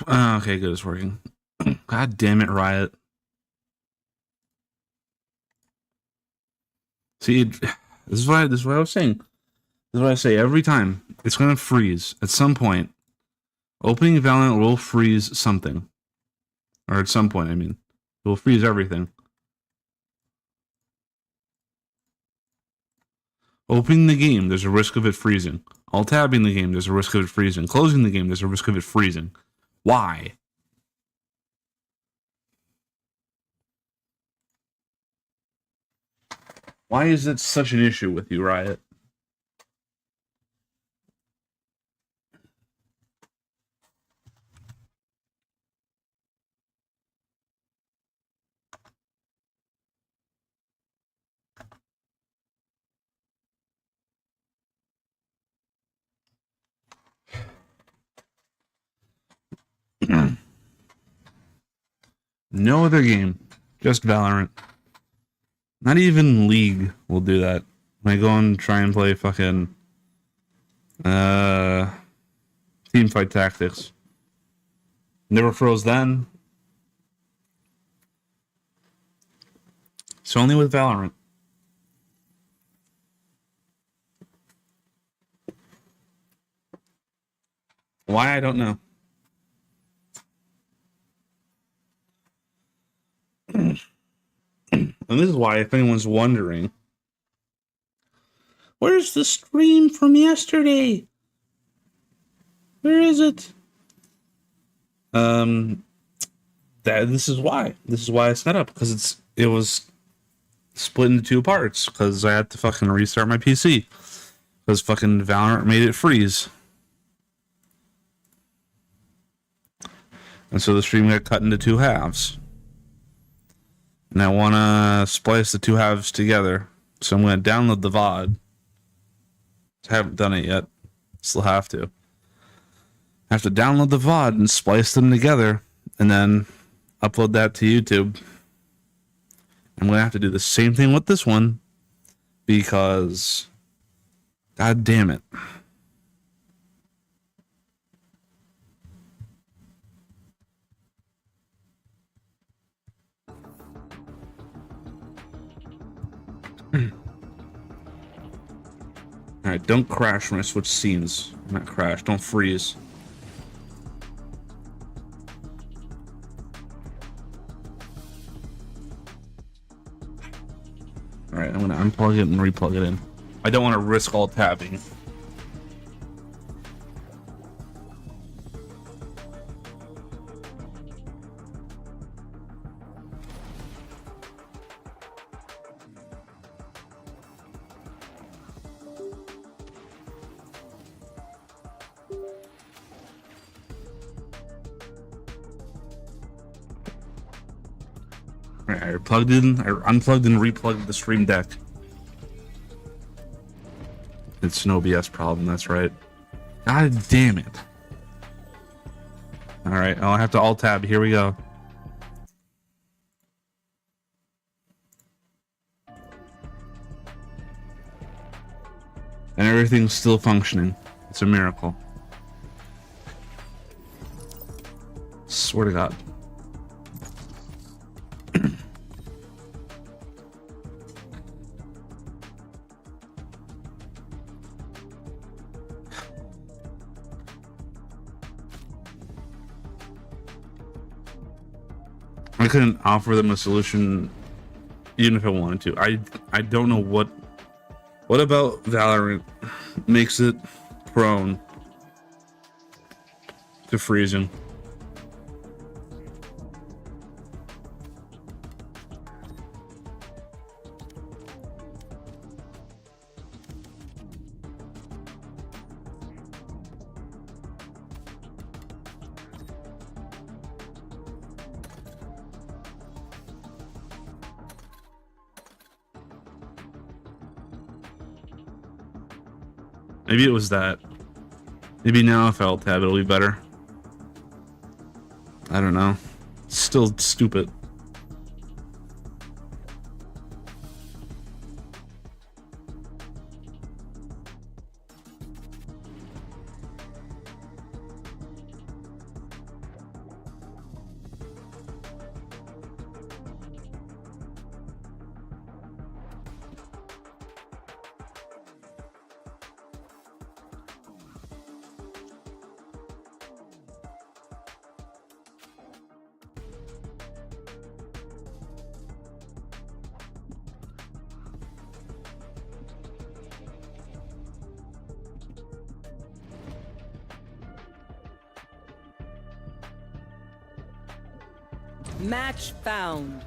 Okay, good. It's working. God damn it, Riot. See, this is what I was saying. This is what I say every time. It's gonna freeze at some point. Opening Valorant will freeze something, or at some point, I mean, it will freeze everything. Opening the game, there's a risk of it freezing. Alt-tabbing the game, there's a risk of it freezing. Closing the game, there's a risk of it freezing. Why? Why is it such an issue with you, Riot? No other game, just Valorant. Not even League will do that. When I go and try and play fucking Teamfight Tactics. Never froze then. It's only with Valorant. Why, I don't know. And this is why, if anyone's wondering, where's the stream from yesterday? Where is it? This is why. This is why I set up, because it was split into two parts, because I had to fucking restart my PC. Because fucking Valorant made it freeze. And so the stream got cut into two halves. And I want to splice the two halves together. So I'm going to download the VOD. I haven't done it yet. Still have to. I have to download the VOD and splice them together. And then upload that to YouTube. I'm going to have to do the same thing with this one. Because... God damn it. Alright, don't crash when I switch scenes. Not crash, don't freeze. Alright, I'm gonna unplug it and replug it in. I don't want to risk all tabbing. I plugged in, I unplugged and replugged the Stream Deck. It's an OBS problem, that's right. God damn it. Alright, I'll have to alt tab. Here we go. And everything's still functioning. It's a miracle. Swear to God. I couldn't offer them a solution even if I wanted to. I don't know what about Valorant makes it prone to freezing. Maybe it was that. Maybe now if I alt tab it'll be better. I don't know. It's still stupid. Match found.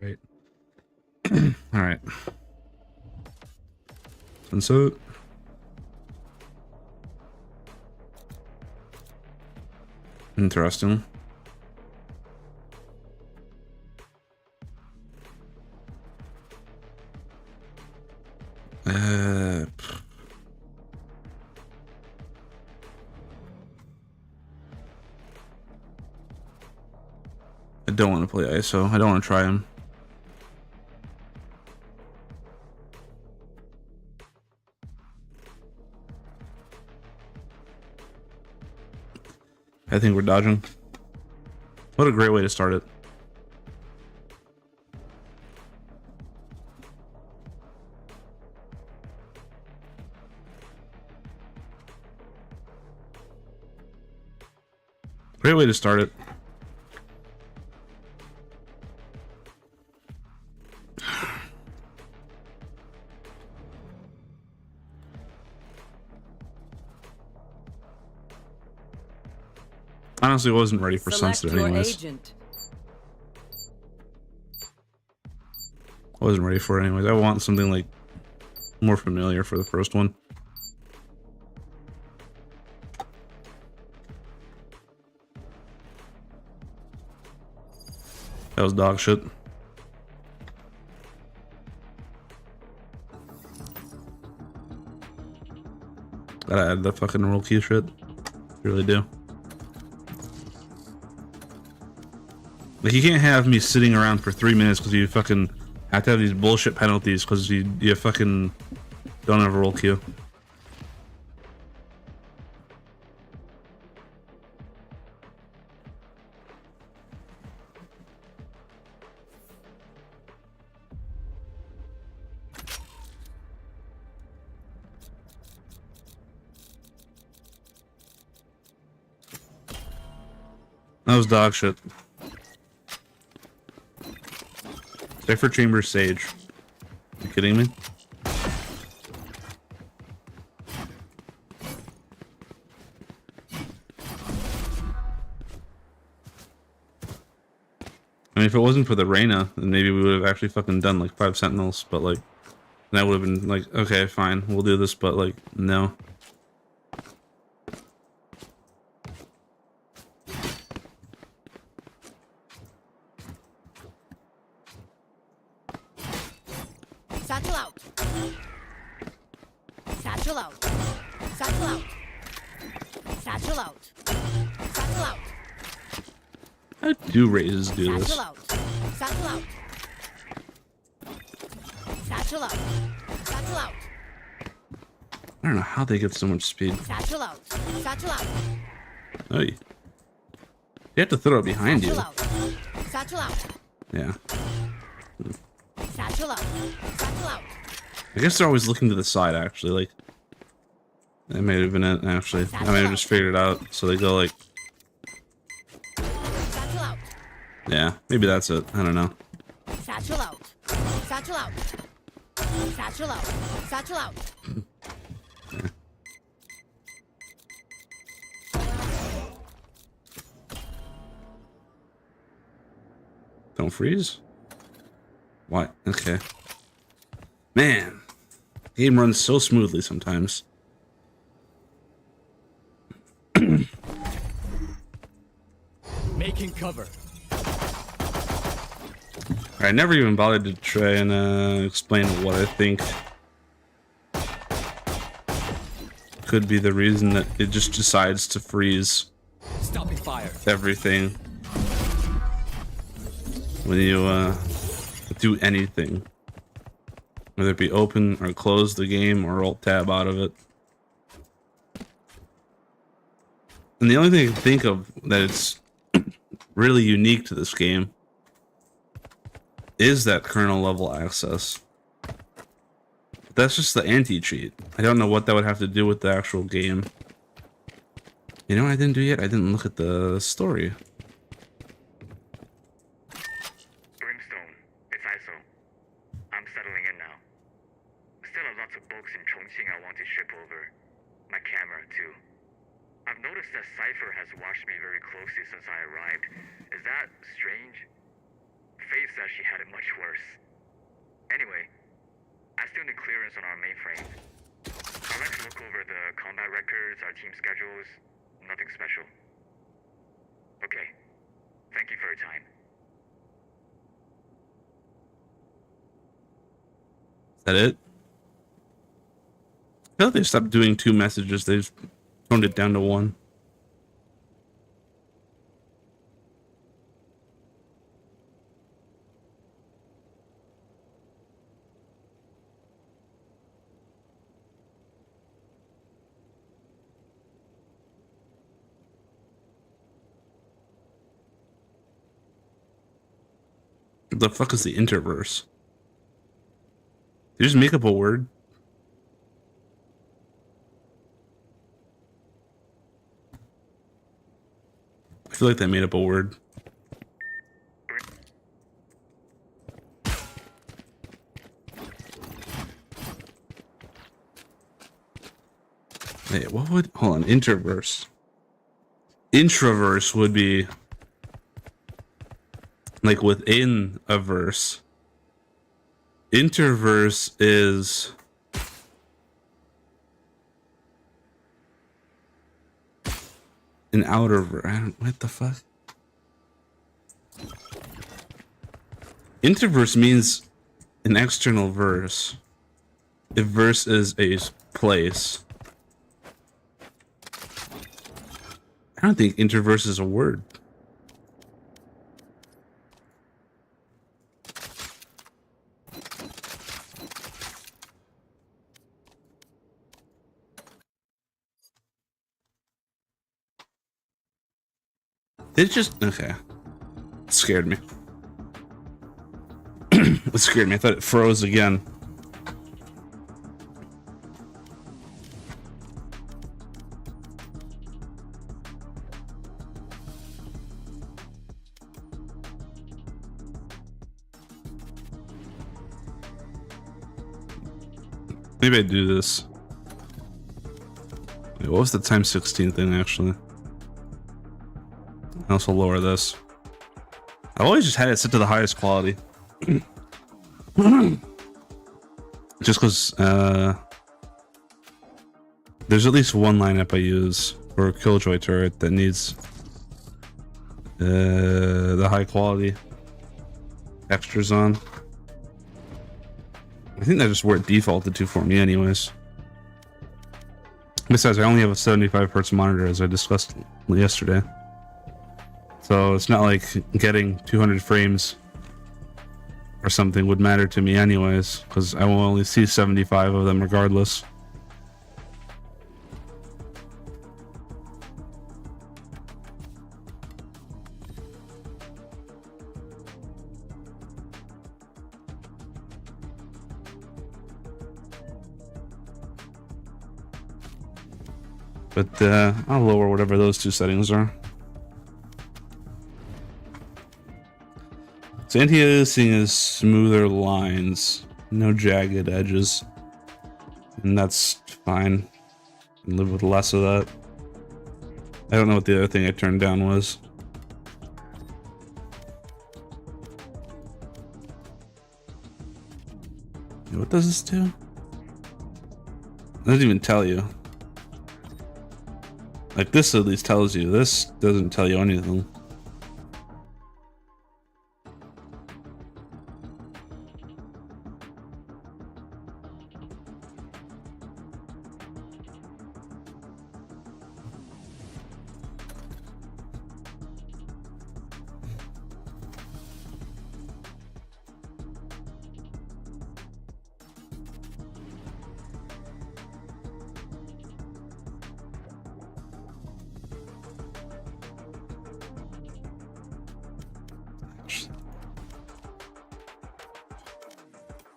Right. All right. Sunset. Interesting. I don't want to play ISO. I don't want to try him. I think we're dodging. What a great way to start it. Great way to start it. Honestly, wasn't ready for Select Sunset your anyways. agent. I wasn't ready for it anyways. I want something like more familiar for the first one. That was dog shit. Gotta add the fucking roll queue shit. Really do. Like, you can't have me sitting around for 3 minutes because you fucking have to have these bullshit penalties because you fucking don't have a roll queue. That was dog shit. Cipher Chamber Sage. Are you kidding me? I mean, if it wasn't for the Reyna, then maybe we would have actually fucking done like 5 Sentinels, but like, that would have been like, okay, fine, we'll do this, but like, no. Satchel out. Satchel out. Satchel out. Satchel out. Satchel out. How do raises do this? Satchel out. Satchel out. Satchel out. Satchel out. I don't know how they get so much speed. Satchel out. Satchel out. Oh, you have to throw it behind you. Satchel out. Satchel out. Yeah. Satchel out. Satchel out. I guess they're always looking to the side, actually. Like, that may have been it, actually. I may have just figured it out. So they go like, Satchel out. yeah, maybe that's it. I don't know. Satchel out. Satchel out. Satchel out. Satchel out. Don't freeze? What? Okay. Man, game runs so smoothly sometimes. Making cover. I never even bothered to try and explain what I think could be the reason that it just decides to freeze Stopping fire. everything when you do anything, whether it be open or close the game or alt tab out of it. And the only thing I can think of that it's really unique to this game is that kernel level access. But that's just the anti-cheat. I don't know what that would have to do with the actual game. You know what I didn't do yet? I didn't look at the story. Brimstone, it's ISO. I'm settling in now. Still a lot of books in Chongqing I want to ship over. My camera noticed that Cypher has watched me very closely since I arrived. Is that strange? Faith says she had it much worse. Anyway, I still need clearance on our mainframe. I'd like to look over the combat records, our team schedules. Nothing special. Okay. Thank you for your time. Is that it? I feel like they stopped doing 2 messages. They've toned it down to 1. What the fuck is the interverse? Did you just make up a word? I feel like they made up a word. Wait, what would... Hold on, interverse. Introverse would be... like within a verse. Interverse is... an outer verse. What the fuck? Interverse means an external verse. If verse is a place. I don't think interverse is a word. It just... okay. It scared me. It scared me. I thought it froze again. Maybe I do this. Wait, what was the times 16 thing actually? I also lower this. I've always just had it set to the highest quality. Just because there's at least one lineup I use for a Killjoy turret that needs the high quality extras on. I think that's just where it defaulted to for me anyways. Besides, I only have a 75 hertz monitor as I discussed yesterday. So it's not like getting 200 frames or something would matter to me anyways, because I will only see 75 of them regardless. But I'll lower whatever those 2 settings are. So anti-aliasing is smoother lines, no jagged edges, and that's fine. I can live with less of that. I don't know what the other thing I turned down was. What does this do? It doesn't even tell you. Like this at least tells you. This doesn't tell you anything.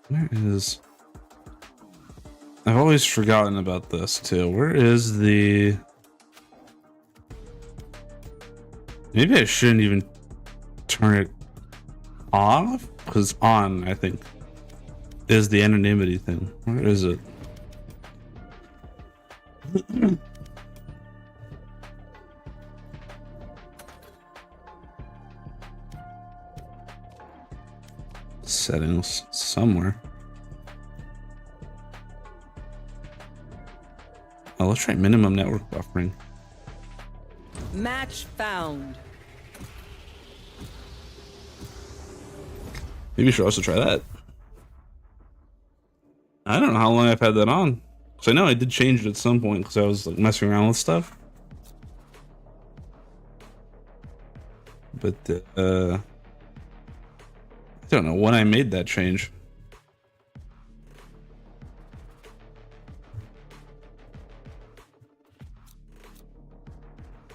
Where is... I've always forgotten about this too. Where is the... Maybe I shouldn't even turn it off? Because on, I think, is the anonymity thing. Where is it? Settings somewhere. Oh, let's try minimum network buffering. Match found. Maybe we should also try that. I don't know how long I've had that on. Because I know I did change it at some point because I was like messing around with stuff. But I don't know when I made that change.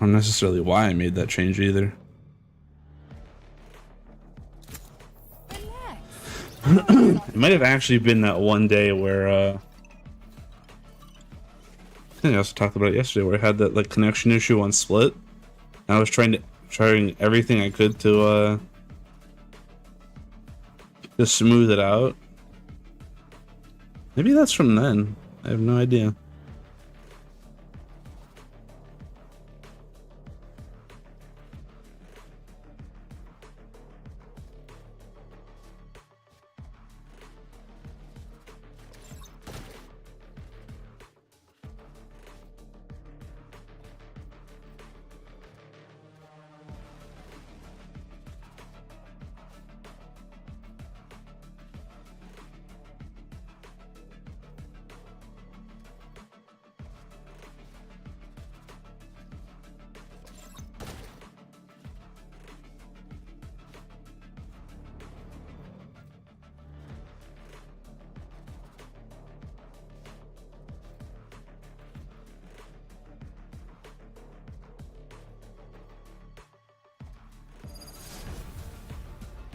Not necessarily why I made that change either. It might have actually been that one day where I think I also talked about it yesterday, where I had that like connection issue on Split. And I was trying everything I could to smooth it out. Maybe that's from then. I have no idea.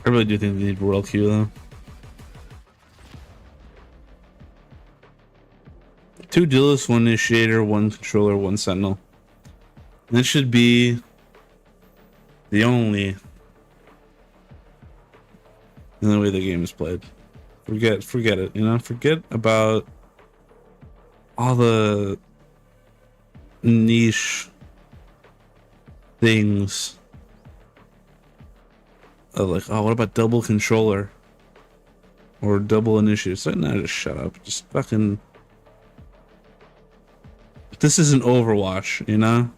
I really do think they need World Q though. 2 duelists, 1 initiator, 1 controller, 1 sentinel. This should be the only way the game is played. Forget it, you know? Forget about all the niche things. Like, oh, what about double controller? Or double initiative? So, no, just shut up. Just fucking... This isn't Overwatch, you know?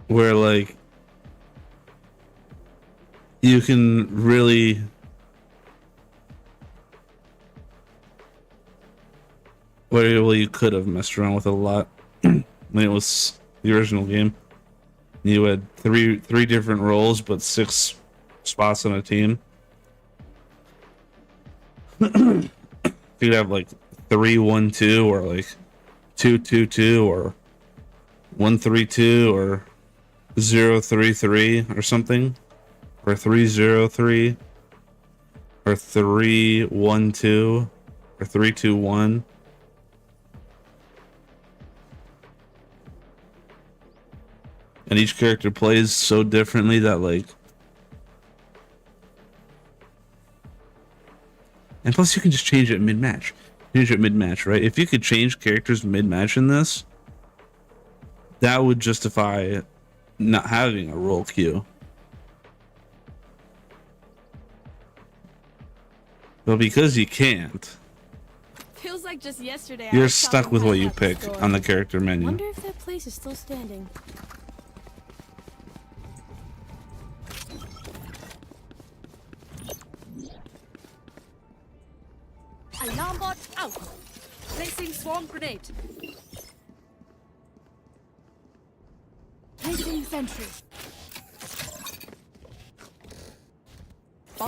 Where, like... You can really... Well, you could have messed around with it a lot when it was the original game. You had three different roles, but 6 spots on a team. You'd have like 3-1-2, or like 2-2-2, or 1-3-2, or 0-3-3, or something, or 3-0-3, or 3-1-2, or 3-2-1. And each character plays so differently that, like... And plus you can just change it mid-match. Change it mid-match, right? If you could change characters mid-match in this, that would justify not having a role queue. But because you can't, Feels like just yesterday. you're stuck with what you pick on the character menu. Wonder if that place is still standing. Alarm bot out. Placing swarm grenade. Placing sentry.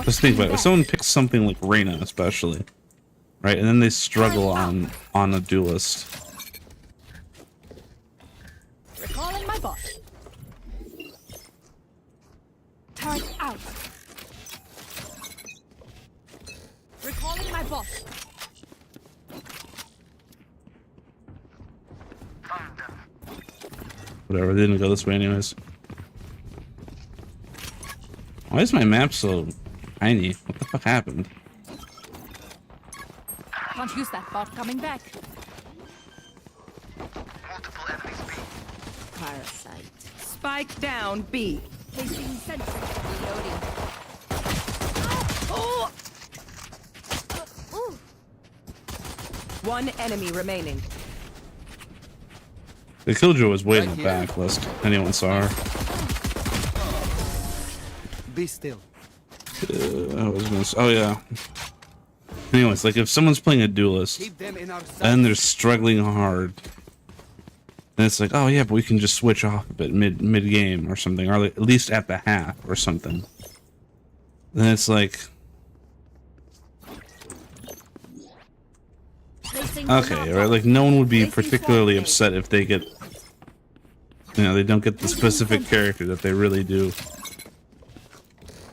Just think about it. If someone picks something like Reyna, especially, right, and then they struggle on a duelist. Recalling my bot. Turret out. Recalling my bot. Whatever, they didn't go this way anyways. Why is my map so tiny? What the fuck happened? Can't use that bot coming back. Parasite. Spike down B. Placing sentry. Reloading. Oh! Ooh. One enemy remaining. The killjoy was way in Right the here. back, lest anyone saw her. Be still. I was gonna oh yeah. Anyways, like if someone's playing a duelist Keep them in our sight. and they're struggling hard, then it's like, oh yeah, but we can just switch off a bit mid game or something, or like, at least at the half or something. Then it's like, Placing okay, alarm right? bot. Like no one would be Placing particularly swarm upset if they get, you know, they don't get the specific character that they really do.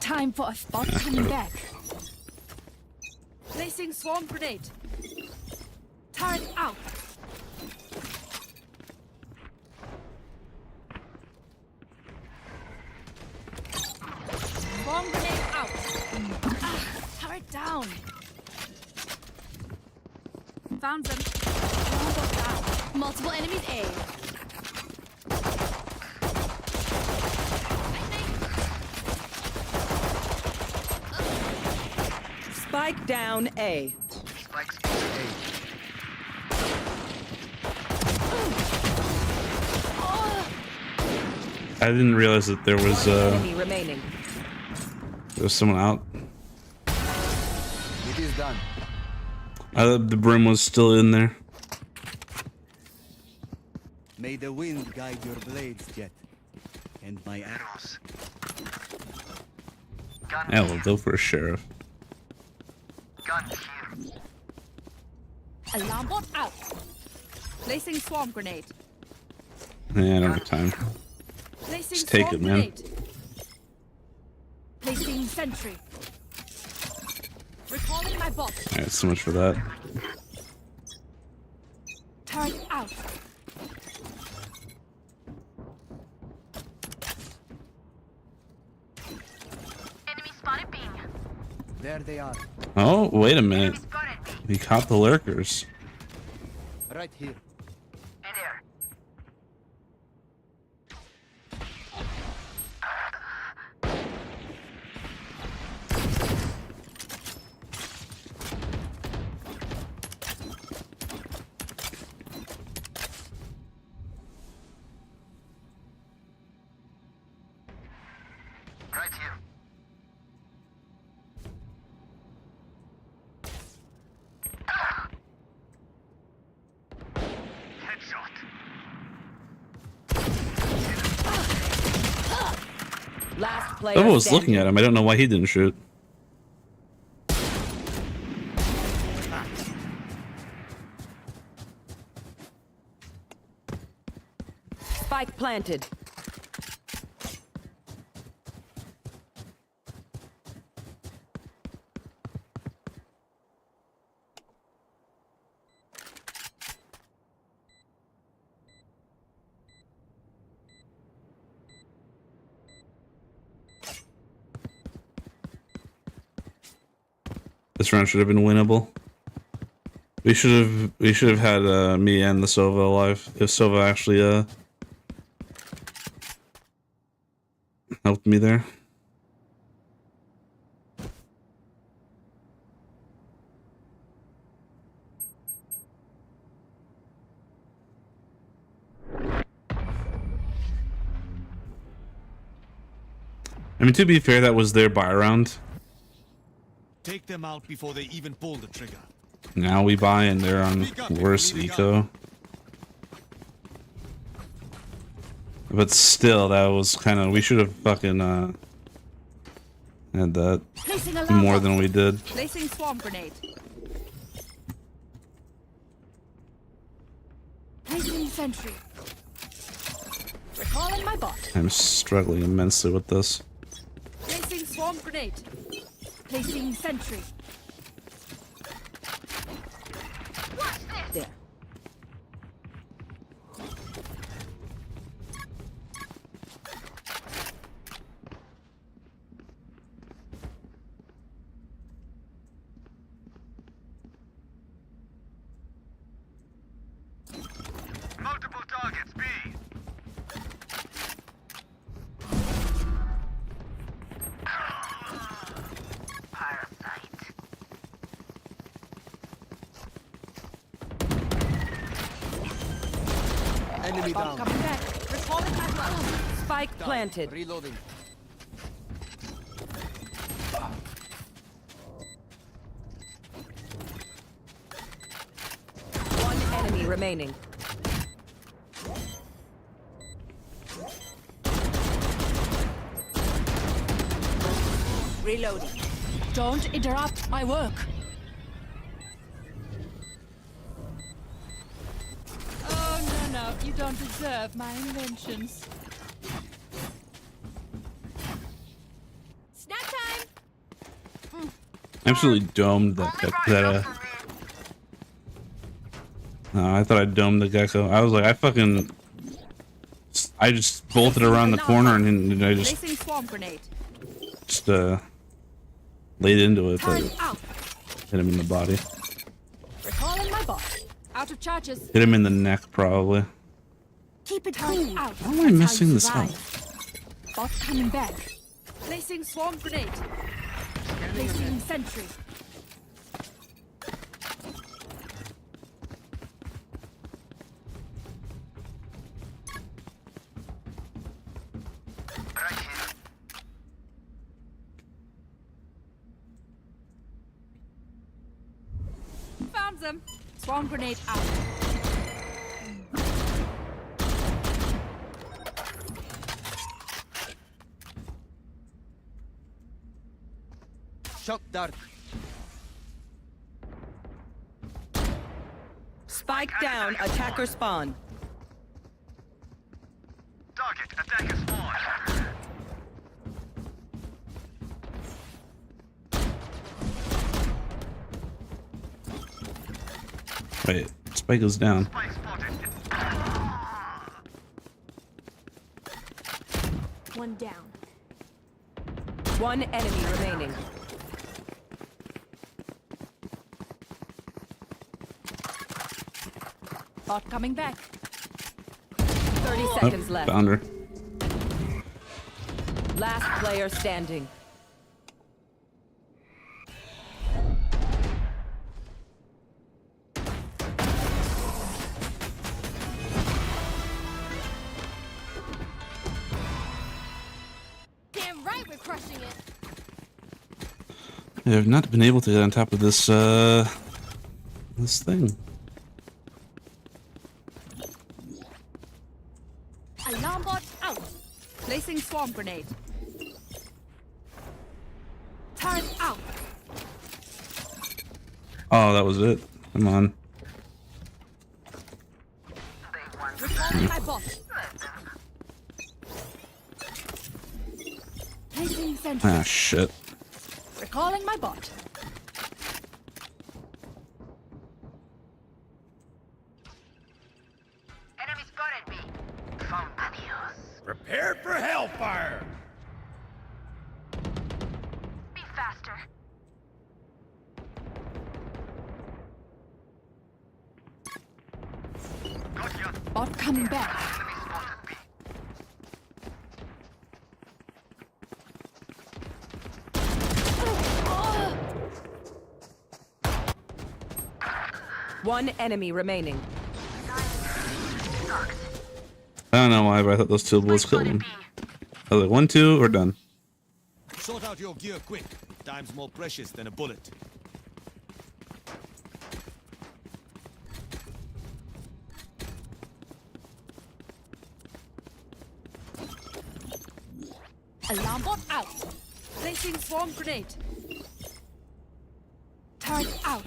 Time for a spot coming back. Placing swarm grenade. Turret out. Swarm grenade out. Ah, turret down. Found them. Swarm bot down. Multiple enemies A. Spike down A. Spikes A. I didn't realize that there was Enemy remaining. someone out. It is done. The brim was still in there. May the wind guide your blades, Jet. And my arrows. Yeah, we'll go for a sheriff. Alarm bot out. Placing swarm grenade. Yeah, I don't have time. Placing Just take swarm it, man. grenade. Placing sentry. Recalling my bot. Alright, so much for that. Turret out. There they are. Oh, wait a minute. He caught the lurkers. Right here. Right here. Headshot. Last player Whoever was standing. looking at him, I don't know why he didn't shoot. Spike planted. This round should have been winnable. We should have had me and the Sova alive if Sova actually helped me there. I mean, to be fair, that was their buy round. Take them out before they even pull the trigger. Now we buy and they're on worse eco. But still, that was kind of, we should have fucking had that Placing alarm more bot. than we did. Placing swarm grenade. Placing sentry. Recalling my bot. I'm struggling immensely with this. Placing swarm grenade. Placing sentry. There. Multiple targets, B. Enemy Bot down. coming back. Recalling my blood. Spike planted. Reloading. One enemy remaining. Reloading. Don't interrupt my work. Oh, no, you don't deserve my inventions. Snack time! Absolutely domed that. No, I thought I domed the gecko. I was like, I just bolted around the corner and I Placing swarm grenade. just laid into it, but Turn out. hit him in the body. Recalling my bot. Out of charges. Hit him in the neck, probably. Keep it clean. Out. How am I messing this up? Bot coming back. Placing swarm grenade. Placing sentry. Found them. Swarm grenade out. Shock dart. Spike down. Attacker spawn. Target, attacker spawn. Wait, Spike goes down. Spike spotted. One down. One enemy remaining. Bot coming back. 30 Oh, seconds left. found her. Last player standing. Damn right we're crushing it. I have not been able to get on top of this thing. Alarm bot out. Placing swarm grenade. Turret out. Oh, that was it. Come on. Recalling my bot. Placing sentry. Ah, shit. Recalling my bot. Enemy spotted me. Found adios. Prepare for hellfire! Be faster. Gotcha. Bot coming back. Enemy spotted me. One enemy remaining. I don't know why, but I thought those two bullets killed him. I was like, 1, 2, we're done. Sort out your gear quick. Time's more precious than a bullet. Alarm bot out. Placing swarm grenade. Turret out.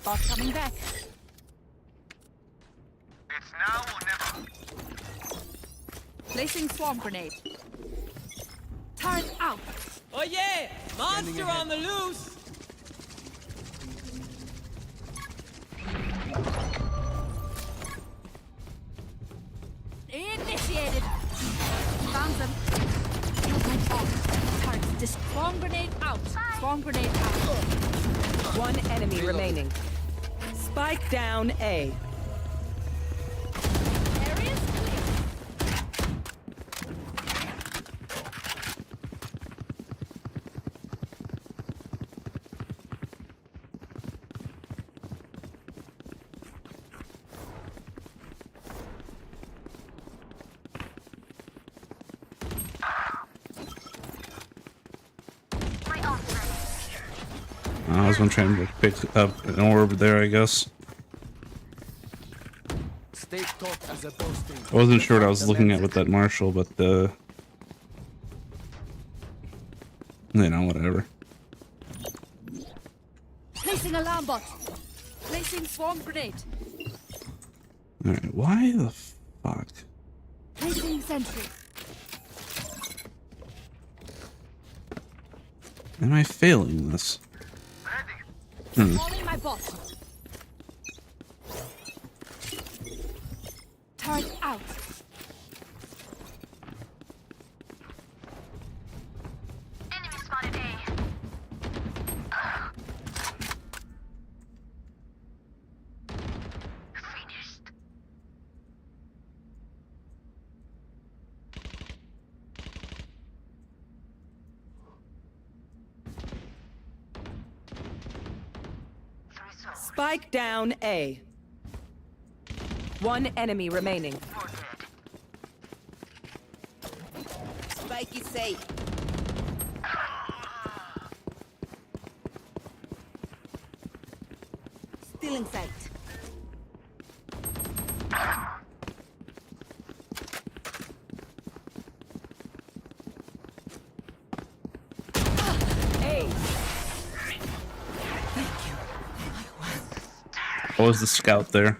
Bot coming back. It's now or never. Placing swarm grenade. Turret out. Oh yeah! Monster on the loose! Initiated. Found them. Killed my bot. Turret. This swarm grenade out. Swarm grenade out. One enemy remaining. Spike down A. Area's clear. I was gonna try and pick up an orb there, I guess. Stay taut as a posting. I wasn't sure what I was looking at with that Marshall, but you know, whatever. Placing alarm bot. Placing swarm grenade. Alright, why the fuck? Placing sentry. Am I failing this? Calling my bot. Turret out. Enemy spotted A. Finished. Spike down A. One enemy remaining. Spike is safe. Still in sight. A. What was the scout there?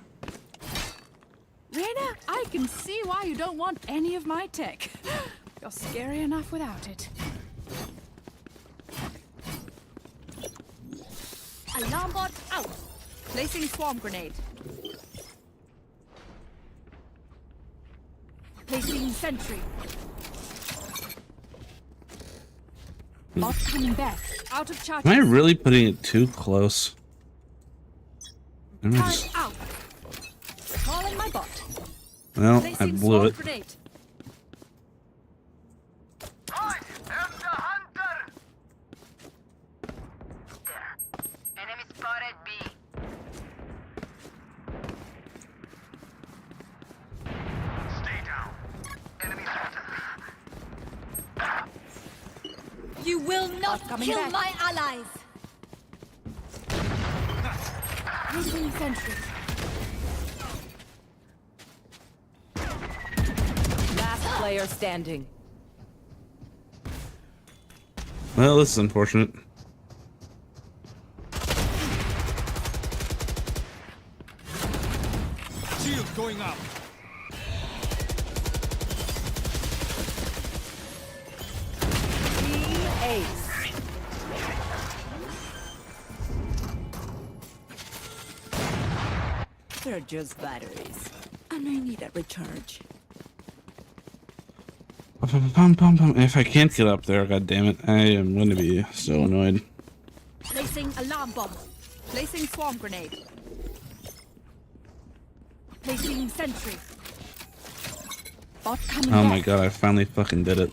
Reyna, I can see why you don't want any of my tech. You're scary enough without it. Alarm bot out. Placing swarm grenade. Placing sentry. Bot coming back. Out of charges. Am I really putting it too close? Am I Turret just, out. Calling my bot. well, I Placing blew swarm it. grenade. I am the hunter. Enemy spotted B. Stay down. Enemy hunter. You will not coming kill back. my allies. Placing sentry. Last player standing. Well, this is unfortunate. Shield going up. Ace. They're just batteries. And I need a recharge. If I can't get up there, god damn it, I am going to be so annoyed. Placing alarm bomb. Placing swarm grenade. Placing sentry. Bot coming Oh back. my god, I finally fucking did it.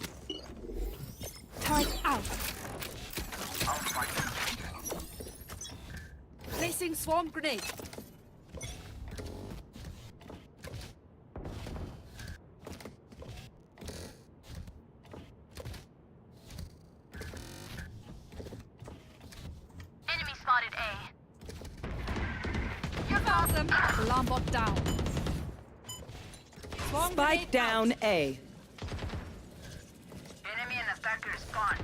Turret out. Placing swarm grenade. Enemy spotted A. You found them. Alarm bot down. Swarm Spike grenade down out. A. Enemy and attacker spawned.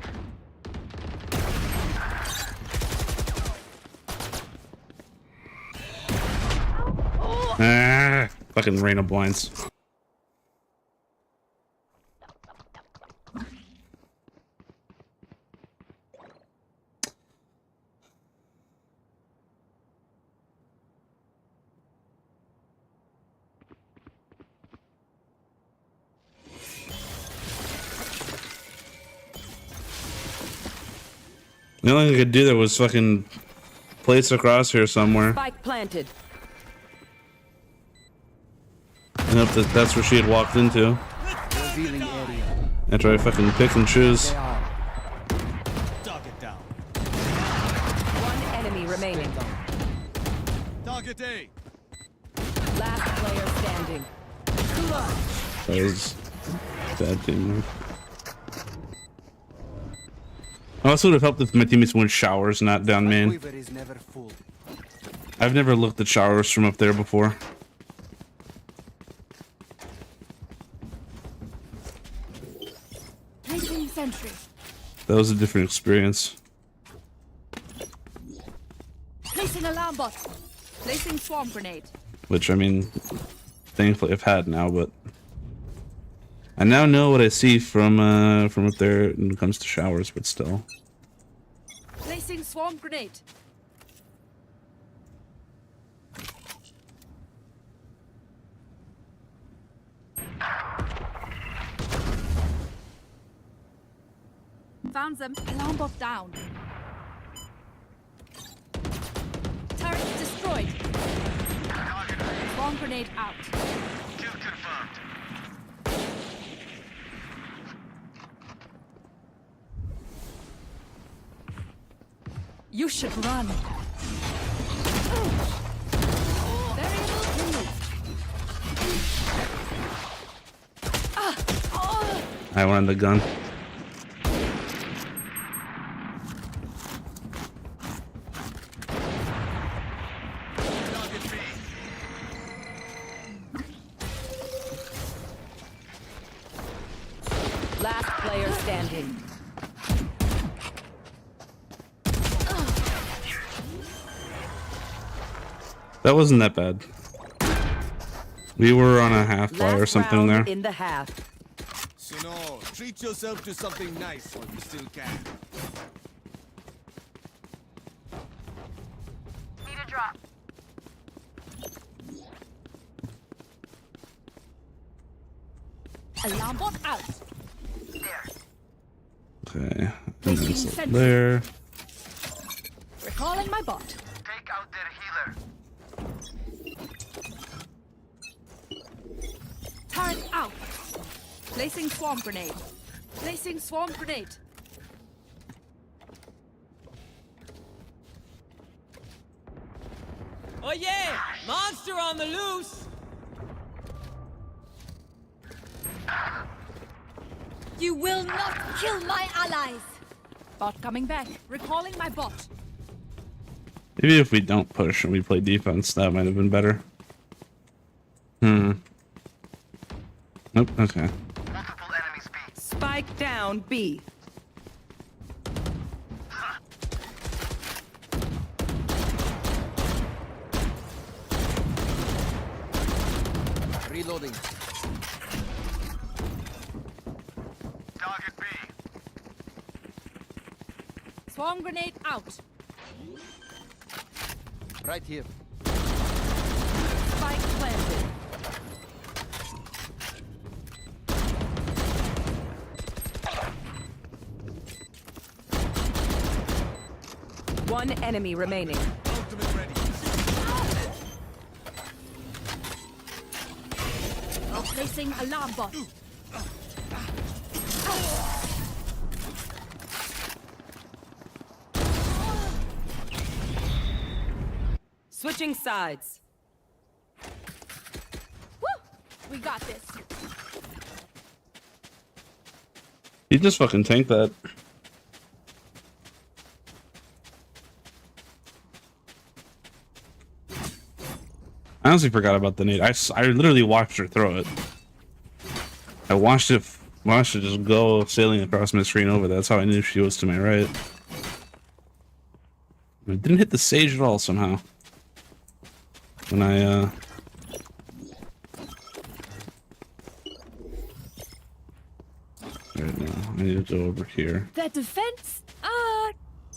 Ah, fucking rain of blinds. The only thing I could do there was fucking place across here somewhere. Spike planted. And if that's where she had walked into. Revealing area. After I fucking pick and choose. They are. Target down. One enemy remaining. Target A. Last player standing. That was bad teamwork. Also would have helped if my teammates went showers, not down My main. quiver is never full. I've never looked at showers from up there before. Placing sentry. That was a different experience. Placing alarm bot. Placing swarm grenade. Which, I mean, thankfully I've had now, but... I now know what I see from up there when it comes to showers, but still. Placing swarm grenade. Found them. Alarm bot down. Turret destroyed. Swarm grenade out. Kill confirmed. You should run. Variable removed. I wanted the gun. Target B. Last player standing. That wasn't that bad. We were on a half fly or Last something round there. in the half. So no, treat yourself to something nice while you still can. Need a drop. Alarm bot out. There. Okay. And Placing then so sentry. there. Recalling my bot. Take out their healer. Turret out. Placing swarm grenade. Placing swarm grenade. Oh yeah! Monster on the loose! You will not kill my allies. Bot coming back. Recalling my bot. Maybe if we don't push and we play defense, that might have been better. Nope, okay. Multiple enemies B. Spike down B. Reloading. Target B. Swarm grenade out. Right here. Spike planted. One enemy remaining. Ultimate ready. Placing alarm bot. Switching sides. Woo! We got this. You just fucking tank that. I honestly forgot about the nade. I literally watched her throw it. I watched it just go sailing across my screen over. That's how I knew she was to my right. It didn't hit the sage at all somehow. When I right now, I need to go over here. The defense,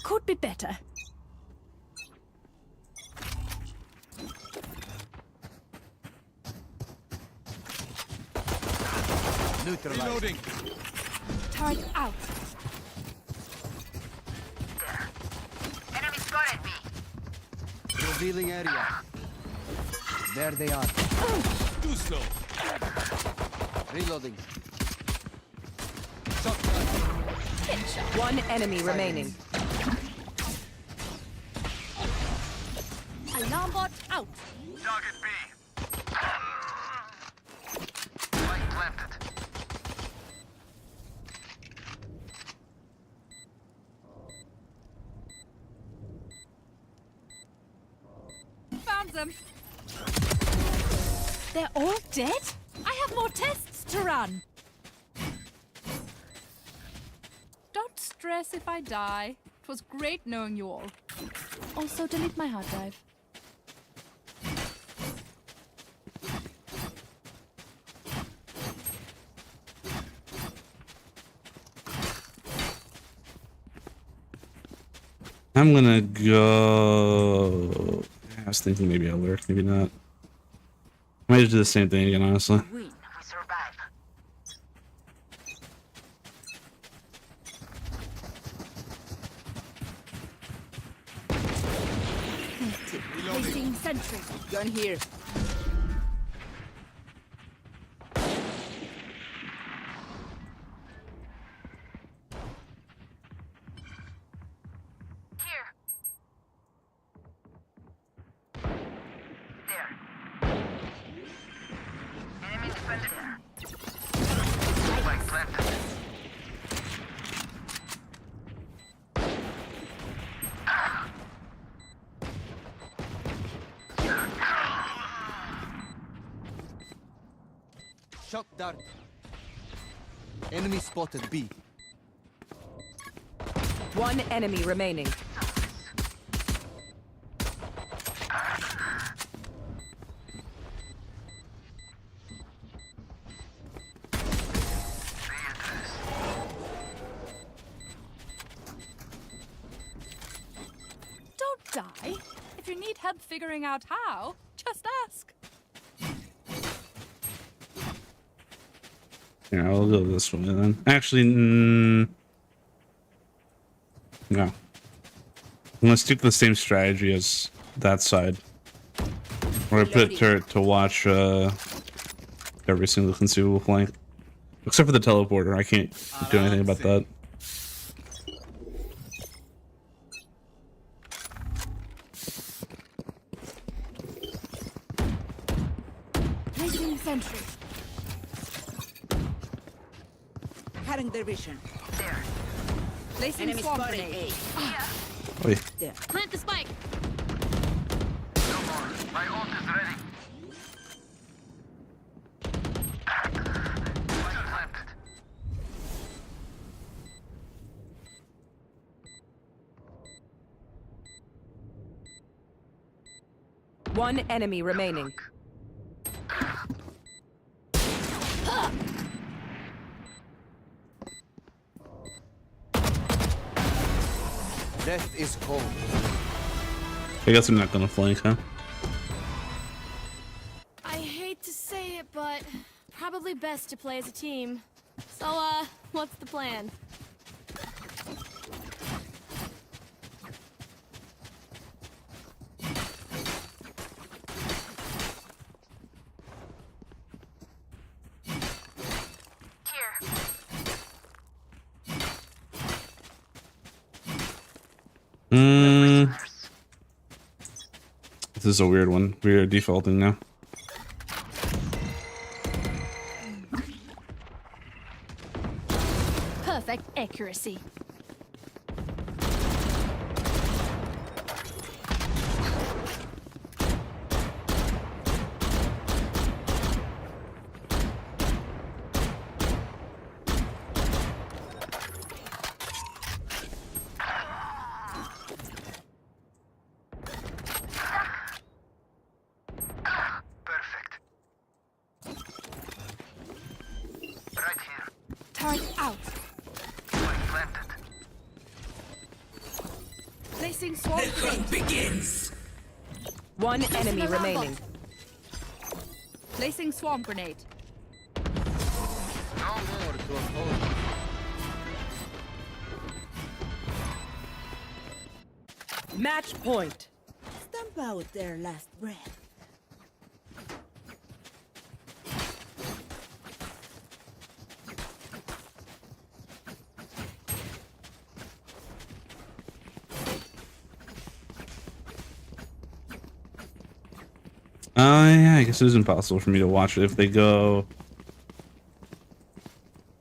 could be better. Neutralized. Reloading. Turret out. Enemy spotted B. Revealing area. There they are. Too slow. Reloading. One enemy remaining. Alarm bot out. Target B. Spike planted. Found them. They're all dead? I have more tests to run. Don't stress if I die. It was great knowing you all. Also, delete my hard drive. I'm gonna go. I was thinking maybe I'll lurk, maybe not. I might just do the same thing again, honestly. Win. We survive. Placing sentry. Gun here. Here. There. Enemy defender there. Spike planted. Shock dart. Enemy spotted B. One enemy remaining. Don't die. If you need help figuring out how, just ask. Yeah, I'll go this way then. Actually, no. I'm gonna stick to the same strategy as that side. Where I put turret to watch every single conceivable flank. Except for the teleporter. I can't do anything about that. Placing sentry. Cutting their vision. There. Placing Enemy swarm spotted grenade. A. Oi. There. Plant the spike. No more. My ult is ready. Spike planted. One enemy remaining. Death is cold. I guess I'm not gonna flank, huh? I hate to say it, but probably best to play as a team. So, what's the plan? Here. This is a weird one. We are defaulting now. Perfect accuracy. Perfect. Right here. Turret out. Spike planted. Placing swarm grenade. One enemy alarm remaining. Placing swarm grenade. No more to oppose. Match point. Stamp out their last breath. Yeah, I guess it is impossible for me to watch it if they go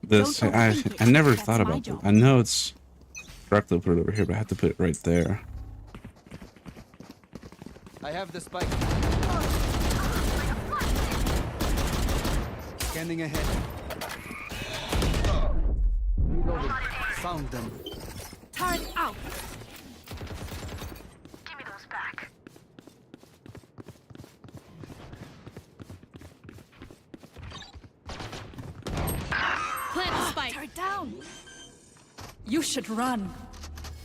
this. Don't overthink I it. never That's thought my about that. job. I know it's correctly put it over here, but I have to put it right there. I have the spike. Scanning ahead. Found them. Turret out. Give me those back. Plant the spike. Turret down. You should run.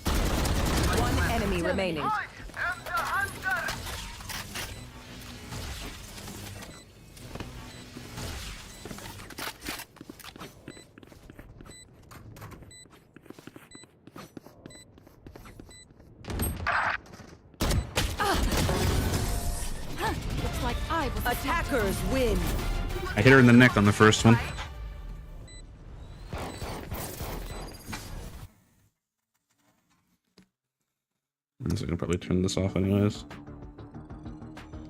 One enemy remaining. And the hunter! Looks like I was Attackers win. I hit her in the neck on the first one. So I can probably turn this off anyways.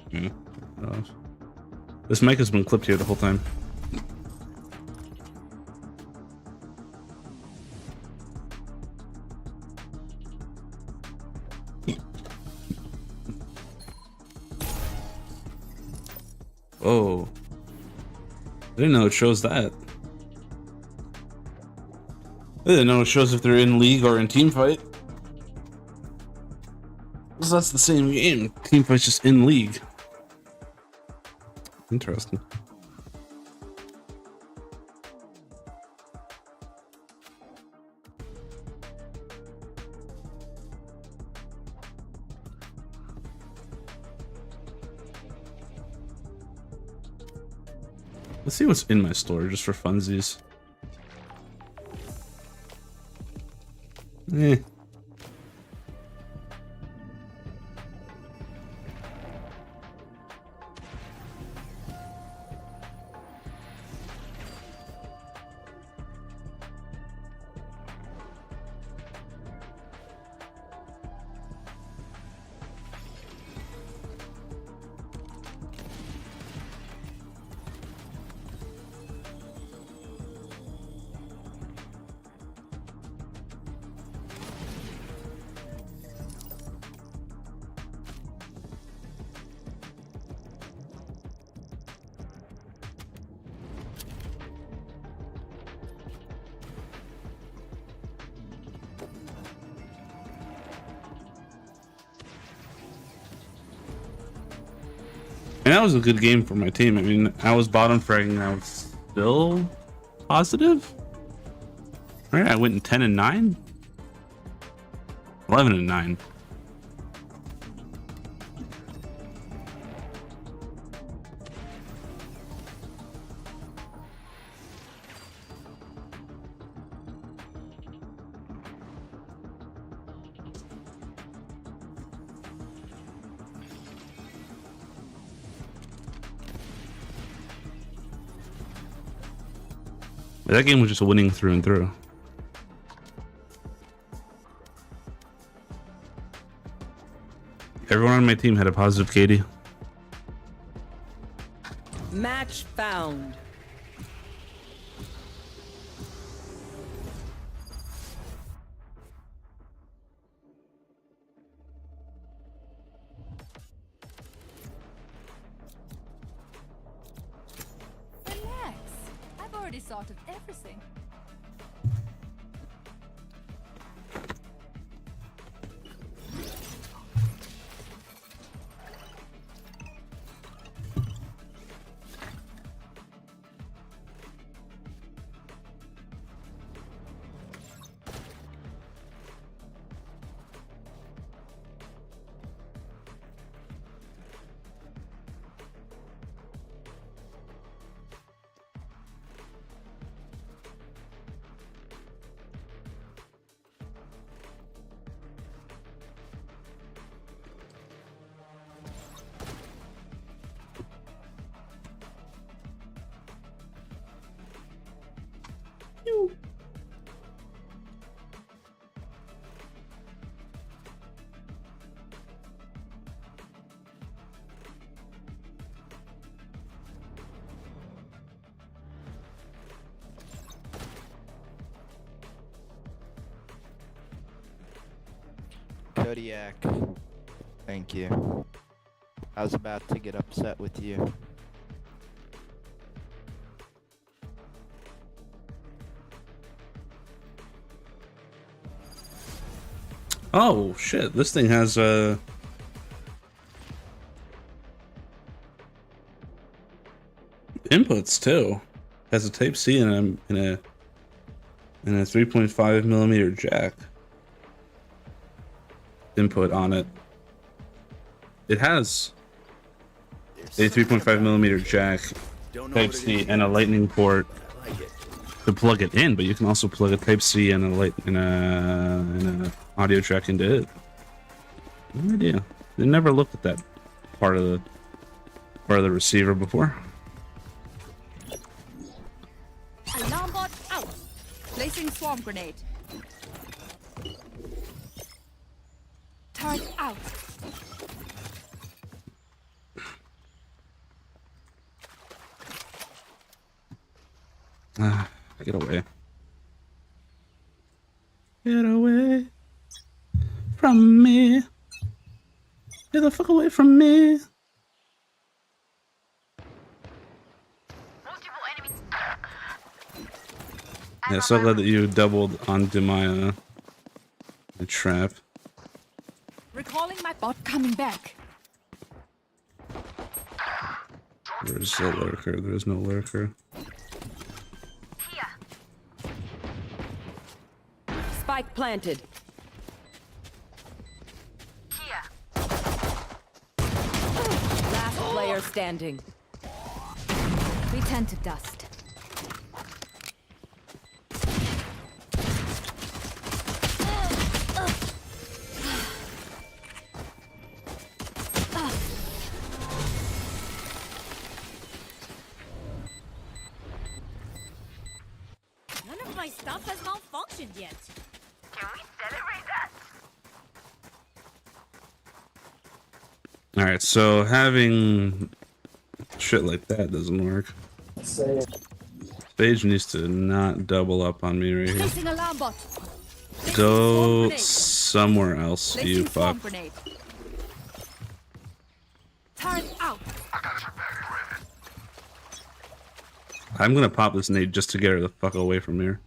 Yeah. This mic has been clipped here the whole time. Oh. I didn't know it shows that. I didn't know it shows if they're in league or in team fight. So that's the same game. Team fight's just in league. Interesting. Let's see what's in my store just for funsies. Eh. And that was a good game for my team. I mean, I was bottom fragging, I was still positive. All right, I went in 10 and 9, 11 and 9. That game was just winning through and through. Everyone on my team had a positive KD. Match found. Relax. I've already sorted everything. Kodiak. Thank you. I was about to get upset with you. Oh shit! This thing has inputs too. Has a Type C and a 3.5 millimeter jack input on it. It has a 3.5 millimeter jack, Type C, and a Lightning port to plug it in. But you can also plug a Type C and a audio jack into it. No idea. I never looked at that part of the receiver before. Alarm bot out. Placing swarm grenade. Turret out. Get away. Get away from me. Get the fuck away from me. Yeah, so glad that you doubled onto my trap. Recalling my bot coming back. There's a lurker. There's no lurker. Spike planted. Last player standing. We turn to dust. None of my stuff has malfunctioned yet. Can we celebrate that? Alright, so having shit like that doesn't work. Sage needs to not double up on me right here. Placing alarm bot. Go somewhere else, you Placing swarm fuck. grenade. Turret out. I'm gonna pop this nade just to get her the fuck away from here.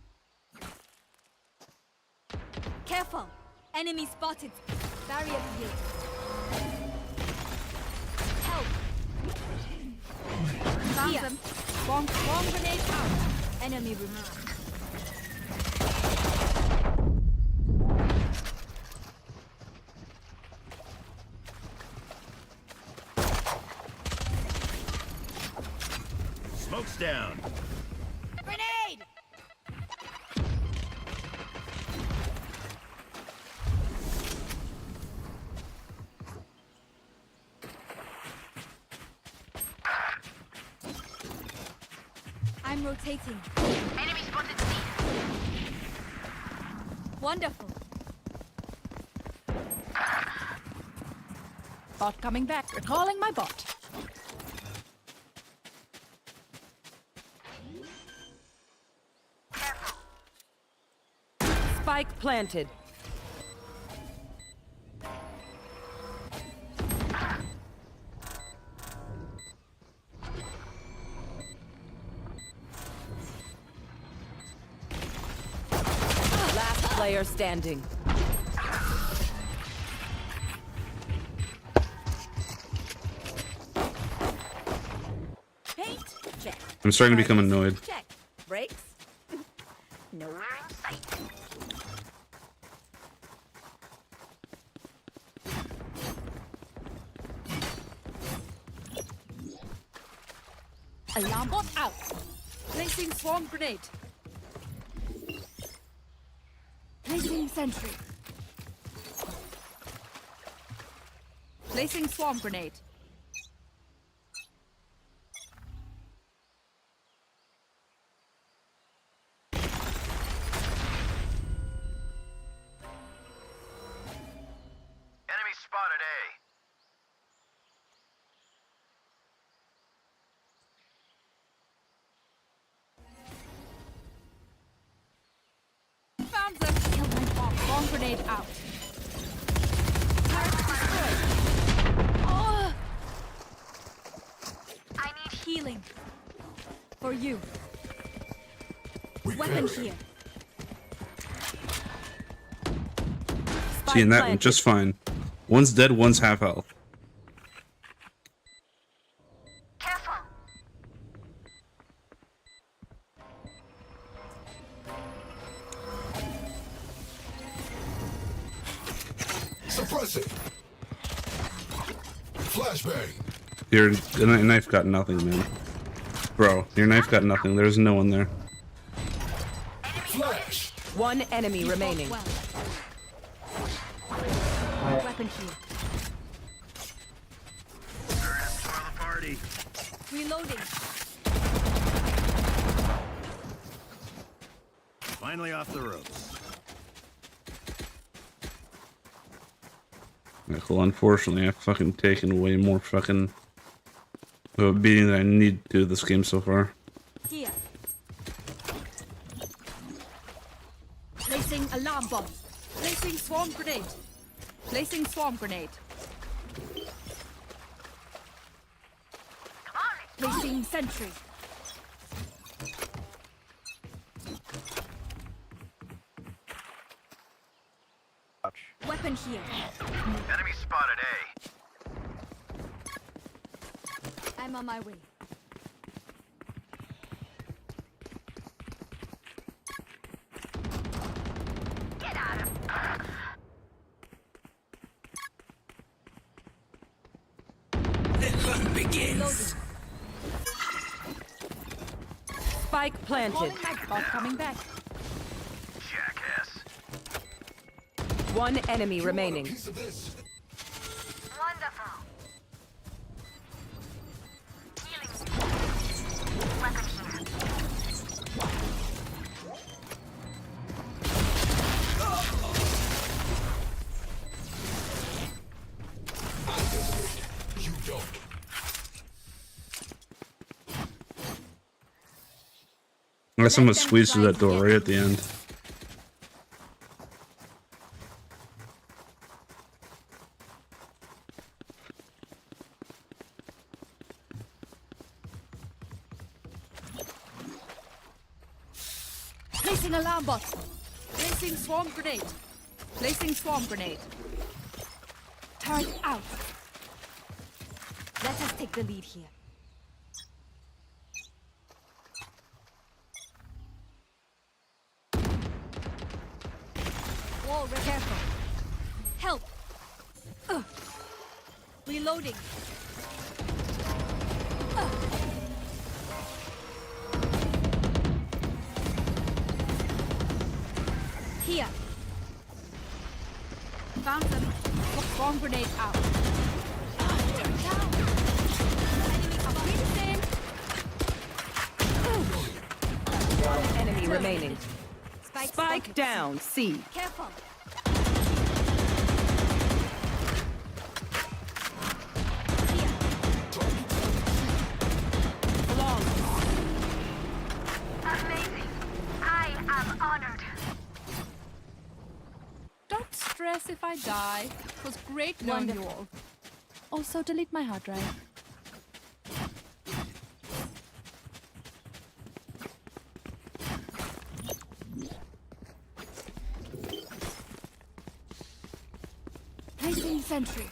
Careful. Enemy spotted. Barrier here. Help. Found them. Bomb grenade out. Enemy removed. Smoke's down. Grenade! I'm rotating. Enemy spotted C. Wonderful. Bot coming back. Recalling my bot. Spike planted. Last player standing. Paint? Check. I'm starting to become annoyed. Check. Brakes? Nowhere in sight. Alarm bot out. Placing swarm grenade. Placing sentry. Placing swarm grenade. Enemy spotted A. Found them. Kill my bomb. Bomb grenade out. Turret destroyed. Oh. For you. Weapon here. Seeing that one just fine. One's dead, one's half health. Careful. Suppress it. Flashbang. Your knife got nothing, man. Bro, your knife got nothing. There's no one there. Flash. One enemy remaining. Well. Weapon here. Party. Reloading. Finally off the ropes. Well, unfortunately, I've fucking taken way more fucking of a beating than I need to this game so far. Here. Placing alarm bomb. Placing swarm grenade. Placing swarm grenade. Placing sentry. Weapon here. Enemy spotted A. I'm on my way. Get out of Reloading. Spike planted. Calling my bot coming back. jackass. One enemy remaining. Piece of this. Wonderful. Healing. Weapon here. You don't. Unless someone squeezed through that door right at the end. Placing alarm bot. Placing swarm grenade. Placing swarm grenade. Turret out. Let us take the lead here. Whoa, careful. Help. Reloading. Here. Found them. Bomb grenade out. Down. Enemy breathing. One enemy remaining. Spike Spike down. C. Careful. Here. Long. Amazing. I am honored. Don't stress if I die. It was great knowing you all. Also, delete my hard drive. Placing sentry.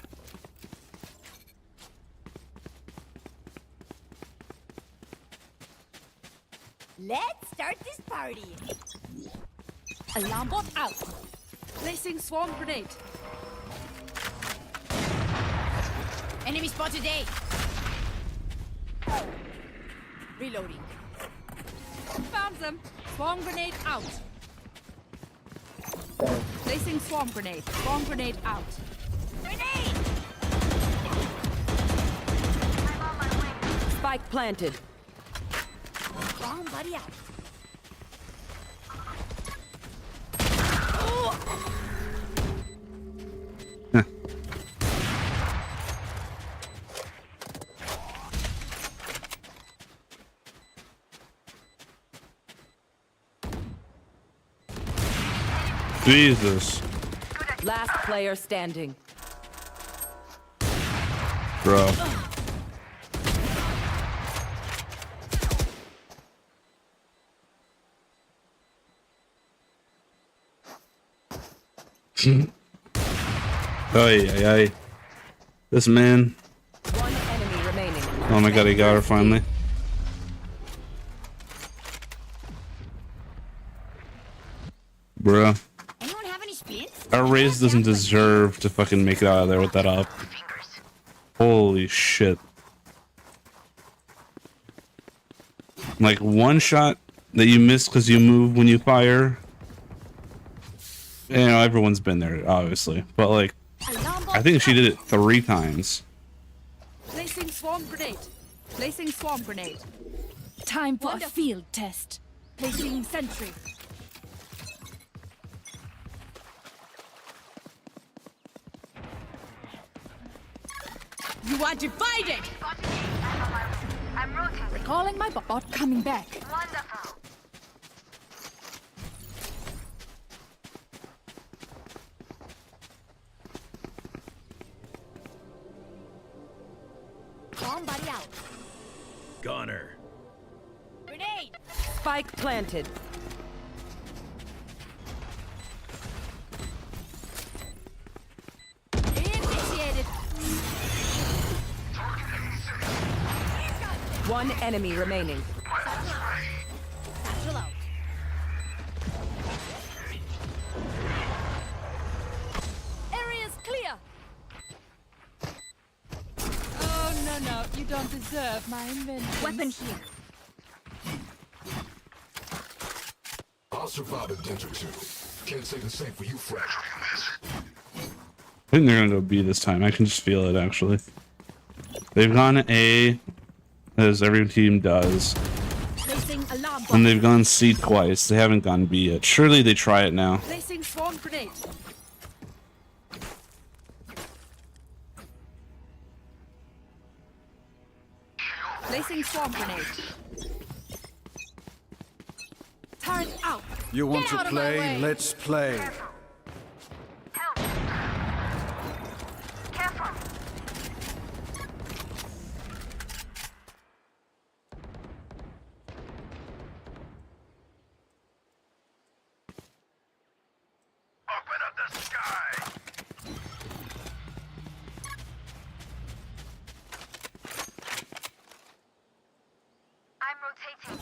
Let's start this party. Alarm bot out. Placing swarm grenade. Enemy spotted A. Reloading. Found them. Swarm grenade out. Placing swarm grenade. Swarm grenade out. Grenade! I'm on my way. Spike planted. Wrong buddy out. Jesus. Last player standing. Bro. Ay. This man. One enemy remaining. Oh my god, he got her finally. Bruh. Anyone have any splints? Our Raze doesn't deserve to fucking make it out of there with that up. Holy shit. Like one shot that you miss because you move when you fire. You know, everyone's been there, obviously. But like, I think she did it 3 times. Placing swarm grenade. Placing swarm grenade. Time for a field test. Placing sentry. You are divided! I'm rotating. Recalling my bot coming back. Wonderful. Bomb buddy out. Gunner. Grenade. Spike planted. Initiated. One enemy remaining. Satchel out. Area's clear. Oh, no. You don't deserve my invention. Weapon here. I'll survive a dent or two. Can't say the same for you, fragile humans. I think they're gonna go B this time. I can just feel it actually. They've gone A, as every team does. Placing alarm bot. And they've gone C twice. They haven't gone B yet. Surely they try it now. Placing swarm grenade. Placing swarm grenade. Turret out. You want Get to out of my play? way. Let's play. Help. Careful. Open up the sky. I'm rotating.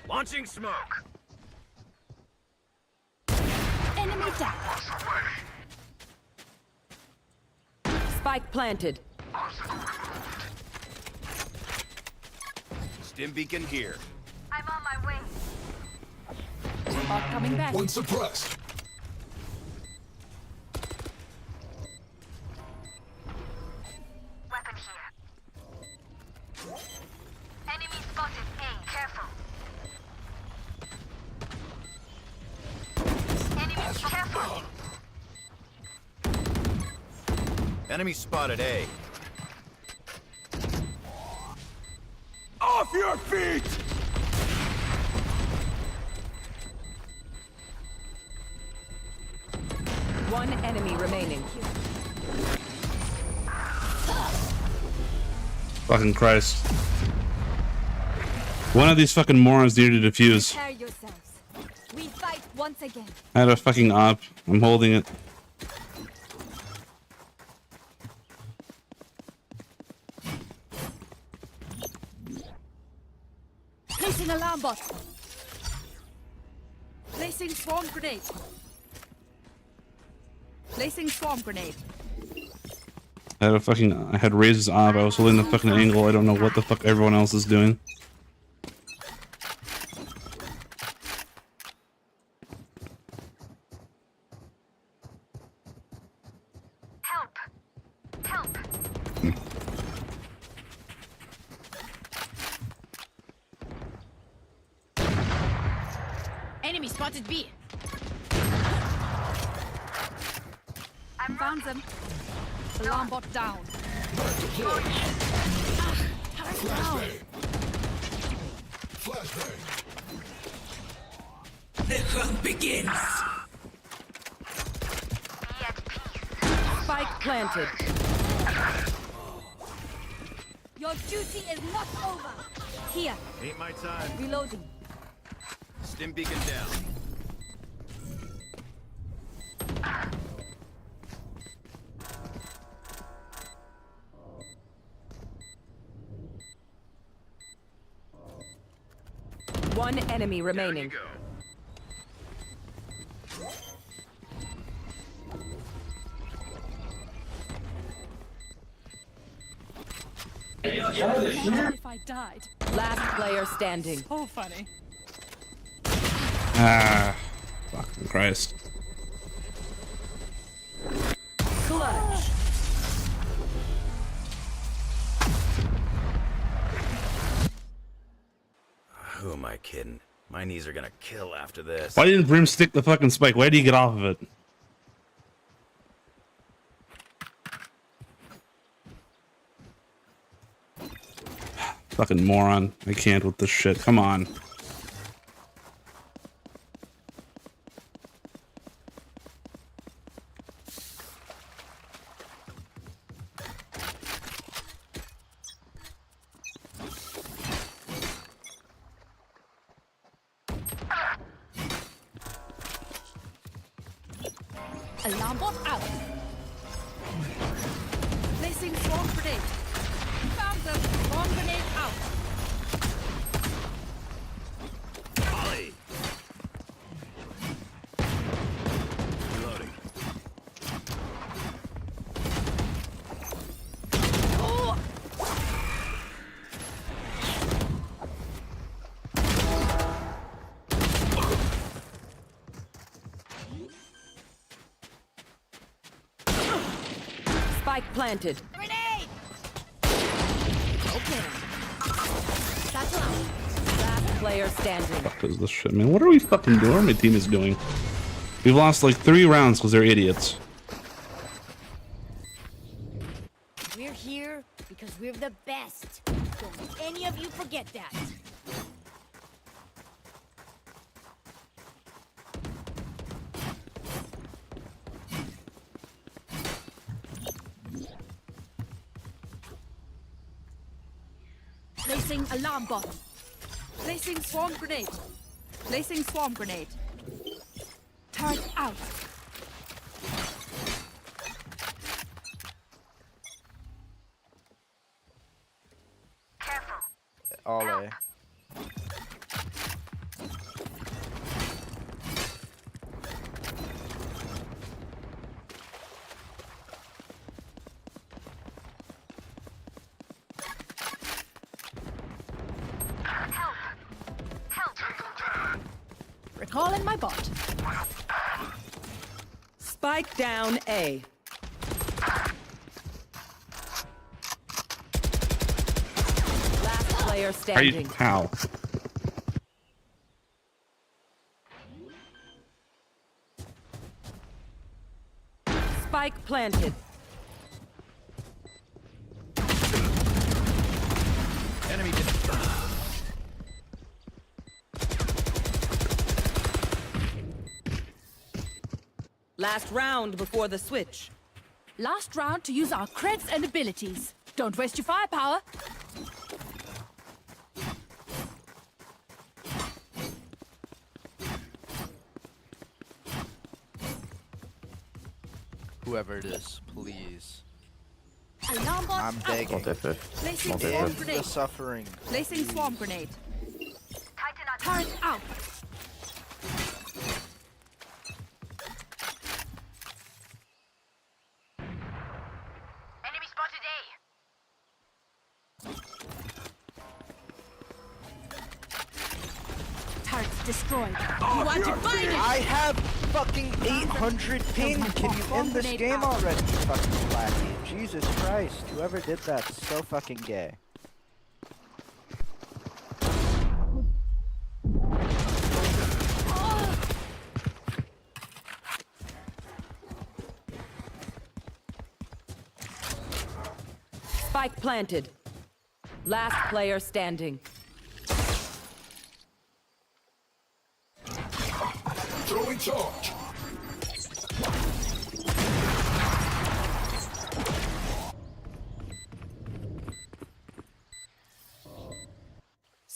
Launching smoke. Enemy down. Spike planted. Stim beacon here. I'm on my way. Bot coming back. One suppressed. Weapon here. Enemy spotted A. Careful. Enemy careful. Enemy spotted A. Off your feet! One enemy remaining. Fucking Christ. One of these fucking morons needed to defuse. Prepare yourselves. We fight once again. I had a fucking op. I'm holding it. Placing alarm bot. Placing swarm grenade. Placing swarm grenade. I had Raze's op. I was holding the fucking angle. I don't know what the fuck everyone else is doing. Help. Help. Enemy spotted B. I'm Found them. Alarm bot down. Flashbang. Flashbang. Be at peace. planted. Your duty is not over. Here, Ain't my time. reloading. Stim beacon down. One enemy remaining. If I died. Last player standing. Oh, funny. Ah, fucking Christ. Clutch. Who am I kidding? My knees are gonna kill after this. Why didn't Brim stick the fucking spike? Why did he get off of it? Fucking moron. I can't with this shit. Come on. Alarm bot out. Placing swarm grenade. Found them. Swarm grenade out. Ollie. Reloading. Oh! Spike planted. Grenade! Okay. That's out. Last player standing. Fuck is this shit, man? What are we fucking doing? What my team is doing? We've lost like 3 rounds because they're idiots. We're here because we're the best. Don't any of you forget that. Placing alarm bot. Placing swarm grenade. Placing swarm grenade. Turret out. All A. Recalling my bot. Spike down A. Last player Are you? standing. How? Spike planted. Enemy Last round before the switch. Last round to use our creds and abilities. Don't waste your firepower. Whoever it is, please. Alarm bot I'm out. begging. Placing swarm End the grenade. suffering. Placing swarm grenade. Turret out. Enemy spotted A. Turrets destroyed. You want to fight it? I have fucking 800 ping. Can you end this game already, fucking Blackie? Jesus Christ. Whoever did that's so fucking gay. Spike planted. Last player standing. Throwing charge.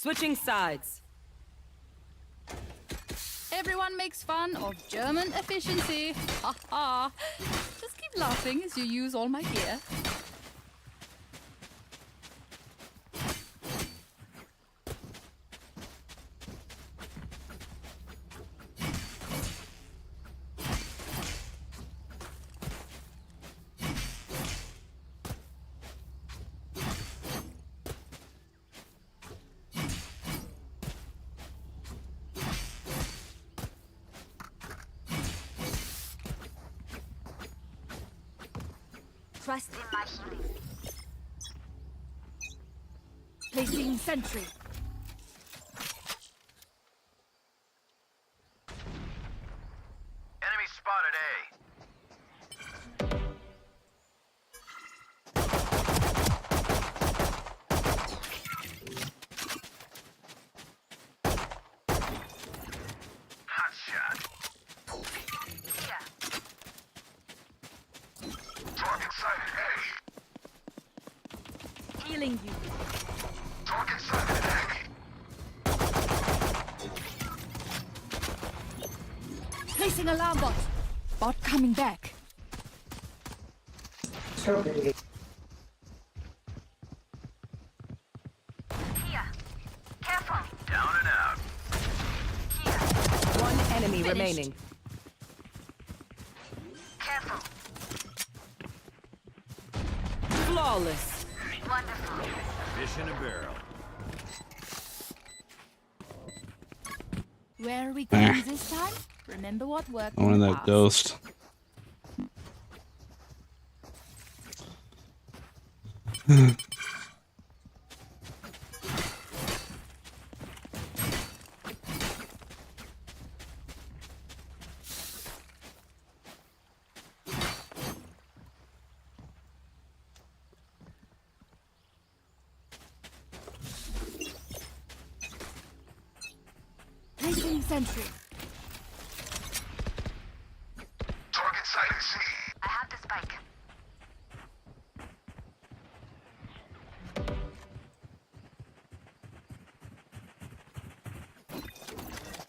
Switching sides. Everyone makes fun of German efficiency. Ha ha. Just keep laughing as you use all my gear. Trust in my healing. Placing sentry. Enemy spotted A. Hot shot. Target sighted A. Healing you. Target sighted A. Placing alarm bot. Bot coming back. Here. Careful. Down and out. One enemy Finished. remaining. Careful. Flawless. Wonderful. Fish in a barrel. Where are we going this time? Remember what worked I in wanted the that past. ghost. Placing sentry. Target sighted C. I have the spike.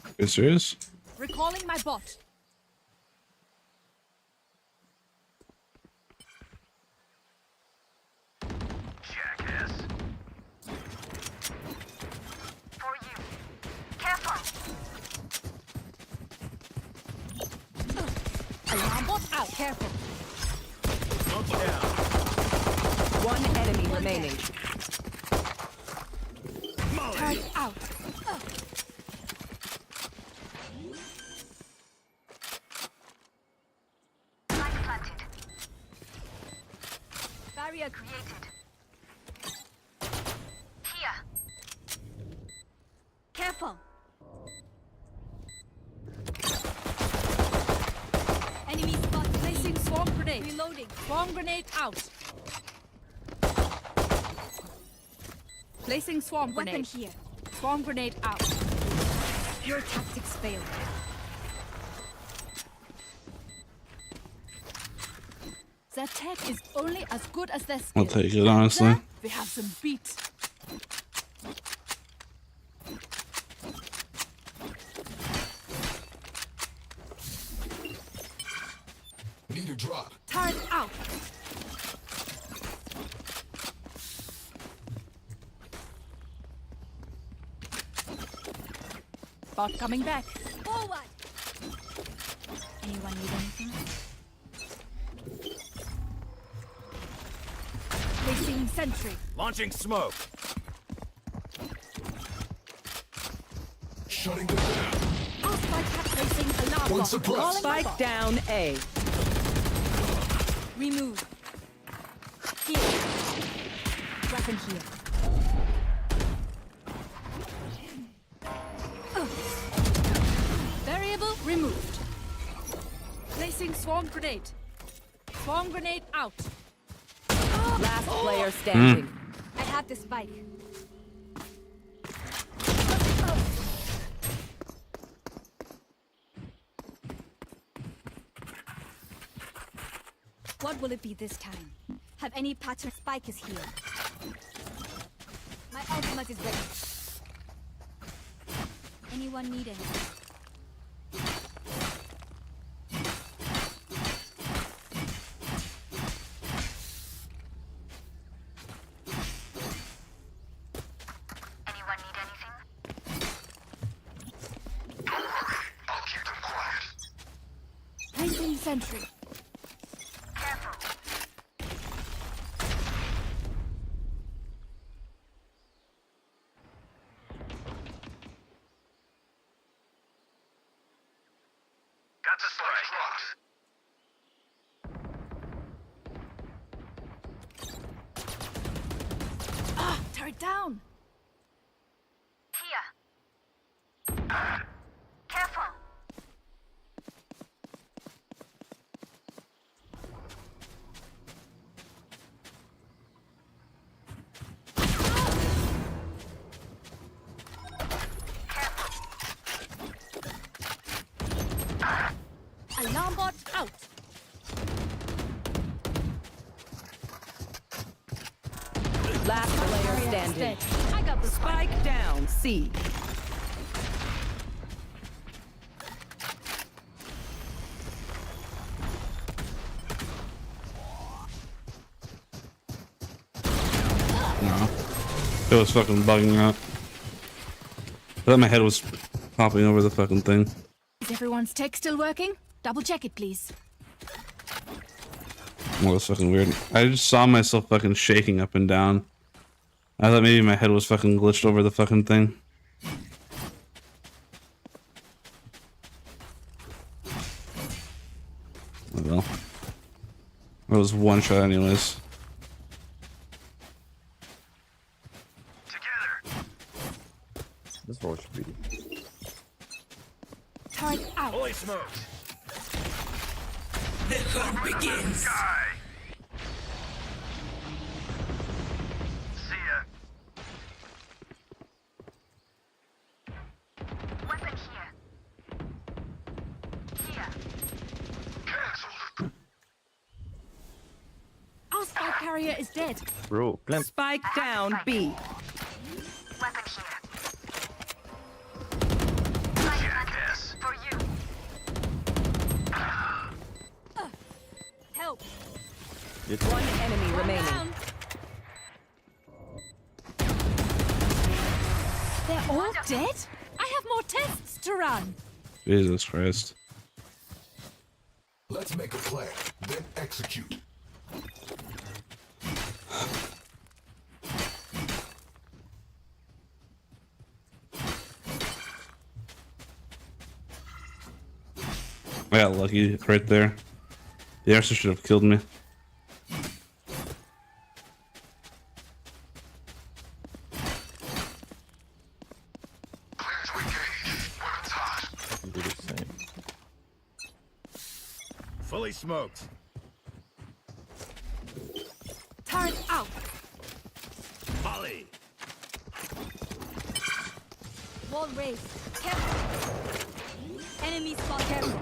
Are you serious? Recalling my bot. Jackass. For you. Careful. Alarm bot out. Careful. One enemy remaining. Turret out. Spike planted. Barrier created. Here. Careful. Enemy spot. Placing swarm grenade. Reloading. Swarm grenade out. Placing swarm Weapon grenade. here. Swarm grenade out. Your tactics failed. Their tech is only as good as their skill. I'll take it, honestly. There, we have some beat. Need a drop. Turret out. Bot coming back. Forward. Anyone need anything? Placing sentry. Launching smoke. Shutting them down. Our spike hat placing alarm One bot. suppressed. Calling my Spike bot. down A. Remove. Here. Weapon here. Variable removed. Placing swarm grenade. Swarm grenade out. Last player standing. I have the spike. What will it be this time? Have any pattern? Spike is here. My ultimate is ready. Anyone need anything? Anyone need anything? I'll keep them quiet. Placing sentry. Careful. Got the spike. Ah, turret down. Here. Careful. Alarm bot out. Last player standing. I got the spike. Spike down. C. No. It was fucking bugging out. I thought my head was popping over the fucking thing. Is everyone's tech still working? Double check it, please. Well, that's fucking weird. I just saw myself fucking shaking up and down. I thought maybe my head was fucking glitched over the fucking thing. Oh well. It was one shot anyways. Together. This roll should be. Turret out. Fully smoked. The hunt begins. Sky. See ya. Weapon here. Here. Cancelled. Our spike carrier is dead. Bro, Clem. Spike down. B. Weapon here. Jackass. For you. Help. One enemy remaining. Down. They're all dead? I have more tests to run. Jesus Christ. Let's make a plan, then execute. I got lucky right there. The archer should have killed me. Clear to engage. Weapons hot. I can do the same. Fully smoked. Turret out. Molly. Wall raised. Careful. Enemy spot. Careful.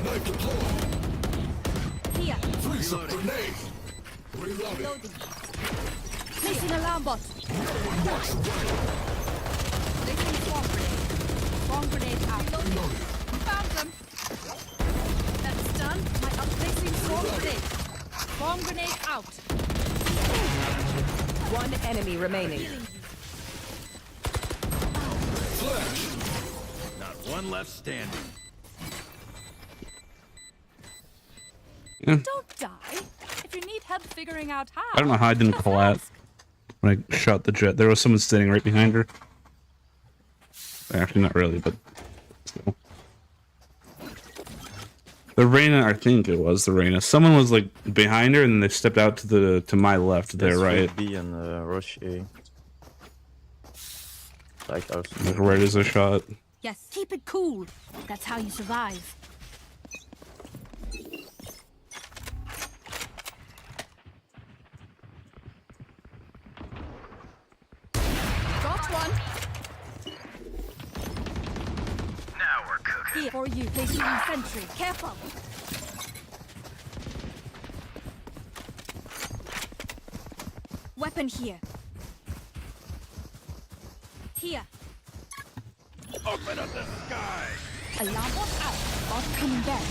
Knife deployed. Here. Freeze up grenade. Reloading. Loading. Placing alarm bot. Placing swarm grenade. Swarm grenade out. Reloading. Found them. That's done. My placing swarm grenade. Swarm grenade out. One enemy remaining. Flash. Not one left standing. Don't die. If you need help figuring out how. I don't know how I didn't just collapse ask. when I shot the jet. There was someone standing right behind her. Actually, not really, but still. The Reyna, I think it was the Reyna. Someone was like behind her, and then they stepped out to my left, their right. B and rush A. Like our Like right as I shot. Yes. Keep it cool. That's how you survive. Got one. Now we're cooking. Here for you. Placing sentry. Careful. Weapon here. Here. Open up the sky! Alarm bot out. Bot coming back.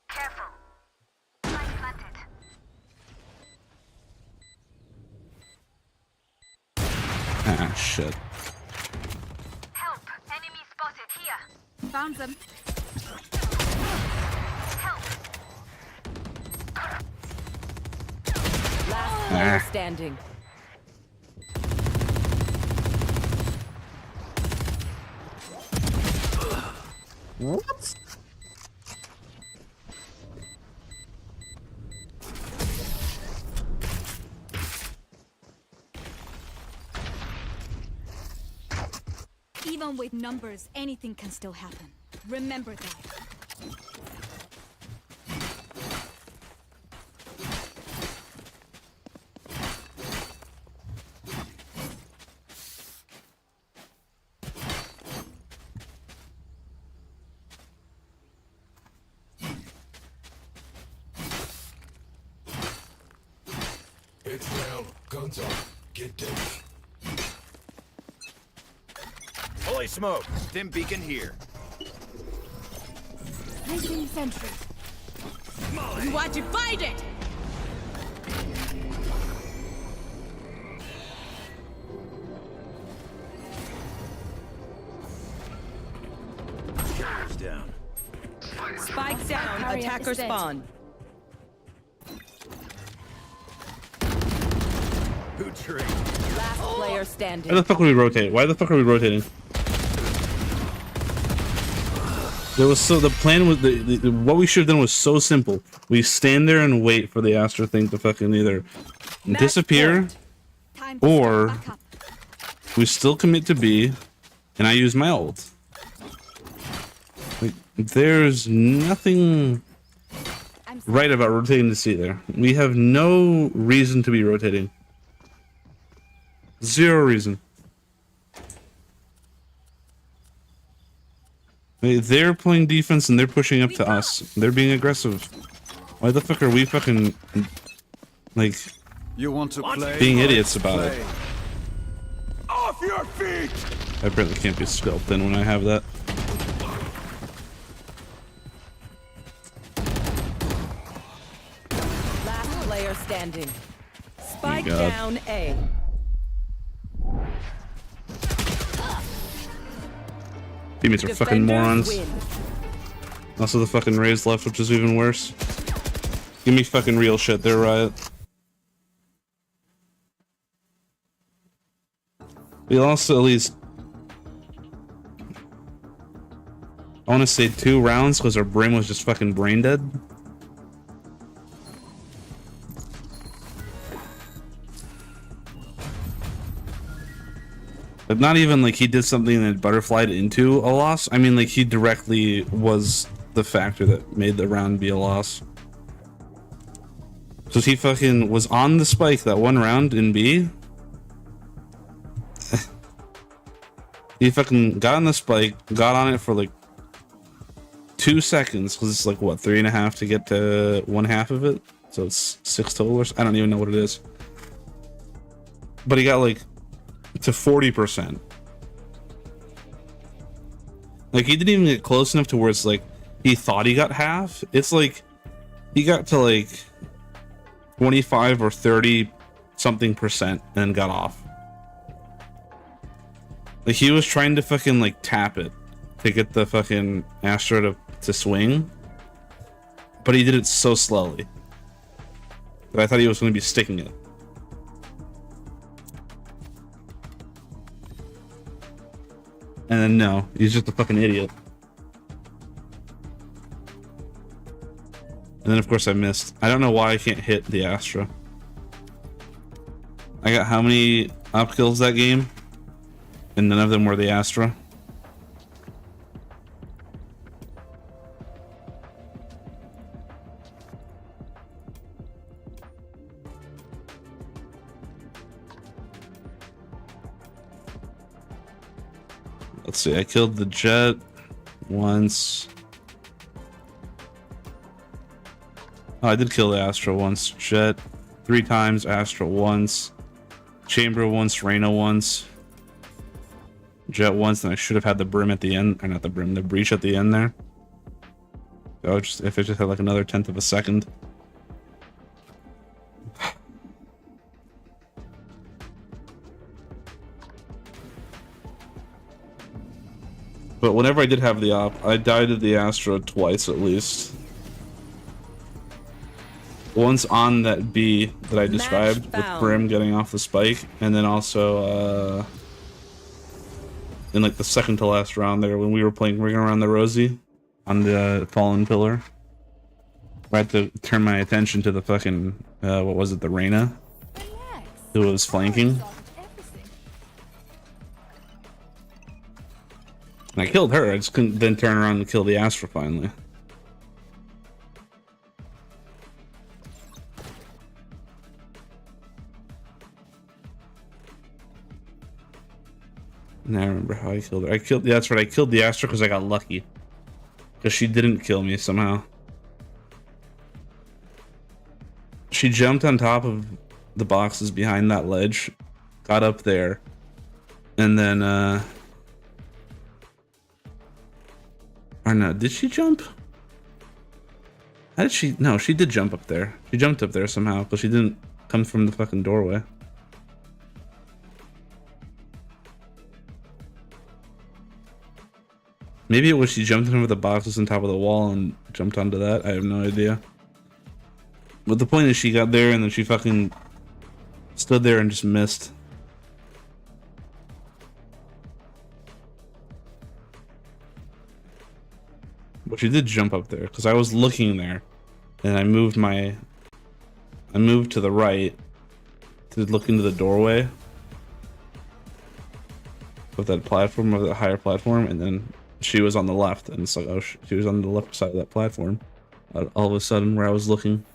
Careful. Light planted. Ah, shit. Help. Enemy spotted here. Found them. Help. Last player standing. What? Even with numbers, anything can still happen. Remember that. It's down. Guns up. Get dead. Holy smoke! Stim beacon here. Placing sentry. You want to fight it? Shoulders down. Spike down. Barrier Attacker is dead. spawn. Who trained? Last player Why standing. the fuck are we rotating? Why the fuck are we rotating? There was the plan was what we should have done was so simple. We stand there and wait for the Astra thing to fucking either disappear, point. Time to or step back up. we still commit to B, and I use my ult. Like, there's nothing I'm right about rotating to C there. We have no reason to be rotating. Zero reason. They're playing defense and they're pushing up to us. They're being aggressive. Why the fuck are we fucking like You want to play? being idiots about it? Off your feet! I apparently can't be scalped in when I have that. Last player standing. Spike God. down A. Teammates are fucking morons. Win. Also the fucking Rays left, which is even worse. Give me fucking real shit, they're Riot. We lost at least, I want to say 2 rounds because our brain was just fucking brain dead. But not even like he did something that butterflied into a loss. I mean, like he directly was the factor that made the round be a loss. So he fucking was on the spike that one round in B. He fucking got on the spike, got on it for like 2 seconds, because it's like what, 3.5 to get to 1/2 of it. So it's 6 total or I don't even know what it is. But he got like to 40%. Like he didn't even get close enough to where it's like he thought he got half. It's like he got to like 25 or 30 something percent and then got off. Like he was trying to fucking like tap it to get the fucking Astra to swing, but he did it so slowly that I thought he was going to be sticking it. And then no, he's just a fucking idiot. And then of course I missed. I don't know why I can't hit the Astra. I got how many up kills that game? And none of them were the Astra. Let's see, I killed the Jet once. Oh, I did kill the Astra once. Jet 3 times, Astra once. Chamber once, Reyna once, Jet once, and I should have had the brim at the end, or not the brim, the breach at the end there. So just if it just had like another 1/10 of a second. But whenever I did have the op, I died at the Astra twice at least. Once on that B that I described with Brim getting off the spike, and then also in like the second to last round there when we were playing Ring Around the Rosie on the Fallen Pillar. I had to turn my attention to the fucking, what was it, the Reyna? Who was flanking. And I killed her, I just couldn't then turn around and kill the Astra finally. Now I remember how I killed her. Yeah, that's right, I killed the Astra because I got lucky. Because she didn't kill me somehow. She jumped on top of the boxes behind that ledge, got up there, and then, or no, did she jump? How did she? No, she did jump up there. She jumped up there somehow, but she didn't come from the fucking doorway. Maybe it was she jumped over the boxes on top of the wall and jumped onto that. I have no idea. But the point is she got there and then she fucking stood there and just missed. But she did jump up there because I was looking there and I moved to the right to look into the doorway of that platform, of that higher platform, and then she was on the left, and it's like, oh, she was on the left side of that platform. All of a sudden, where I was looking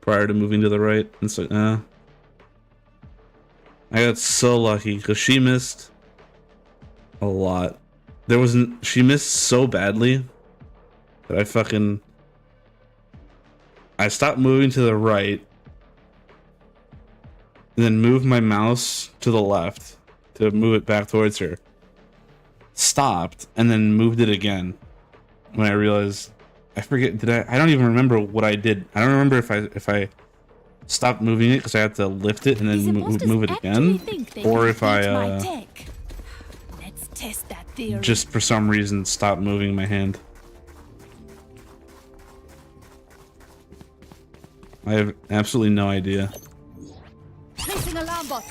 prior to moving to the right, and it's like, I got so lucky because she missed a lot. She missed so badly that I stopped moving to the right, and then moved my mouse to the left to move it back towards her. Stopped and then moved it again when I realized I don't even remember what I did. I don't remember if I stopped moving it because I had to lift it and then move it again, or if I Let's test that theory. just for some reason stopped moving my hand. I have absolutely no idea. Placing alarm bot.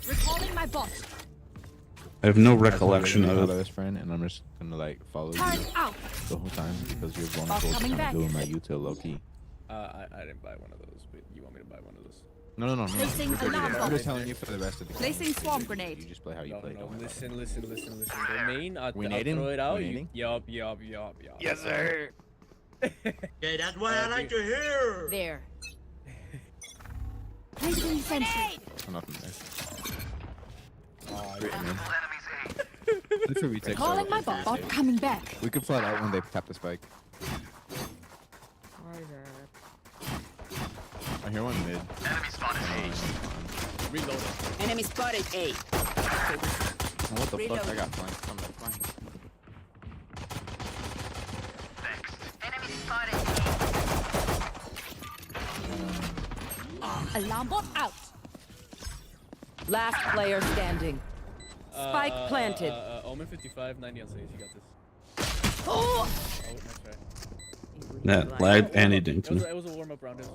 Recalling my bot. I have no recollection of of it. this friend, and I'm just gonna like follow you Turn out. the whole time because you're vulnerable to kind of doing my util low key. I didn't buy one of those, but you want me to buy one of those? No. Placing You're good, alarm I'm bot. just telling you for the rest of the game. Placing swarm grenade. You just play how you play. No, listen. The main, I'll nading? throw it out. We nading? Yup. Yes, sir. Okay, that's what I like to hear. There. Placing sentry. Nothing there. Great, man. That's where we take Calling my bot. Bot coming back. We could flood out when they tap the spike. I hear one mid. Enemy spotted A. Reloading. Enemy spotted A. Oh, what the fuck? I got flanked. I'm not flanked. Thanks. Enemy spotted. Alarm bot out. Last player standing. Spike planted. Omen 55, 90 on stage. You got this. Oh! Nice try. That lagged and he dinked me. It was a warm-up round. That's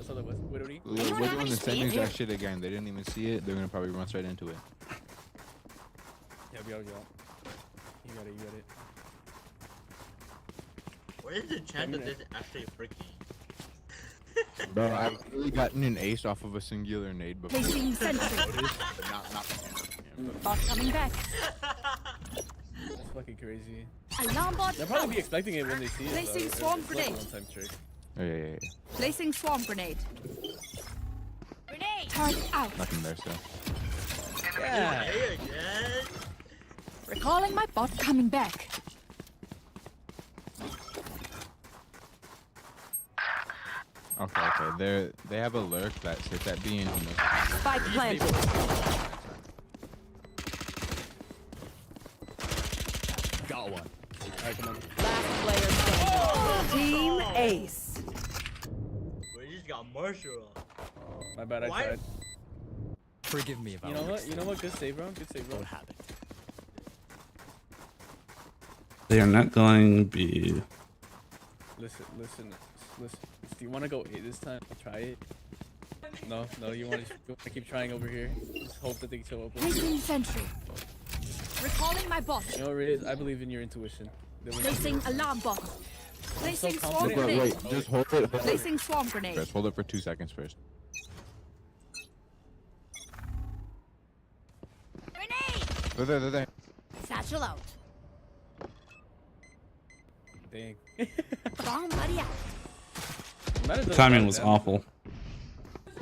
all that was. Widow D. We're doing the same exact shit again. They didn't even see it. They're gonna probably run straight into it. Yeah. You got it. What is the chance of this actually freaking? Bro, I've really gotten an ace off of a singular nade before. Placing sentry. But not Bot coming back. That's fucking crazy. Alarm bot They'll probably out. be expecting it when they see it. Placing though. swarm It's like a grenade. one-time trick. Yeah. Placing swarm grenade. Grenade. Turret out. Nothing there, so. Yeah. Hey again. Recalling my bot coming back. Okay. Okay, they have a lurk that sits at B and he knows. Spike planted. Got one. Alright, come on. Last player standing. Team Ace. We just got Marshall. My bad, I Why- tried. Forgive me if I You know what? You know what? Good save, bro. Good save, bro. What happened? They are not going to be. Listen. Do you want to go A this time? Try it. No, you want to keep trying over here. Just hope that they show up. Placing sentry. Recalling my bot. You know what it is? I believe in your intuition. They will- Placing alarm bot. Placing swarm confident. grenade. Wait, just hold it. Placing swarm grenade. First, hold it for 2 seconds first. Grenade! They're there. Satchel out. Dang. Bomb buddy out. Matter doesn't Timing matter was to them. awful.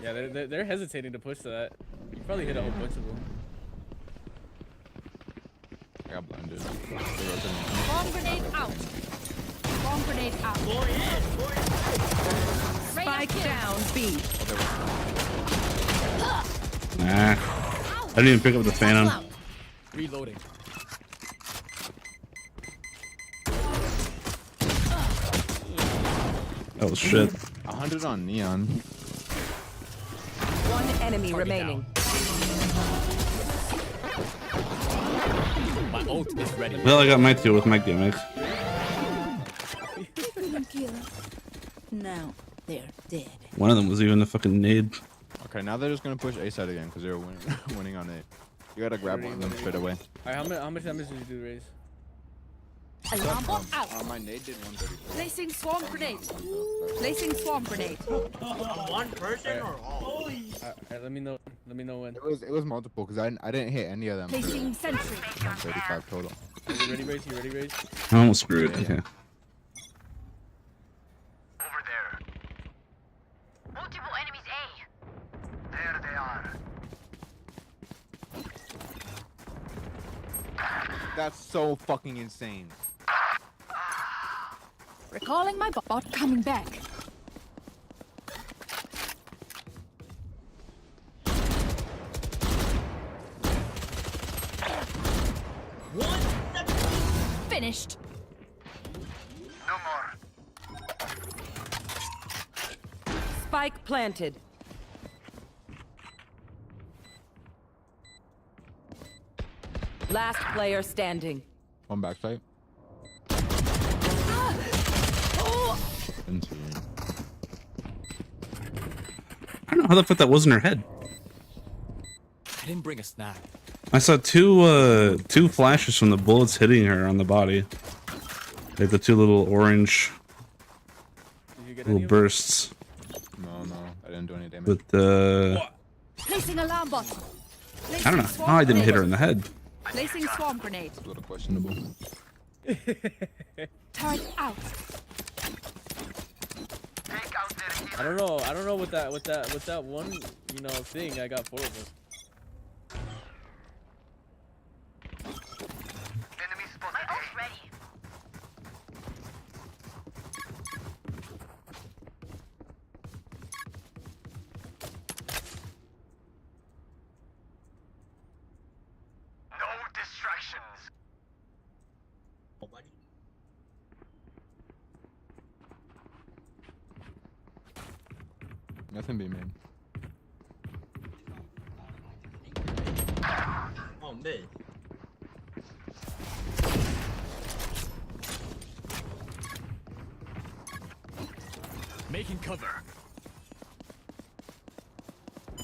Yeah, they're hesitating to push to that. You probably hit a whole bunch of them. I got blinded. They rotated. Bomb grenade out. Bomb grenade out. Spike down B. Nah. I didn't even pick up the Phantom. Reloading. Oh shit. 100 on Neon. One enemy remaining. My ult is ready. Well, I got my two with my gimmicks. Now they're dead. One of them was even a fucking nade. Okay, now they're just gonna push A side again because they were winning on A. You gotta grab one of them straight away. Alright, how much damage did you do, Raze? Alarm bot out. My nade did 134. Placing swarm grenade. Placing swarm grenade. One person or all? Alright, let me know when. It was multiple because I didn't hit any of them. For Placing sentry. 135 total. You ready, Raze? You ready, Raze? I'm almost screwed. Okay. Over there. Multiple enemies A. There they are. That's so fucking insane. Recalling my bot coming back. Finished. No more. Spike planted. Last player standing. One backside. Insane. I don't know how the fuck that was in her head. I didn't bring a snack. I saw two flashes from the bullets hitting her on the body. Like the two little orange Did you get little any of bursts. No, I didn't do any damage. But the Placing alarm bot. I don't know how I didn't hit her in the head. Placing swarm grenade. It's a little questionable. Turret out. Take out their I don't know what that one, you know, thing I got 4 of them. enemy spotted. My ult ready. No distractions. Nothing be made. Oh, mid. Making cover.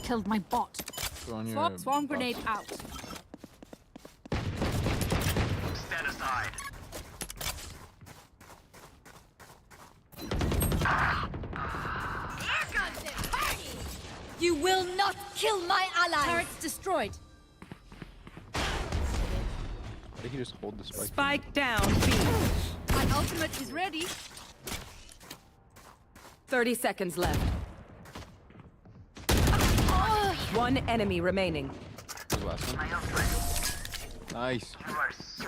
Killed my bot. Go on your Swarm box. grenade out. Stand aside. You will not kill my allies. Turrets destroyed. Why did he just hold the spike? Spike down B. My ultimate is ready. 30 seconds left. One enemy remaining. The last one. Nice. You are so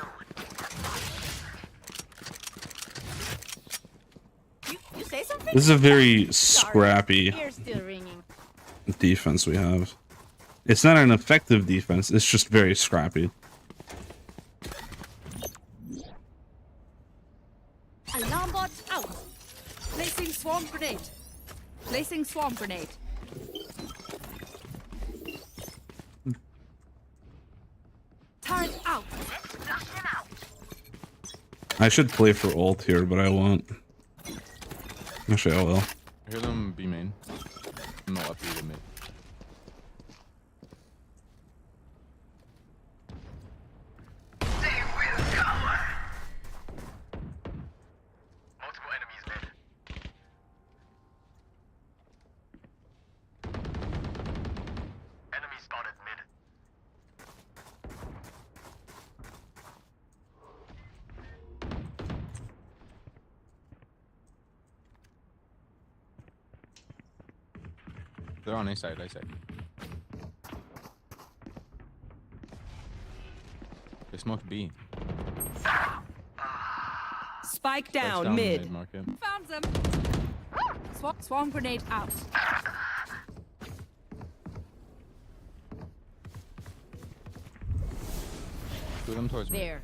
You Say something. This is a very scrappy Ears still ringing. defense we have. It's not an effective defense, it's just very scrappy. Alarm bot out. Placing swarm grenade. Placing swarm grenade. Turret out. I should play for ult here, but I won't. Actually, I will. I hear them B main. No, up B to mid. Multiple enemies mid. Enemy spotted mid. They're on A side, A side. They smoked B. Spike That's down mid. market. Found them. Swarm grenade out. Two of them towards me. There.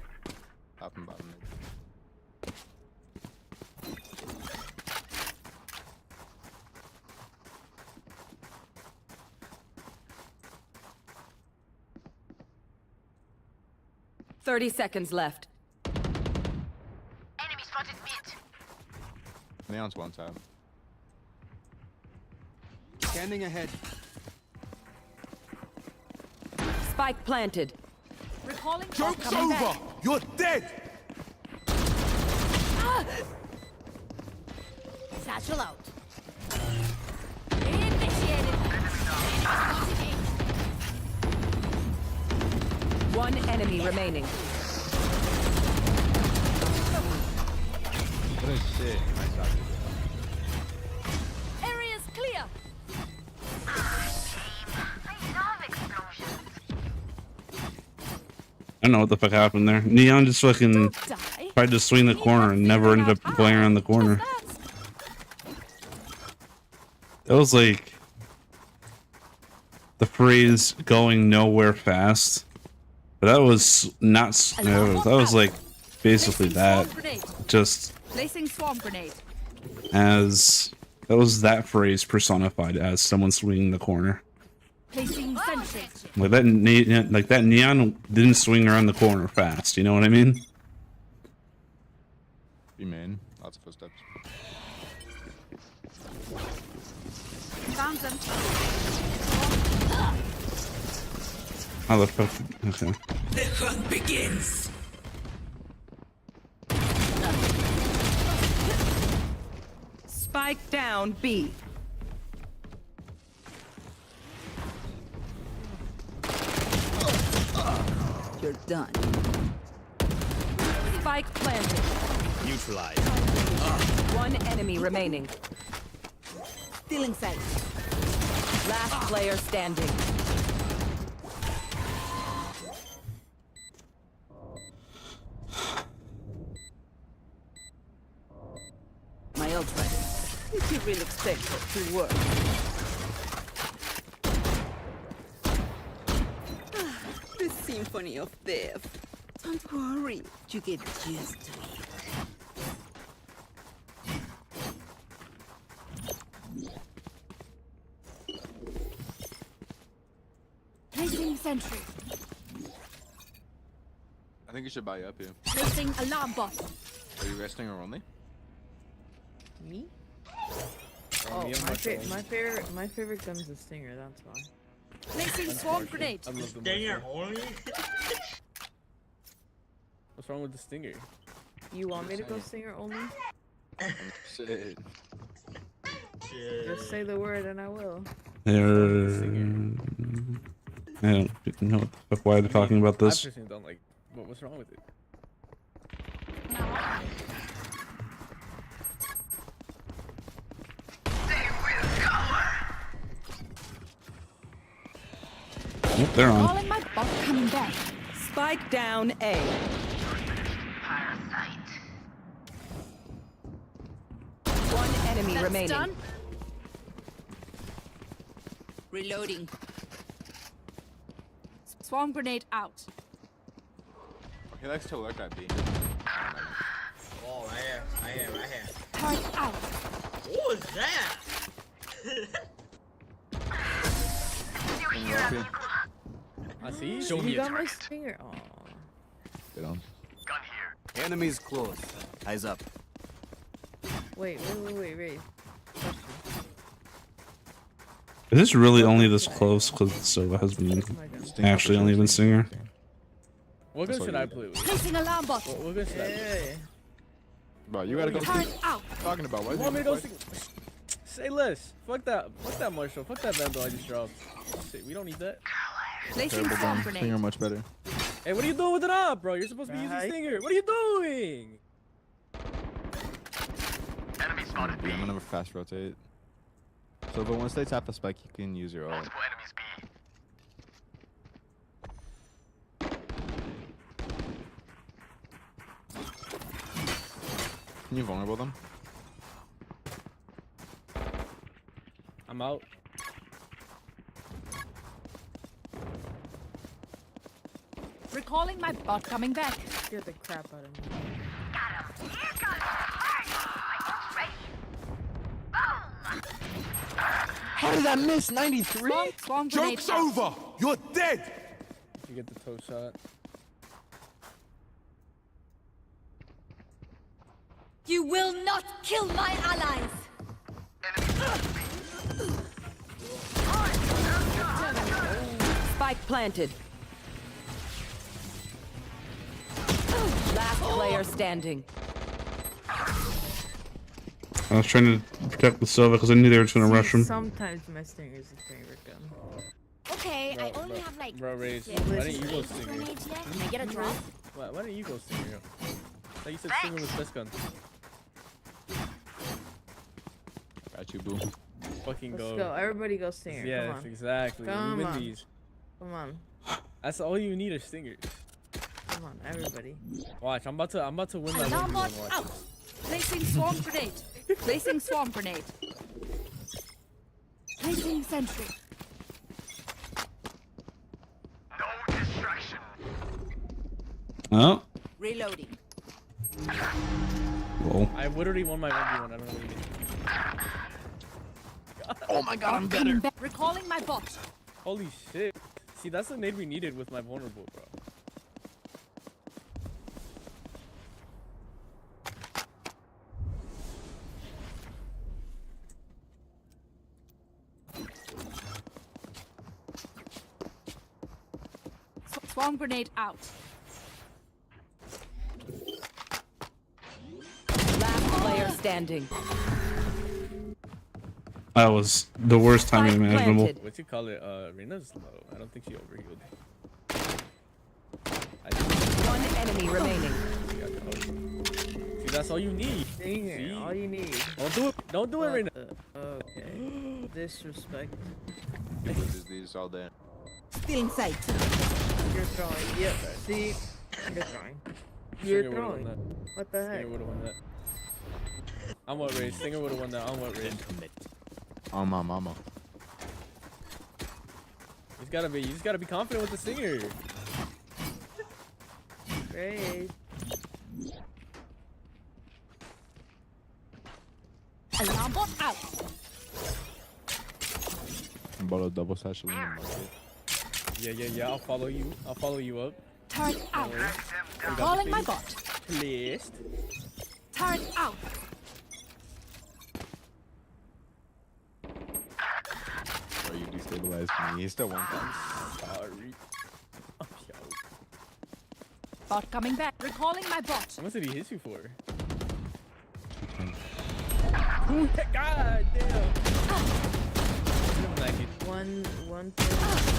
Top and bottom mid. 30 seconds left. Enemy spotted mid. Neon's one tap. Scanning ahead. Spike planted. Recalling. Joke's coming over! back. You're dead! Satchel out. Initiated. One enemy remaining. What is shit? Nice shot. Area's clear. I don't know what the fuck happened there. Neon just fucking tried to swing the corner and never ended up going around the corner. That was like the phrase "going nowhere fast," but that was not. That was like basically that. Just Placing swarm grenade. as that was that phrase personified as someone swinging the corner. Placing sentry. Like that neon didn't swing around the corner fast. You know what I mean? B main. Lots of footsteps. Found them. How the fuck? Okay. The hunt begins. Spike down B. You're done. Spike planted. Neutralized. One enemy remaining. Stealing sight. Last player standing. My ultra. If you really expect it to work. The symphony of death. Don't worry, you get used to it. Placing sentry. I think you should buy up here. Placing alarm bot. Are you resting or only? Me? Oh, me and My favorite gun is the Stinger. That's why. Placing swarm grenade. I love the Stinger Marshall. only? What's wrong with the Stinger? You want me to go Stinger only? Shit. Just say the word and I will. I don't know what the fuck, why they're talking about I this. personally don't like. What's wrong with it? Yep, they're on. Calling my bot coming back. Spike down A. One enemy enemy That's remaining. done. Reloading. Swarm grenade out. He likes to look at B. Oh, right here. Turret out. What was that? I see. Show You me a got my target. stinger. Aw. Get on. Gun here. Enemies close. Eyes up. Wait. Question. Is this really only this close? Because Sova has been actually only been Stinger. What That's gun all should you I need. play with? Placing alarm bot. What gun should I play? Yeah. Bro, you gotta go. Turret out. Talking about what? You want me to go sing? Say less. Fuck that, Marshall. Fuck that Vandal I just dropped. Shit, we don't need that. Placing Terrible swarm gun. grenade. Stinger much better. Hey, what are you doing with it up, bro? You're supposed to be using Right. Stinger. What are you doing? Enemy spotted B. I'm gonna fast rotate. So, but once they tap the spike, you can use your ult. Multiple enemies B. Can you vulnerable them? I'm out. Recalling my bot coming back. Scared the crap out of me. How did I miss 93? Swarm grenade Joke's out. over! You're dead! You get the toe shot. You will not kill my allies. Spike planted. Last player standing. I was trying to protect the Sova because I knew they were just gonna rush him. Sometimes my stinger's a favorite gun. Okay, I only have like. Bro, Raze, six why didn't you go Stinger? grenades yet. Can I get a drop? Why didn't you go Stinger? I thought you said Stinger was best gun. Got you, boo. Fucking Let's go. go. Everybody go stinger. Yes, Come on. exactly. Come we win on. these. Come on. That's all you need are Stingers. Come on, everybody. Watch, I'm about to win my Alarm 1v1. bot Watch. out. Placing swarm grenade. Placing swarm grenade. Placing sentry. No distraction. Oh, Reloading. whoa. I literally won my 1v1. I don't know what you mean. Oh my god, I'm better. Coming back. Recalling my bot. Holy shit. See, that's the nade we needed with my vulnerable, bro. Swarm grenade out. Last player standing. That was the worst timing Spike imaginable. planted. What you call it? Rena's low. I don't think she overhealed. One enemy remaining. See, that's all you need. Stinger, See? all you need. Don't do it. Don't do it, What Rena. the- Okay. Disrespect. You lose these all day. Still in sight. You're throwing. Yep. See? You're throwing. You're Stinger would've throwing. won that. What the heck? Stinger would've won that. I'm what Ray. Stinger would've won that. I'm what Ray. Oh my mama. You just gotta be confident with the Stinger. Great. Alarm bot out. I'm about to double sash in the market. Yeah. I'll follow you. I'll follow you up. Turret out. We got the Calling my thing. bot. Placed. Turret out. Bro, you destabilized me. He's still one guy. Sorry. Oh, yo. Bot coming back. Recalling my bot. How much did he hit you for? God damn. One.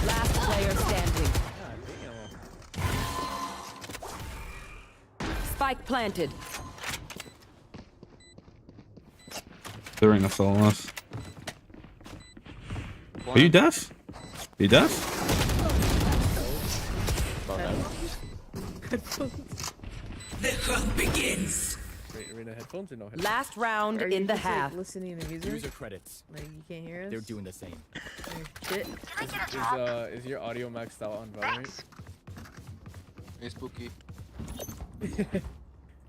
Last player standing. God damn. Spike planted. There ain't a fall off. Are you deaf? Are you deaf? The hunt begins. Rena, headphones or no headphones? Last round Are you in the just, like, half. listening to music? User credits. Like you can't hear us? They're doing the same. Shit. Is your audio maxed out on Valorant? Hey, Spooky.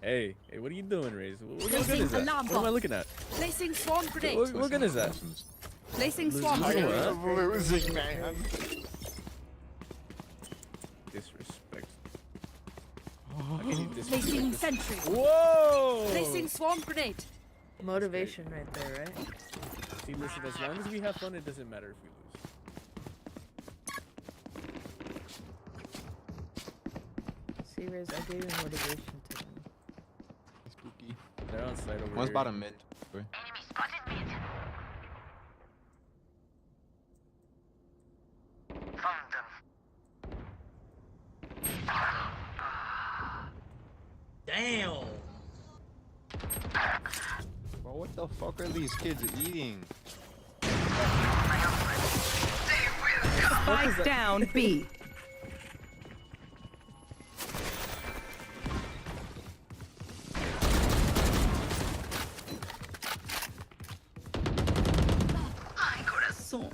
Hey, what are you doing, Raze? What gun Placing is that? alarm What am I bot. looking at? Placing swarm grenade. What gun is that? Placing swarm Losing grenade. what? Losing, man. Disrespect. Placing sentry. Whoa! Placing swarm grenade. Motivation right there, right? See, listen, as long as we have fun, it doesn't matter if we lose. See, Riz, I gave you motivation to win. Spooky. They're on site over One's here. bottom mid. Sorry. Damn. Bro, what the fuck are these kids eating? Spike down B. Ay, corazón.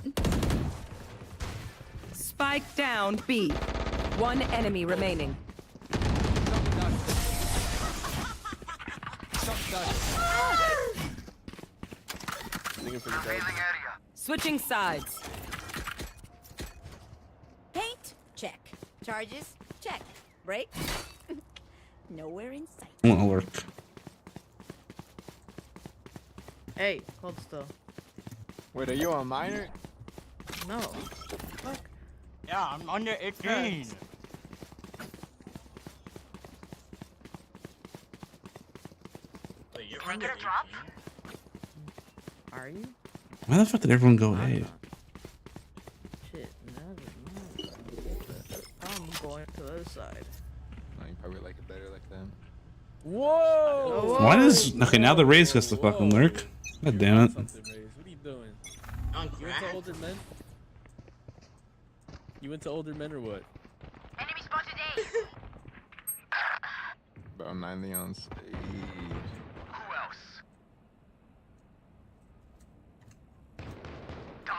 Spike down B. One enemy remaining. Thinking for the dead. Switching sides. Paint? Check. Charges? Check. Break? Nowhere in sight. Won't work. Hey, hold still. Wait, are you a minor? No. Yeah, I'm under 18. Wait, you're under 18? Are you? Why the fuck did everyone go A? Shit, no, I'm going to the other side. No, you probably like it better like that. Whoa! Why does okay now the Raze gets to fucking lurk? God damn it! Something, Raze. What are you doing? On You into crack? older men? You into older men or what? Enemy spotted A. Bro, 90 on stage. Who else? Die.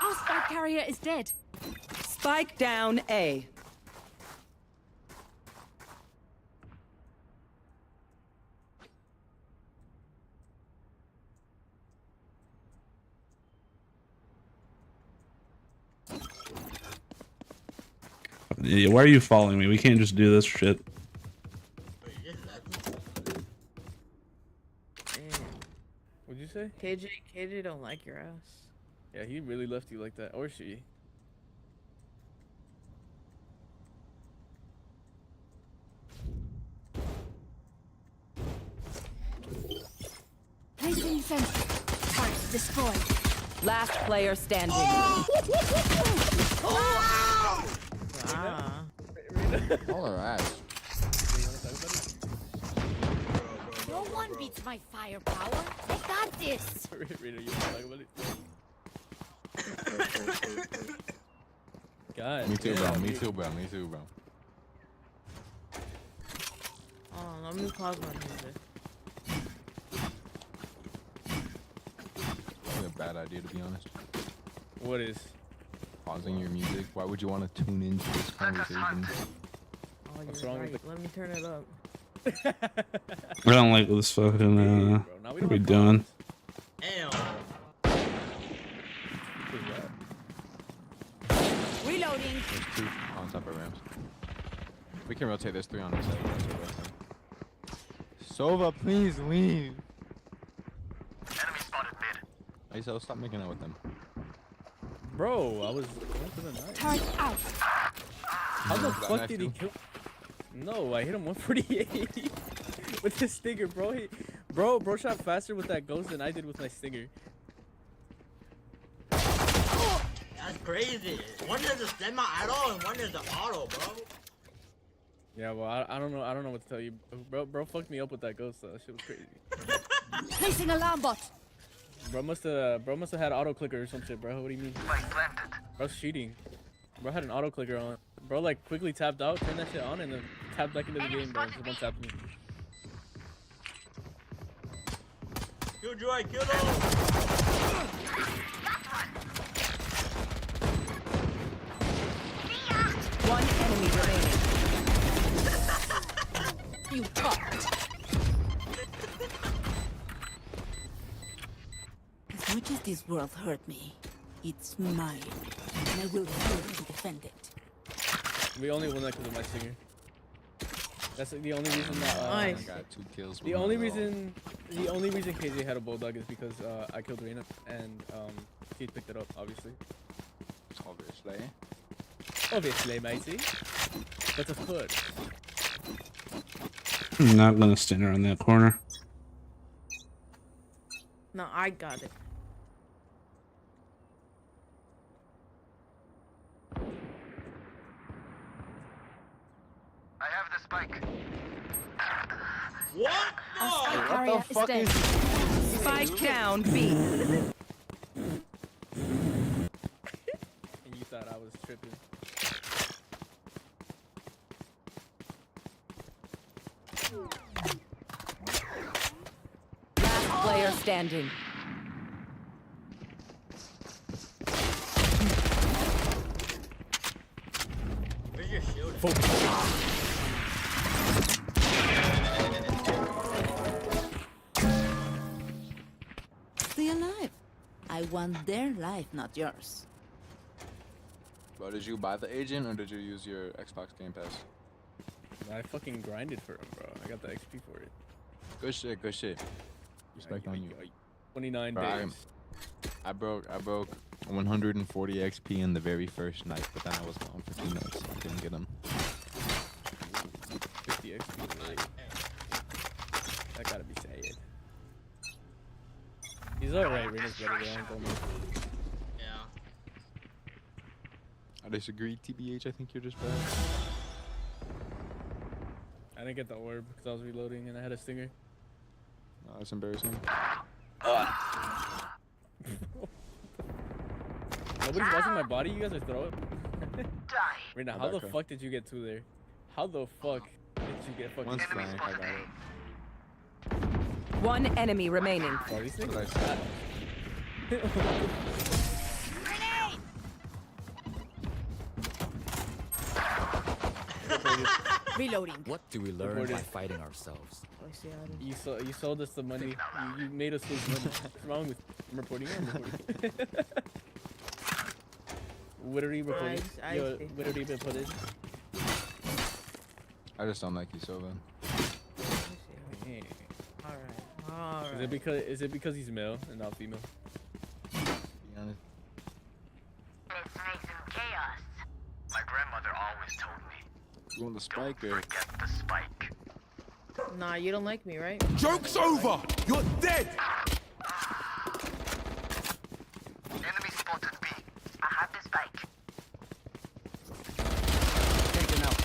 Our spike carrier is dead. Spike down A. Yeah, why are you following me? We can't just do this shit. Wait, you just left me? Damn. What'd you say? KJ don't like your ass. Yeah, he really left you like that, or she. Placing sentry. Target destroyed. Last player standing. Ah. All her ass. No one beats my firepower. I got this. Rita, you wanna talk about it? God. Me too, bro. damn, Me dude. too, bro. Me too, bro. Oh, let me pause my music. Probably a bad idea, to be honest. What is? Pausing your music. Why would you want to tune into this conversation? Oh, What's you're wrong right. with Let me turn it up. I don't like this fucking. Bro, now What are we doing? Damn. Who's that? Reloading. There's two on top of ramps. We can rotate. There's three on this side. Sova, please leave. Enemy spotted mid. Hey, so stop making out with them. Bro, I was going for the knife. Turret out. How the That fuck knife did he too? kill? No, I hit him 148 with his stinger, bro. Bro shot faster with that ghost than I did with my stinger. That's crazy. One is a semi-auto and one is an auto, bro. Yeah, well, I don't know. I don't know what to tell you, bro. Fucked me up with that ghost. Though. That shit was crazy. Placing alarm bot. Bro must have had auto clicker or some shit, bro. What do you mean? Bro's cheating. Bro had an auto clicker on. Bro, like, quickly tapped out, turned that shit on, and then tapped back into the game, bro. Just one tap me. Killjoy, kill him! One enemy remaining. You talked. As much as this world hurt me, it's mine, and I will help to defend it. We only won that because of my singer. That's the only reason that. Nice. I got 2 kills. The only reason KJ had a bulldog is because I killed Reyna and he picked it up, obviously. Obviously, matey. But of course. I'm not gonna stand around that corner. No, I got it. I have the spike. What? No! What the fuck is Spike down B. And you thought I was tripping. Last player standing. Where's your shield? Stay alive. I want their life, not yours. Bro, did you buy the agent or did you use your Xbox Game Pass? I fucking grinded for him, bro. I got the XP for it. Good shit, good shit. Respect on you. 29 Bro, days. I broke 140 XP in the very first night, but then I was gone for 2 minutes, so I didn't get them. 50 XP. That gotta be sad. He's alright, Reyna's better than him. Yeah. I disagree, TBH, I think you're just bad. I didn't get the orb because I was reloading and I had a stinger. No, that's embarrassing. Nobody's watching my body? You guys are throwing? Reyna, how the fuck did you get 2 there? How the fuck did you get fucking One's 2? flying, I got it. One enemy remaining. Bro, these things What are did I say? Reloading. What do we learn Reported. by fighting ourselves? You sold us the money. You made us lose money. What's wrong with I'm reporting? I'm reporting. What are you reporting? I Yo, see. what are you reporting? I just don't like you, Sylvan. Hey. Alright. Is it because he's male and not female? Be honest. Let's make some chaos. My grandmother always told me, You want the spike or? forget the spike. Nah, you don't like me, right? Joke's over! You're dead! Enemy spotted B. I have the spike. taken out?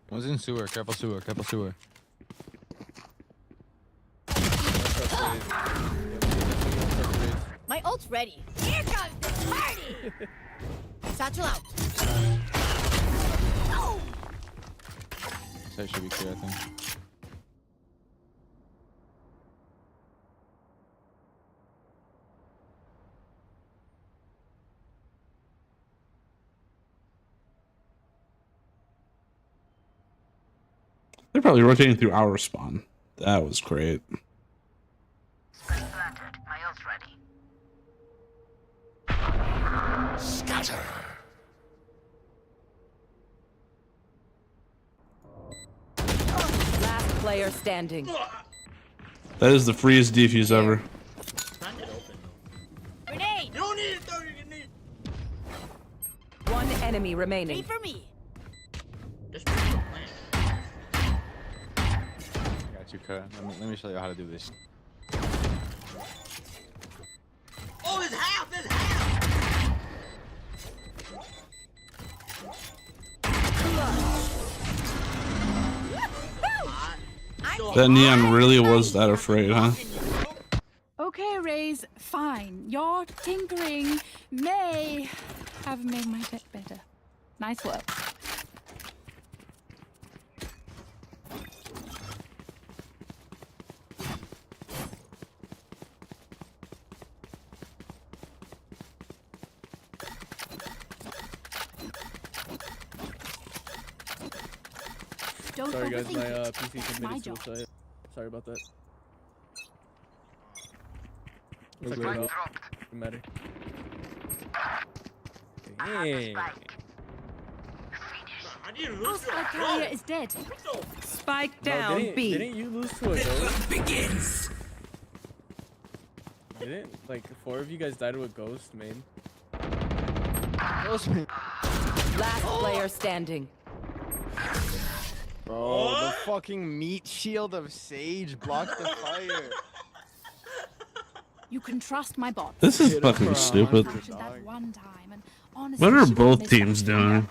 One's in sewer. Careful sewer. Careful sewer. My ult's ready. Here comes the party! Satchel out. Oh! That should be clear, I think. They're probably rotating through our spawn. That was great. Spike planted. My ult's ready. Scatter. Last player standing. That is the freest defuse ever. Grenade! You don't need it though, you can need One enemy remaining. Wait for me. I got you, cut. Let me show you how to do this. Oh, it's half! It's half! I'm so That Neon high. really was that afraid, huh? Okay, Raze, fine. Your tinkering may have made my deck better. Nice work. Don't Sorry guys, overthink my it. PC It's my committed job. suicide. Sorry about that. It's Okay. okay, though. Doesn't matter. Dang. How do you Our lose to a spike carrier ghost? is dead. Spike No, down didn't, B. didn't you lose to a ghost? Begins. Didn't like 4 of you guys died to a ghost, man? Last player standing. Bro, the fucking meat shield of Sage blocked the fire. You can trust my bot. This is Hit him fucking for stupid. 100, That dog. one time, and honestly, What are she both missed teams that. doing?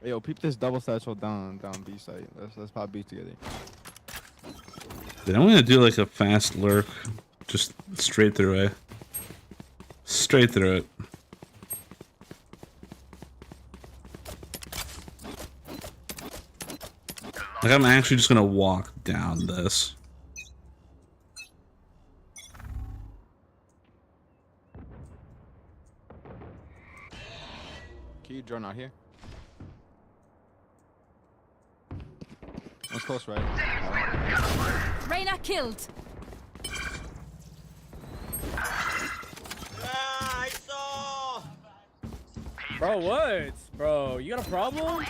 Yo, peep this double satchel down B site. Let's pop B together. Then I'm gonna do like a fast lurk, just straight through it. Straight through it. Like I'm actually just gonna walk down this. Can you drone out here? One's close, right? Reyna killed. Ah, I saw. Bro, what? Bro, you got a problem?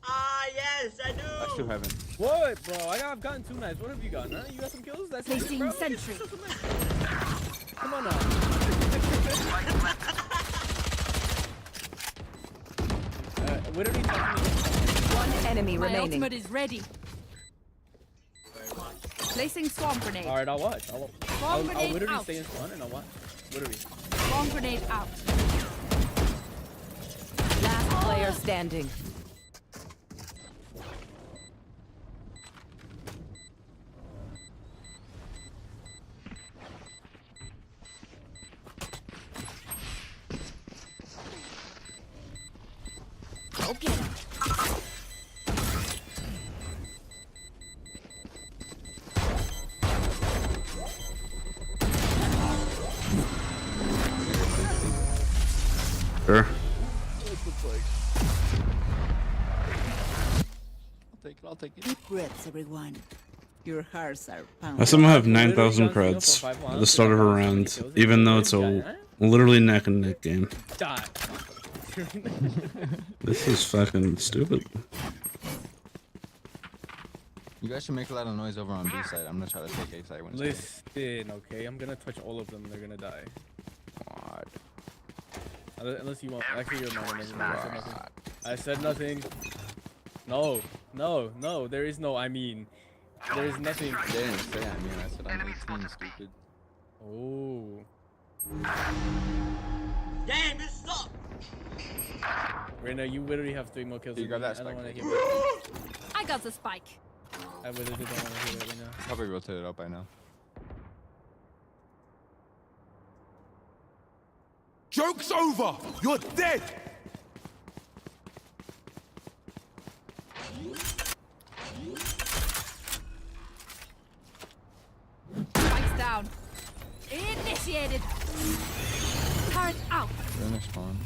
Ah, yes, I do. I still haven't. What, bro? I've gotten 2 knives. What have you got, huh? You got some kills? That's it, Placing bro? sentry. Come on now. What are you talking about? One enemy My remaining. ultimate is ready. Placing swarm grenade. Alright, I'll watch. I'll grenade literally out. stay in spawn and I'll watch. Literally. Swarm grenade out. Last player standing. Go get him. Sure. I'll take it. Deep breaths, everyone. Your hearts are I pounding. somehow have 9,000 creds at the start of a round, even though it's a literally neck and neck game. Die. This is fucking stupid. You guys should make a lot of noise over on B side. I'm gonna try to take A side when it's Listen, okay? I'm gonna touch all of them. They're gonna die. God. Unless you want. Actually, you're not. I said nothing. No, no, no. There is no. I mean, there is nothing. They didn't say I mean. I said I'm 18, stupid. Oh. Damn, this sucks. Right now, you literally have 3 more kills. You than got me. that I don't want spike. to hear it. I got the spike. I literally don't want to hear it right now. Probably rotated up by now. Joke's over! You're dead! Spikes down. Initiated. Turret out. They're in their spawn.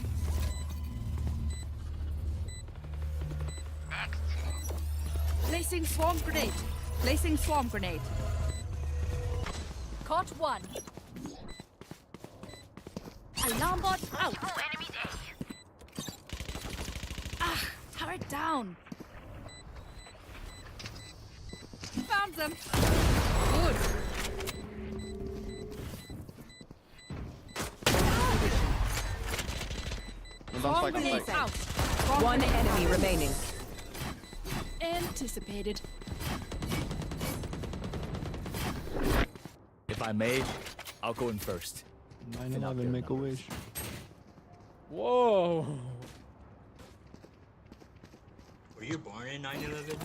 Placing swarm grenade. Placing swarm grenade. Caught one. Alarm bot out. Ah, turret down. Found them. Good. Swarm grenade out. Swarm One grenade enemy out. remaining. Anticipated. If I may, I'll go in first. 9/11, make a wish. Whoa. Were you born in 9/11?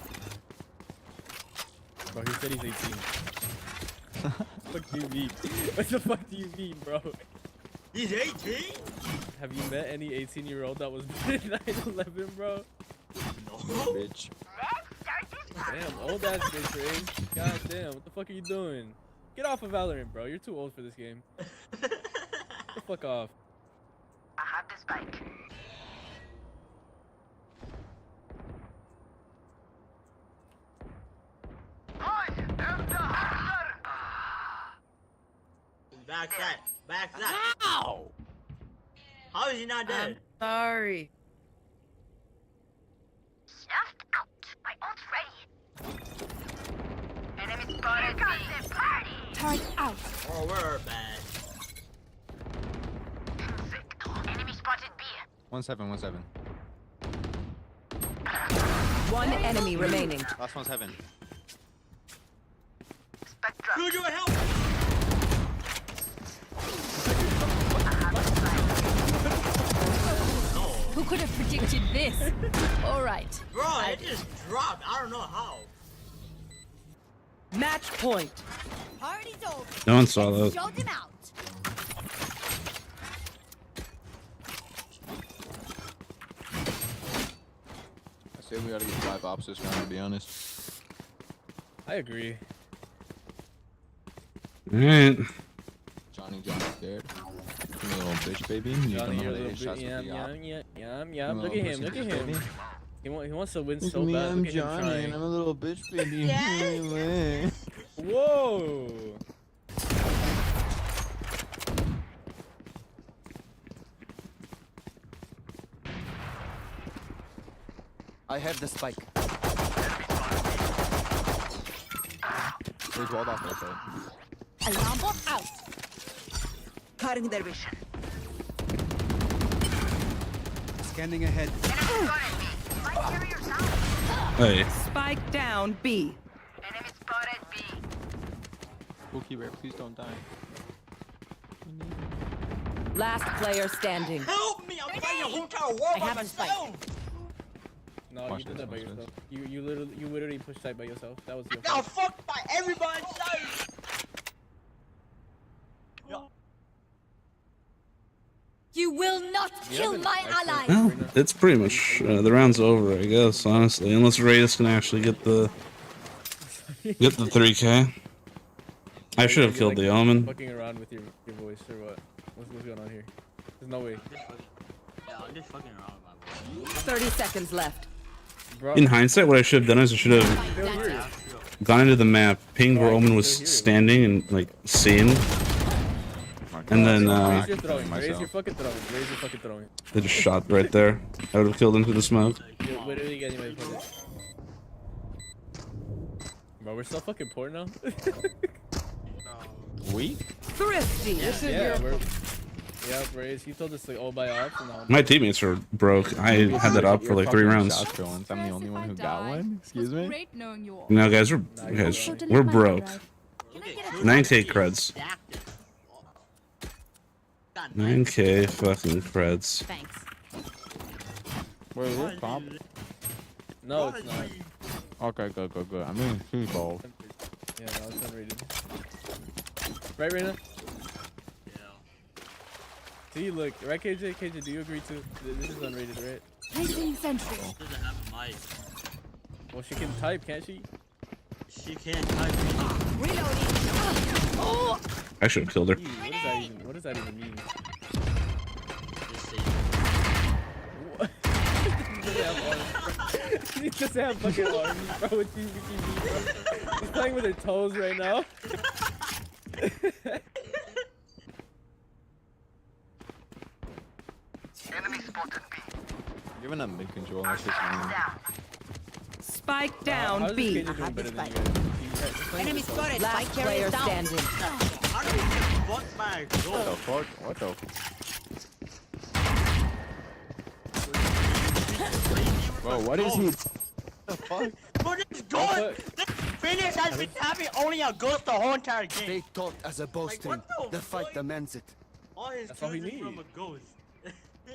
Bro, he said he's 18. What do you mean? What the fuck do you mean, bro? He's 18? Have you met any 18-year-old that was born in 9/11, bro? No. Bitch. Damn, old ass bitch, Ray. God damn, what the fuck are you doing? Get off of Valorant, bro. You're too old for this game. Get the fuck off. I have the spike. Backside. Backside. Ow! How is he not dead? Sorry. Snuffed out. My ult's ready. Enemy spotted me. Party. Target out. Oh, we're bad. Enemy spotted B. 1-7. One enemy remaining. Last one's heaven. Dude, you would help. Who could have predicted this? All right. Bro, it just dropped. I don't know how. Match point. Party's over. No one saw that. Show them out. I say we gotta get 5 ops this round, to be honest. I agree. Alright. Johnny scared. You little bitch, baby. You Johnny, don't you're know a how to little hit shots bit. with the op. Yum. Look at him. Look at him. He wants to win Look so at me, bad. I'm Look at him Johnny, trying. and I'm a little bitch, baby. Whoa. I have the spike. There's walled off that side. Alarm bot out. Cutting their vision. Scanning ahead. Hey. Spike down B. Enemy spotted B. Pookie Bear, please don't die. Last player standing. Help me! I'm fighting a whole entire war I by have a spike. myself. No, Watch you did this, that by watch yourself. You literally pushed side by yourself. That was your Got fault. fucked by everybody inside. You will not kill my ally. Well, it's pretty much the round's over, I guess. Honestly, unless Reyes can actually get the 3K. I should have killed the Omen. Fucking around with your voice or what? What's going on here? There's no way. Yeah, I'm just fucking around with my voice. 30 seconds left. Bro. In hindsight, what I should have done is I should have gone into the map, pinged where Omen was standing and like seen, and then Raise your throwing. Raise your fucking throwing. Raise your fucking throwing. they just shot right there. I would have killed him through the smoke. You're literally getting my footage. Bro, we're so fucking poor now. We? Thrifty. Yeah, Raise. You told us like all by ops and now. My teammates are broke. I had that up for like 3 rounds. I'm the only one who got one. Excuse me. Great knowing you all. No, guys, we're broke. 9K creds. 9K fucking creds. Thanks. Wait, is this pop? No, it's not. Okay, good. I'm in free ball. Yeah, no, it's unrated. Right, Reina? Yeah. See, look, right, KJ? KJ, do you agree to this is unrated, right? Placing sentry. She doesn't have a mic. Well, she can type, can't she? She can't type. Reloading. Oh! I should have killed her. What does that even mean? Just say What? She doesn't have fucking arms, bro. What do you think you mean, bro? She's playing with her toes right now. Enemy spotted B. Giving up mid control. That's just me. Spike down How is B. KJ doing better than you guys? Enemy spotted. Last Spike carrier player down. standing. how do we get fucked by a What girl? the fuck? What the? Bro, what is he? The fuck? But this gun, this finish has been having only a ghost the whole entire game. They taught as a boasting. what the The fight fuck? demands it. All his That's all kills he is from need. a ghost.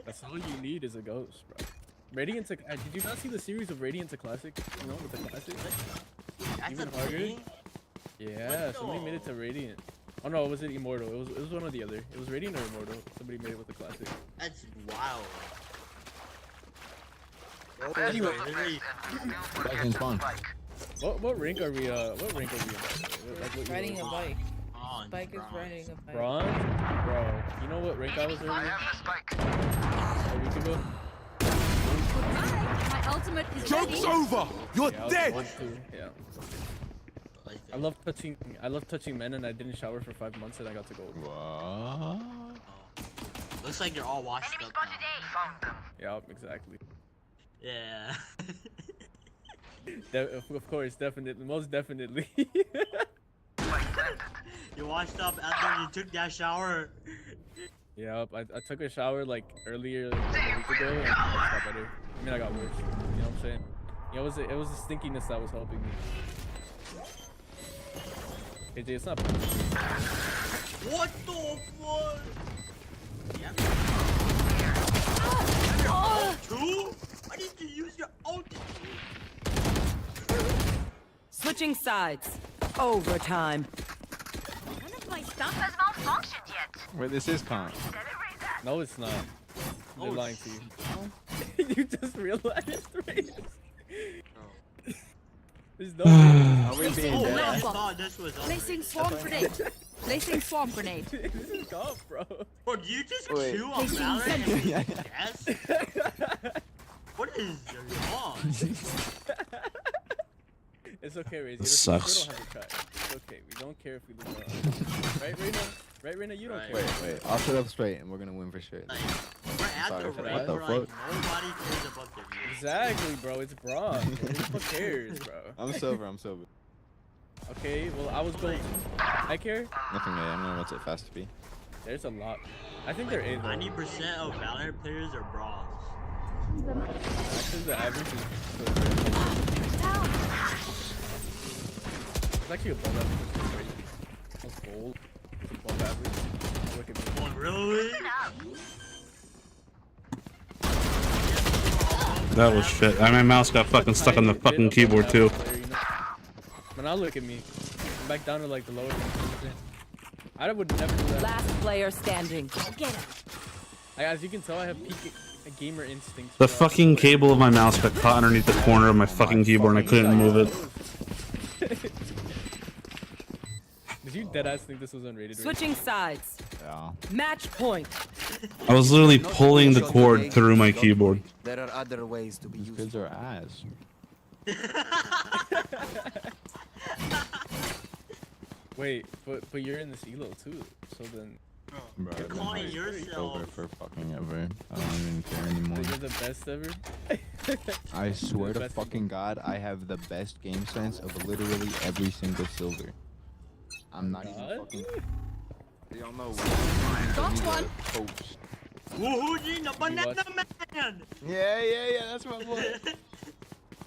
That's all you need is a ghost, bro. Radiant's a, did you not see the series of Radiant's a classic? You know, with the classic? That's Even a harder? thing? Yeah, somebody made it to Radiant. Oh no, was it Immortal? It was one or the other. It was Radiant or Immortal. Somebody made it with the classic. That's wild. Anyway, Back in spawn. what rank are we? What rank are we in? Like, what Riding a elo? bike. Bronze, Spike is bronze. riding a bike. Bronze, bro. You know what rank I was earlier? A week ago. My ultimate is Joke's ready. over! You're Yeah, I was dead! bronze too, yeah. I love touching men, and I didn't shower for 5 months, and I got to gold. What? Looks like you're all washed up now. Yeah, exactly. Yeah. Of course, definitely, most definitely. You washed up after you took that shower. Yeah, I took a shower like earlier, like a week ago, and I got better. I mean, I got worse. You know what I'm saying? Yeah, it was the stinkiness that was helping me. AJ, it's not. What the fuck? Yeah. Two? Why did you use your ulti? Switching sides. Overtime. None of my stuff has malfunctioned yet. Wait, this is con. No, it's not. They're Oh, lying to you. You just realized, right? There's no. Are we being Oh, dead? wait, I thought this was over. Placing swarm grenade. Placing swarm grenade. This is golf, bro. Bro, do you just Wait. chew on Valorant and guess? What is wrong? It's okay, Razer. This sucks. We don't have to try. It's okay. We don't care if we lose our Right, Reina? Right, Reina? You don't Right. care. Wait, I'll sit up straight and we're gonna win for sure. Like, we're at Sorry the for rate that. What where the like nobody cares about the views. Exactly, bro. It's bronze. Who cares, bro? I'm sober. Okay, well, I was going. I care. Nothing, man. I'm gonna what's it fast to be. There's a lot. I think there is. 90% of Valorant players are bronze. Actually, the average is. It's actually above average. That's gold. It's above average. Look at me. Oh, really? That was shit. My mouse got fucking stuck on the fucking keyboard too. But now look at me. I'm back down to like the lowest. I would never do that. Last player standing. Get him. As you can tell, I have peak gamer instincts. The bro. fucking cable of my mouse got caught underneath the corner of my fucking keyboard and I couldn't move it. Did you deadass think this was unrated? Switching sides. Yeah. Match point. I was literally pulling the cord through my keyboard. There are other ways to be These kids are ass. Wait, but you're in this elo too, so then. Bro, You're I've been calling like yourself. sober for fucking ever. I don't even care anymore. You're the best ever. I swear to best fucking God, I have the best game sense of literally every single silver. I'm not even fucking. Y'all know. Got one. Post. Woohoo, the banana man! Yeah, that's my boy.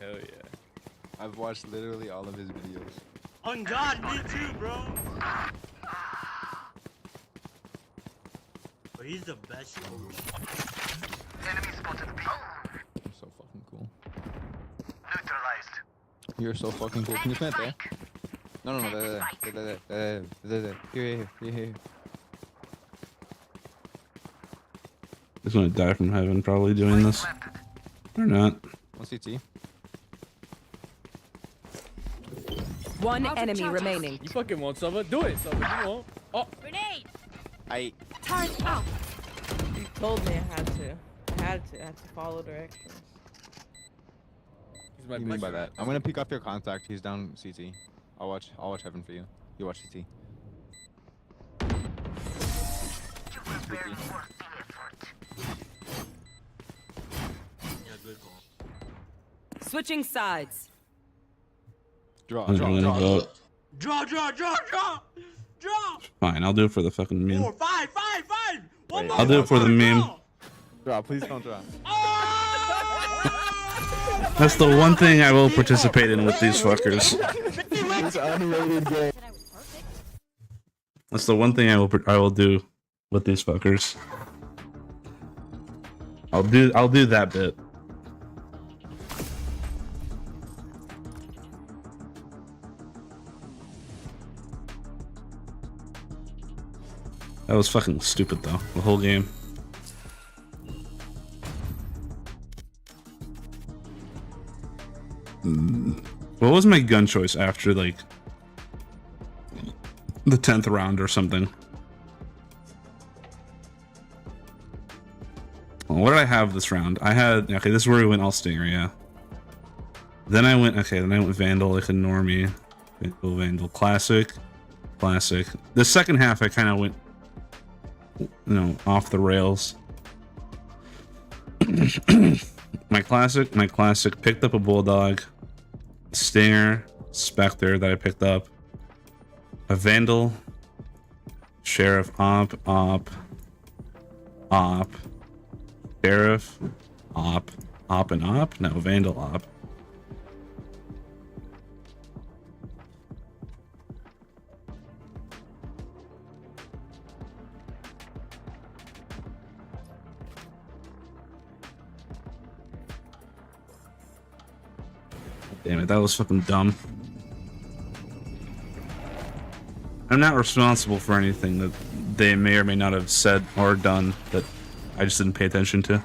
Hell yeah. I've watched literally all of his videos. On God, me too, bro. But he's the best. Enemy spotted B. You're so fucking cool. Neutralized. You're so fucking cool. Can you plant there? No, there. Here. He's gonna die from heaven probably doing this. Or not. One CT. One enemy remaining. You fucking won't, Sova. Do it, Sova. You won't. Oh. Grenade. I. Turret out. You told me I had to. I had to follow directions. He's my What do you mean by that? I'm gonna pick off your contact. He's down CT. I'll watch heaven for you. You watch CT. Yeah, good call. Switching sides. Draw. Fine, I'll do it for the fucking meme. 4, 5. One more. I'll do it for the meme. Draw, please don't draw. That's the one thing I will participate in with these fuckers. This unrated game. That's the one thing I will do with these fuckers. I'll do that bit. That was fucking stupid though, the whole game. What was my gun choice after like the 10th round or something? Well, what did I have this round? I had, okay, this is where we went all Stinger, yeah. Then I went Vandal, like a normie. Vandal, classic. The second half I kind of went, you know, off the rails. my classic, picked up a Bulldog, Stinger, Spectre that I picked up, a Vandal, Sheriff, Op, Sheriff, Op and Op? No, Vandal, Op. Damn it, that was fucking dumb. I'm not responsible for anything that they may or may not have said or done that I just didn't pay attention to.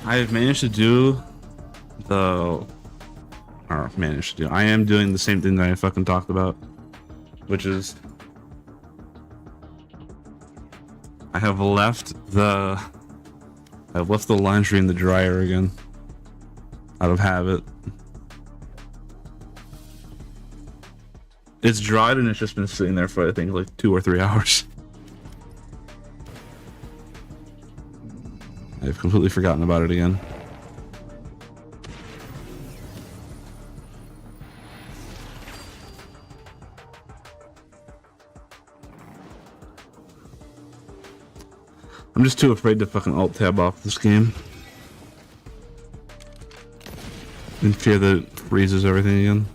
I've managed to do I am doing the same thing that I fucking talked about, which is I've left the laundry in the dryer again, out of habit. It's dried and it's just been sitting there for I think like 2 or 3 hours. I've completely forgotten about it again. I'm just too afraid to fucking alt tab off this game. In fear that it freezes everything again.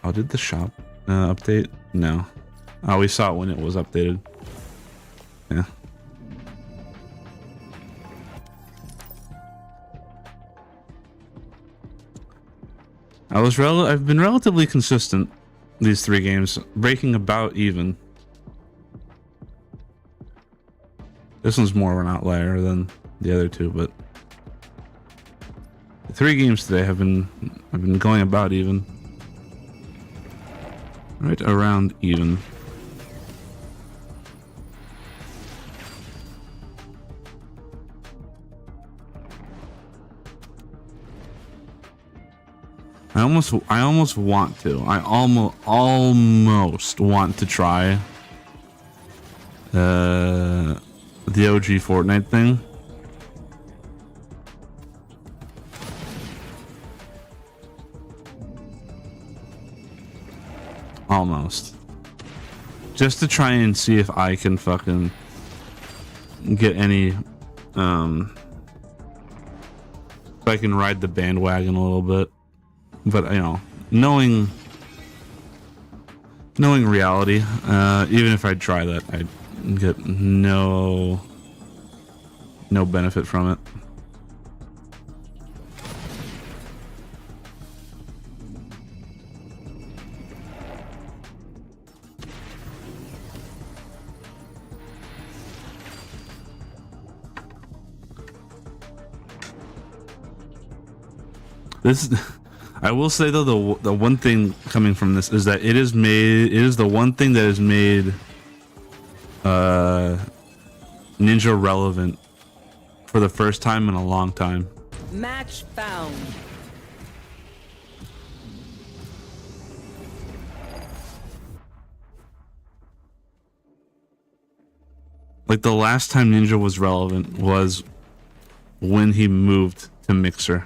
Oh, did the shop update? No. Oh, we saw it when it was updated. Yeah. I've been relatively consistent these 3 games, breaking about even. This one's more of an outlier than the other 2, but the 3 games today have been going about even. Right around even. I almost want to. I almost want to try the OG Fortnite thing. Almost. Just to try and see if I can fucking get any if I can ride the bandwagon a little bit. But you know, knowing reality, even if I try that, I'd get no benefit from it. I will say though, the one thing coming from this is that it is the one thing that has made Ninja relevant for the first time in a long time. Match found. Like the last time Ninja was relevant was when he moved to Mixer.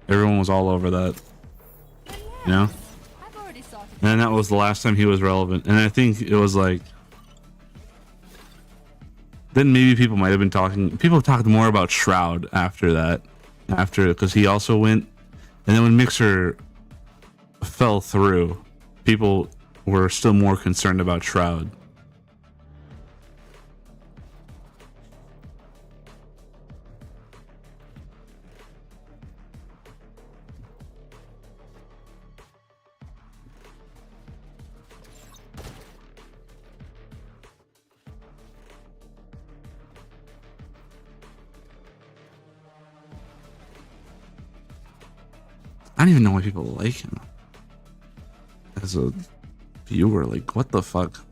Everyone was all over that, you know? And that was the last time he was relevant. And I think it was like, then maybe people might have been talking, people talked more about Shroud after that, because he also went, and then when Mixer fell through, people were still more concerned about Shroud. I don't even know why people like him as a viewer. Like, what the fuck?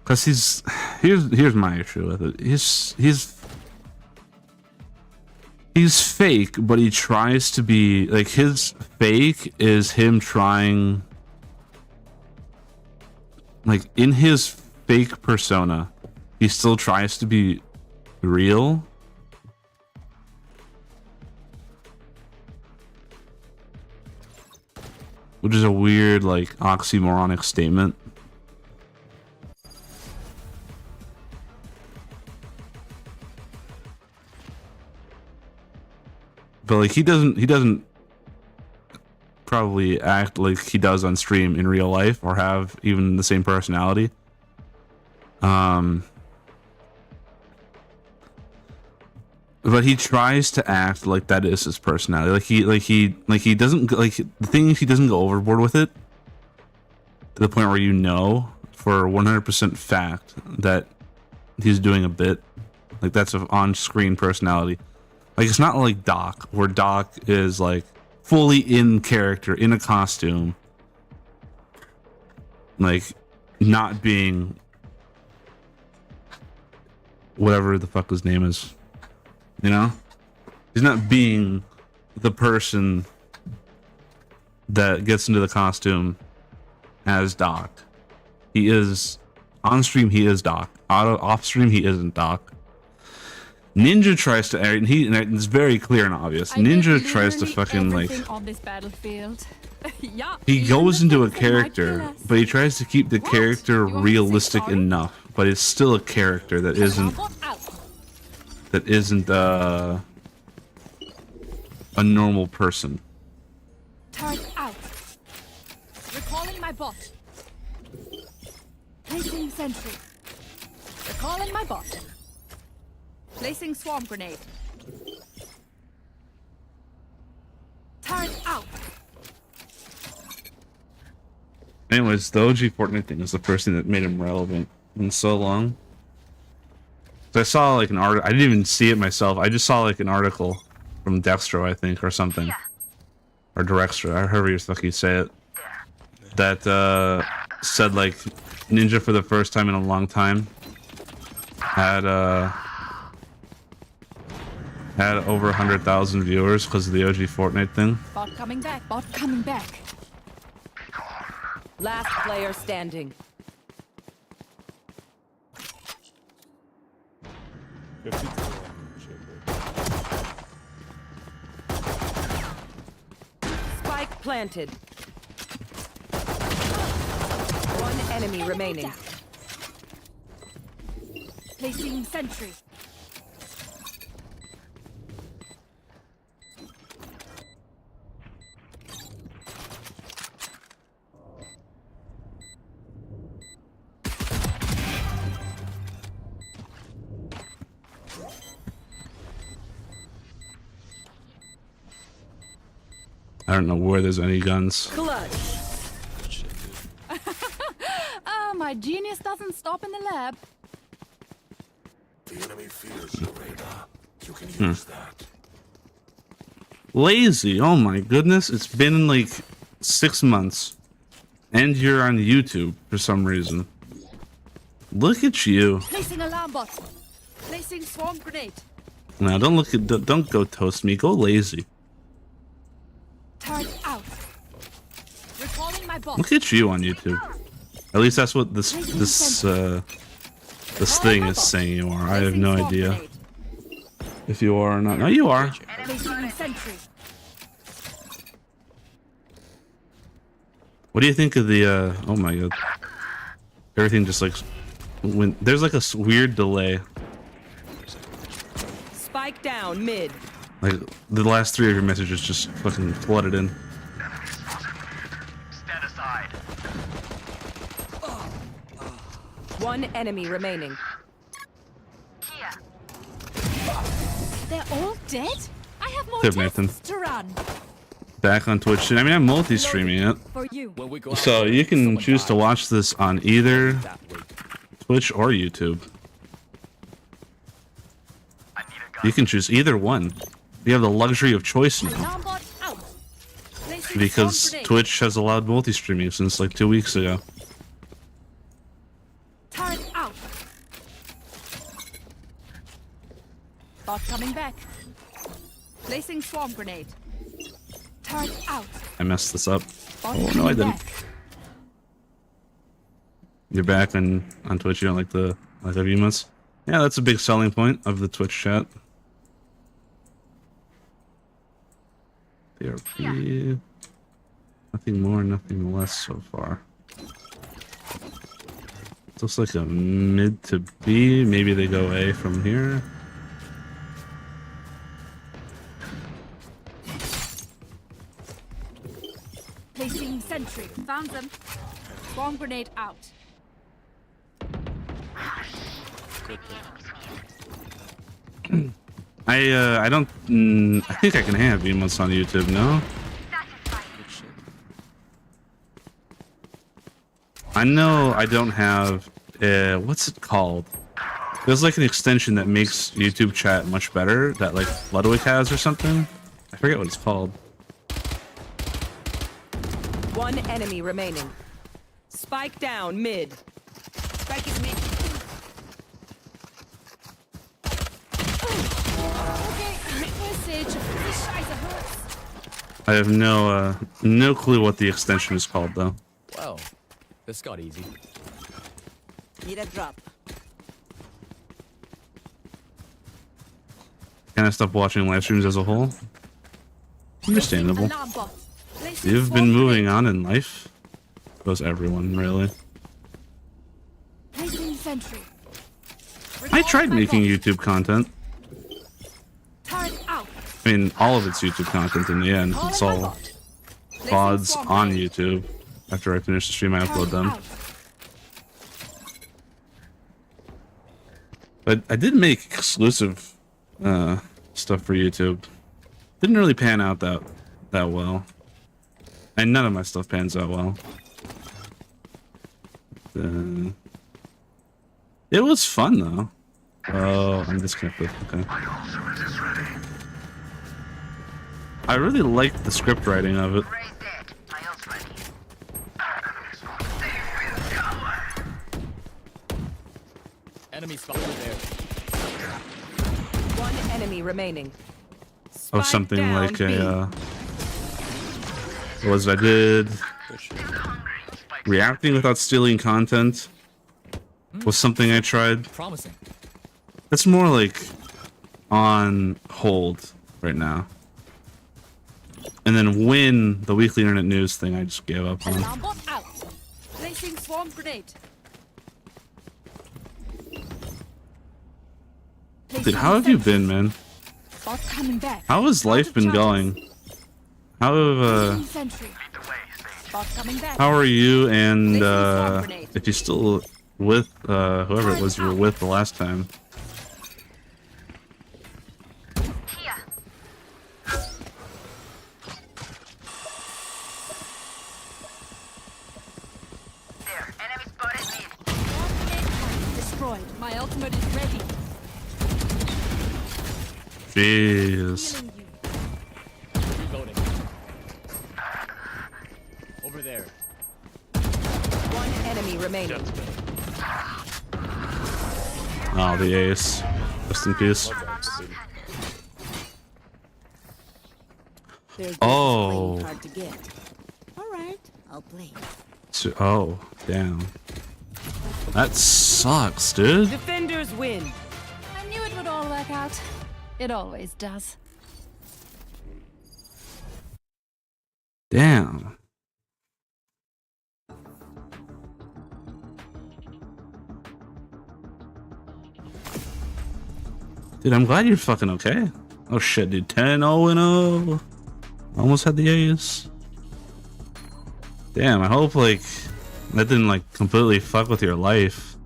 Because here's my issue with it. He's fake, but he tries to be like, his fake is him trying, like, in his fake persona, he still tries to be real. Which is a weird, like, oxymoronic statement. But like, he doesn't probably act like he does on stream in real life or have even the same personality. But he tries to act like that is his personality. Like he doesn't, like, the thing is, he doesn't go overboard with it to the point where you know for 100% fact that he's doing a bit. Like, that's an on-screen personality. Like, it's not like Doc, where Doc is like fully in character, in a costume, like not being whatever the fuck his name is. You know, he's not being the person that gets into the costume as Doc. He is on stream. He is Doc. Off stream, he isn't Doc. Ninja tries to, and it's very clear and obvious. Ninja tries to fucking, like, on this battlefield. Yeah, he goes into a character, but he tries to keep the character realistic enough. But it's still a character that isn't a normal person. Turret out. Recalling my bot. Placing sentry. Recalling my bot. Placing swarm grenade. Turret Anyways, the OG Fortnite thing is the first thing that made him relevant in so long. So I saw like an article. I didn't even see it myself. I just saw like an article from Dextro, I think, or something, or Dirextra, or however you fucking say it, that said like Ninja for the first time in a long time had over 100,000 viewers because of the OG Fortnite thing. Bot coming back. Bot coming back. Last player standing. Spike planted. One enemy remaining. Placing sentry. I don't know where there's any guns. Clutch. Ah, my genius doesn't stop in the lab. The enemy fears your radar. You can use that. Lazy, oh my goodness, it's been like 6 months. And you're on YouTube for some reason. Look at you. Placing alarm bot. Placing swarm grenade. Now don't go toast me, go lazy. Turret out. Recalling my bot. Look at you on YouTube. At least that's what this thing is saying you are. I have no idea if you are or not. No, you are. Placing sentry. What do you think of the oh my god. Everything just like when there's like a weird delay. Spike down mid. Like the last 3 of your messages just fucking flooded in. Stand aside. One enemy remaining. They're all dead? I have more Tip, Nathan. tests to run. Back on Twitch. I mean, I'm multi-streaming it. For you. So you can choose to watch this on either Twitch or YouTube. You can choose either one. You have the luxury of choice now. Alarm bot out. Placing Because swarm grenade. Twitch has allowed multi-streaming since like 2 weeks ago. Turret out. Bot coming back. Placing swarm grenade. Turret out. I messed this up. Bot Oh no, I coming didn't. back. You're back on Twitch. You don't like the emotes? Yeah, that's a big selling point of the Twitch chat. DRP. Nothing more, nothing less so far. Looks like a mid to B. Maybe they go A from here. Placing sentry. Found them. Swarm grenade out. I don't. I think I can have emotes on YouTube. No. I know I don't have. What's it called? There's like an extension that makes YouTube chat much better. That like Ludwig has or something. I forget what it's called. One enemy remaining. Spike down mid. Spike is mid. Okay, message. This scheiße hurts. I have no clue what the extension is called though. Well, this got easy. Need a drop. Can I stop watching live streams as a whole? Understandable. Alarm bot. Placing You've swarm been grenade. moving on in life. Goes everyone really. Placing sentry. I Recalling tried my making bot. YouTube content. Turret out. I mean, all of it's YouTube content in the end. It's all VODs on YouTube. After I finish the stream, I upload them. But I did make exclusive stuff for YouTube. Didn't really pan out that well. And none of my stuff pans out well. It was fun though. Oh, I'm disconnected. Okay. I really liked the script writing of it. Enemy spotted there. One enemy remaining. Of something down, like B. what was it I did? Reacting without stealing content was something I tried. Promising. It's more like on hold right now. And then win the weekly internet news thing I just gave up on. Alarm bot out. Placing swarm grenade. Dude, how have you been, man? Bot coming back. How has life been going? How have Sentry. Bot coming back. how are you and if you're still with whoever it was you were with the last time? Destroyed. My ultimate is ready. Jeez. Reloading. Over there. One enemy remaining. Oh, the ace. Rest in peace. Oh. Hard to get. All right, I'll play. Oh, damn. That sucks, dude. Defenders win. I knew it would all work out. It always does. Damn. Dude, I'm glad you're fucking okay. Oh shit, dude. 10-0-0. Almost had the ace. Damn, I hope like that didn't like completely fuck with your life.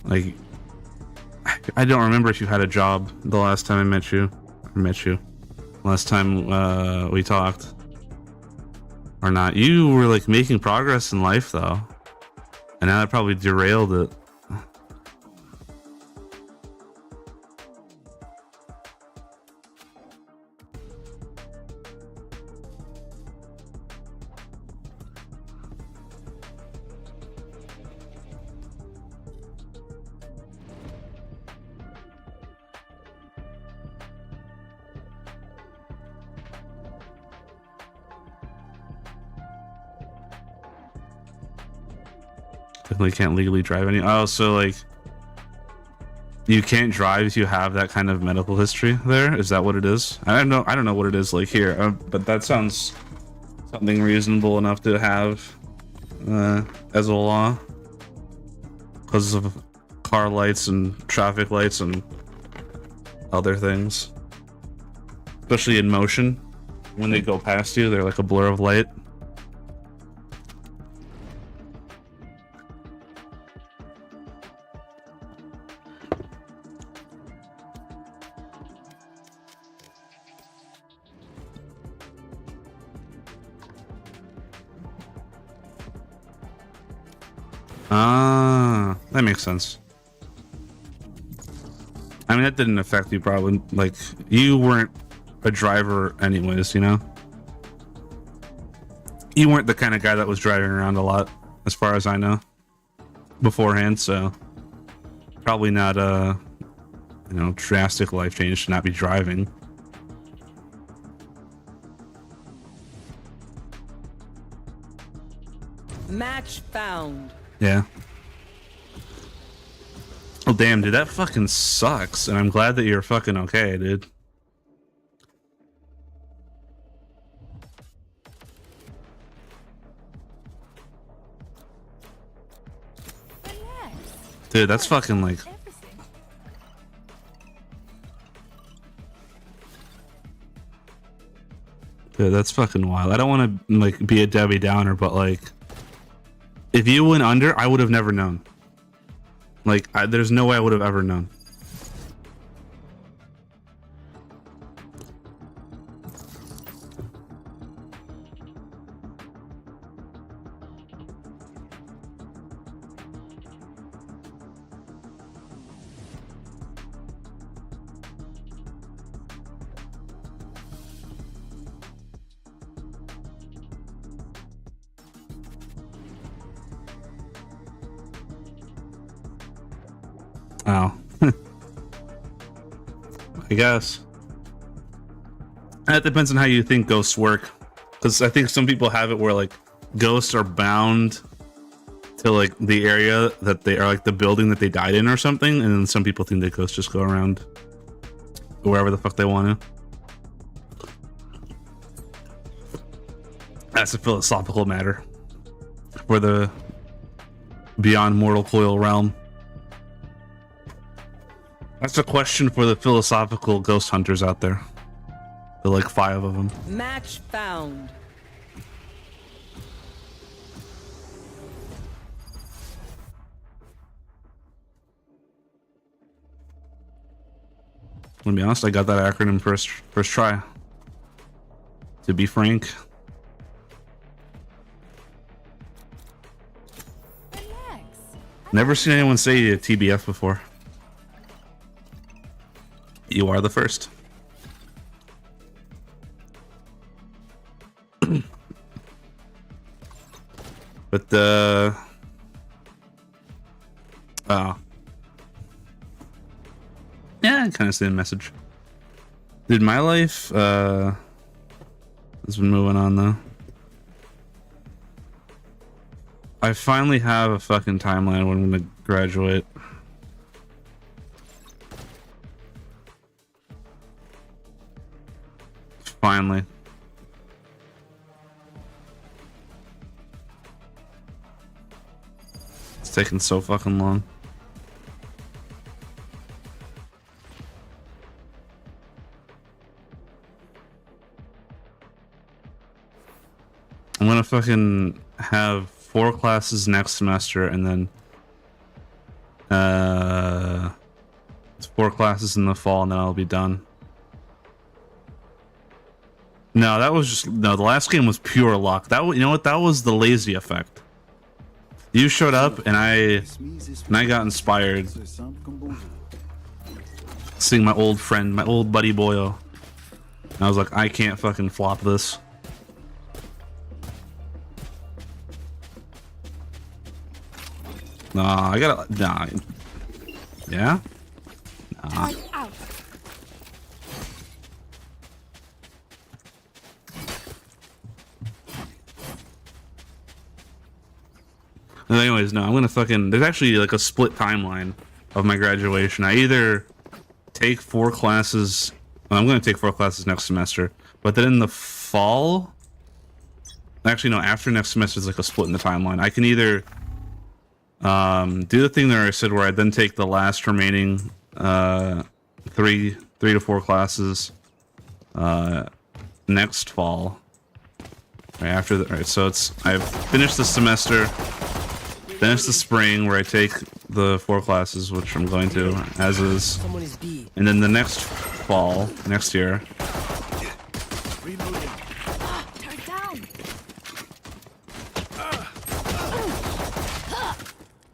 Like I don't remember if you had a job the last time I met you. Last time we talked. Or not. You were like making progress in life though. And now that probably derailed it. Definitely can't legally drive any. Oh, so like you can't drive if you have that kind of medical history there? Is that what it is? I don't know what it is like here, but that sounds something reasonable enough to have as a law because of car lights and traffic lights and other things, especially in motion. When they go past you, they're like a blur of light. Ah, that makes sense. I mean, that didn't affect you probably. Like, you weren't a driver anyways, you know? You weren't the kind of guy that was driving around a lot, as far as I know, beforehand, so probably not a, you know, drastic life change to not be driving. Match found. Yeah. Oh damn, dude, that fucking sucks, and I'm glad that you're fucking okay, dude. Dude, that's fucking like... Dude, that's fucking wild. I don't want to like be a Debbie Downer, but like, if you went under, I would have never known. Like, there's no way I would have ever known. Oh. I guess. That depends on how you think ghosts work. Because I think some people have it where like ghosts are bound to like the area that they are, like the building that they died in or something, and then some people think that ghosts just go around wherever the fuck they want to. That's a philosophical matter for the beyond mortal coil realm. That's a question for the philosophical ghost hunters out there. There are like 5 of them. Match found. I'm gonna be honest, I got that acronym first try. To be frank. Never seen anyone say TBF before. You are the first. But oh. Yeah, I kind of see the message. Dude, my life has been moving on though. I finally have a fucking timeline when I'm gonna graduate. Finally. It's taken so fucking long. I'm gonna fucking have 4 classes next semester and then 4 classes in the fall, and then I'll be done. No, that was just no. The last game was pure luck. That you know what? That was the lazy effect. You showed up, and I got inspired. Seeing my old friend, my old buddy Boyo, and I was like, I can't fucking flop this. Nah, I gotta. Nah. Yeah? Nah. Anyways, no, I'm gonna fucking. There's actually like a split timeline of my graduation. I either take 4 classes. Well, I'm gonna take 4 classes next semester, but then in the fall. Actually, no. After next semester is like a split in the timeline. I can either do the thing that I said, where I then take the last remaining 3 to 4 classes next fall. Right after the. Right, so it's I've finished the semester. Then it's the spring where I take the 4 classes, which I'm going to, as is. And then the next fall, next year.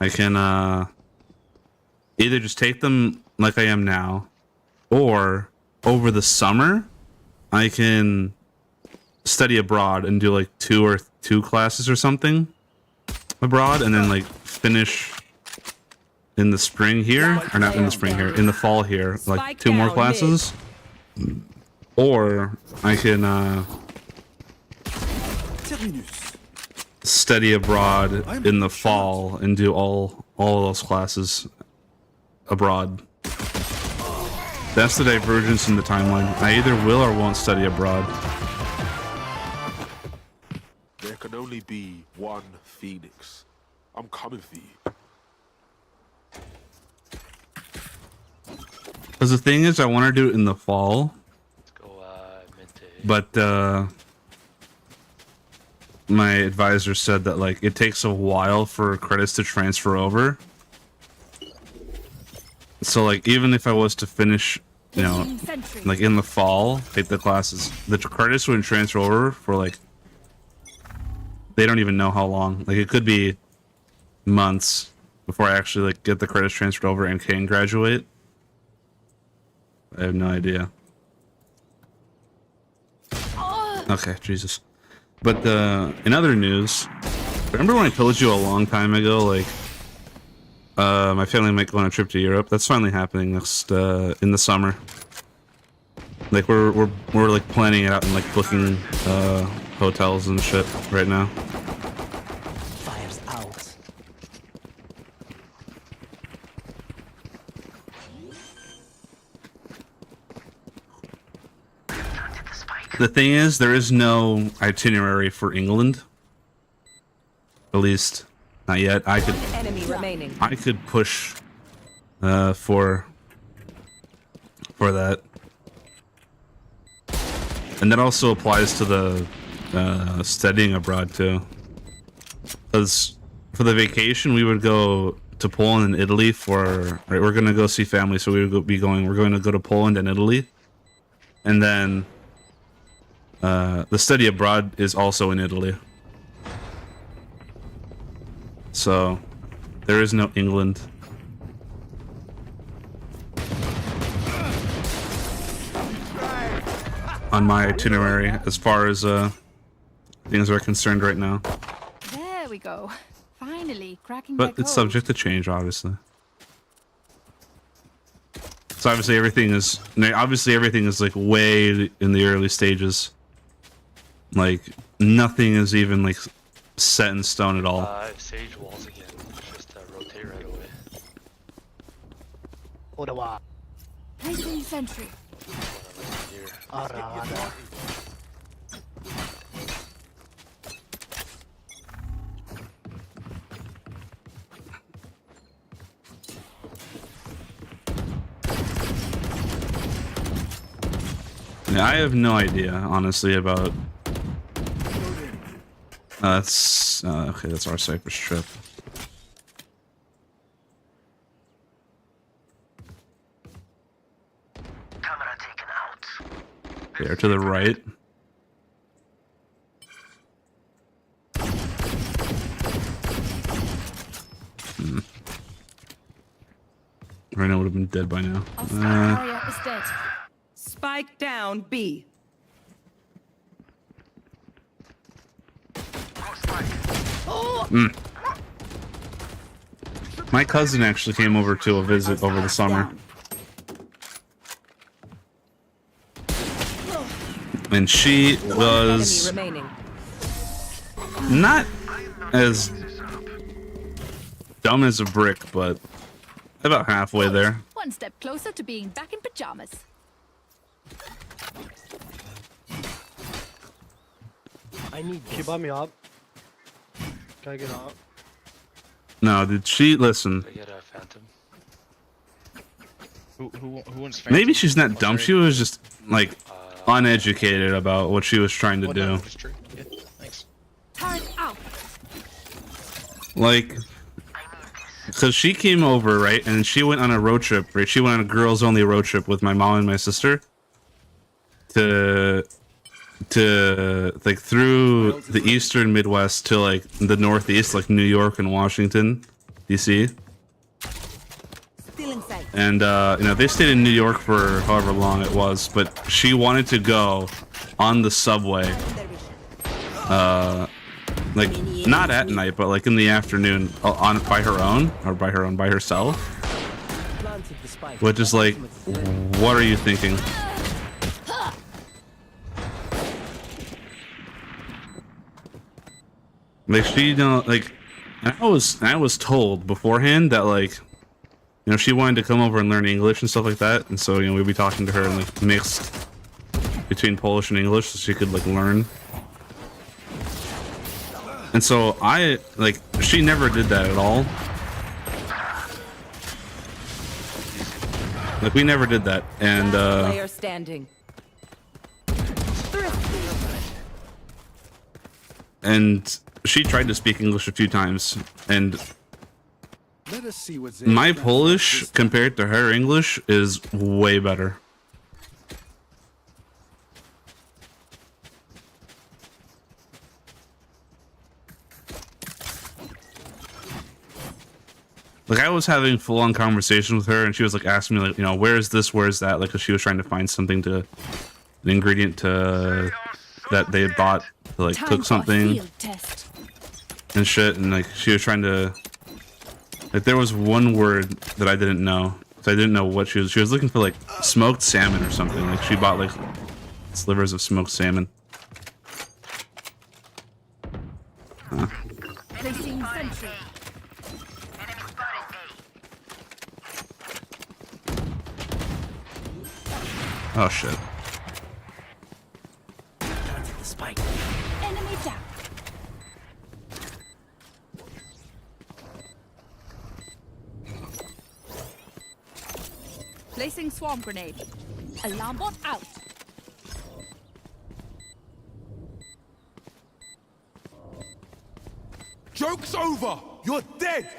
I can either just take them like I am now, or over the summer, I can study abroad and do like 2 classes or something abroad, and then like finish in the spring here, or not in the spring here, in the fall here, like 2 more classes. Or I can study abroad in the fall and do all of those classes abroad. That's the divergence in the timeline. I either will or won't study abroad. There can only be one Phoenix. I'm coming for you. Because the thing is, I want to do it in the fall. But my advisor said that like it takes a while for credits to transfer over. So like even if I was to finish, you know, like in the fall, take the classes, the credits wouldn't transfer over for like, they don't even know how long. Like it could be months before I actually like get the credits transferred over and can graduate. I have no idea. Okay, Jesus. But in other news, remember when I told you a long time ago, like my family might go on a trip to Europe. That's finally happening next in the summer. Like we're like planning it out and like booking hotels and shit right now. Fire's out. The thing is, there is no itinerary for England. At least, not yet. I Enemy remaining. could push for that, and that also applies to the studying abroad too. Because for the vacation, we would go to Poland and Italy for. Right, we're gonna go see family, so we would be going. We're going to go to Poland and Italy, and then. The study abroad is also in Italy. So, there is no England. On my itinerary, as far as things are concerned right now. There we go. Finally, cracking But that it's code. subject to change, obviously. So obviously everything is like way in the early stages. Like nothing is even like set in stone at all. Sage walls again. Just rotate right away. Odawa. Placing sentry. Arada. Yeah, I have no idea, honestly, about. That's okay. That's our Cypress trip. Camera taken out. There to the right. Right now would have been dead by now. Area is dead. Spike down B. Mm. My cousin actually came over to a visit over the summer. And she was not as dumb as a brick, but about halfway there. One step closer to being back in pajamas. I need. Can you buy me up? Can I get up? No, did she listen? I get a phantom. Who wants phantom? Maybe she's not dumb. She was just like uneducated about what she was trying to do. Turn out. Like, because she came over, right, and she went on a road trip, right? She went on a girls-only road trip with my mom and my sister to like through the eastern Midwest to like the Northeast, like New York and Washington, D.C. And you know, they stayed in New York for however long it was, but she wanted to go on the subway, like not at night, but like in the afternoon, on by herself. Which is like, what are you thinking? Like she don't like, and I was told beforehand that like, you know, she wanted to come over and learn English and stuff like that, and so you know we'd be talking to her and like mixed between Polish and English so she could like learn. And so I like, she never did that at all. Like we never did that, and Player standing. and she tried to speak English a few times, and Let us see what's my Polish compared to her English is way better. Like I was having full-on conversation with her, and she was like asking me, like, you know, where is this, where is that? Like, 'cause she was trying to find something to, an ingredient to that they had bought to like cook something and shit, and like she was trying to Like there was one word that I didn't know. So I didn't know what she was looking for, like smoked salmon or something. Like she bought like slivers of smoked salmon. Huh. Placing sentry. Oh shit. The spike. Enemy down. Placing swarm grenade. Alarm bot out. Joke's over! You're dead!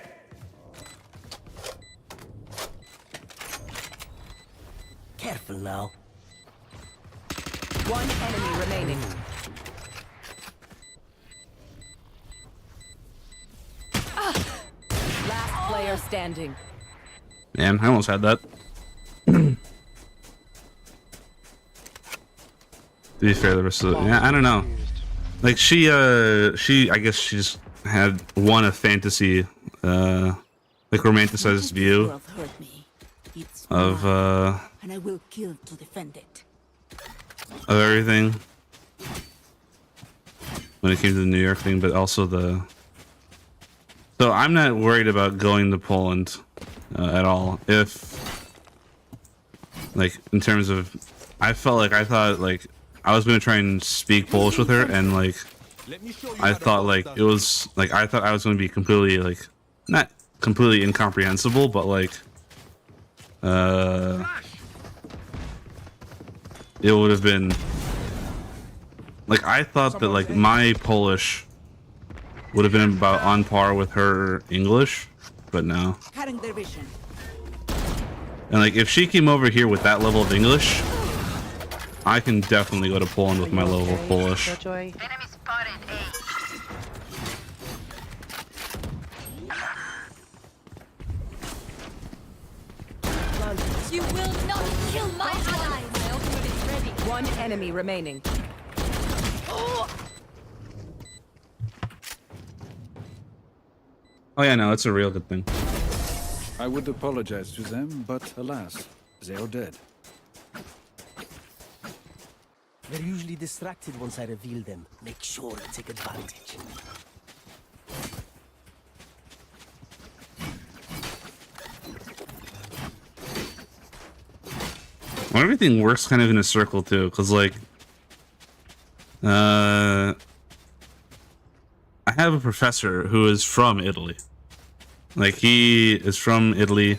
Careful now. One enemy remaining. Last player standing. Man, I almost had that. To be fair, the rest of it, yeah, I don't know. Like she I guess she just had a fantasy, like romanticized view of and I will kill to defend it. of everything when it came to the New York thing, but also the. So I'm not worried about going to Poland at all. If, like, in terms of, I thought like I was gonna try and speak Polish with her, and like I thought like it was like I thought I was gonna be completely like not completely incomprehensible, but like it would have been like I thought that like my Polish would have been about on par with her English, but no. Cutting their vision. And like if she came over here with that level of English, I can definitely go to Poland with my level of Polish. Enemy spotted A. You will not kill my ally. My ultimate is ready. One enemy remaining. Oh yeah, no, it's a real good thing. I would apologize to them, but alas, they are dead. They're usually distracted once I reveal them. Make sure to take advantage. Well, everything works kind of in a circle too, because like I have a professor who is from Italy. Like he is from Italy.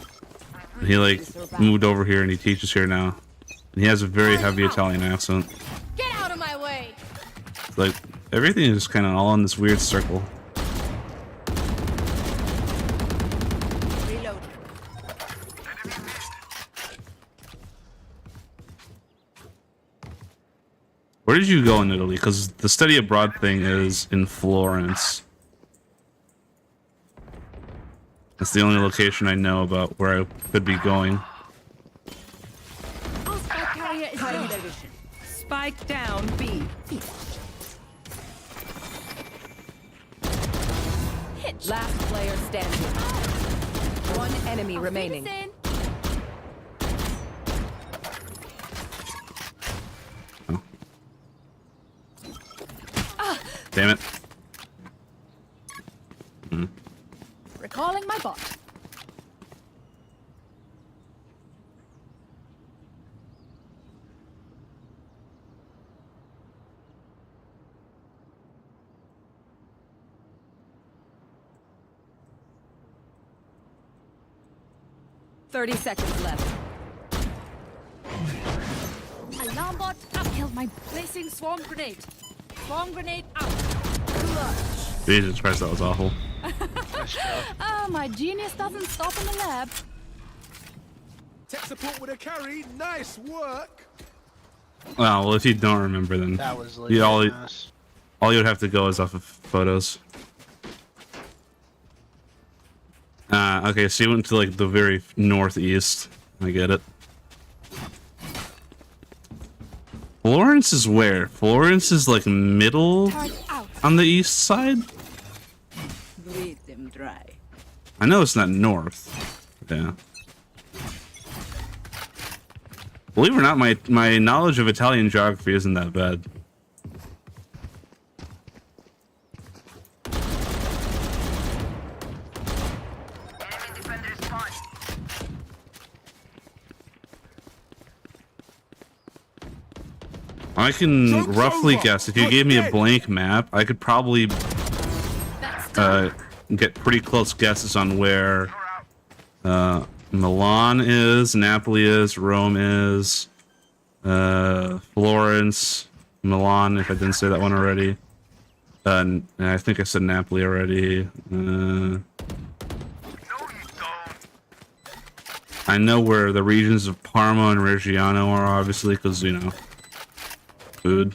He like moved over here and he teaches here now. And he has a very heavy Italian accent. Get out of my way! Like everything is just kind of all in this weird circle. Reload. Where did you go in Italy? Because the study abroad thing is in Florence. That's the only location I know about where I could be going. Our spike carrier is dead. Spike down B. Last player standing. One enemy remaining. Damn it. Recalling my bot. $30 seconds left. Alarm bot up. Killed my placing swarm grenade. Swarm grenade out. Clutch. Jesus Christ, that was awful. Ah, my genius doesn't stop in the lab. Tech support with a carry. Nice work. Well, if you don't remember, then That was you all nice. you would have to go is off of photos. Okay, so you went to like the very northeast. I get it. Florence is where? Florence is like middle on the east side? Bleed them dry. I know it's not north. Yeah. Believe it or not, my knowledge of Italian geography isn't that bad. I can roughly guess, if you gave me a blank map, I could probably get pretty close guesses on where Milan is, Napoli is, Rome is, Florence, Milan, if I didn't say that one already. And I think I said Napoli already. I know where the regions of Parma and Reggiano are, obviously, because, you know, food.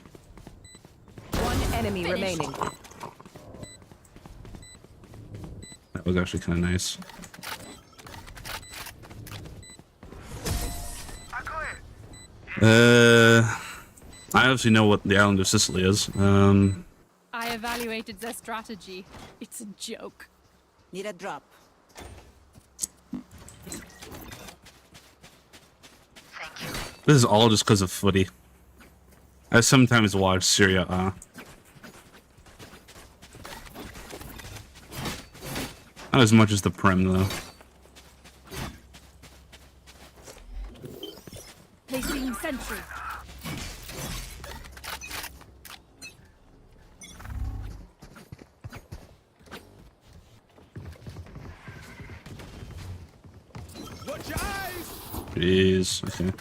One enemy remaining. That was actually kind of nice. I obviously know what the island of Sicily is. I evaluated their strategy. It's a joke. Need a drop. This is all just because of footy. I sometimes watch Serie A. Not as much as the Prem, though. Placing sentry. Watch your eyes! Jeez, okay.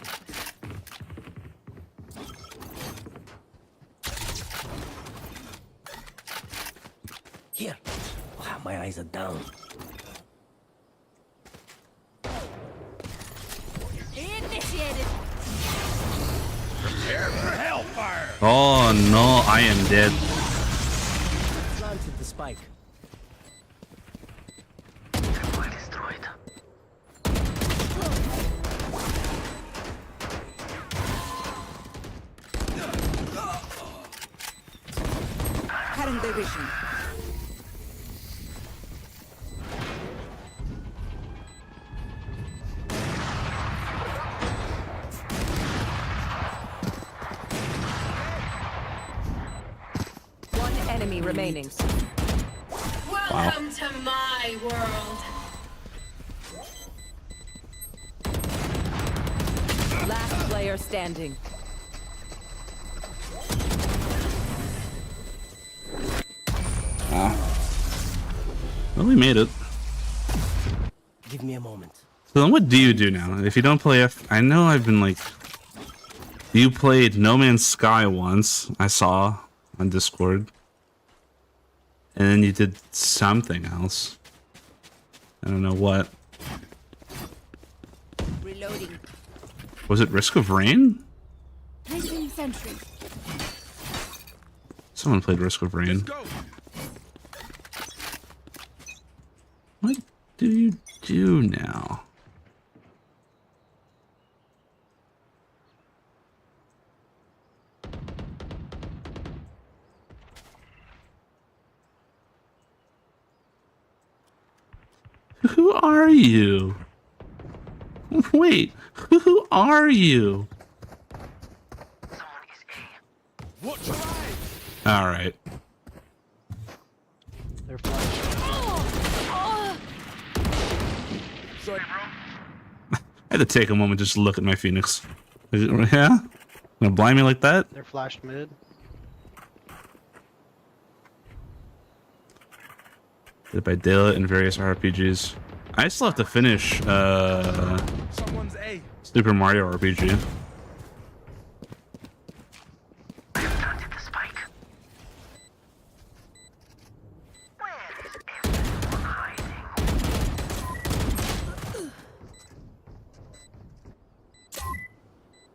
Here. Wow, my eyes are down. Initiated. Prepare for hellfire! Oh no, I am dead. Planted the spike. Current division. One enemy remaining. Welcome to my world. Last player standing. Well, we made it. Give me a moment. So then what do you do now? If you don't play I know I've been like... You played No Man's Sky once, I saw on Discord. And then you did something else. I don't know what. Reloading. Was it Risk of Rain? Placing sentry. Someone played Risk of Rain. What do you do now? Who are you? Wait, who are you? Watch your eyes! All right. They're flash. Sorry, bro. I had to take a moment just to look at my Phoenix. Yeah? Gonna blind me like that? They're flashed mid. Did by Daylight and various RPGs. I still have to finish Someone's A. Super Mario RPG.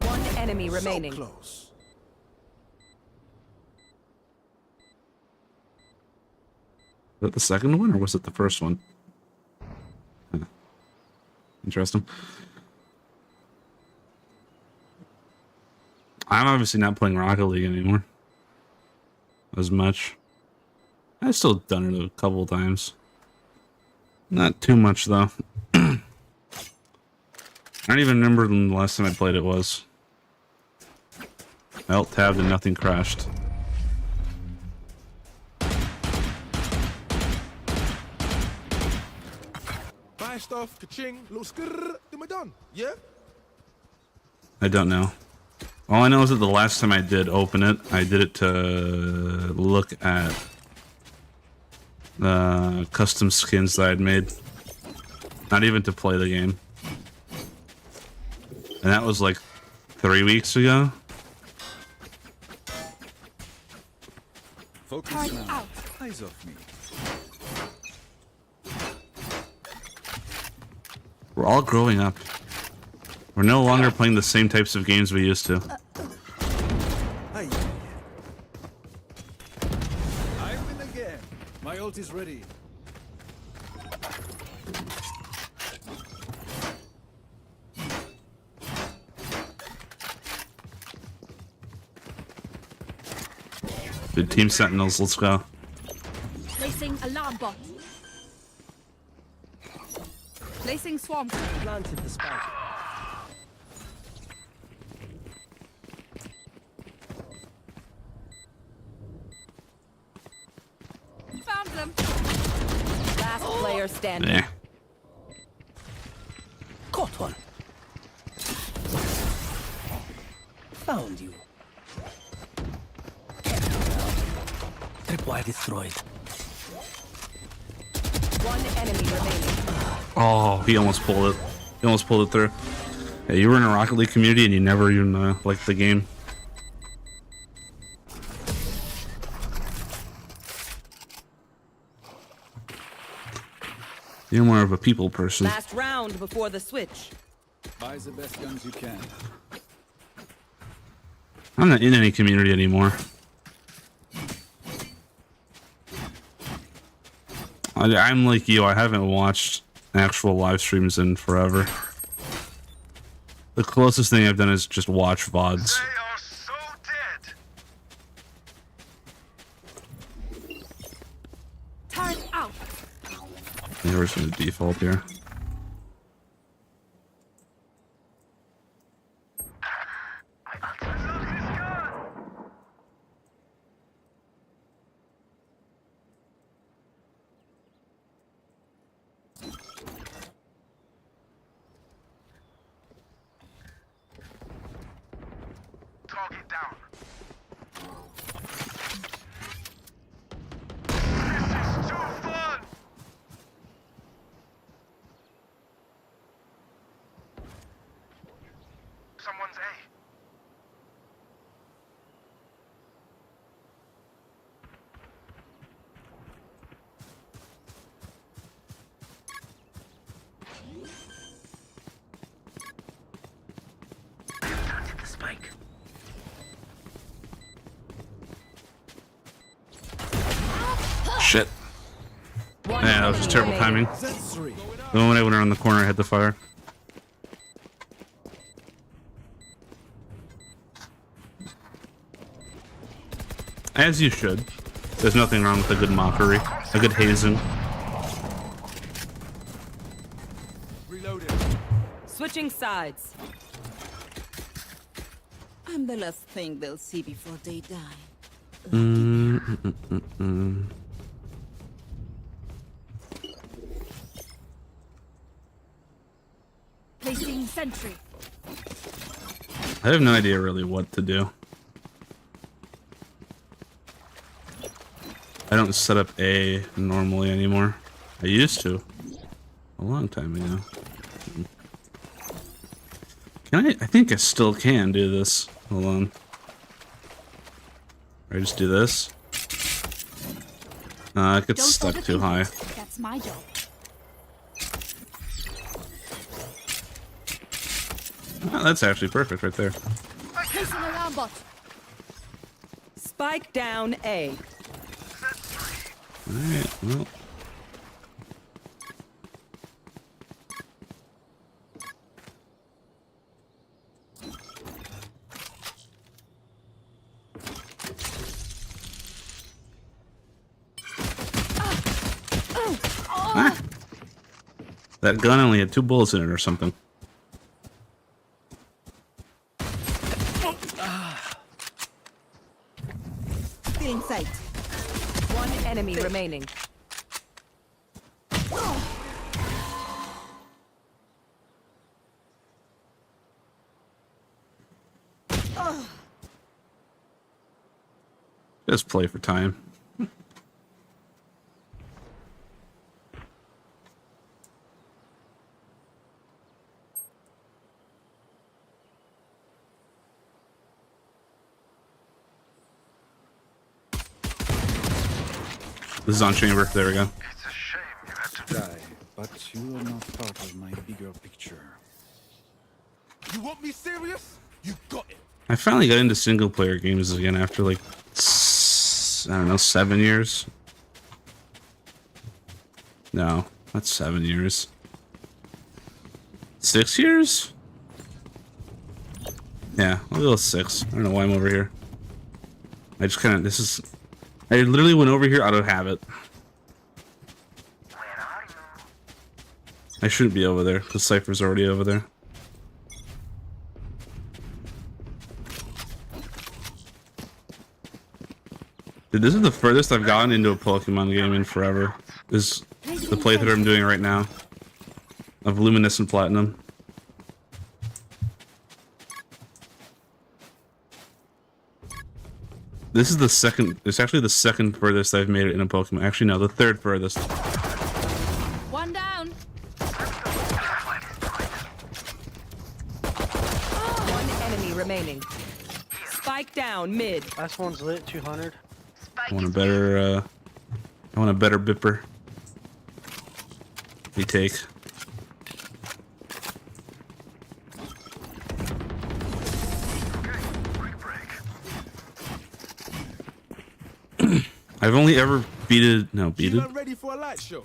One enemy remaining. So close. Was it the second one or was it the first one? Huh. Interesting. I'm obviously not playing Rocket League anymore. As much. I've still done it a couple of times. Not too much though. I don't even remember when the last time I played it was. I alt tabbed and nothing crashed. Buy stuff, ka-ching, little skrrr, then we're done. Yeah? I don't know. All I know is that the last time I did open it, I did it to look at the custom skins that I'd made. Not even to play the game. And that was like 3 weeks ago. Focus now. Eyes off me. We're all growing up. We're no longer playing the same types of games we used to. I win again. My ult is ready. Good team Sentinels, let's go. Placing alarm bot. Placing swarm. Planted the spike. Found them. Last player standing. Yeah. Caught one. Found you. Tripwire destroyed. One enemy remaining. Oh, he almost pulled it. He almost pulled it through. Yeah, you were in a Rocket League community and you never even liked the game. You're more of a people person. Last round before the switch. Buy the best guns you can. I'm not in any community anymore. I'm like you, I haven't watched actual live streams in forever. The closest thing I've done is just watch VODs. Turn out. Yeah, we're just gonna default here. Target down. This is too fun. Someone's A. Planted the spike. Shit. Yeah, that was just terrible timing. The moment I went around the corner, I hit the fire. As you should. There's nothing wrong with a good mockery. A good hazing. Switching sides. I'm the last thing they'll see before they die. Placing sentry. I have no idea really what to do. I don't set up A normally anymore. I used to. A long time ago. Can I think I still can do this. Hold on. I just do this. It gets stuck too high. That's my job. Oh, that's actually perfect right there. Placing alarm bot. Spike down A. Alright, well. That gun only had 2 bullets in it or something. In sight. One enemy remaining. Just play for time. This is on chamber. There we go. Die, but you are not part of my bigger picture. You want me serious? You got it. I finally got into single player games again after like, I don't know, 7 years. No, that's 7 years. 6 years? Yeah, I'll go with 6. I don't know why I'm over here. I just kind of, I literally went over here out of habit. I shouldn't be over there. The Cypher's already over there. Dude, this is the furthest I've gotten into a Pokemon game in forever. This is the playthrough I'm doing right now of Luminescent Platinum. This is the second, it's actually the second furthest I've made it in a Pokemon. Actually, no, the third furthest. One down. One enemy remaining. Spike down mid. Last one's lit. 200. I want a better, Bipper. Retake. I've only ever Ready for a light show.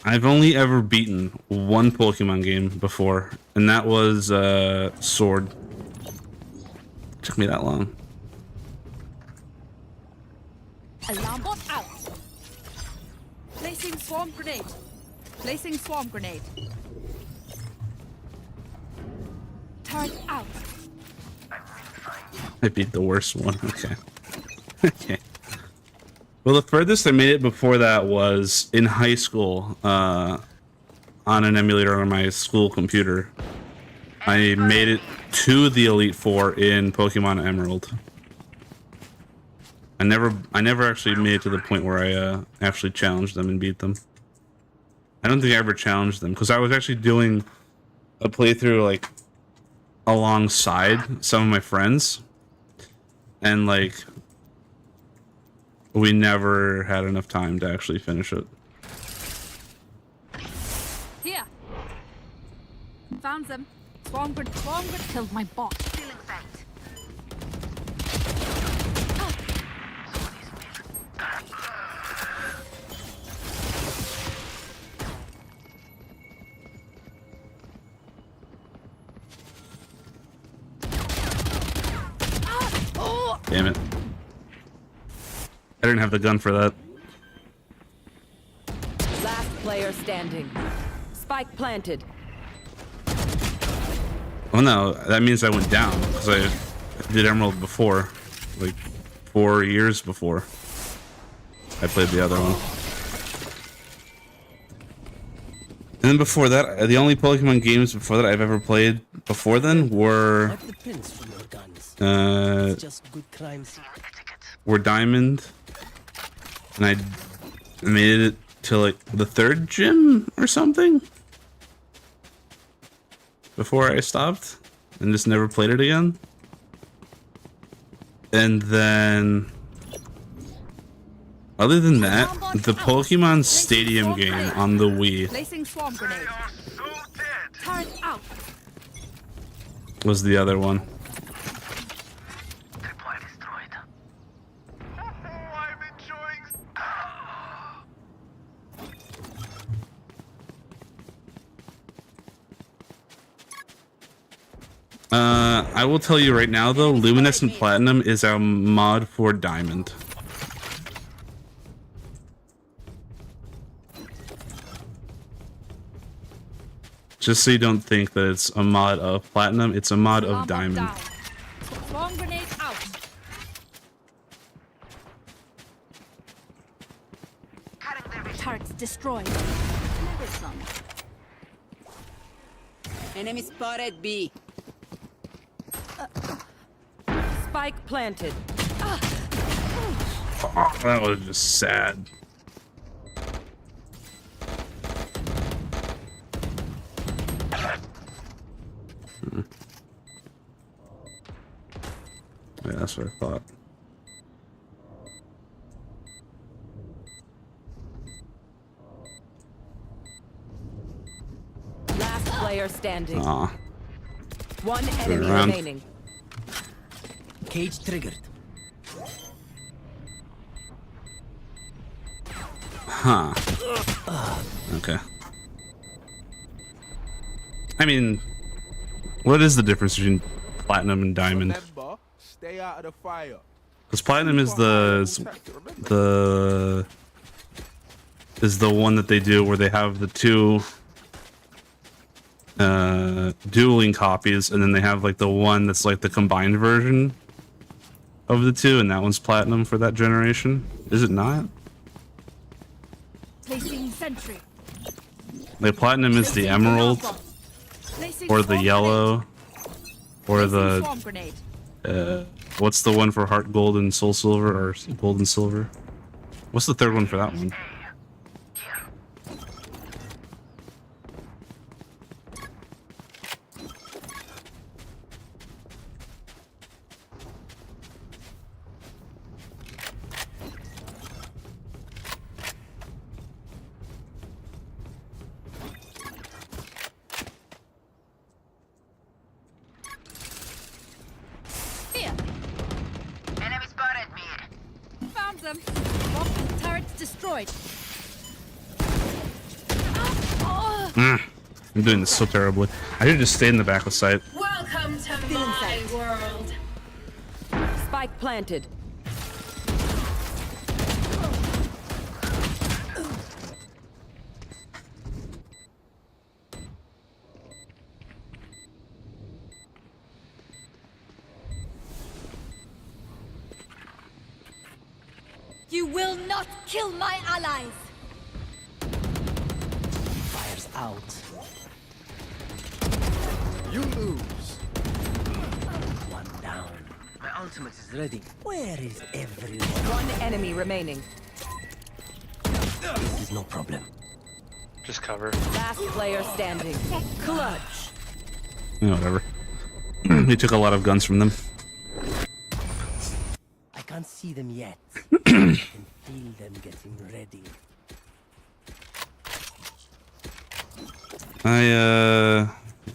I've only ever beaten one Pokemon game before, and that was Sword. Took me that long. Alarm bot out. Placing swarm grenade. Placing swarm grenade. Turret out. I beat the worst one. Okay. Okay. Well, the furthest I made it before that was in high school, on an emulator on my school computer. I made it to the Elite Four in Pokemon Emerald. I never actually made it to the point where I actually challenged them and beat them. I don't think I ever challenged them because I was actually doing a playthrough like alongside some of my friends, and like we never had enough time to actually finish it. Here. Found them. Swarm grenade killed my bot. Stealing sight. Damn it. I didn't have the gun for that. Last player standing. Spike planted. Oh no, that means I went down because I did Emerald before, like 4 years before I played the other one. And then before that, the only Pokemon games before that I've ever played before then were were Diamond, and I made it to like the 3rd gym or something before I stopped and just never played it again. And then other than that, the Pokemon Stadium game on the Wii Placing swarm grenade. Turret out. was the other one. I will tell you right now though, Luminescent Platinum is a mod for Diamond. Just so you don't think that it's a mod of platinum, it's a mod of diamond. Down. Swarm grenade out. Turrets destroyed. Never come. Enemy spotted B. Spike planted. Oh, that was just sad. Yeah, that's what I thought. Last player standing. Aw. One enemy around. remaining. Cage triggered. Huh. Okay. I mean, what is the difference between platinum and diamond? Remember, stay out of the fire. Because platinum is the one that they do where they have the two dueling copies, and then they have like the one that's like the combined version of the two, and that one's platinum for that generation. Is it not? Placing sentry. Like platinum is the emerald, Placing or the swarm yellow, or Placing swarm grenade. the what's the one for heart gold and soul silver, or gold and silver? What's the third one for that one? Here. Enemy spotted mid. Found them. Bomb turrets destroyed. I'm doing this so terribly. I should just stay in the back of sight. Welcome to my world. Spike planted. You will not kill my allies. Fire's out. You lose. One down. My ultimate is ready. Where is everyone? One enemy remaining. This is no problem. Just cover. Last player standing. Clutch. Yeah, whatever. We took a lot of guns from them. I can't see them yet. I can feel them getting ready.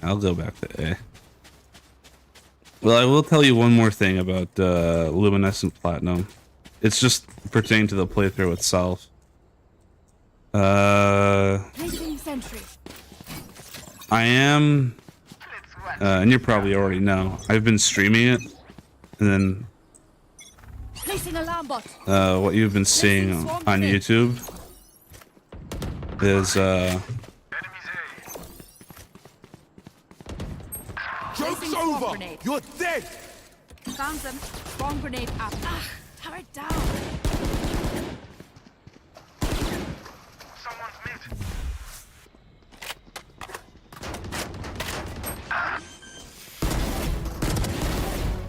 I'll go back to A. Well, I will tell you one more thing about Luminescent Platinum. It's just pertaining to the playthrough itself. Placing sentry. I am, and you probably already know, I've been streaming it, and then Placing alarm bot. what you've been seeing on YouTube is Joke's over. You're dead. Found them. Swarm grenade up. Ah, turret down. Someone's mid.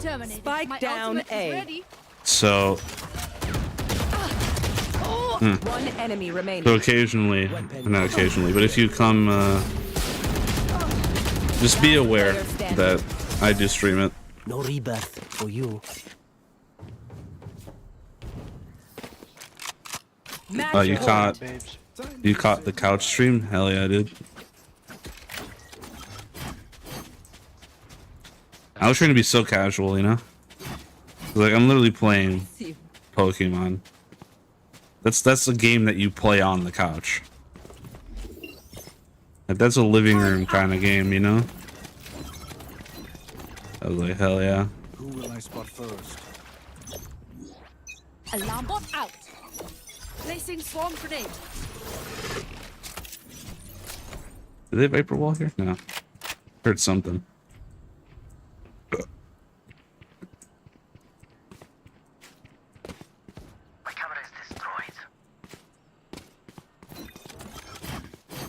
Terminated. Spike My down ultimate A. is ready. so. One enemy remaining. So occasionally, not occasionally, but if you come, just be aware that I do stream it. No rebirth for you. Oh, you caught the couch stream? Hell yeah, I did. I was trying to be so casual, you know? Like, I'm literally playing Pokemon. That's a game that you play on the couch. Like, that's a living room kind of game, you know? I was like, hell yeah. Who will I spot first? Alarm bot out. Placing swarm grenade. Did they Viper wall here? No. Heard something. My camera is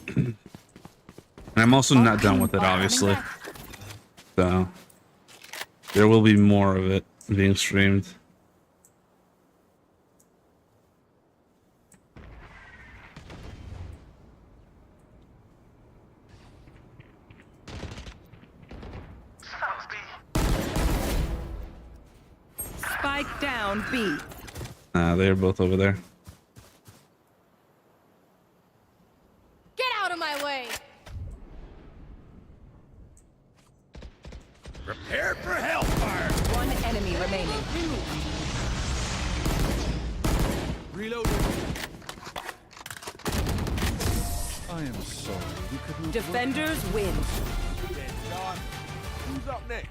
destroyed. I'm also not done with it, obviously. So there will be more of it being streamed. Spike down B. They're both over there. Get out of my way! Prepare for hellfire! One enemy remaining. Reloading. I am sorry. We could not. Defenders win. Dead, John. Who's up next?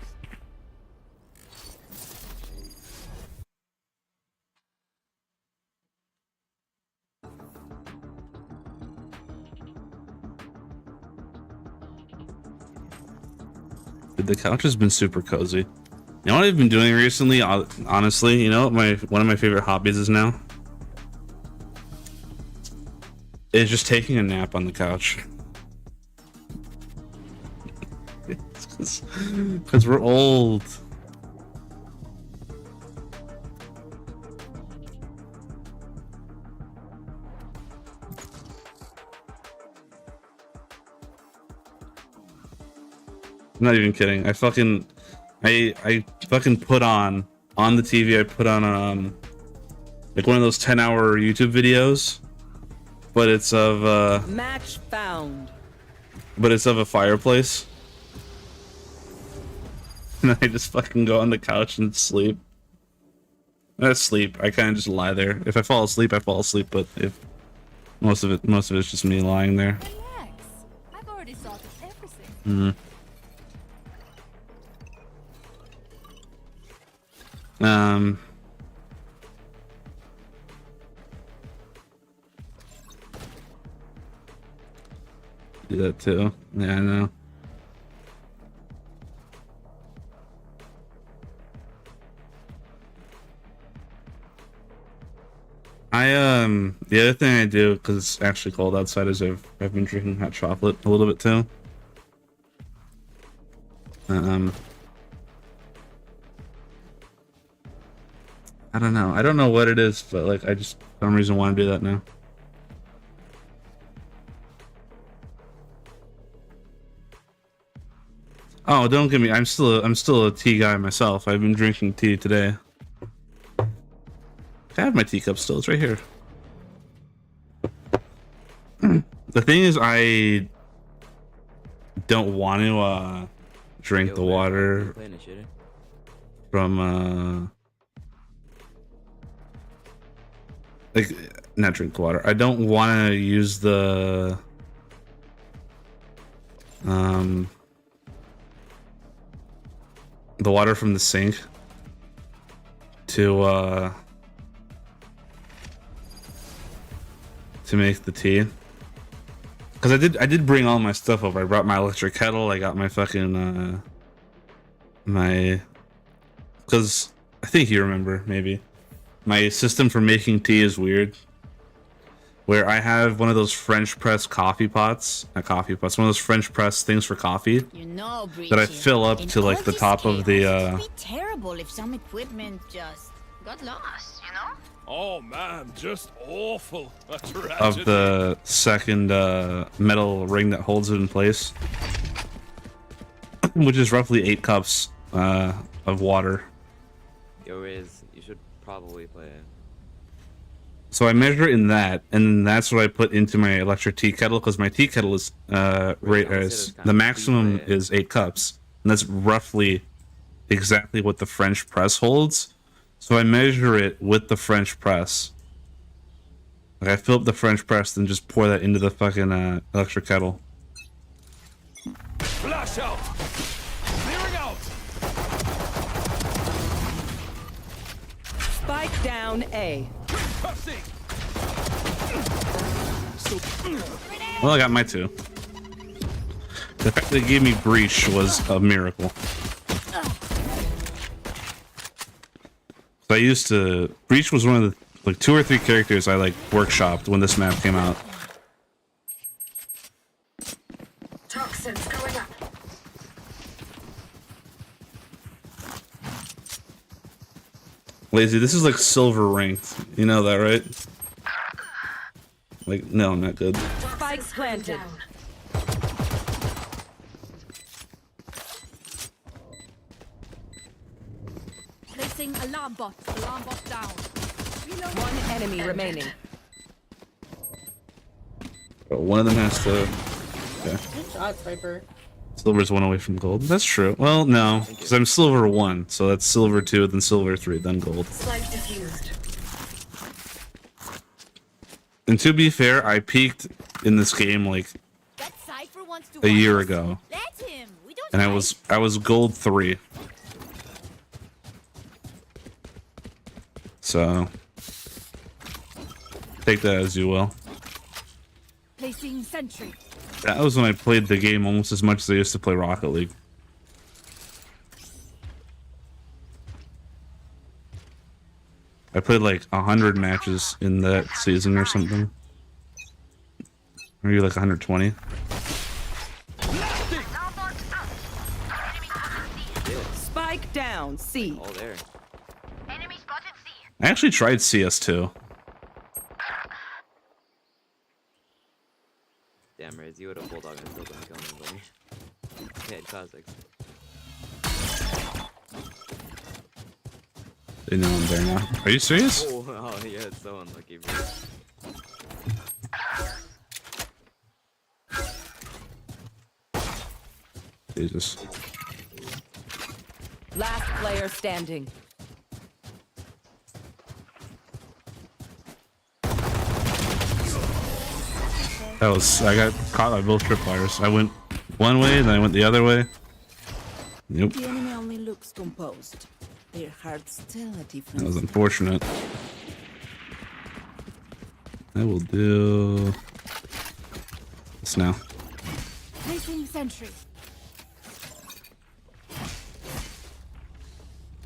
Dude, the couch has been super cozy. You know what I've been doing recently? Honestly, you know what one of my favorite hobbies is now? Is just taking a nap on the couch. Because we're old. I'm not even kidding. I fucking put on the TV. I put on like one of those 10-hour YouTube videos, but it's of Match found. but it's of a fireplace. And I just fucking go on the couch and sleep. Not sleep. I kind of just lie there. If I fall asleep, I fall asleep. But if most of it's just me lying there. Relax. I've already sorted everything. Mm-hmm. Do that too. Yeah, I know. The other thing I do, because it's actually cold outside, is I've been drinking hot chocolate a little bit too. I don't know. I don't know what it is, but like I just for some reason want to do that now. Oh, don't get me. I'm still a tea guy myself. I've been drinking tea today. I have my teacup still. It's right here. The thing is, I don't want to drink the water from like not drink the water. I don't want to use the water from the sink to make the tea, because I did bring all my stuff over. I brought my electric kettle. I got my fucking because I think you remember, maybe my system for making tea is weird, where I have one of those French press coffee pots, not coffee pots, one of those French press things for coffee, You know, that I Bridget, fill up in to like all the this top of the chaos, it'd be terrible if some equipment just got lost, you know? Oh man, just awful. A of tragedy. the second metal ring that holds it in place, which is roughly 8 cups of water. Yo, Riz, you should probably play it. So I measure it in that, and then that's what I put into my electric tea kettle, because my tea kettle is the maximum is 8 cups, and that's roughly exactly what the French press holds. So I measure it with the French press. Like I fill up the French press, then just pour that into the fucking electric kettle. Flash out. Clearing out. Spike down A. Well, I got my 2. The fact they gave me Breach was a miracle. I used to Breach was one of the like 2 or 3 characters I like workshopped when this map came out. Toxins going up. Lazy, this is like silver ranked. You know that, right? Like, no, not good. Spikes planted. Placing alarm bot. Alarm bot down. One enemy remaining. Oh, one of them has to. Okay. Good shot, Sniper. Silver's 1 away from gold. That's true. Well, no, because I'm silver 1, so that's silver 2, then silver 3, then gold. Spike diffused. And to be fair, I peaked in this game like a year ago, and I was gold 3. So take that as you will. Placing sentry. That was when I played the game almost as much as I used to play Rocket League. I played like 100 matches in that season or something. Maybe like 120. Spike down, C. Oh, there. Enemy spotted C. I actually tried CS2. Damn, Riz, you would have bulldog and still don't kill me, buddy. Okay, classics. They know I'm there now. Are you serious? Oh, oh yeah, it's so unlucky, bro. Jesus. Last player standing. I got caught by both tripwires. I went one way, then I went the other way. Nope. The enemy only looks composed. Their hearts tell a different That was unfortunate. I will do this now. Placing sentry.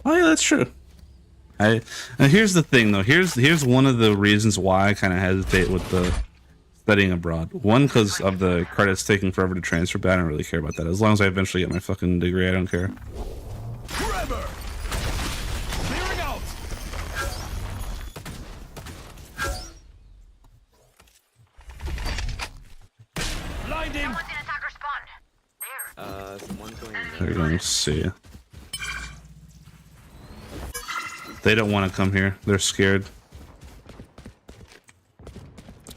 Oh yeah, that's true. And here's the thing though. Here's one of the reasons why I kind of hesitate with the studying abroad. One, because of the credits taking forever to transfer, but I don't really care about that. As long as I eventually get my fucking degree, I don't care. Trevor! Clearing out! Blinding! Someone's going in They're going to see. They don't want to come here. They're scared.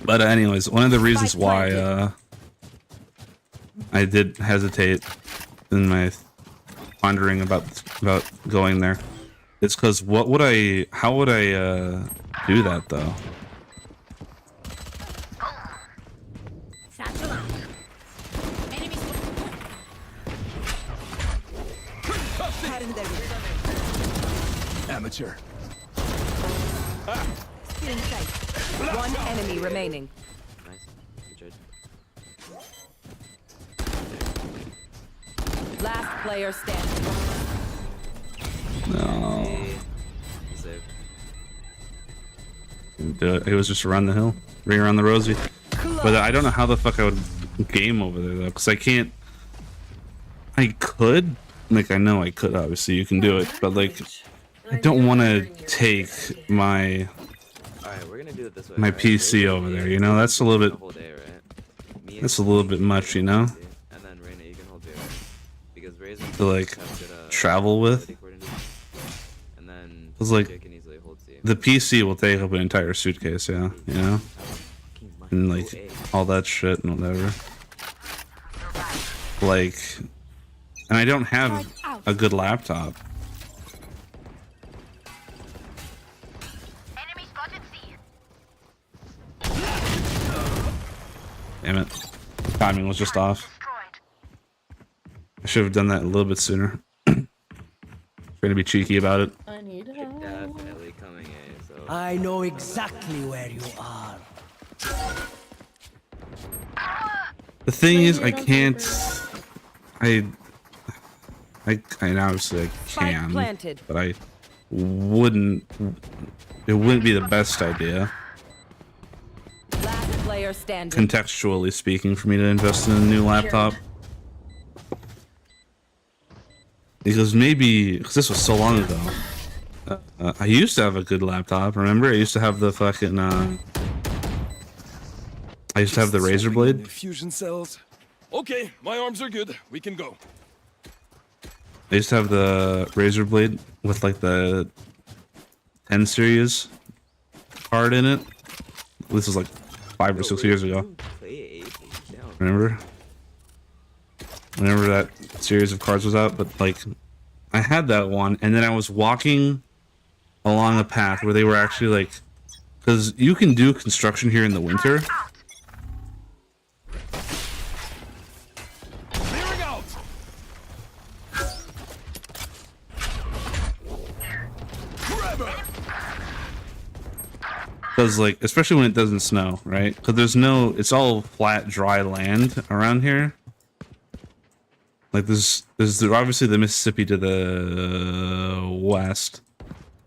But anyways, one of the reasons why I did hesitate in my pondering about going there, it's because how would I do that though? Amateur. One enemy remaining. Nice. Good job. Last player standing. No. Save. Didn't do it. It was just around the hill, ring around the rosy. But I don't know how the fuck I would game over there though, because I can't. I could, like I know I could. Obviously, you can do it, but like, I don't want to take my. Alright, we're gonna do it this way. My right? PC over there, you know, that's a little bit. Whole day, right? That's a little bit much, you know. And then Reyna, you can hold B, right? Because Raisin To like travel with. And then Cause like Jay can easily hold C. the PC will take up an entire suitcase, yeah, you know, and like all that shit and whatever. Like, and I don't have a good laptop. Damn it. Timing was just off. I should have done that a little bit sooner. Trying to be cheeky about it. I need help. Definitely coming A, so. I know exactly where you are. The thing is, I can't. and obviously I Spike can, planted. but I wouldn't. It wouldn't be the best idea, Last player standing. contextually speaking, for me to invest in a new laptop. Because this was so long ago. I used to have a good laptop. Remember, I used to have the fucking. I used to have the Razer Blade. Fusion cells. Okay, my arms are good. We can go. I used to have the Razer Blade with like the 10 series card in it. This was like 5 or 6 years ago. Remember? Whenever that series of cards was out, but like I had that one, and then I was walking along a path where they were actually like, because you can do construction here in the winter. Clearing out. Because like, especially when it doesn't snow, right? Because it's all flat, dry land around here. Like there's obviously the Mississippi to the west,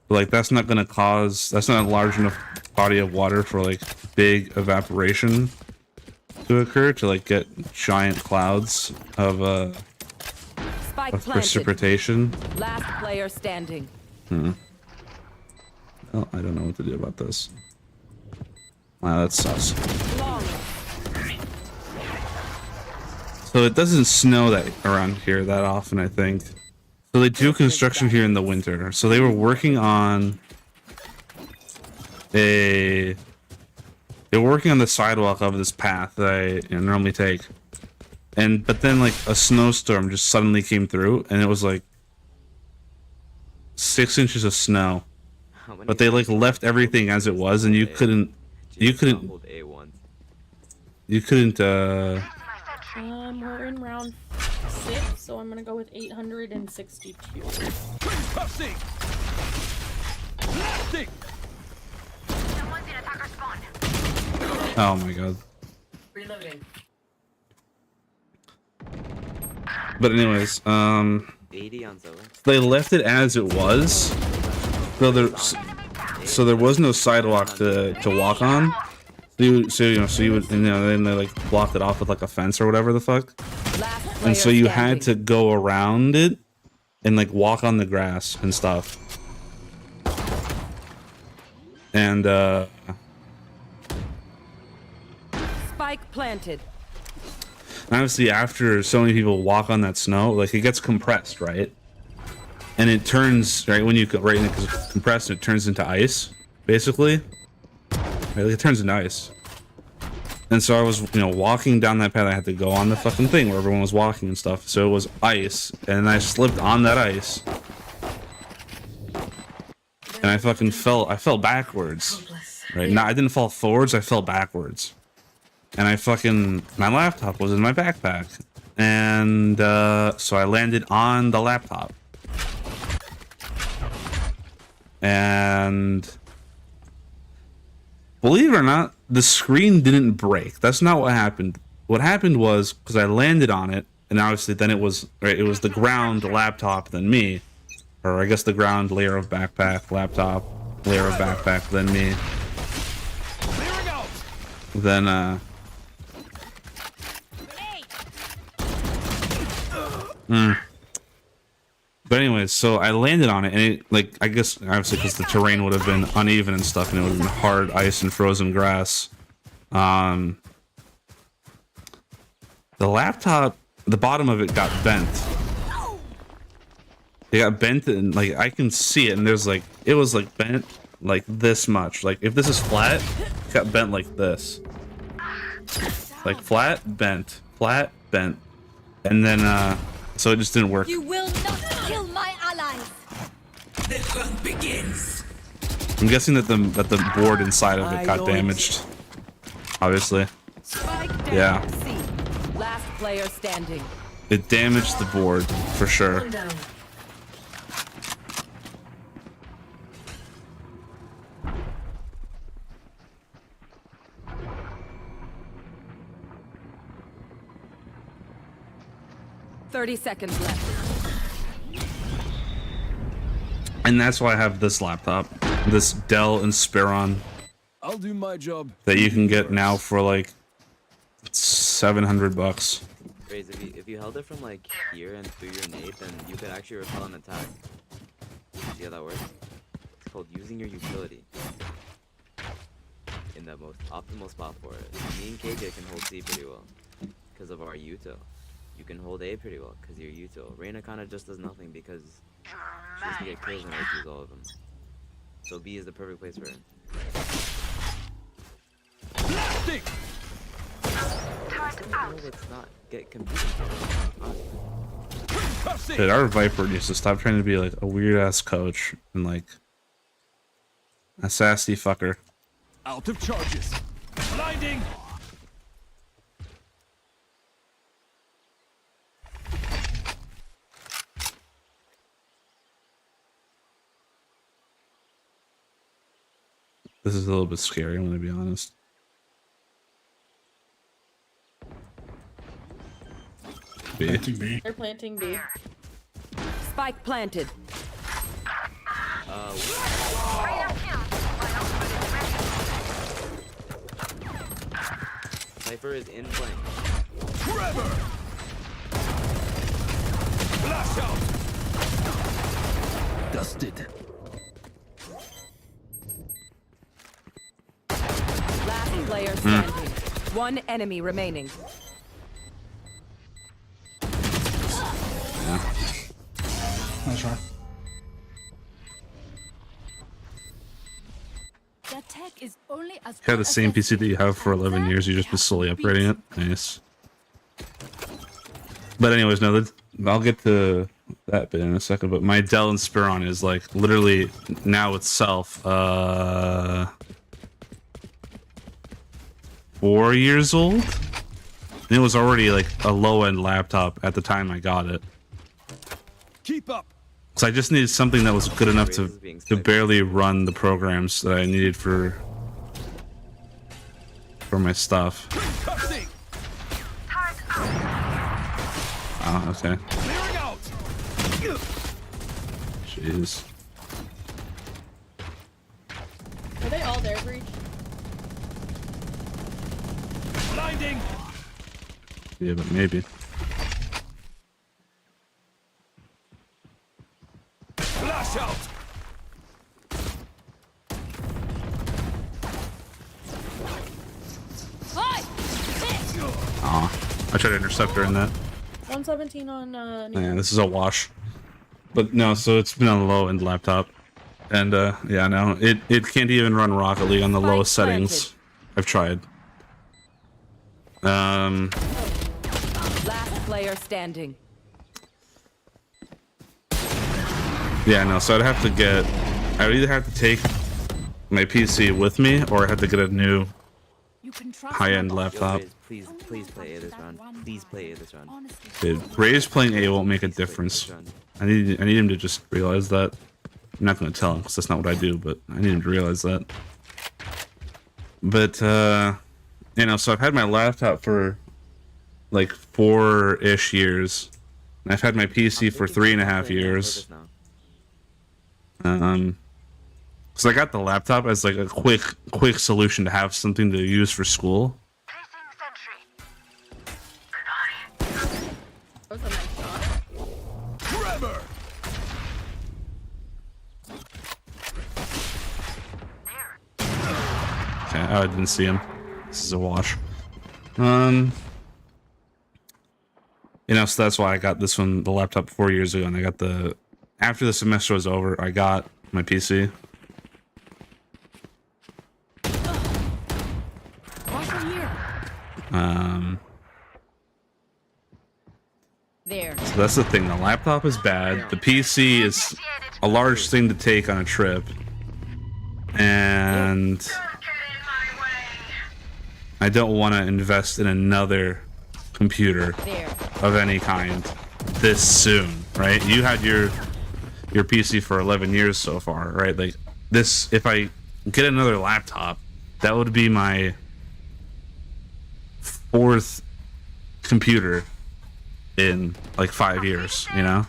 but like that's not a large enough body of water for like big evaporation to occur to like get giant clouds of Spike of planted. precipitation. Last player standing. Well, I don't know what to do about this. Wow, that sucks. So it doesn't snow that around here that often, I think. So they do construction here in the winter. So they were working on the sidewalk of this path that I normally take. But then like a snowstorm just suddenly came through, and it was like 6 inches of snow. But they like left everything as it was, and you couldn't we're in round 6, so I'm gonna go with 862. Oh my god. Reloading. But anyways, 80 on Zoe. they left it as it was. So there was no sidewalk to walk on. So you would then they like blocked it off with like a fence or whatever the fuck. And so you had to go around it and like walk on the grass and stuff. And Spike planted. obviously after so many people walk on that snow, like it gets compressed, right? And it turns right when you right when it's compressed, it turns into ice, basically. Right, like it turns into ice. And so I was, walking down that path. I had to go on the fucking thing where everyone was walking and stuff. So it was ice, and I slipped on that ice, and I fucking fell. I fell backwards. Right? No, I didn't fall forwards. I fell backwards, and my laptop was in my backpack, and so I landed on the laptop, and believe it or not, the screen didn't break. That's not what happened. What happened was because I landed on it, and obviously then it was the ground laptop, then me, or I guess the ground layer of backpack, laptop, layer of backpack, then me. Then But anyways, so I landed on it, and it, I guess obviously because the terrain would have been uneven and stuff, and it would have been hard ice and frozen grass. The laptop, the bottom of it got bent. It got bent, and I can see it, and it was bent like this much. Like if this is flat, it got bent like this. Like flat, bent, and then so it just didn't work. You will not kill my allies. The hunt begins. I'm guessing that the board inside of it got damaged. Obviously. Yeah. Last player standing. It damaged the board for sure. 30 seconds left. And that's why I have this laptop, this Dell Inspiron I'll do my job. that you can get now for like $700. Raze, if you held it from like here and through your nade, then you could actually repel an attack. See how that works? It's called using your utility. In the most optimal spot for it. Me and KJ can hold C pretty well because of our util. You can hold A pretty well because you're util. Reyna kind of just does nothing because she has to get kills and use all of them. So B is the perfect place for her. Let's not get competing. Dude, our Viper needs to stop trying to be like a weird ass coach and like a sassy fucker. Out of charges. Blinding. This is a little bit scary, I'm gonna be honest. B. They're planting B. Spike planted. Cypher is in flank. Trevor. Flash out. Dusted. Last player standing. One enemy remaining. Nice try. The tech is only as You have the same PC that you have for 11 years, you just been slowly upgrading it. Nice. But anyways, no, I'll get to that bit in a second, but my Dell Inspiron is like literally now itself 4 years old. And it was already like a low-end laptop at the time I got it. Keep up. So I just needed something that was good enough to barely run the programs that I needed for my stuff. Oh, okay. Clearing out. Jeez. Are they all there, Breach? Blinding. Yeah, but maybe. Flash out. Aw, I tried to intercept her in that. 117 on Yeah, this is a wash. But no, so it's been on a low end laptop. And yeah, no, it can't even run Rocket League on the lowest settings. I've tried. Last player standing. Yeah, no, so I would either have to take my PC with me or I have to get a new high-end laptop. Please play A this round. Please play A this round. Dude, Ray's playing A won't make a difference. I need him to just realize that. I'm not going to tell him because that's not what I do, but I need him to realize that. But, you know, so I've had my laptop for like 4-ish years. And I've had my PC for 3.5 years. So I got the laptop as like a quick solution to have something to use for school. That was a nice shot. Trevor. Okay, I didn't see him. This is a wash. You know, so that's why I got this one, the laptop 4 years ago, and I got after the semester was over, I got my PC. There. So that's the thing, the laptop is bad, the PC is a large thing to take on a trip, and I don't want to invest in another computer of any kind this soon, right? You had your PC for 11 years so far, right? Like this, if I get another laptop, that would be my 4th computer in like 5 years, you know?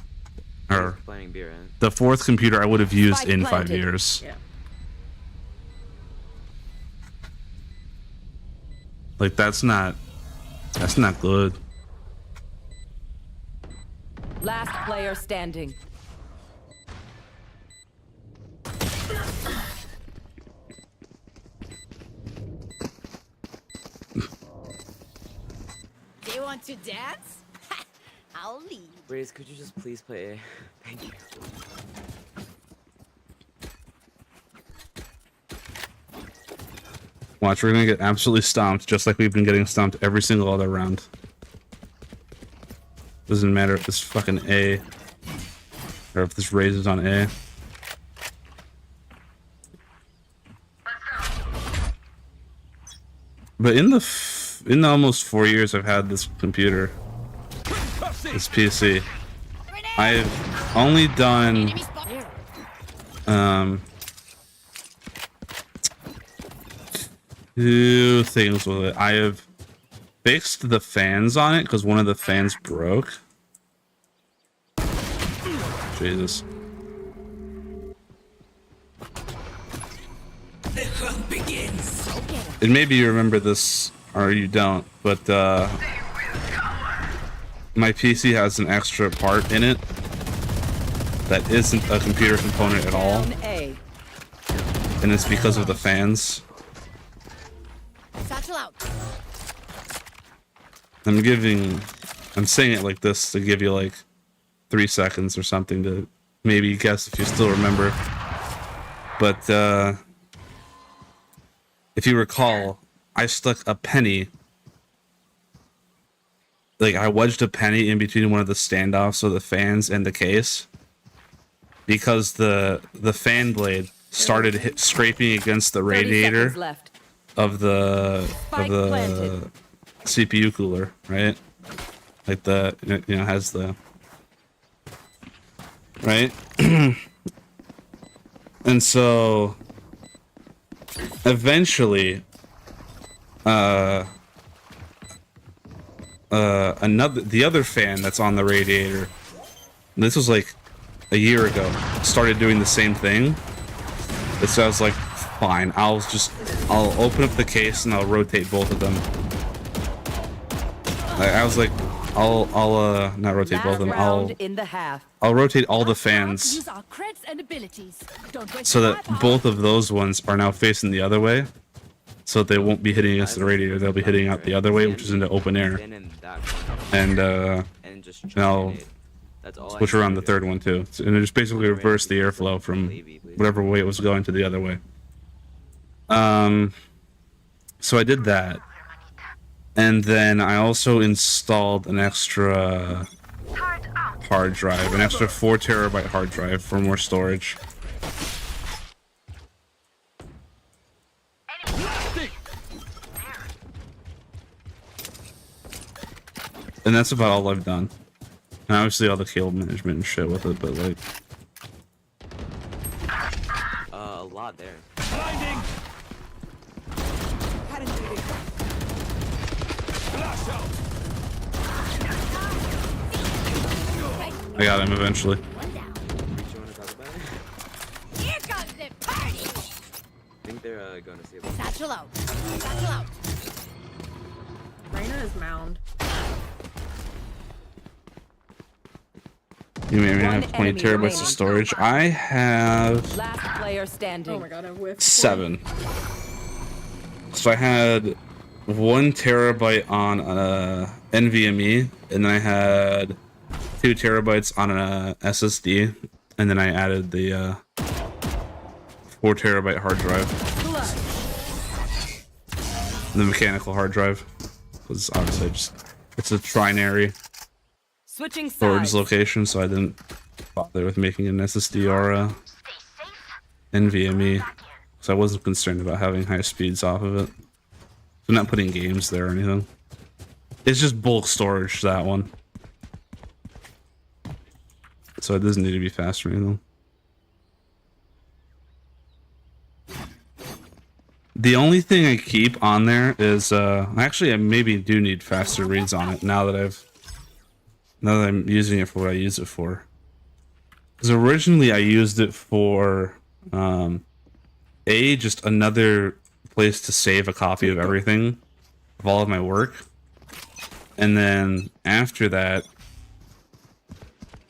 Or Playing beer, right? the 4th computer I would have used Spike in 5 planted. years. Yeah. Like that's not good. Last player standing. They want to dance? I'll leave. Raze, could you just please play A? Thank you. Watch, we're gonna get absolutely stomped, just like we've been getting stomped every single other round. Doesn't matter if it's fucking A or if this Raze is on A. But in the almost 4 years I've had this computer, this PC, I've only done two things with it. I have fixed the fans on it because one of the fans broke. Jesus. The hunt begins. And maybe you remember this or you don't, but my PC has an extra part in it that isn't a computer component at all. A. And it's because of the fans. Satchel out. I'm saying it like this to give you like 3 seconds or something to maybe guess if you still remember. But if you recall, I stuck a penny, like I wedged a penny in between one of the standoffs of the fans and the case because the fan blade started scraping against the radiator of the CPU cooler, right? Like the, you know, has the, right? And so eventually the other fan that's on the radiator, this was like a year ago, started doing the same thing. So I was like, fine, I'll open up the case and I'll rotate both of them. I was like, I'll not rotate both of them. I'll rotate all the fans Use our creds and abilities. Don't waste so that firepower. both of those ones are now facing the other way, so that they won't be hitting against the radiator. They'll be hitting out the other way, which is into open air. And I'll switch around the third one too, and it just basically reverse the airflow from whatever way it was going to the other way. So I did that, and then I also installed an extra hard drive, an extra 4 terabyte hard drive for more storage. And that's about all I've done. And obviously all the cable management and shit with it, but like... A lot there. Blinding. I got him eventually. Here comes the party. I think they're going to see about Satchel out. Satchel out. Raina is mound. You may have 20 terabytes of storage. I have Last player standing. Oh my god, I whiffed. 7. So I had 1 terabyte on NVMe, and then I had 2 terabytes on an SSD, and then I added the 4 terabyte hard drive. The mechanical hard drive was obviously it's a trinary Switching storage sides. location, so I didn't bother with making an SSD or a NVMe, so I wasn't concerned about having high speeds off of it. So I'm not putting games there or anything. It's just bulk storage, that one. So it doesn't need to be fast or anything. The only thing I keep on there is, actually I maybe do need faster reads on it now that I've Now that I'm using it for what I use it for. Because originally I used it for just another place to save a copy of everything, of all of my work. And then after that,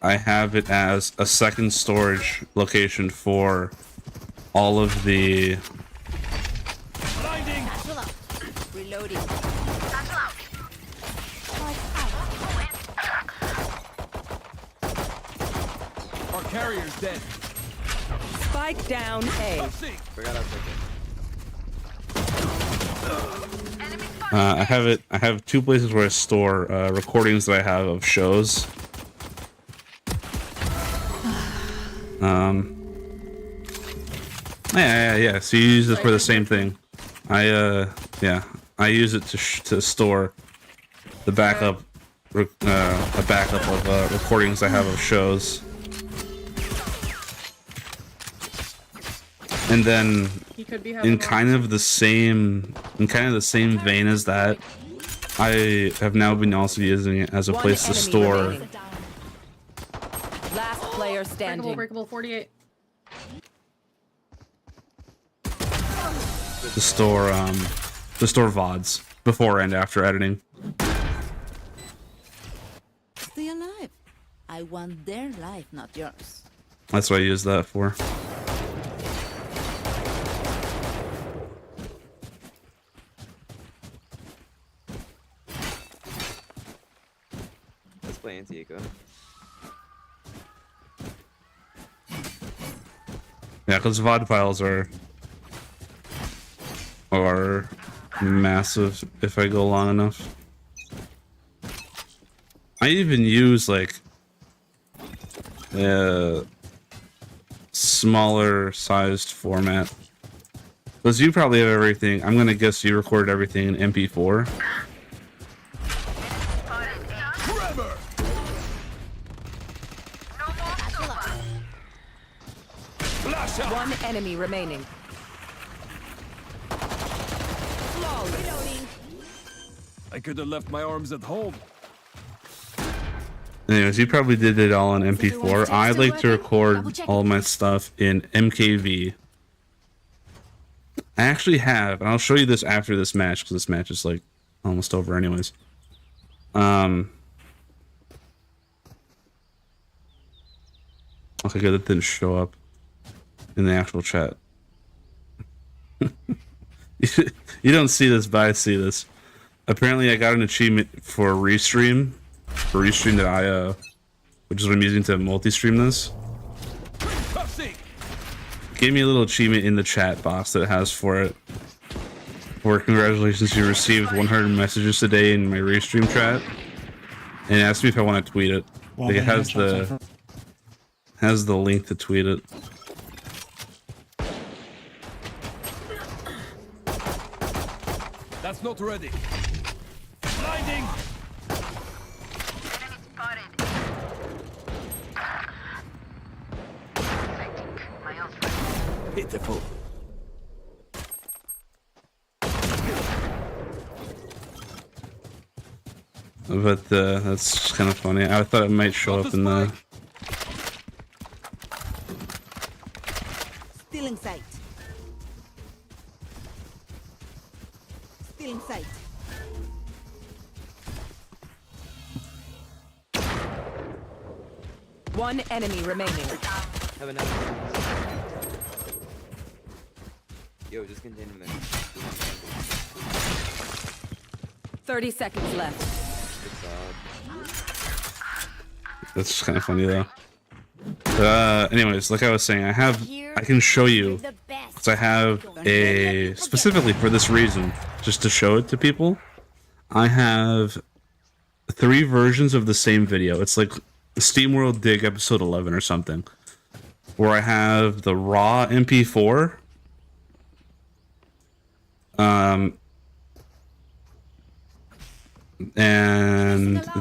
I have it as a second storage location for all of the Reloading. Our carrier's dead. Spike down A. Forgot I took it. I have two places where I store recordings that I have of shows. Yeah. So you use it for the same thing. I use it to store the backup, a backup of recordings I have of shows. And then in kind of the same vein as that, I have now been also using it as a place to store. Last player standing. Breakable 48. To store VODs before and after editing. Stay alive. I want their life, not yours. That's what I use that for. Let's play Antico. Yeah, because VOD files are massive if I go long enough. I even use like smaller sized format. Because you probably have everything. I'm gonna guess you recorded everything in MP4. One enemy remaining. I could have left my arms at home. Anyways, you probably did it all in MP4. I like to record all my stuff in MKV. I actually have, and I'll show you this after this match, because this match is like almost over anyways. Okay, good, that didn't show up in the actual chat. You don't see this, but I see this. Apparently I got an achievement for Restream.io, which is what I'm using to multi-stream this. Gave me a little achievement in the chat box that it has for it. For congratulations, you received 100 messages today in my Restream chat. And it asked me if I want to tweet it. Like it has the link to tweet it. That's not ready. Blinding. Enemy spotted. My ult ready. Pitiful. But that's just kind of funny. I thought it might show up in the... Still in sight. Still in sight. One enemy remaining. Have another. Yo, just contain him there. 30 seconds left. That's just kind of funny though. Anyways, like I was saying, I can show you, because I have a, specifically for this reason, just to show it to people, I have 3 versions of the same video. It's like SteamWorld Dig episode 11 or something, where I have the raw MP4, and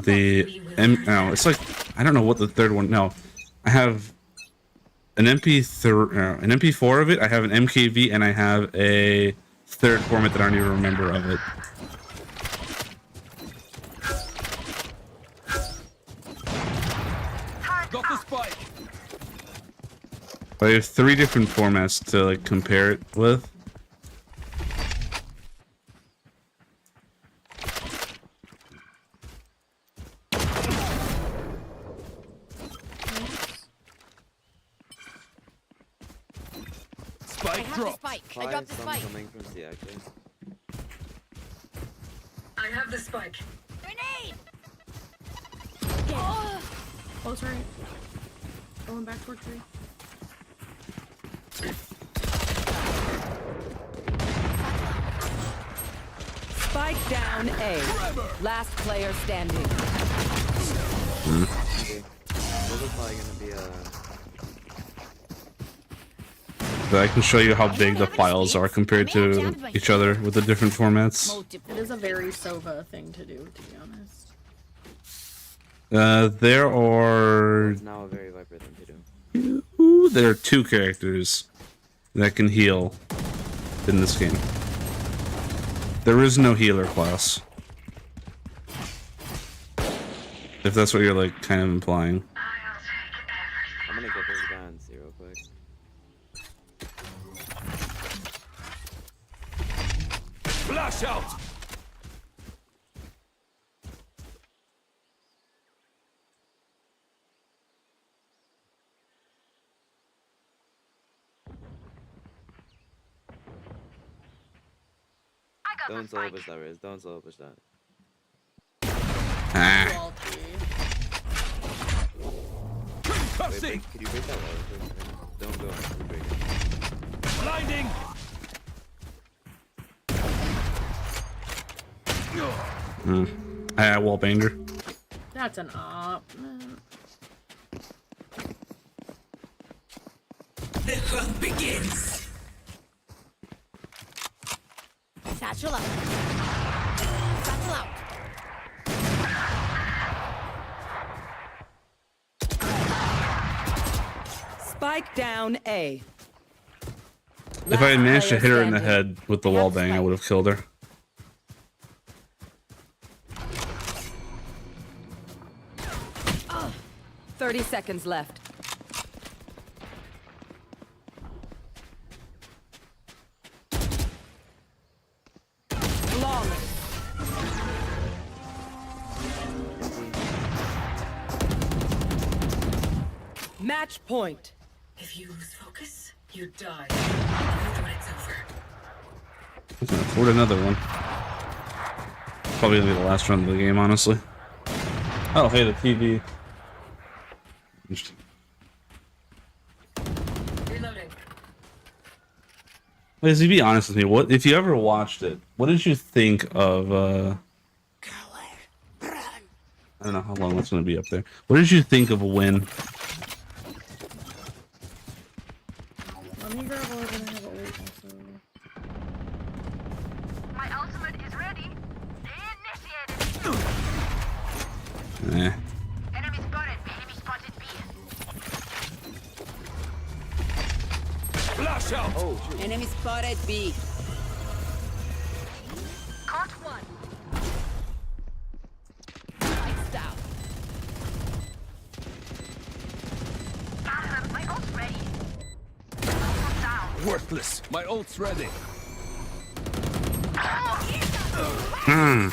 the no, it's like, I don't know what the third one. No, I have an MP4 of it. I have an MKV, and I have a third format that I don't even remember of it. Got the spike. I have 3 different formats to like compare it with. I have the spike. I dropped the spike. Coming from C, actually. I have the spike. Grenade! Close right. Going back toward tree. Spike down A. Last player standing. Okay. Those are probably gonna be But I can show you how big the files are compared to each other with the different formats. It is a very Sova thing to do, to be honest. There are It's now a very Viper thing to do. there are 2 characters that can heal in this game. There is no healer class. If that's what you're like kind of implying. I'm gonna get those guns here real quick. Flash out. Don't solo push that, Riz. Don't solo push that. Ah. Wait, could you break that wall? Don't go. You break it. Blinding. Wallbanger. That's an op. Man. The hunt begins. Satchel out. Satchel out. Spike down A. If I had managed to player hit her in the standing. head with the wall bang, I would have killed her. Oh, 30 seconds left. Flawless. Match point. If you lose focus, you die. Breathe when it's over. I can afford another one. Probably gonna be the last run of the game, honestly. Oh, hey, the TV. Interesting. Reloading. Lizzie, be honest with me. What if you ever watched it? What did you think of? I don't know how long that's gonna be up there. What did you think of Win? Let me grab one and I have ult also. My ultimate is ready. Initiated. Eh. Enemy spotted. Enemy spotted B. Flash out. Oh, shoot. Enemy spotted B. Caught one. Lights down. Got him. My ult's ready. Worthless. My ult's ready. Hmm.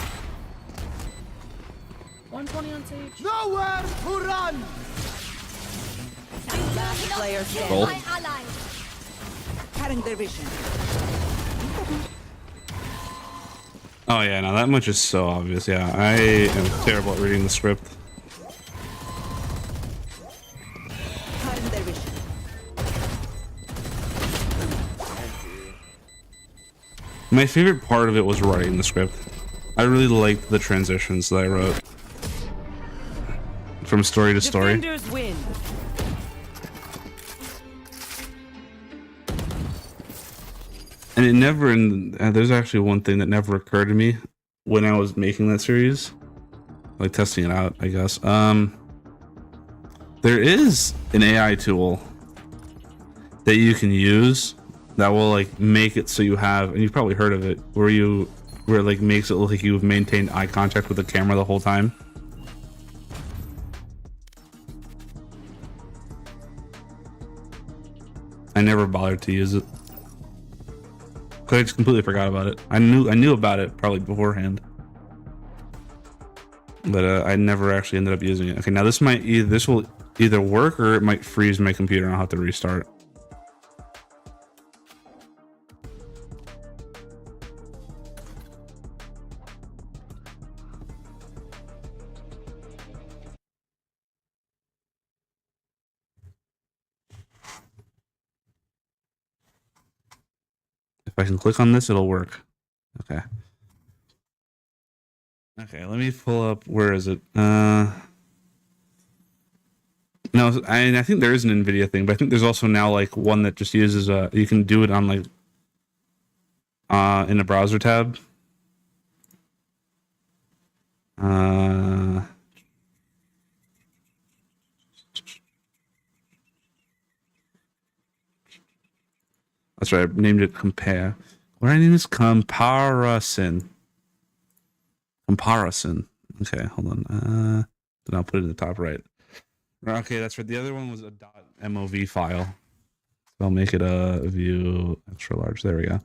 120 on Sage. Nowhere to run. Last player Roll. standing. My ally. Cutting their vision. Oh yeah, no, that much is so obvious. Yeah, I am terrible at reading the script. Cutting their vision. My favorite part of it was writing the script. I really liked the transitions that I wrote from story to story. Defenders win. And it never, there's actually one thing that never occurred to me when I was making that series, like testing it out, I guess. There is an AI tool that you can use that will like make it so you have, and you've probably heard of it, where it like makes it look like you've maintained eye contact with the camera the whole time. I never bothered to use it. I just completely forgot about it. I knew about it probably beforehand, but I never actually ended up using it. Okay, now this will either work or it might freeze my computer and I'll have to restart. If I can click on this, it'll work. Okay. Okay, let me pull up. Where is it? No, I think there is an NVIDIA thing, but I think there's also now like one that just uses you can do it on like in a browser tab. That's right. I named it Compare. What I named is Comparison. Comparison. Okay, hold on. Then I'll put it in the top right. Okay, that's right. The other one was a .mov file. So I'll make it a view extra large. There we go.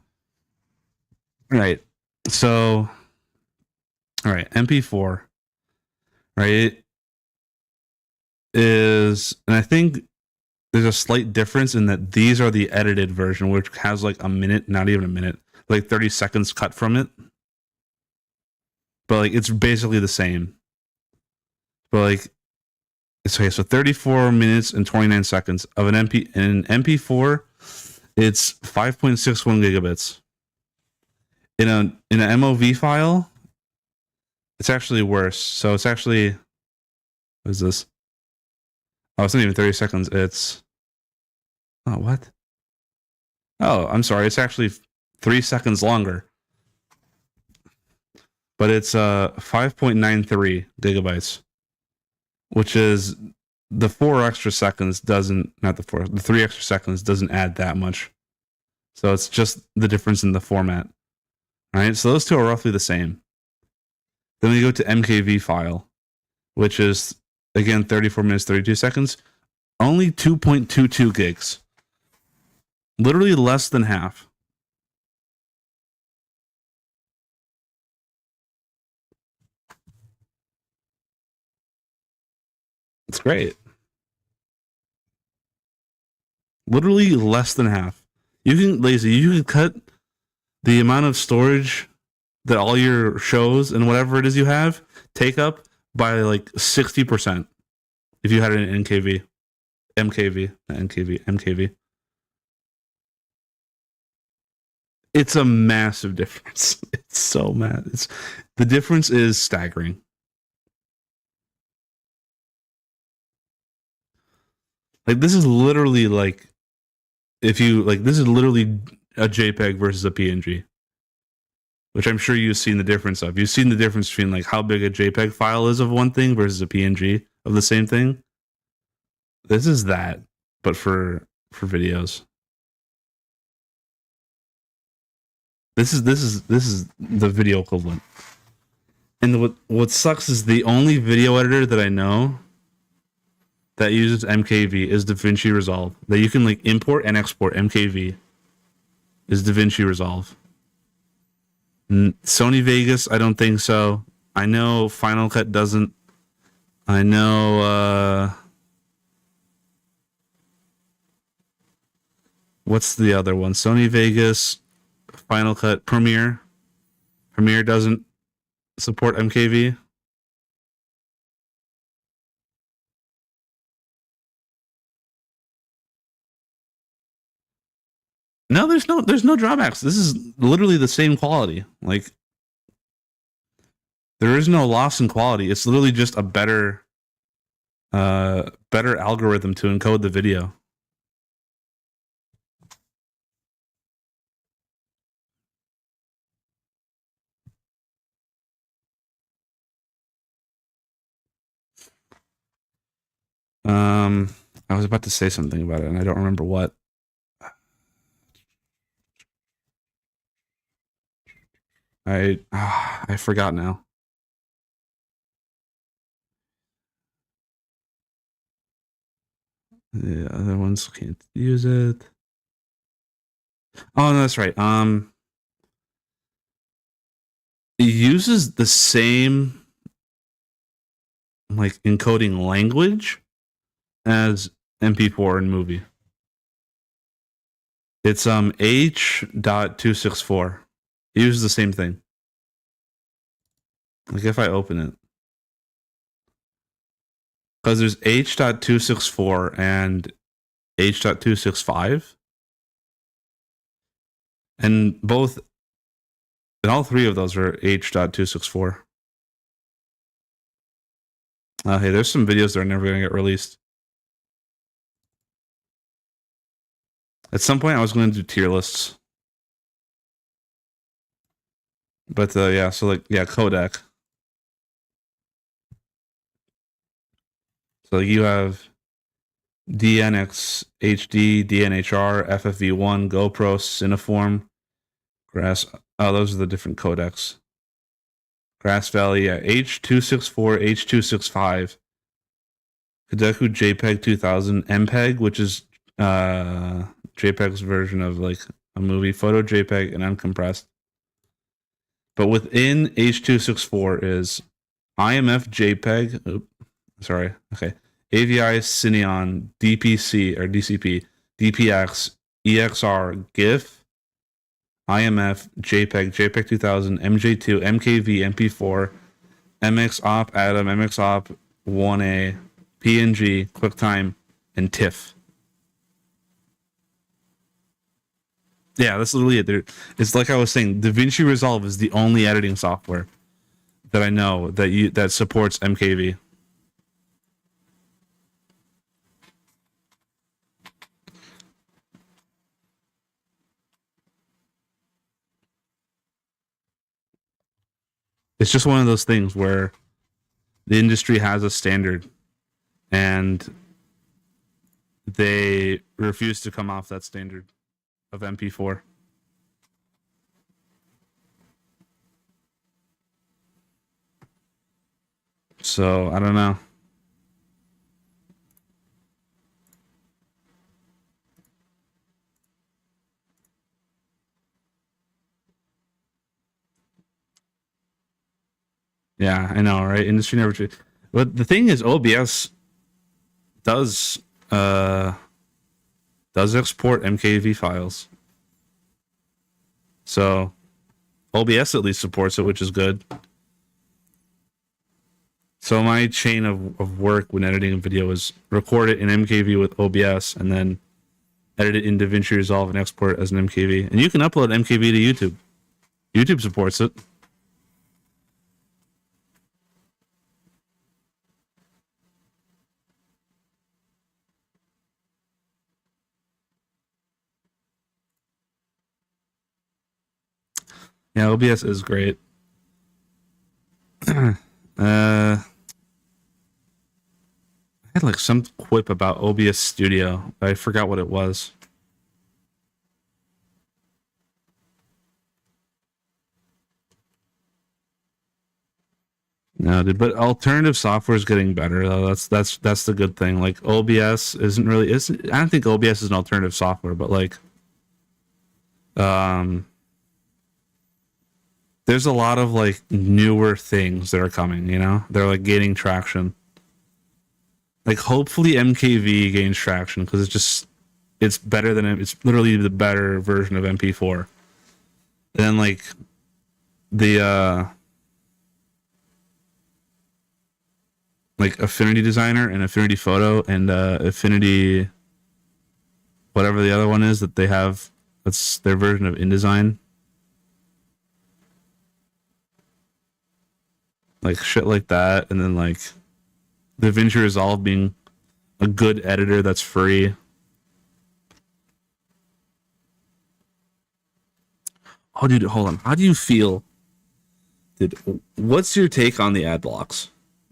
All right. So, all right, MP4. Right, is, and I think there's a slight difference in that these are the edited version, which has like a minute, not even a minute, like 30 seconds cut from it. But like it's basically the same. But like it's okay, so 34 minutes and 29 seconds of an MP4, it's 5.61 gigabits. In an MOV file, it's actually worse. So it's actually, what is this? Oh, it's not even 30 seconds. It's, oh, what? Oh, I'm sorry. It's actually 3 seconds longer. But it's 5.93 gigabytes, which is the 4 extra seconds doesn't, not the 4, the 3 extra seconds doesn't add that much. So it's just the difference in the format. All right, so those two are roughly the same. Then we go to MKV file, which is, again, 34 minutes, 32 seconds. Only 2.22 gigs. Literally less than half. It's great. Literally less than half. You can cut the amount of storage that all your shows and whatever it is you have take up by like 60% if you had an MKV. It's a massive difference. It's so mad. The difference is staggering. Like this is literally like, this is literally a JPEG versus a PNG, which I'm sure you've seen the difference of. You've seen the difference between like how big a JPEG file is of one thing versus a PNG of the same thing. This is that, but for videos. This is the video equivalent. And what sucks is the only video editor that I know that uses MKV is DaVinci Resolve. That you can like import and export MKV is DaVinci Resolve. Sony Vegas, I don't think so. I know Final Cut doesn't. I know what's the other one? Sony Vegas, Final Cut, Premiere. Premiere doesn't support MKV. No, there's no drawbacks. This is literally the same quality. Like there is no loss in quality. It's literally just a better algorithm to encode the video. I was about to say something about it and I don't remember what. I forgot now. The other ones can't use it. Oh, no, that's right. It uses the same like encoding language as MP4 and movie. It's H.264. It uses the same thing. Like if I open it. Because there's H.264 and H.265. And all three of those are H.264. Hey, there's some videos that are never going to get released. At some point, I was going to do tier lists. But yeah, so like, yeah, codec. So you have DNX HD, DNHR, FFV1, GoPro, Cineform, Grass. Oh, those are the different codecs. Grass Valley, yeah, H.264, H.265, Kodeku JPEG 2000, MPEG, which is JPEG's version of like a movie, photo JPEG, and uncompressed. But within H.264 is IMF JPEG. Oops, sorry. Okay. AVI Cineon, DPC or DCP, DPX, EXR, GIF, IMF, JPEG, JPEG 2000, MJ2, MKV, MP4, MXOP, Atom, MXOP, 1A, PNG, QuickTime, and TIFF. Yeah, that's literally it. It's like I was saying, DaVinci Resolve is the only editing software that I know that supports MKV. It's just one of those things where the industry has a standard and they refuse to come off that standard of MP4. So, I don't know. Yeah, I know, right? Industry never. But the thing is, OBS does export MKV files. So OBS at least supports it, which is good. So my chain of work when editing a video is record it in MKV with OBS and then edit it in DaVinci Resolve and export it as an MKV. And you can upload MKV to YouTube. YouTube supports it. Yeah, OBS is great. I had like some quip about OBS Studio. I forgot what it was. No, dude, but alternative software is getting better though. That's the good thing. Like OBS isn't really. I don't think OBS is an alternative software, but like, there's a lot of like newer things that are coming, you know? They're like gaining traction. Like hopefully MKV gains traction because it's better than it's literally the better version of MP4. And then like the like Affinity Designer and Affinity Photo and Affinity whatever the other one is that they have, that's their version of InDesign. Like shit like that, and then like DaVinci Resolve being a good editor that's free. Oh, dude, hold on. How do you feel? Dude, what's your take on the ad blocks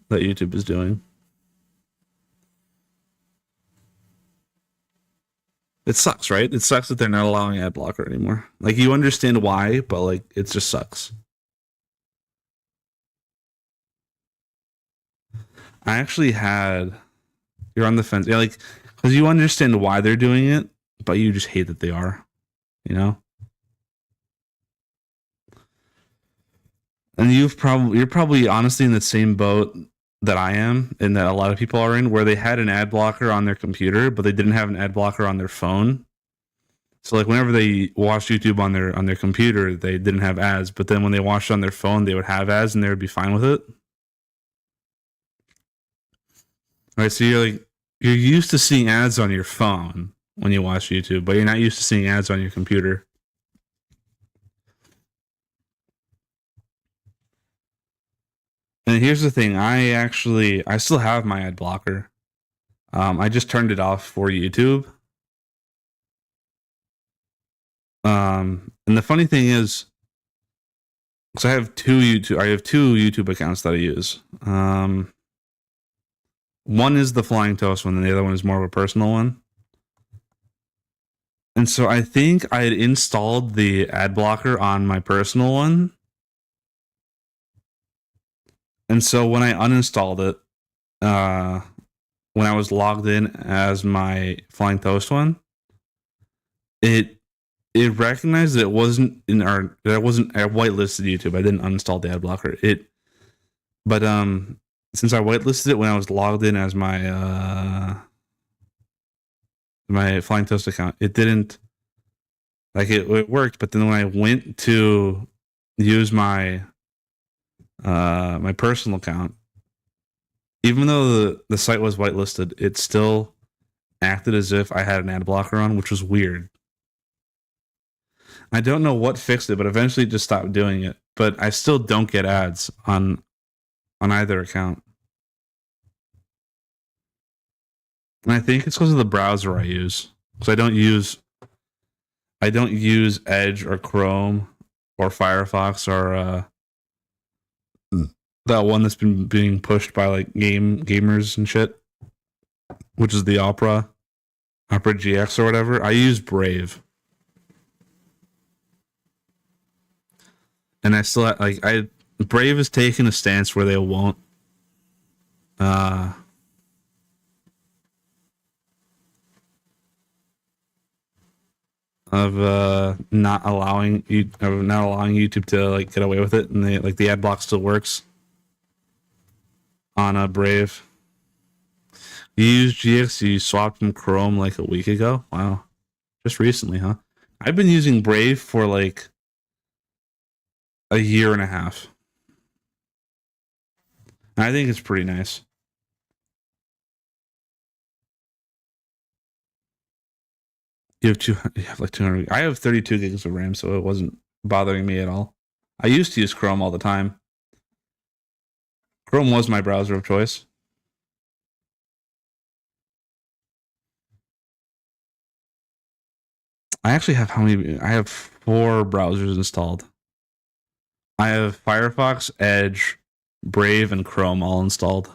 that YouTube is doing? It sucks, right? It sucks that they're not allowing ad blocker anymore. Like you understand why, but like it just sucks. I actually had, you're on the fence. Yeah, like, because you understand why they're doing it, but you just hate that they are. you know? And you're probably honestly in the same boat that I am, and that a lot of people are in, where they had an ad blocker on their computer, but they didn't have an ad blocker on their phone. So like whenever they watched YouTube on their computer, they didn't have ads, but then when they watched on their phone, they would have ads and they would be fine with it. All right, so you're used to seeing ads on your phone when you watch YouTube, but you're not used to seeing ads on your computer. And here's the thing, I still have my ad blocker. I just turned it off for YouTube. And the funny thing is, because I have two YouTube accounts that I use. One is the Flying Toast one, and the other one is more of a personal one. And so I think I had installed the ad blocker on my personal one. And so when I uninstalled it, when I was logged in as my Flying Toast one, it recognized that it wasn't I whitelisted YouTube. I didn't uninstall the ad blocker. But since I whitelisted it when I was logged in as my my Flying Toast account, it didn't, like, it worked, but then when I went to use my my personal account, even though the site was whitelisted, it still acted as if I had an ad blocker on, which was weird. I don't know what fixed it, but eventually it just stopped doing it. But I still don't get ads on either account. And I think it's because of the browser I use. Because I don't use Edge or Chrome or Firefox or that one that's been being pushed by like gamers and shit, which is the Opera GX or whatever. I use Brave. And I still Brave has taken a stance where they won't not allowing YouTube to like get away with it, and the ad block still works on Brave. You use GX, you swapped from Chrome like a week ago? Wow. Just recently, huh? I've been using Brave for like a year and a half. And I think it's pretty nice. You have like 200. I have 32 gigs of RAM, so it wasn't bothering me at all. I used to use Chrome all the time. Chrome was my browser of choice. I actually have I have 4 browsers installed. I have Firefox, Edge, Brave, and Chrome all installed.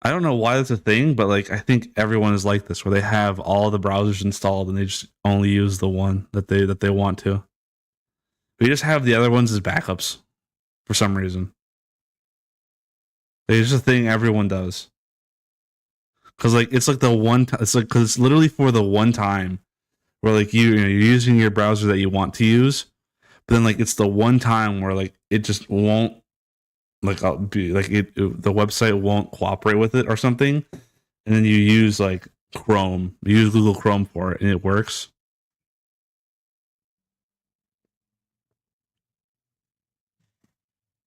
I don't know why that's a thing, but like I think everyone is like this, where they have all the browsers installed and they just only use the one that they want to. But you just have the other ones as backups for some reason. It's just a thing everyone does. Cause like it's like the one it's like because it's literally for the one time where like you're using your browser that you want to use, but then like it's the one time where like it just won't like be like the website won't cooperate with it or something, and then you use like Chrome, you use Google Chrome for it, and it works.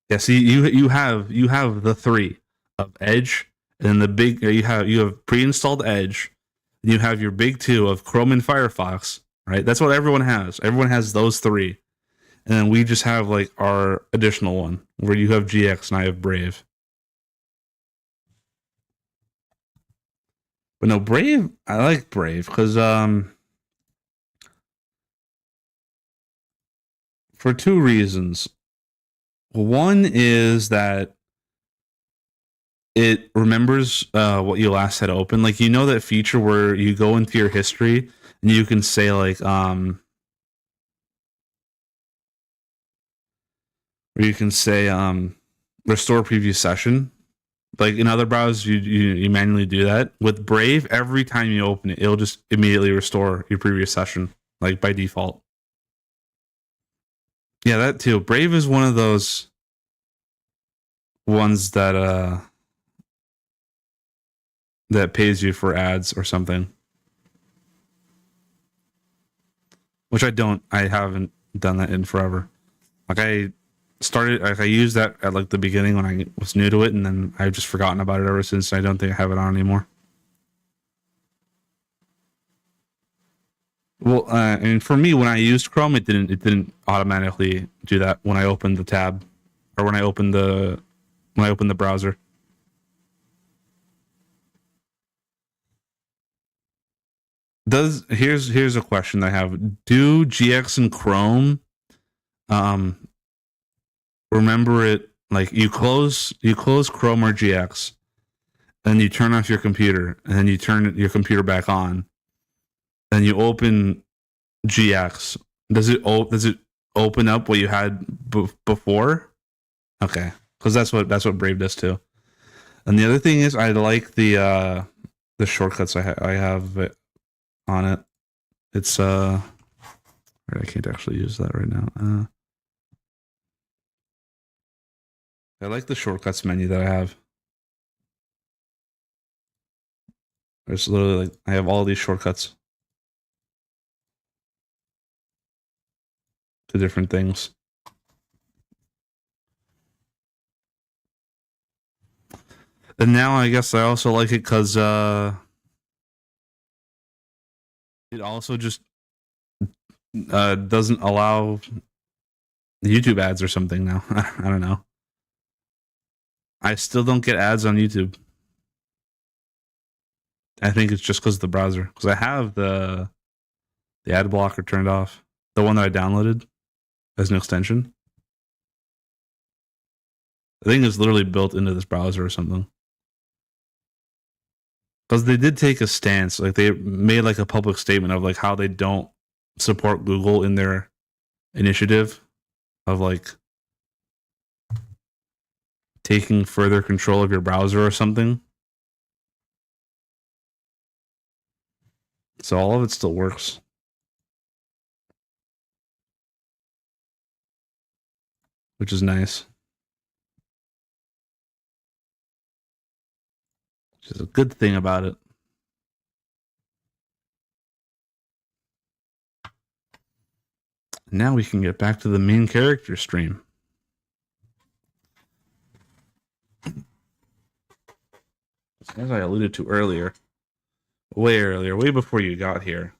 Yeah, see, you have the 3 of Edge. And then the big you have pre-installed Edge, and you have your big 2 of Chrome and Firefox, right? That's what everyone has. Everyone has those 3, and then we just have like our additional one where you have GX and I have Brave. But no, Brave, I like Brave because for 2 reasons. One is that it remembers what you last had open. Like, you know that feature where you go into your history and you can say like where you can say restore previous session. Like in other browsers, you manually do that. With Brave, every time you open it, it'll just immediately restore your previous session, like by default. Yeah, that too. Brave is one of those ones that that pays you for ads or something. Which I haven't done that in forever. Like I used that at like the beginning when I was new to it, and then I've just forgotten about it ever since. I don't think I have it on anymore. Well, and for me, when I used Chrome, it didn't automatically do that when I opened the tab, or when I opened the browser. Here's a question I have. Do GX and Chrome remember it, like you close Chrome or GX, and you turn off your computer, and then you turn your computer back on, then you open GX. Does it open up what you had before? Okay, because that's what Brave does too. And the other thing is, I like the shortcuts I have on it. It's I can't actually use that right now. I like the shortcuts menu that I have. There's literally like I have all these shortcuts to different things. And now I guess I also like it because it also just doesn't allow YouTube ads or something now. I don't know. I still don't get ads on YouTube. I think it's just because of the browser. Because I have the ad blocker turned off. The one that I downloaded as an extension. I think it's literally built into this browser or something. Because they did take a stance. Like they made like a public statement of like how they don't support Google in their initiative of like taking further control of your browser or something. So all of it still works. Which is nice. Which is a good thing about it. Now we can get back to the main character stream. As I alluded to earlier, way before you got here,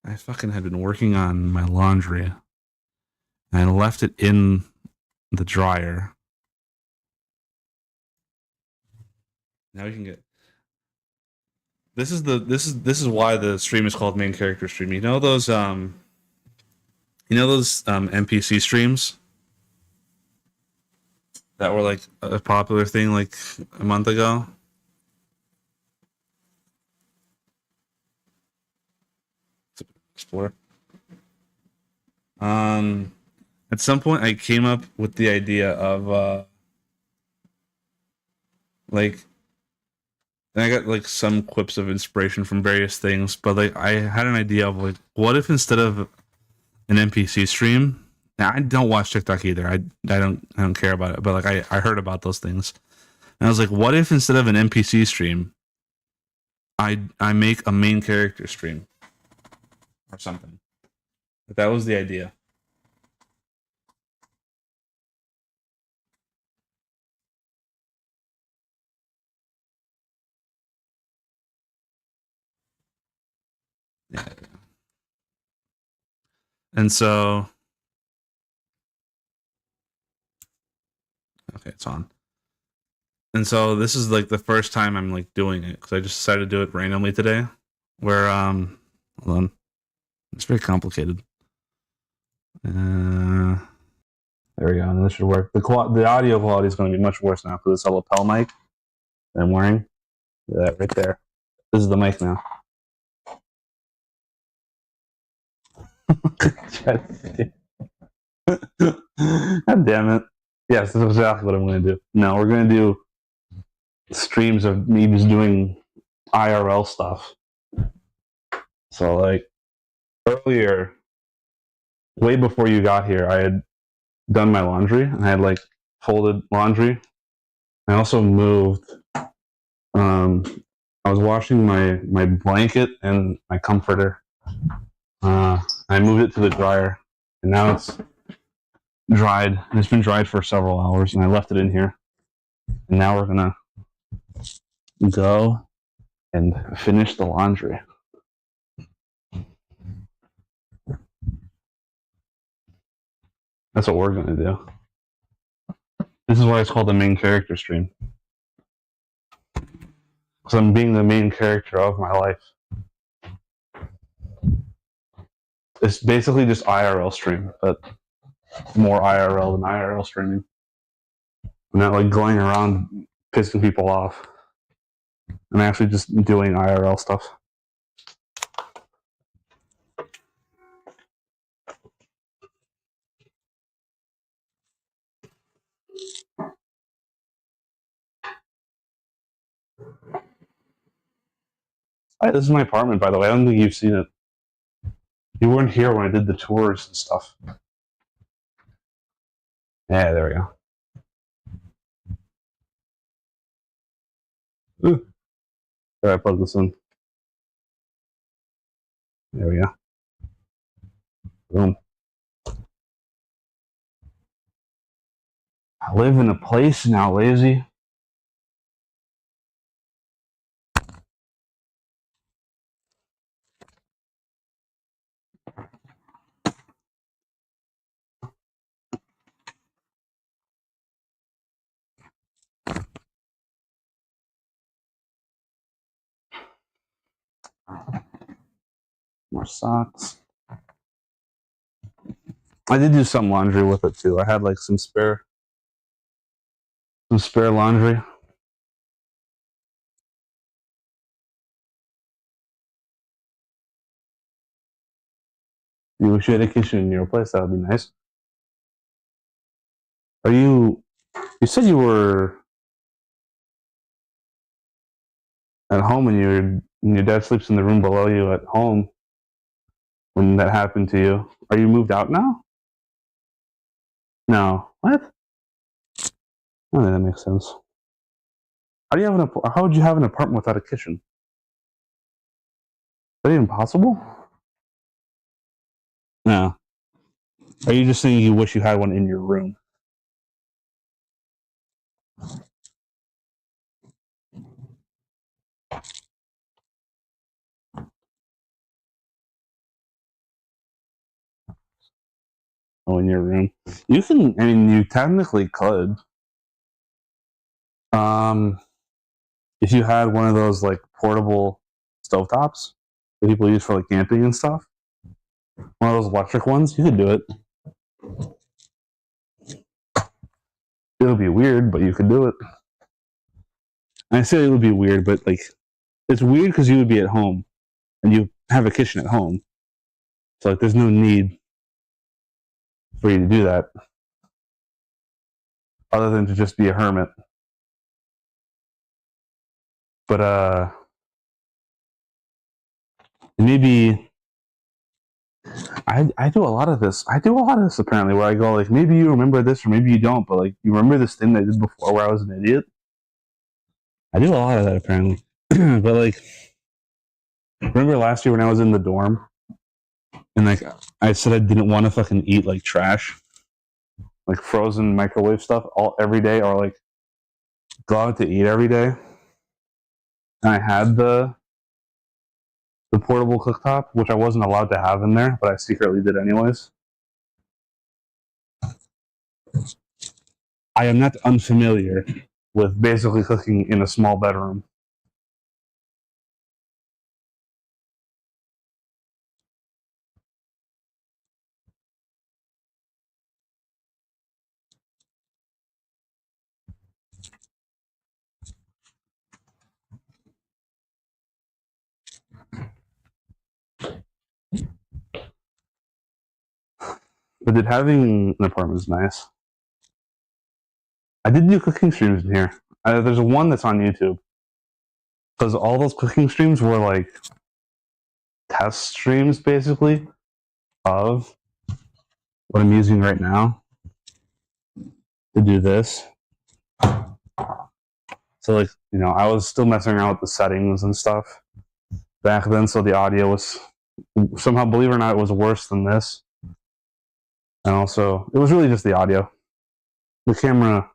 I fucking had been working on my laundry. And I left it in the dryer. Now we can get. This is why the stream is called main character stream. You know those NPC streams that were like a popular thing like a month ago? Explore. At some point I came up with the idea of like, and I got like some quips of inspiration from various things, but like I had an idea of like, what if instead of an NPC stream, now I don't watch TikTok either. I don't care about it, but like I heard about those things, and I was like, what if instead of an NPC stream, I make a main character stream or something. But that was the idea. Yeah. And so, okay, it's on. And so this is like the first time I'm like doing it because I just decided to do it randomly today. Where hold on, it's very complicated. There we go. And this should work. The audio quality is going to be much worse now because it's a lapel mic that I'm wearing. That right there. This is the mic now. God damn it. Yes, this is exactly what I'm going to do. No, we're going to do streams of me just doing IRL stuff. So like earlier, way before you got here, I had done my laundry and I had like folded laundry. I also moved. I was washing my blanket and my comforter. I moved it to the dryer, and now it's dried. And it's been dried for several hours, and I left it in here. And now we're gonna go and finish the laundry. That's what we're gonna do. This is why it's called the main character stream. Because I'm being the main character of my life. It's basically just IRL stream, but more IRL than IRL streaming. I'm not like going around pissing people off. I'm actually just doing IRL stuff. Hi, this is my apartment, by the way. I don't think you've seen it. You weren't here when I did the tours and stuff. Yeah, there we go. Ooh. There, I plug this in. There we go. Boom. I live in a place now, lazy. More socks. I did do some laundry with it too. I had like some spare laundry. You wish you had a kitchen in your place, that would be nice. Are you said you were at home and your dad sleeps in the room below you at home when that happened to you. Are you moved out now? No. What? I don't think that makes sense. How would you have an apartment without a kitchen? Is that even possible? No. Are you just saying you wish you had one in your room? Oh, in your room. You can, I mean, you technically could. If you had one of those like portable stovetops that people use for like camping and stuff, one of those electric ones, you could do it. It'll be weird, but you could do it. And I say it would be weird, but like, it's weird because you would be at home and you have a kitchen at home. So like, there's no need for you to do that other than to just be a hermit. But maybe I do a lot of this. I do a lot of this apparently, where I go like, maybe you remember this or maybe you don't, but like, you remember this thing that I did before where I was an idiot? I do a lot of that apparently. But like, remember last year when I was in the dorm and like I said I didn't want to fucking eat like trash, like frozen microwave stuff every day, or like go out to eat every day. And I had the portable cooktop, which I wasn't allowed to have in there, but I secretly did anyways. I am not unfamiliar with basically cooking in a small bedroom. But having an apartment is nice. I did do cooking streams in here. There's one that's on YouTube. Because all those cooking streams were like test streams, basically, of what I'm using right now to do this. So, like, you know, I was still messing around with the settings and stuff back then, so the audio was somehow, believe it or not, it was worse than this. And also, it was really just the audio. The camera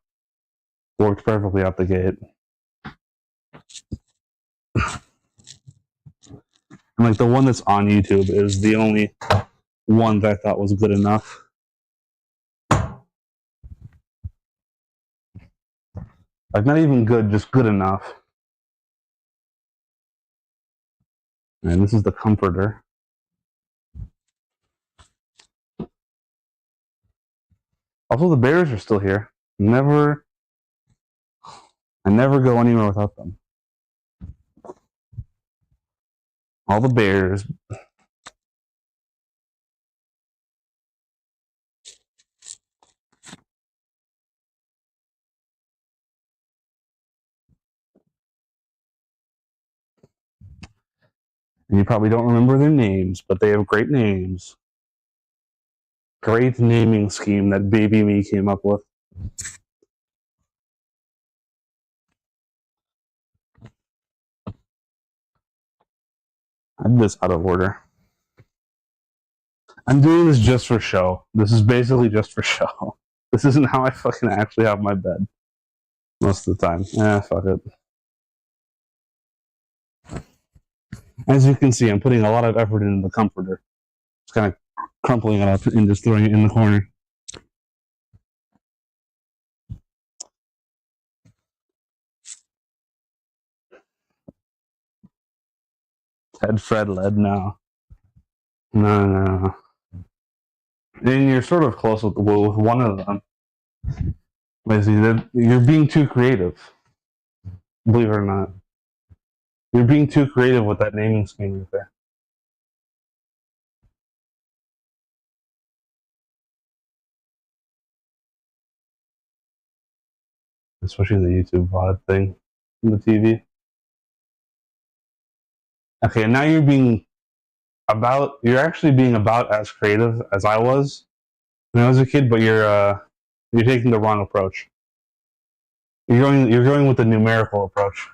worked perfectly out the gate. And like the one that's on YouTube is the only one that I thought was good enough. Like not even good, just good enough. And this is the comforter. Also, the bears are still here. I never go anywhere without them. All the bears. And you probably don't remember their names, but they have great names. Great naming scheme that Baby Me came up with. I did this out of order. I'm doing this just for show. This is basically just for show. This isn't how I fucking actually have my bed. Most of the time. Fuck it. As you can see, I'm putting a lot of effort into the comforter. Just kind of crumpling it up and just throwing it in the corner. Ted Fred led now. No. And you're sort of close with one of them. Basically, you're being too creative. Believe it or not. You're being too creative with that naming scheme right there. Especially the YouTube VOD thing on the TV. Okay, now you're actually being about as creative as I was when I was a kid, but you're taking the wrong approach. You're going with the numerical approach.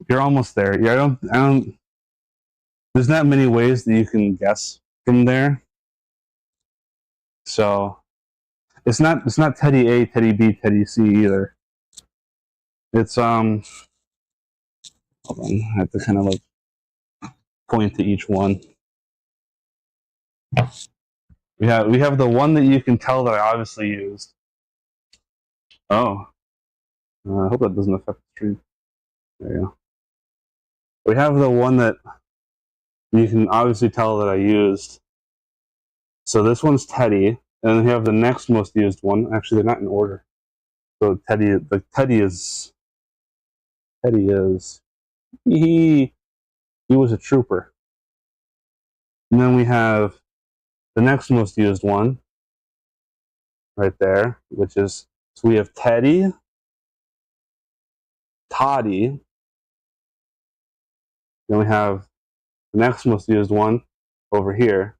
You're almost there. I don't. There's not many ways that you can guess from there. So it's not Teddy A, Teddy B, Teddy C either. It's hold on, I have to kind of like point to each one. We have the one that you can tell that I obviously used. Oh. I hope that doesn't affect the stream. There you go. We have the one that you can obviously tell that I used. So this one's Teddy, and then we have the next most used one. Actually, they're not in order. So Teddy is he was a trooper. And then we have the next most used one right there, which is, so we have Teddy, Toddy. Then we have the next most used one over here,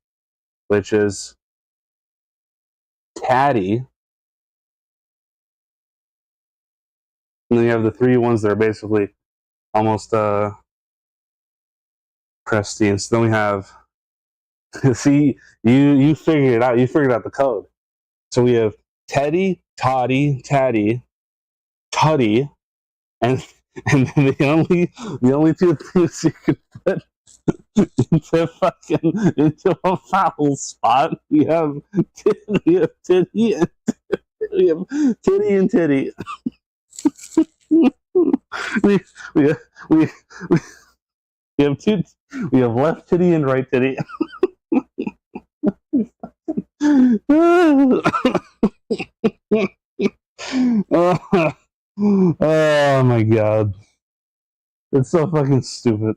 which is Caddy. And then you have the three ones that are basically almost pristine. So then we have, see, you figured it out. You figured out the code. So we have Teddy, Toddy, Taddy, Tuddy, and then the only two things you could put into a foul spot. We have Titty and Titty. We have left titty and right titty. Oh my god. It's so fucking stupid.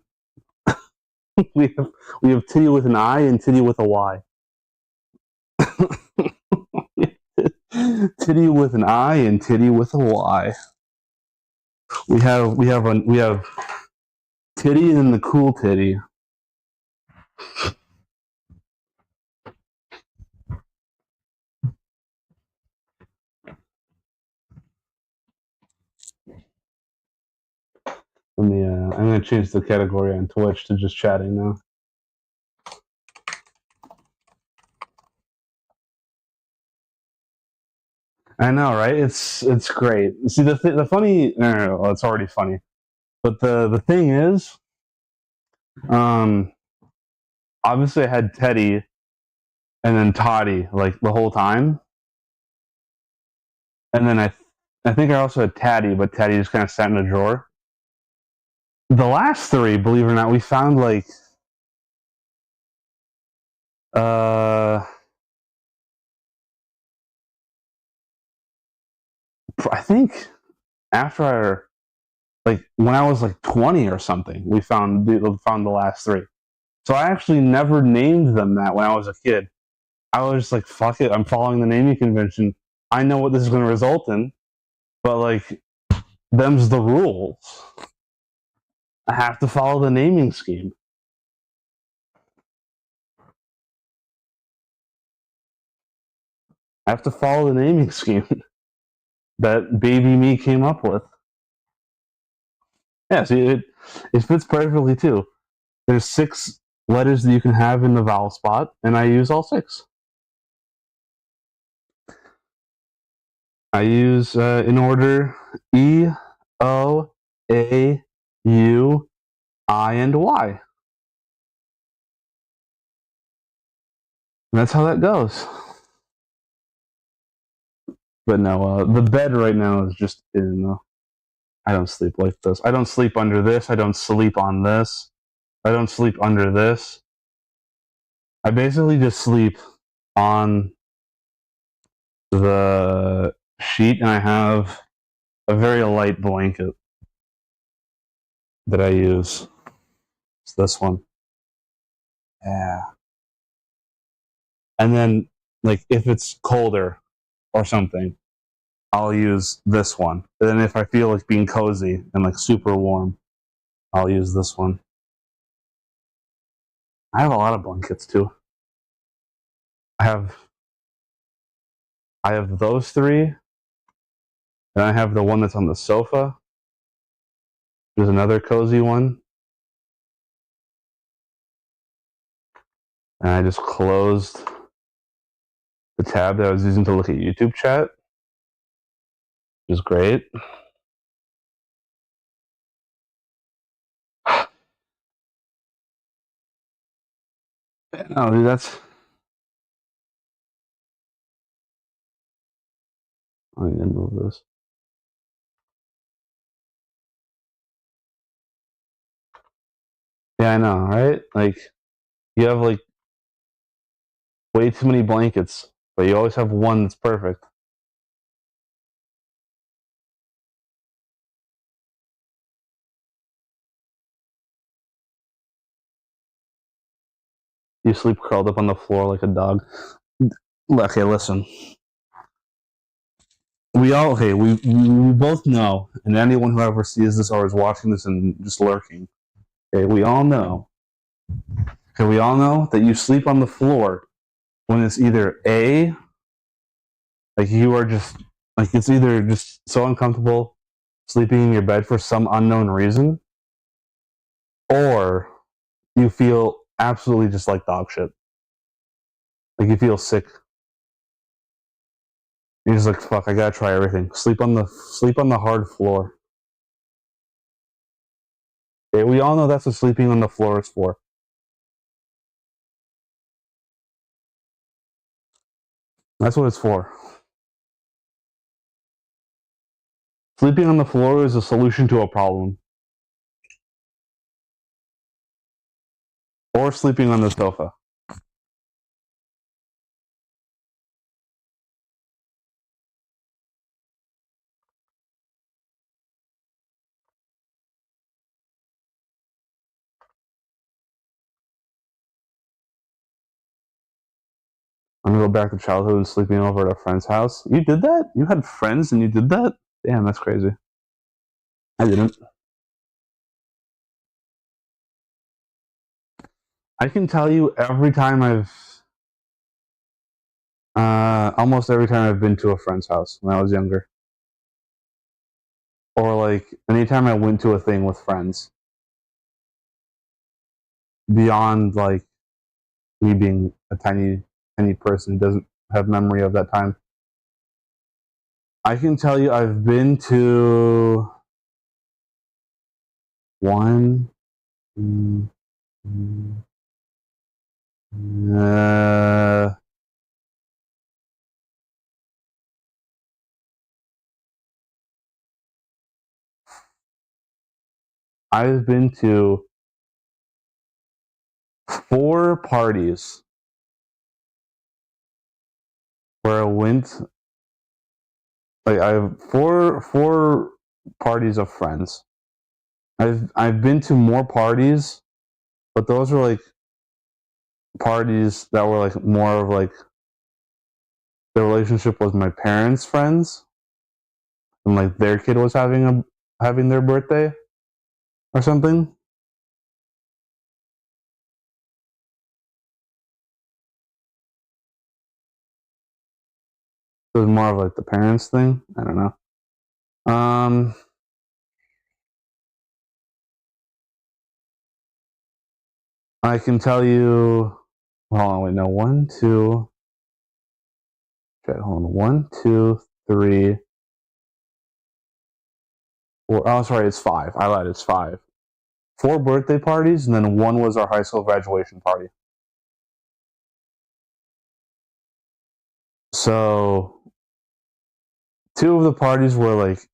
we have titty with an I and titty with a Y. Titty with an I and titty with a Y. We have titty and the cool titty. Let me. I'm gonna change the category on Twitch to just chatting now. I know, right? It's great. See, the funny. No, well, it's already funny, but the thing is, obviously I had Teddy, and then Toddy like the whole time, and then I think I also had Taddy, but Taddy just kind of sat in a drawer. The last three, believe it or not, we found like I think after like when I was like 20 or something, we found the last three. So I actually never named them that when I was a kid. I was just like, fuck it, I'm following the naming convention. I know what this is going to result in, but like, them's the rules. I have to follow the naming scheme. I have to follow the naming scheme that baby me came up with. Yeah, see, it fits perfectly too. There's 6 letters that you can have in the vowel spot, and I use all 6. I use in order E, O, A, U, I, and Y. And that's how that goes. But no, the bed right now is just in. I don't sleep like this. I don't sleep under this. I don't sleep on this. I don't sleep under this. I basically just sleep on the sheet, and I have a very light blanket that I use. It's this one. Yeah. And then, like, if it's colder or something, I'll use this one. And then if I feel like being cozy and like super warm, I'll use this one. I have a lot of blankets too. I have those 3, and I have the one that's on the sofa. There's another cozy one. And I just closed the tab that I was using to look at YouTube chat, which is great. No, dude, that's. I need to move this. Yeah, I know, right? Like, you have like way too many blankets, but you always have one that's perfect. You sleep curled up on the floor like a dog. Okay, listen. We both know, and anyone who ever sees this or is watching this and just lurking, okay, we all know that you sleep on the floor when it's either A, like you are just, like it's either just so uncomfortable sleeping in your bed for some unknown reason, or you feel absolutely just like dog shit. Like you feel sick. You're just like, fuck, I gotta try everything. Sleep on the hard floor. Okay, we all know that's what sleeping on the floor is for. That's what it's for. Sleeping on the floor is a solution to a problem. Or sleeping on the sofa. I'm gonna go back to childhood and sleeping over at a friend's house. You did that? You had friends and you did that? Damn, that's crazy. I didn't. I can tell you every time almost every time I've been to a friend's house when I was younger. Or like anytime I went to a thing with friends. Beyond like me being a tiny person who doesn't have memory of that time. I can tell you I've been to one, I've been to 4 parties where I went. Like I have four parties of friends. I've been to more parties, but those were like parties that were like more of like the relationship was my parents' friends, and like their kid was having their birthday or something. It was more of like the parents thing. I don't know. I can tell you. Hold on, wait, no. 1, 2. Okay, hold on. 1, 2, 3, 4. Oh, sorry, it's 5. I lied. It's 5. 4 birthday parties, and then 1 was our high school graduation party. So 2 of the parties were like,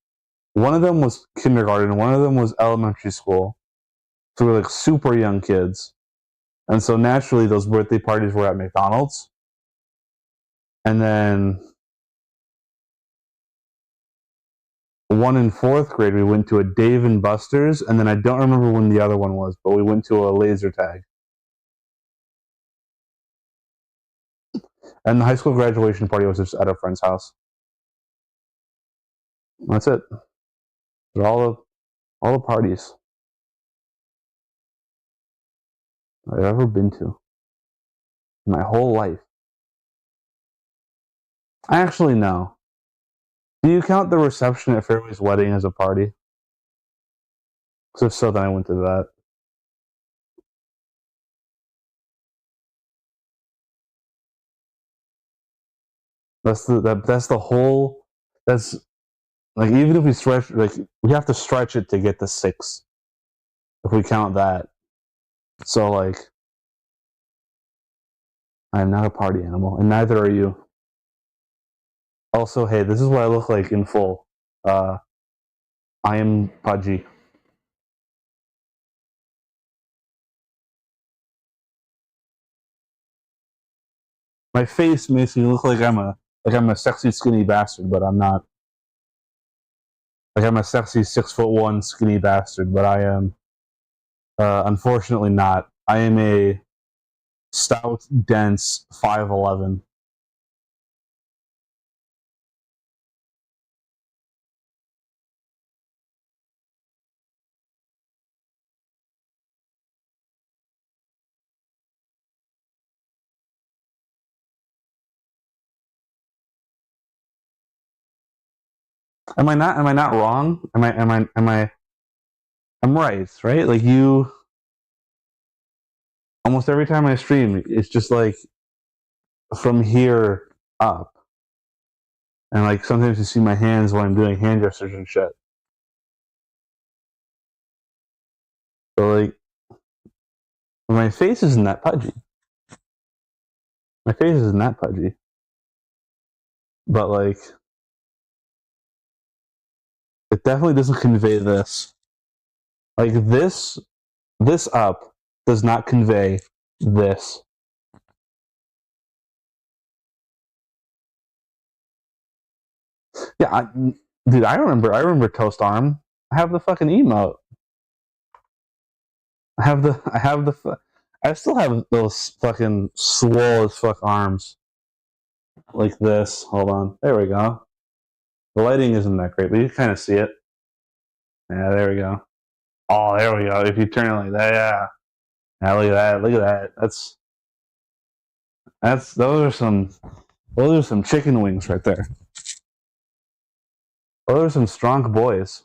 one of them was kindergarten, one of them was elementary school. So we were like super young kids. And so naturally those birthday parties were at McDonald's. And then 1 in 4th grade, we went to a Dave & Buster's. And then I don't remember when the other one was, but we went to a laser tag. And the high school graduation party was just at a friend's house. That's it. They're all the parties I've ever been to in my whole life. I actually know. Do you count the reception at Fairway's wedding as a party? Because if so, then I went to that. That's the whole. That's like, even if we stretch, like, we have to stretch it to get to 6. If we count that. So like, I am not a party animal, and neither are you. Also, hey, this is what I look like in full. I am pudgy. My face makes me look like I'm a sexy skinny bastard, but I'm not. Like I'm a sexy 6'1" skinny bastard, but I am unfortunately not. I am a stout, dense 5'11". Am I not wrong? I'm right, right? Like you, almost every time I stream, it's just like from here up. And like sometimes you see my hands when I'm doing hand gestures and shit. So like, my face isn't that pudgy. My face isn't that pudgy. But like, it definitely doesn't convey this. Like this up does not convey this. Yeah, dude, I remember Toast Arm. I have the fucking emote. I still have those fucking swole as fuck arms. like this. Hold on. There we go. The lighting isn't that great, but you can kind of see it. Yeah, there we go. Oh, there we go. If you turn it like that, yeah. Yeah, look at that. Look at that. Those are some chicken wings right there. Those are some strong boys.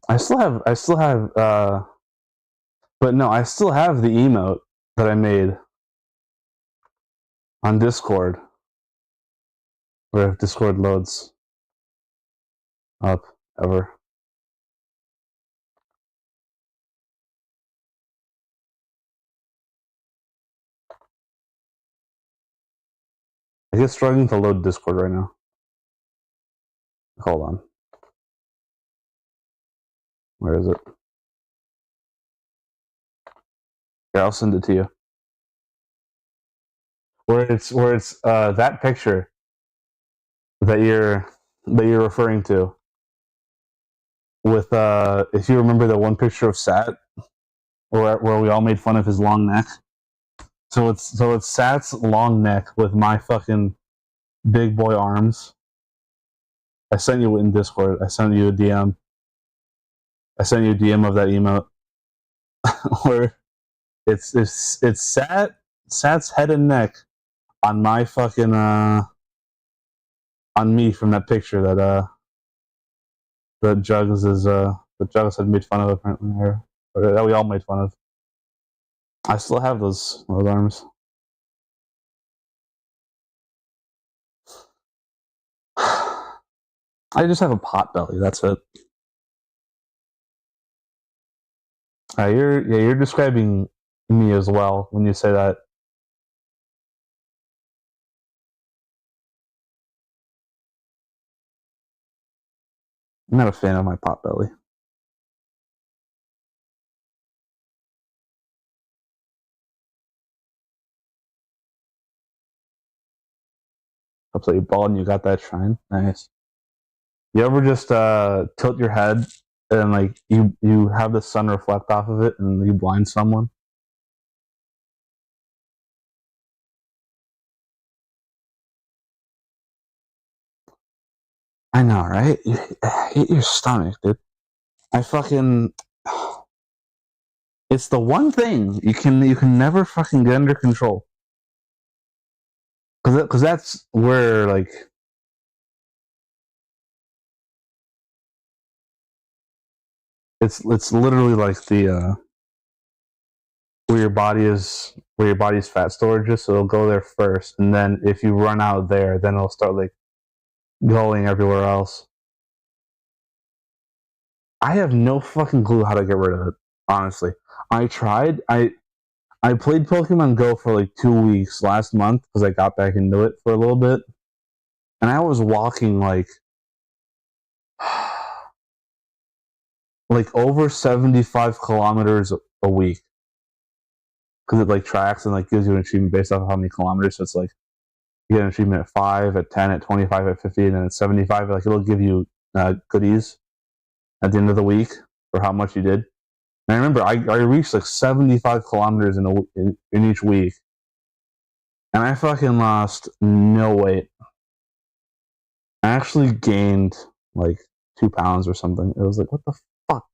I still have but no, I still have the emote that I made on Discord. Where if Discord loads up ever. I get struggling to load Discord right now. Hold on. Where is it? Here, I'll send it to you. Where it's that picture that you're referring to. With if you remember the one picture of Sat, where we all made fun of his long neck. So it's Sat's long neck with my fucking big boy arms. I sent you in Discord. I sent you a DM. I sent you a DM of that emote where it's Sat's head and neck on my fucking on me from that picture that Jugs had made fun of apparently, or that we all made fun of. I still have those arms. I just have a pot belly. That's it. You're describing me as well when you say that. I'm not a fan of my pot belly. Looks like you're bald and you got that shine. Nice. You ever just tilt your head and like you have the sun reflect off of it and you blind someone? I know, right? I hate your stomach, dude. It's the one thing you can never fucking get under control. Cause that's where like it's literally like the where your body's fat storage is, so it'll go there first, and then if you run out there, then it'll start like going everywhere else. I have no fucking clue how to get rid of it, honestly. I tried. I played Pokemon Go for like 2 weeks last month because I got back into it for a little bit. And I was walking like over 75 kilometers a week. Because it like tracks and like gives you an achievement based off of how many kilometers. So it's like you get an achievement at 5, at 10, at 25, at 50, and then at 75. Like it'll give you goodies at the end of the week for how much you did. And I remember I reached like 75 kilometers in each week. And I fucking lost no weight. I actually gained like 2 pounds or something. It was like, what the fuck?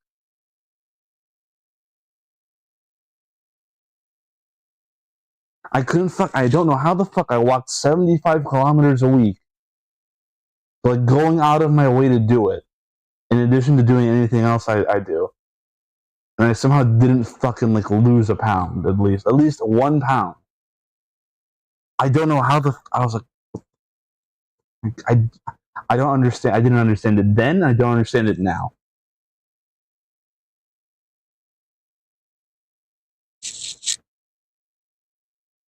I don't know how the fuck I walked 75 kilometers a week. Like going out of my way to do it. In addition to doing anything else I do. And I somehow didn't fucking like lose a pound, at least 1 pound. I don't know how I was like, I don't understand. I didn't understand it then. I don't understand it now.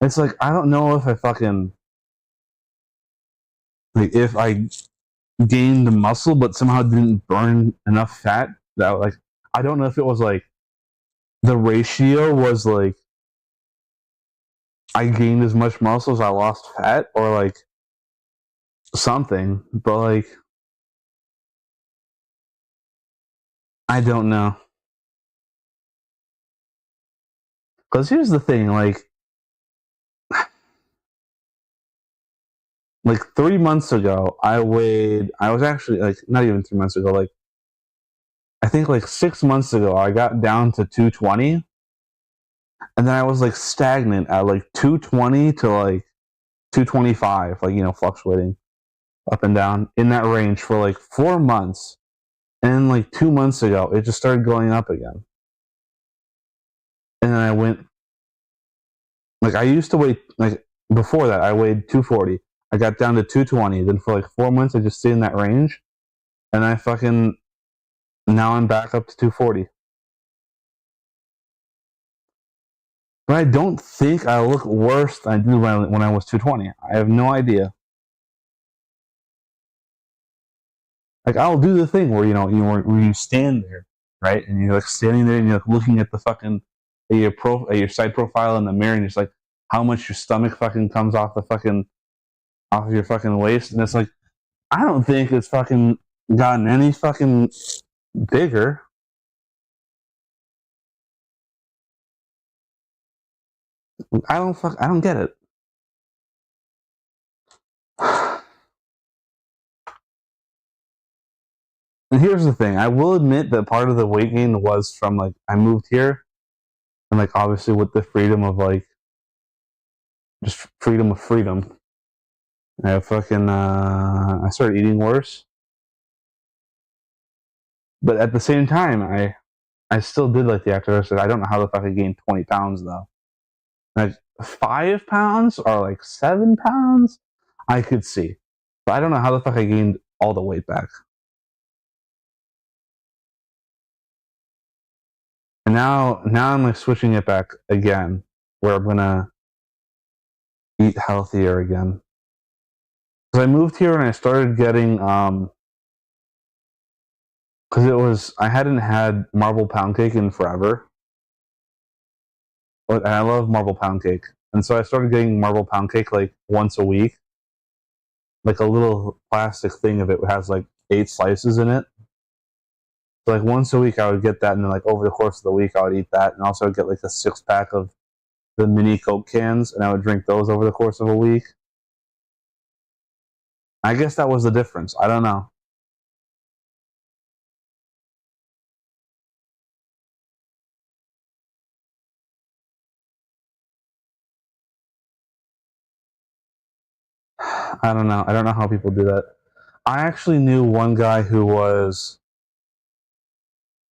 It's like I don't know if I fucking like if I gained the muscle, but somehow didn't burn enough fat. That like I don't know if it was like the ratio was like I gained as much muscle as I lost fat, or like something, but like I don't know. Because here's the thing, like 3 months ago, I was actually, like, not even 3 months ago, like, I think like 6 months ago, I got down to 220. And then I was like stagnant at like 220 to like 225, like, you know, fluctuating up and down in that range for like 4 months. And then like 2 months ago, it just started going up again. And then I went, like, I used to weigh, like, before that, I weighed 240. I got down to 220. Then for like 4 months, I just stayed in that range. And now I'm back up to 240. But I don't think I look worse than I did when I was 220. I have no idea. Like, I'll do the thing where, where you stand there, right? And you're like standing there and you're like looking at the fucking, at your side profile in the mirror, and it's like how much your stomach fucking comes off of your fucking waist. And it's like, I don't think it's fucking gotten any fucking bigger. I don't get it. And here's the thing, I will admit that part of the weight gain was from, like, I moved here, and, like, obviously with the freedom of, like, just freedom of freedom, I started eating worse. But at the same time, I still did like the actor. I don't know how the fuck I gained 20 pounds, though. Like, 5 pounds or, like, 7 pounds, I could see. But I don't know how the fuck I gained all the weight back. And now I'm like switching it back again, where I'm gonna eat healthier again. Because I moved here and I started getting because I hadn't had marble pound cake in forever, and I love marble pound cake, and so I started getting marble pound cake like once a week, like a little plastic thing of it has like 8 slices in it. So like once a week I would get that, and then like over the course of the week I would eat that, and also I'd get like a 6-pack of the mini Coke cans, and I would drink those over the course of a week. I guess that was the difference. I don't know. I don't know. I don't know how people do that. I actually knew one guy who was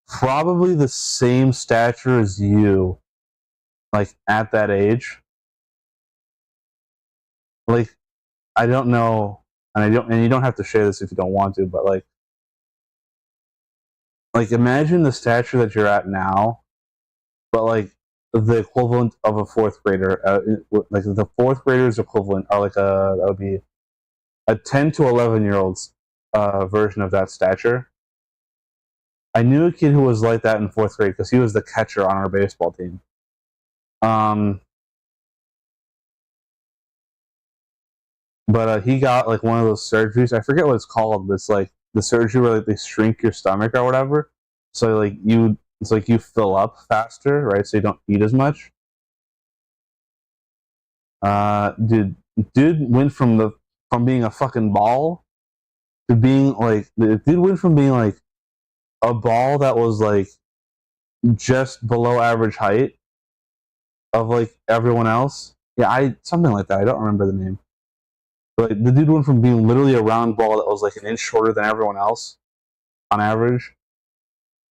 probably the same stature as you, like, at that age. Like, I don't know, and you don't have to share this if you don't want to, but like imagine the stature that you're at now, but like the equivalent of a 4th grader, like the 4th grader's equivalent are like that would be a 10 to 11-year-old's version of that stature. I knew a kid who was like that in 4th grade because he was the catcher on our baseball team. But he got like one of those surgeries. I forget what it's called. But it's like the surgery where like they shrink your stomach or whatever. So like it's like you fill up faster, right? So you don't eat as much. Dude went from being a fucking ball to being like the dude went from being like a ball that was like just below average height of like everyone else. Yeah, something like that. I don't remember the name. But like, the dude went from being literally a round ball that was like an inch shorter than everyone else on average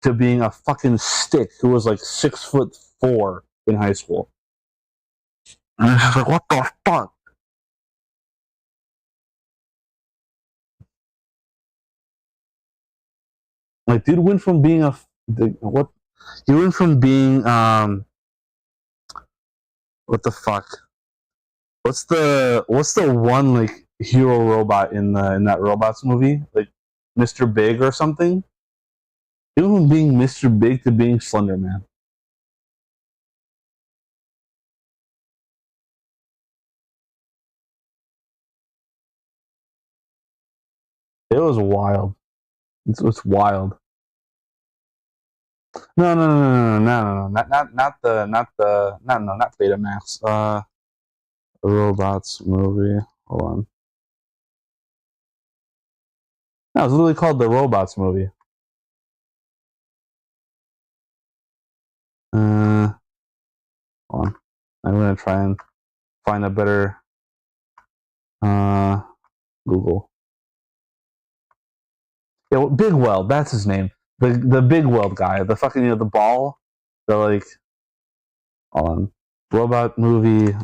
to being a fucking stick who was like 6'4" in high school. And I was just like, what the fuck? Like, dude went from being he went from being what the fuck? What's the one like hero robot in that Robots movie? Like Mr. Big or something? He went from being Mr. Big to being Slender Man. It was wild. It's wild. No, not Betamax. The Robots movie. Hold on. No, it's literally called the Robots movie. Hold on. I'm gonna try and find a better Google. Yeah, well, Big Weld, that's his name. The Big Weld guy, the fucking the ball, the like. Hold on, robot movie,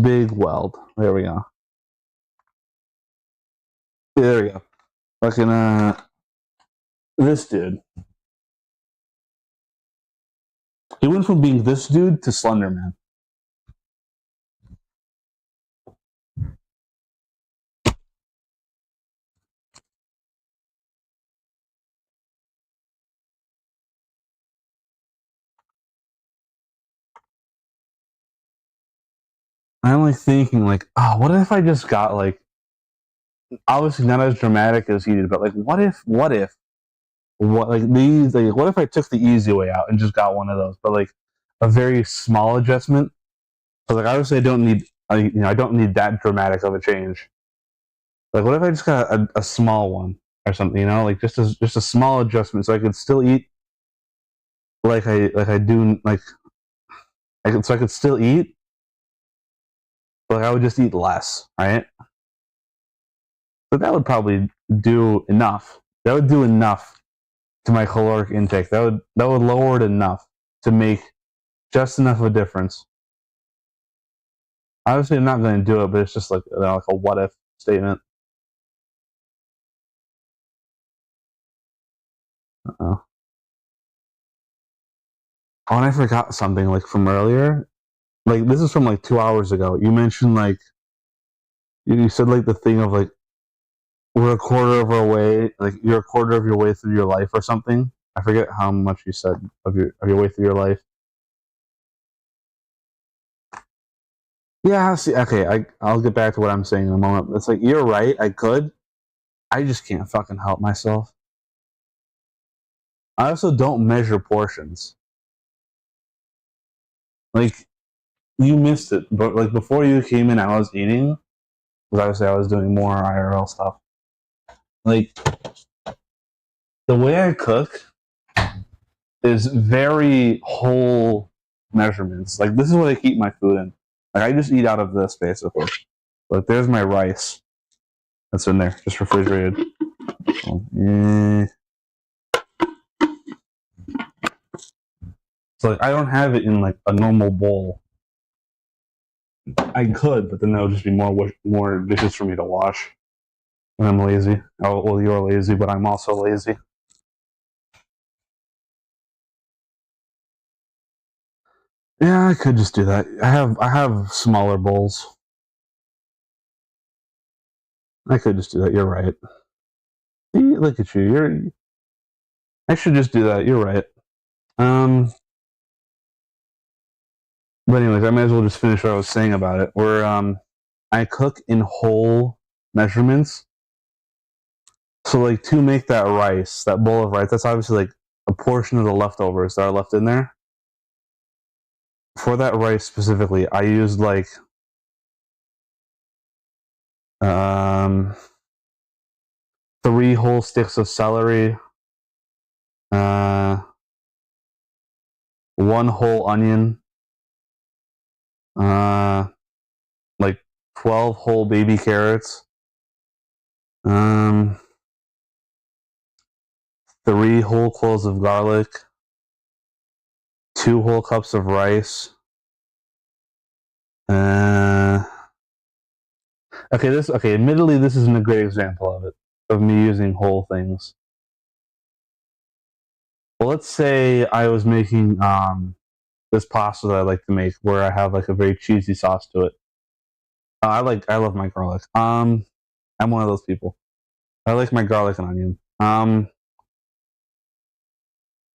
Big Weld. There we go. Yeah, there we go. Fucking this dude. He went from being this dude to Slender Man. I'm like thinking like, oh, what if I just got like, obviously not as dramatic as he did, but like, what if what if I took the easy way out and just got one of those, but like a very small adjustment. So like obviously I don't need that dramatic of a change. Like what if I just got a small one or something, like just a small adjustment so I could still eat like I do so I could still eat. But I would just eat less, right? But that would probably do enough. That would do enough to my caloric intake. That would lower it enough to make just enough of a difference. Obviously, I'm not going to do it, but it's just like a what if statement. Uh-oh. Oh, and I forgot something like from earlier. Like this is from like 2 hours ago. You mentioned like you said like the thing of like we're a quarter of our way, like you're a quarter of your way through your life or something. I forget how much you said of your way through your life. Yeah, see, okay, I'll get back to what I'm saying in a moment. It's like you're right, I could. I just can't fucking help myself. I also don't measure portions. Like you missed it, but like before you came in, I was eating. Because obviously I was doing more IRL stuff. Like the way I cook is very whole measurements. Like this is what I keep my food in. Like I just eat out of this basically. Like there's my rice that's in there, just refrigerated. So like I don't have it in like a normal bowl. I could, but then that would just be more dishes for me to wash. And I'm lazy. Oh, well, you're lazy, but I'm also lazy. Yeah, I could just do that. I have smaller bowls. I could just do that. You're right. See, look at you. I should just do that. You're right. But anyways, I might as well just finish what I was saying about it. Where I cook in whole measurements. So like to make that rice, that bowl of rice, that's obviously like a portion of the leftovers that are left in there. For that rice specifically, I used like 3 whole sticks of celery, 1 whole onion, like 12 whole baby carrots, 3 whole cloves of garlic, 2 whole cups of rice. Admittedly, this isn't a great example of it, of me using whole things. Well, let's say I was making this pasta that I like to make, where I have like a very cheesy sauce to it. I love my garlic. I'm one of those people. I like my garlic and onion.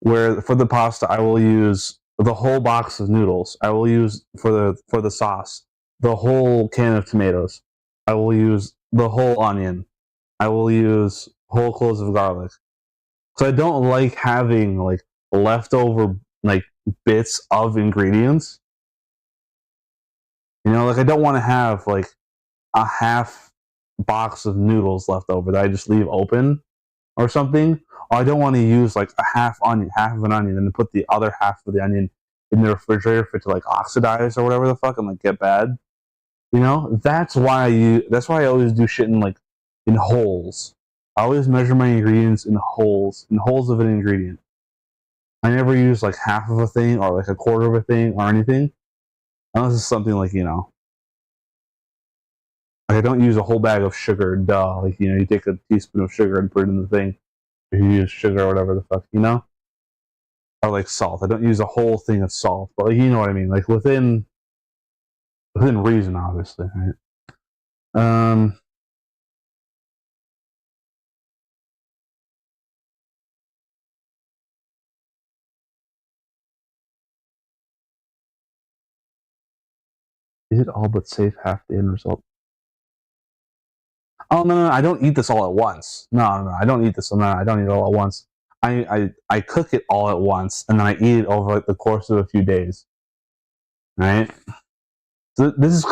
Where for the pasta, I will use the whole box of noodles. I will use for the sauce the whole can of tomatoes. I will use the whole onion. I will use whole cloves of garlic. So I don't like having like leftover like bits of ingredients. You know, like I don't want to have like a half box of noodles left over that I just leave open or something. Or I don't want to use like a half of an onion, and then put the other half of the onion in the refrigerator for it to like oxidize or whatever the fuck and like get bad. You know, that's why I always do shit in holes. I always measure my ingredients in holes of an ingredient. I never use like half of a thing or like a quarter of a thing or anything. Unless it's something like, you know, like I don't use a whole bag of sugar, duh. Like, you know, you take a teaspoon of sugar and put it in the thing. Or you use sugar or whatever the fuck, you know? Or like salt. I don't use a whole thing of salt, but like, you know what I mean? Like within reason, obviously, right? Is it all but safe half the end result? Oh no, I don't eat this all at once. No, I don't eat this. No, I don't eat it all at once. I cook it all at once, and then I eat it over like the course of a few days. Right? So this is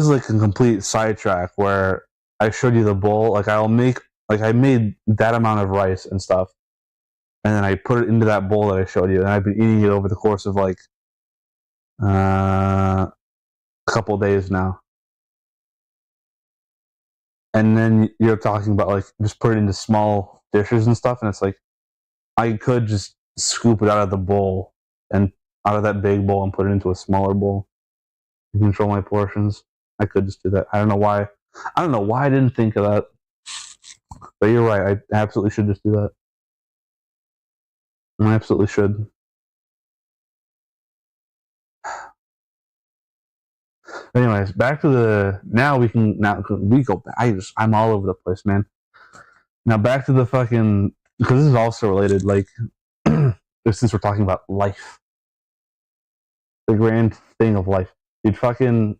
like a complete sidetrack where I showed you the bowl. Like I made that amount of rice and stuff, and then I put it into that bowl that I showed you, and I've been eating it over the course of like a couple days now. And then you're talking about like just put it into small dishes and stuff, and it's like I could just scoop it out of the bowl and out of that big bowl and put it into a smaller bowl and control my portions. I could just do that. I don't know why I didn't think of that. But you're right, I absolutely should just do that. I absolutely should. Anyways, back to we go back. I'm all over the place, man. Now back to the fucking, because this is also related, like, since we're talking about life. The grand thing of life. Dude, fucking,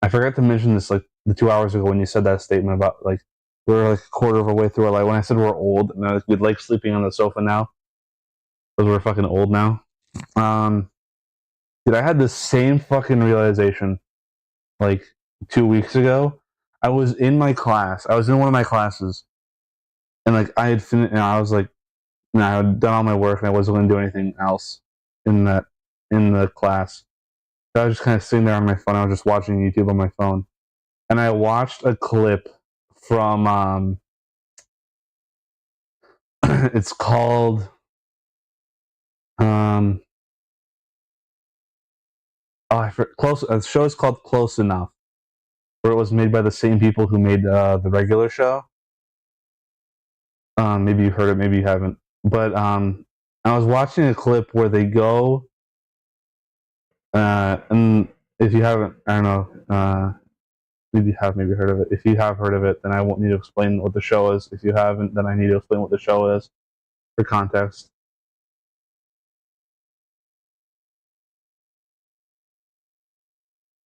I forgot to mention this, like, the 2 hours ago when you said that statement about, like, we're like a quarter of a way through our life. When I said we're old, and we'd like sleeping on the sofa now, because we're fucking old now. Dude, I had the same fucking realization like 2 weeks ago. I was in my class. I was in one of my classes, and like I had finished, and I was like, I had done all my work, and I wasn't going to do anything else in the class. So I was just kind of sitting there on my phone. I was just watching YouTube on my phone, and I watched a clip from it's called the show is called Close Enough, where it was made by the same people who made the regular show. Maybe you've heard it, maybe you haven't. But I was watching a clip where they go, and if you haven't, I don't know, maybe you have maybe heard of it. If you have heard of it, then I won't need to explain what the show is. If you haven't, then I need to explain what the show is for context.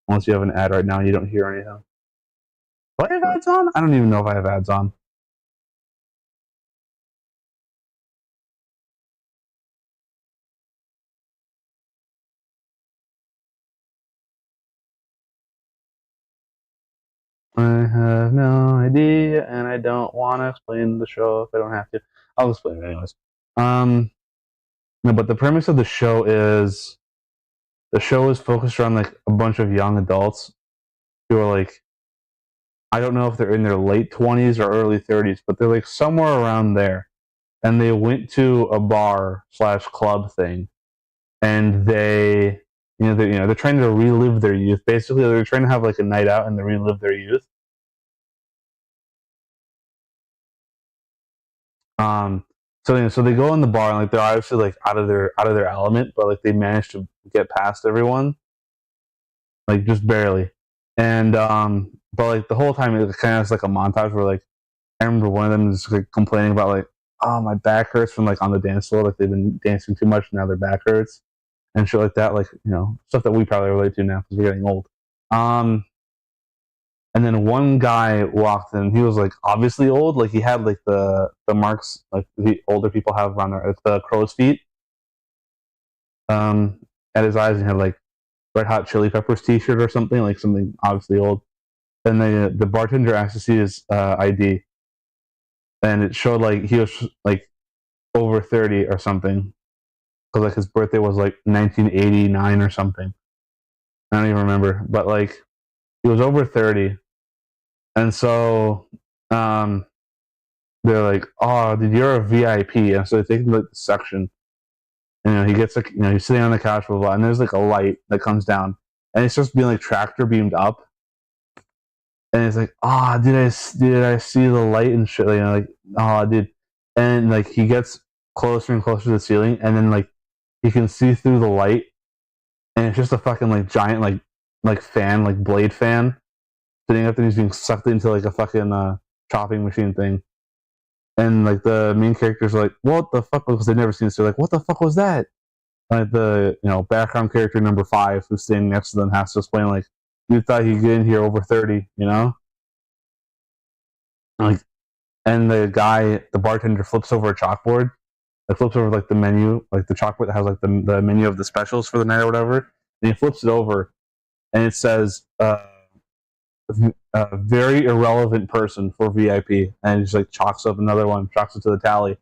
Unless you have an ad right now and you don't hear anything. Do I have ads on? I don't even know if I have ads on. I have no idea, and I don't want to explain the show if I don't have to. I'll explain it anyways. No, but the premise of the show is focused around like a bunch of young adults who are like, I don't know if they're in their late 20s or early 30s, but they're like somewhere around there. And they went to a bar/club thing, and they're trying to relive their youth. Basically, they're trying to have like a night out and they relive their youth. So they go in the bar and like they're obviously like out of their element, but like they manage to get past everyone, like just barely. And but like the whole time it kind of is like a montage where like I remember one of them is like complaining about like, oh, my back hurts from like on the dance floor, like they've been dancing too much and now their back hurts and shit like that, like, you know, stuff that we probably relate to now because we're getting old. And then one guy walked in. He was like obviously old. Like he had like the marks like the older people have on their the crow's feet. At his eyes, and he had like Red Hot Chili Peppers T-shirt or something, like something obviously old. And the bartender asked to see his ID, and it showed like he was like over 30 or something, because like his birthday was like 1989 or something. I don't even remember, but like he was over 30, and so they're like, "Oh, dude, you're a VIP," and so they take him to like, the section. And, he gets like, he's sitting on the couch, blah, blah, and there's like a light that comes down, and it's just being like tractor beamed up, and it's like, did I see the light and shit? Like, dude, and like he gets closer and closer to the ceiling, and then like you can see through the light, and it's just a fucking like giant like fan, like blade fan, sitting up there. He's being sucked into like a fucking chopping machine thing. And like the main characters are like, what the fuck? Because they've never seen this. They're like, what the fuck was that? Like the background character number 5 who's standing next to them has to explain like, you thought you'd get in here over 30, Like, and the bartender flips over a chalkboard. It flips over like the menu, like the chalkboard that has like the menu of the specials for the night or whatever. And he flips it over, and it says, a very irrelevant person for VIP, and he just like chalks up another one, chalks it to the tally.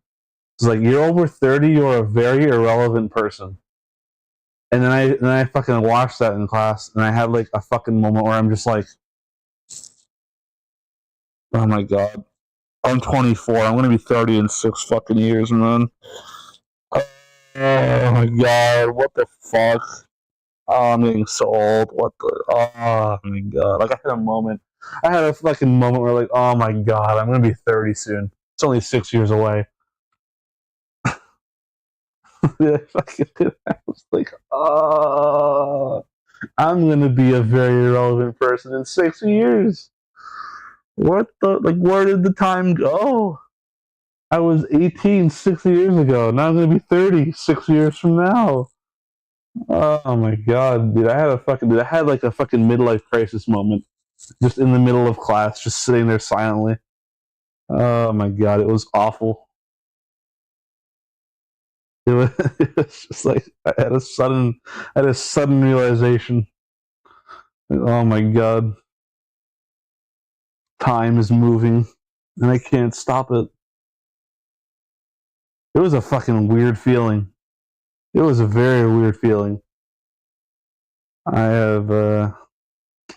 It's like, you're over 30, you're a very irrelevant person. And then I fucking watched that in class, and I had like a fucking moment where I'm just like, oh my god, I'm 24, I'm gonna be 30 in 6 fucking years, man. Oh my god, what the fuck? Oh, I'm getting so old. What the? Oh my god! Like I had a moment. I had a fucking moment where like, oh my god, I'm gonna be 30 soon. It's only 6 years away. I was like, I'm gonna be a very irrelevant person in 6 years. What the? Like, where did the time go? I was 18 6 years ago. Now I'm gonna be 30 6 years from now. Oh my god, dude! I had like a fucking midlife crisis moment, just in the middle of class, just sitting there silently. Oh my god, it was awful. It was just like I had a sudden realization. Oh my god, time is moving, and I can't stop it. It was a fucking weird feeling. It was a very weird feeling. I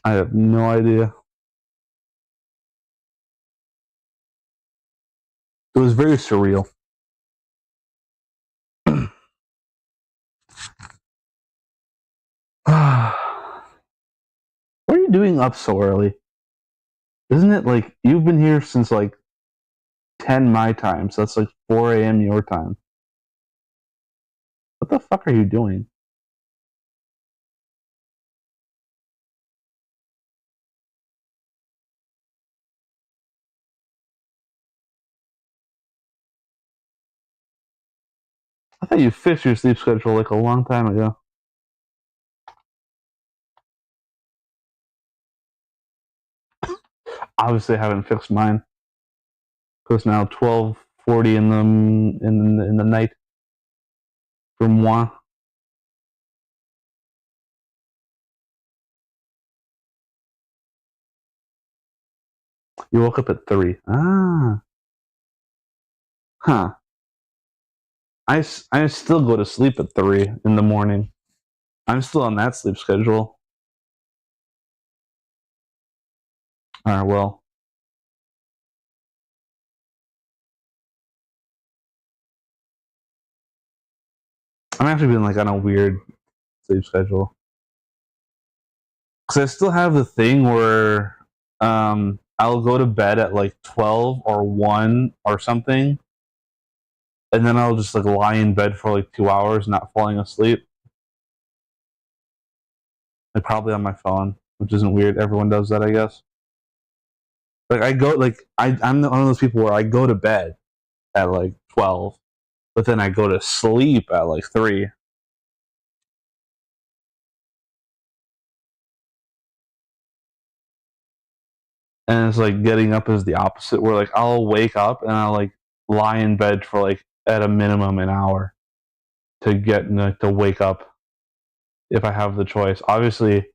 have no idea. It was very surreal. What are you doing up so early? Isn't it like you've been here since like 10 my time, so that's like 4 a.m. your time. What the fuck are you doing? I thought you fixed your sleep schedule like a long time ago. Obviously, I haven't fixed mine. Because now 12:40 in the night for moi. You woke up at 3. Ah. Huh. I still go to sleep at 3 in the morning. I'm still on that sleep schedule. Alright, well. I'm actually been like on a weird sleep schedule. Because I still have the thing where I'll go to bed at like 12 or 1 or something. And then I'll just like lie in bed for like 2 hours, not falling asleep. Like probably on my phone, which isn't weird. Everyone does that, I guess. Like I'm one of those people where I go to bed at like 12, but then I go to sleep at like 3. And it's like getting up is the opposite, where like I'll wake up and I'll like lie in bed for like at a minimum an hour to get to wake up if I have the choice. Obviously,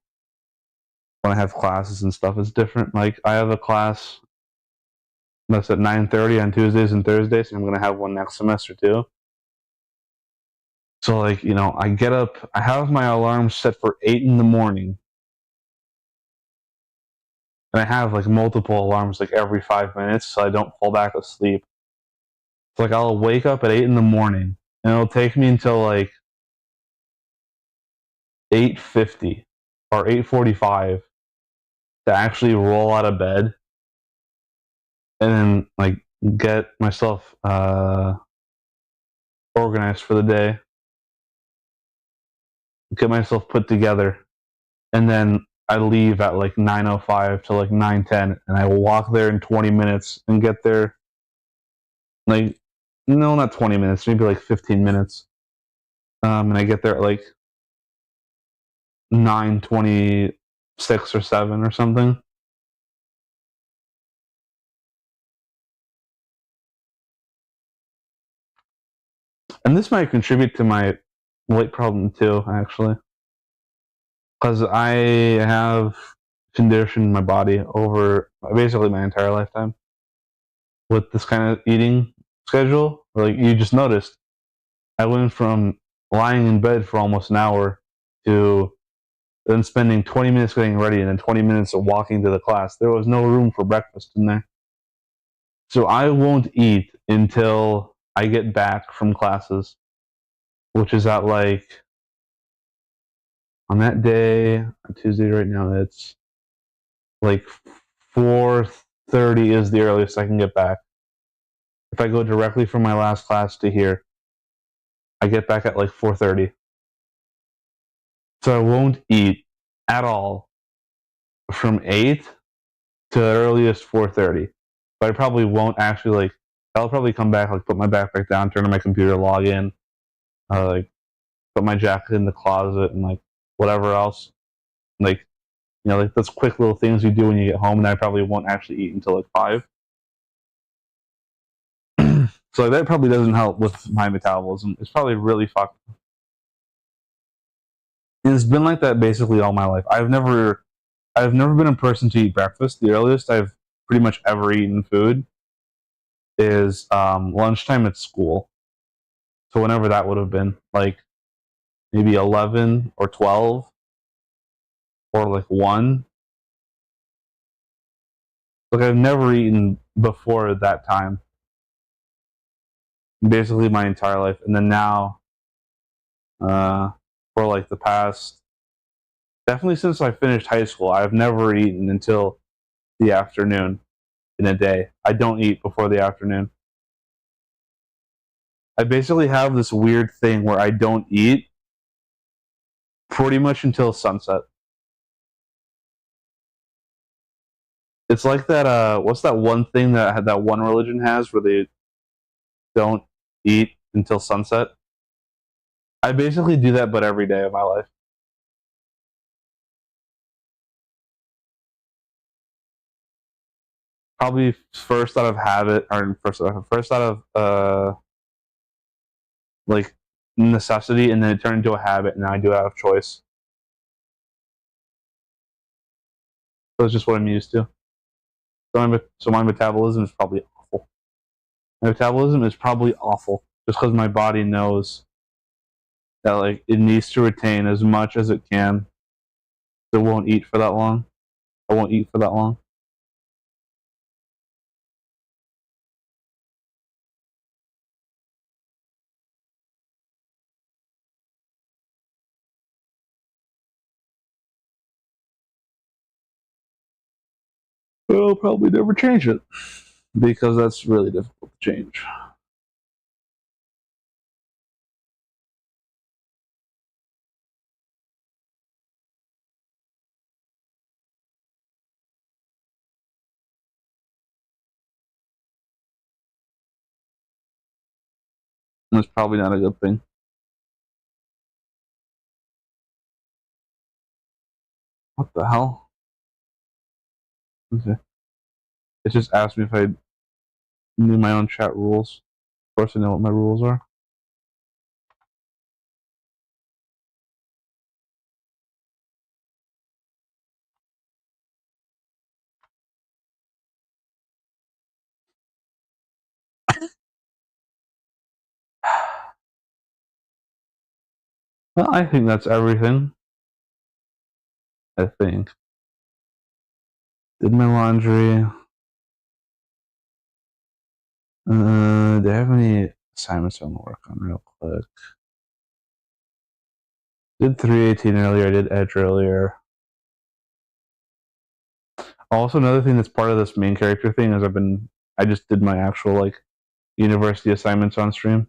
when I have classes and stuff, it's different. Like I have a class that's at 9:30 on Tuesdays and Thursdays, and I'm gonna have one next semester too. So like, you know, I get up, I have my alarm set for 8 in the morning. And I have like multiple alarms like every 5 minutes so I don't fall back asleep. So like I'll wake up at 8 in the morning and it'll take me until like 8:50 or 8:45 to actually roll out of bed and then like get myself organized for the day, get myself put together, and then I leave at like 9:05 to like 9:10, and I will walk there in 20 minutes and get there like, no, not 20 minutes, maybe like 15 minutes. And I get there at like 9:26 or 7 or something. And this might contribute to my weight problem too, actually. Because I have conditioned my body over basically my entire lifetime with this kind of eating schedule. Like you just noticed, I went from lying in bed for almost an hour to then spending 20 minutes getting ready and then 20 minutes of walking to the class. There was no room for breakfast in there. So I won't eat until I get back from classes, which is at like, on that day, on Tuesday right now, it's like 4:30 is the earliest I can get back. If I go directly from my last class to here, I get back at like 4:30. So I won't eat at all from 8 to the earliest 4:30. But I probably won't actually like, I'll probably come back, like put my backpack down, turn on my computer, log in, like put my jacket in the closet and like whatever else. Like, you know, like those quick little things you do when you get home, and I probably won't actually eat until like 5. So that probably doesn't help with my metabolism. It's probably really fucked. And it's been like that basically all my life. I've never been a person to eat breakfast. The earliest I've pretty much ever eaten food is lunchtime at school. So whenever that would have been, like maybe 11 or 12 or like 1. Like I've never eaten before that time. Basically my entire life. And then now, for like the past, definitely since I finished high school, I've never eaten until the afternoon in a day. I don't eat before the afternoon. I basically have this weird thing where I don't eat pretty much until sunset. It's like that, what's that one thing that one religion has where they don't eat until sunset? I basically do that, but every day of my life. Probably first out of habit, or first out of like necessity, and then it turned into a habit, and now I do it out of choice. So it's just what I'm used to. So my metabolism is probably awful. My metabolism is probably awful just because my body knows that like it needs to retain as much as it can. So it won't eat for that long. I won't eat for that long. I'll probably never change it because that's really difficult to change. That's probably not a good thing. What the hell? Okay. It just asked me if I knew my own chat rules. Of course I know what my rules are. Well, I think that's everything. I think. Did my laundry. Do I have any assignments I want to work on real quick? Did 318 earlier, I did Edge earlier. Also, another thing that's part of this main character thing is I just did my actual, like, university assignments on stream.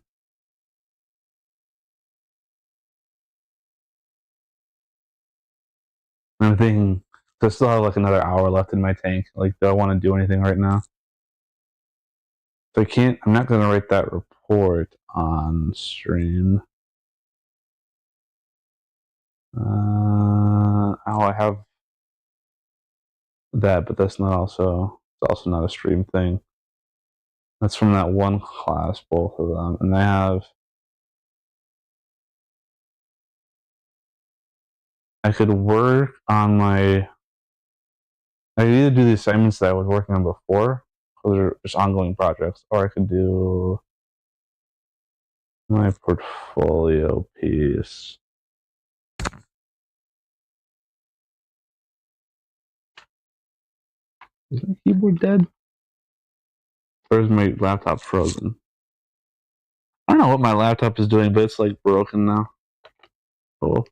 I'm thinking, I still have like another hour left in my tank. Like, do I want to do anything right now? So I'm not going to write that report on stream. I have that, but it's also not a stream thing. That's from that one class, both of them. And I could work on I could either do the assignments that I was working on before, because they're just ongoing projects, or I could do my portfolio piece. Is my keyboard dead? Or is my laptop frozen? I don't know what my laptop is doing, but it's like broken now. Cool.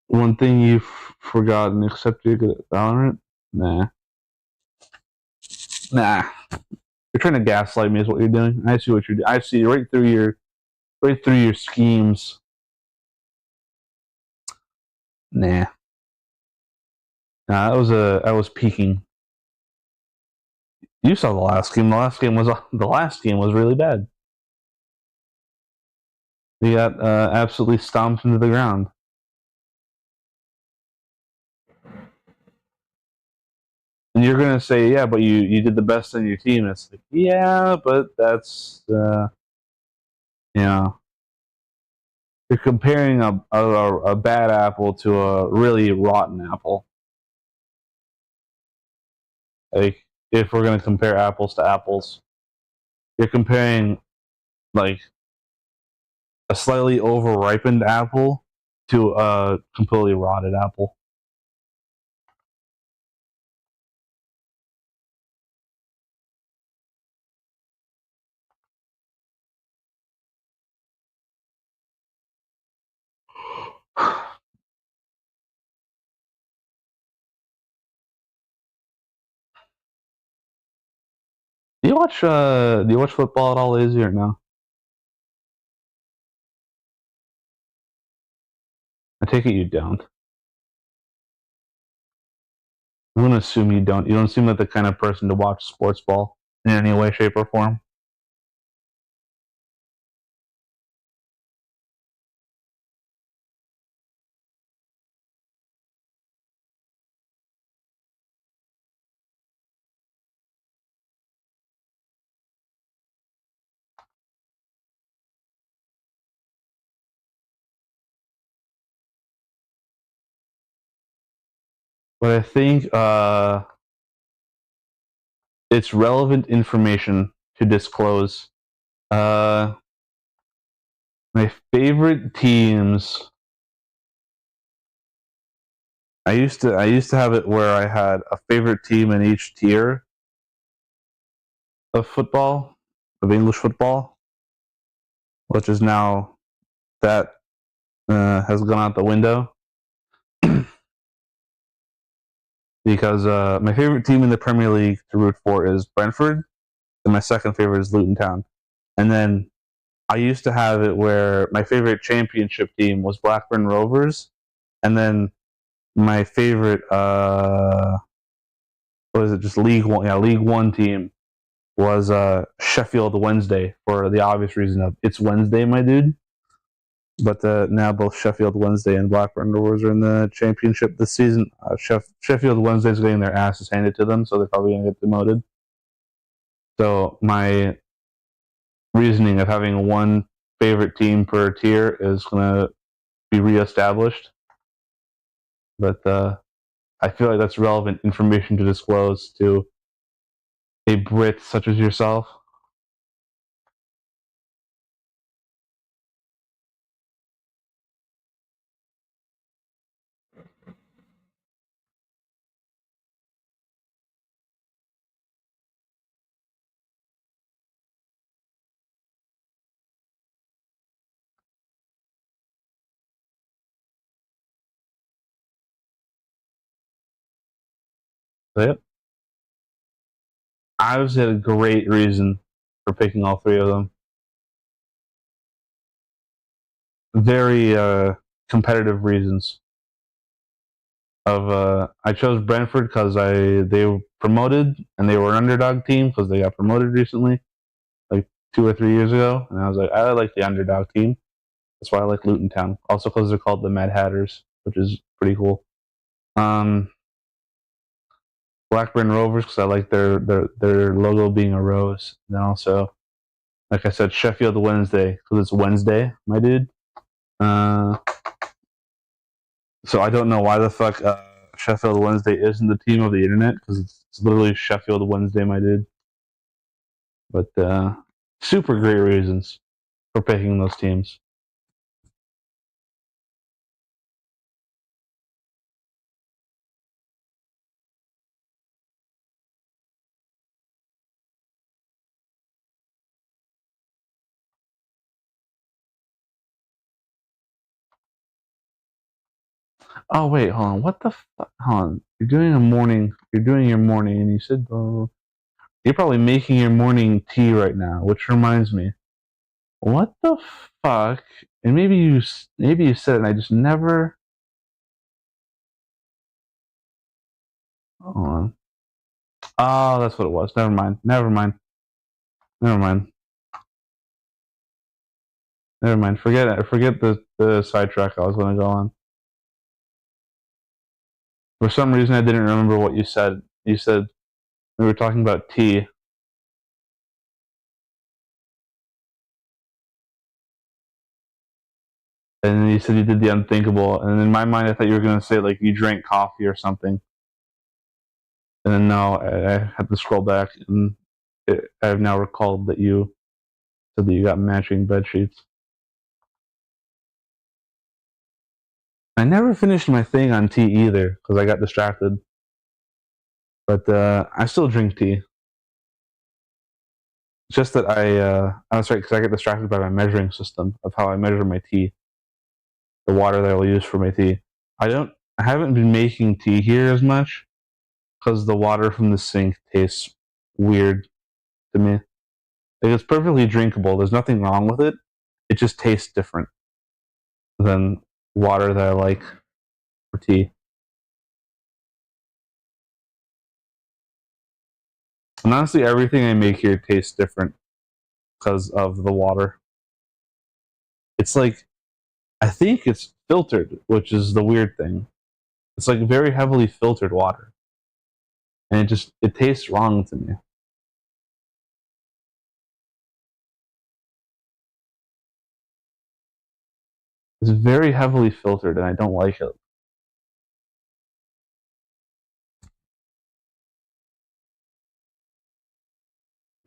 One thing you've forgotten, except you're good at Valorant? Nah. You're trying to gaslight me is what you're doing. I see what you're doing. I see right through your schemes. Nah. I was peeking. You saw the last game. The last game was really bad. They got absolutely stomped into the ground. And you're gonna say, yeah, but you did the best on your team. It's like, yeah, but that's you're comparing a bad apple to a really rotten apple. Like, if we're gonna compare apples to apples, you're comparing like a slightly over-ripened apple to a completely rotted apple. Do you watch football at all, Izzy, or no? I take it you don't. I'm gonna assume you don't. You don't seem like the kind of person to watch sports ball in any way, shape, or form. But I think it's relevant information to disclose. My favorite teams. I used to have it where I had a favorite team in each tier of football, of English football, which is now that has gone out the window. Because my favorite team in the Premier League to root for is Brentford, and my second favorite is Luton Town. And then I used to have it where my favorite championship team was Blackburn Rovers, and then my favorite League One? Yeah, League One team was Sheffield Wednesday, for the obvious reason of it's Wednesday, my dude. But now both Sheffield Wednesday and Blackburn Rovers are in the championship this season. Sheffield Wednesday is getting their asses handed to them, so they're probably going to get demoted. So my reasoning of having one favorite team per tier is going to be reestablished. But I feel like that's relevant information to disclose to a Brit such as yourself. So, yep. I obviously had a great reason for picking all three of them. Very competitive reasons. I chose Brentford because they were promoted and they were an underdog team because they got promoted recently, like 2 or 3 years ago, and I was like, I like the underdog team. That's why I like Luton Town. Also because they're called the Mad Hatters, which is pretty cool. Blackburn Rovers because I like their logo being a rose. And then also, like I said, Sheffield Wednesday because it's Wednesday, my dude. So I don't know why the fuck Sheffield Wednesday isn't the team of the internet because it's literally Sheffield Wednesday, my dude. But super great reasons for picking those teams. Oh wait, hold on. What the fuck? Hold on. You're doing your morning, and you said you're probably making your morning tea right now. Which reminds me, what the fuck? And maybe you said it, and I just never. Hold on. Oh, that's what it was. Never mind. Forget it. Forget the sidetrack I was going to go on. For some reason, I didn't remember what you said. You said we were talking about tea. And then you said you did the unthinkable. And in my mind, I thought you were going to say, like, you drank coffee or something. And then now I had to scroll back, and I have now recalled that you said that you got matching bed sheets. I never finished my thing on tea either because I got distracted. But I still drink tea. It's just that I was right because I get distracted by my measuring system of how I measure my tea, the water that I will use for my tea. I haven't been making tea here as much because the water from the sink tastes weird to me. Like, it's perfectly drinkable. There's nothing wrong with it. It just tastes different than water that I like for tea. And honestly, everything I make here tastes different because of the water. It's like, I think it's filtered, which is the weird thing. It's like very heavily filtered water. And it tastes wrong to me. It's very heavily filtered and I don't like it.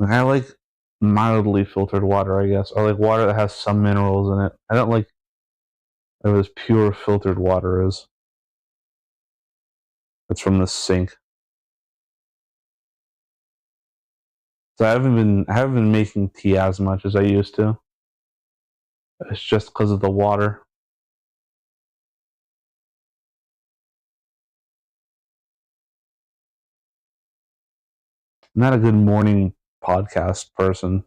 I like mildly filtered water, I guess. Or like water that has some minerals in it. I don't like as pure filtered water is. It's from the sink. So I haven't been making tea as much as I used to. It's just because of the water. I'm not a good morning podcast person.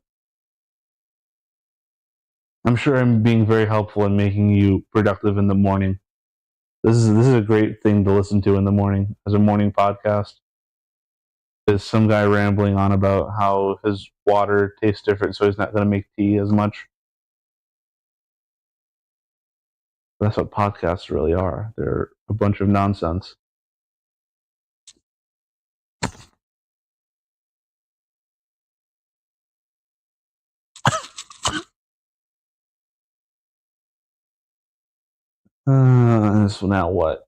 I'm sure I'm being very helpful in making you productive in the morning. This is a great thing to listen to in the morning as a morning podcast. Is some guy rambling on about how his water tastes different, so he's not going to make tea as much. That's what podcasts really are. They're a bunch of nonsense. It's now what?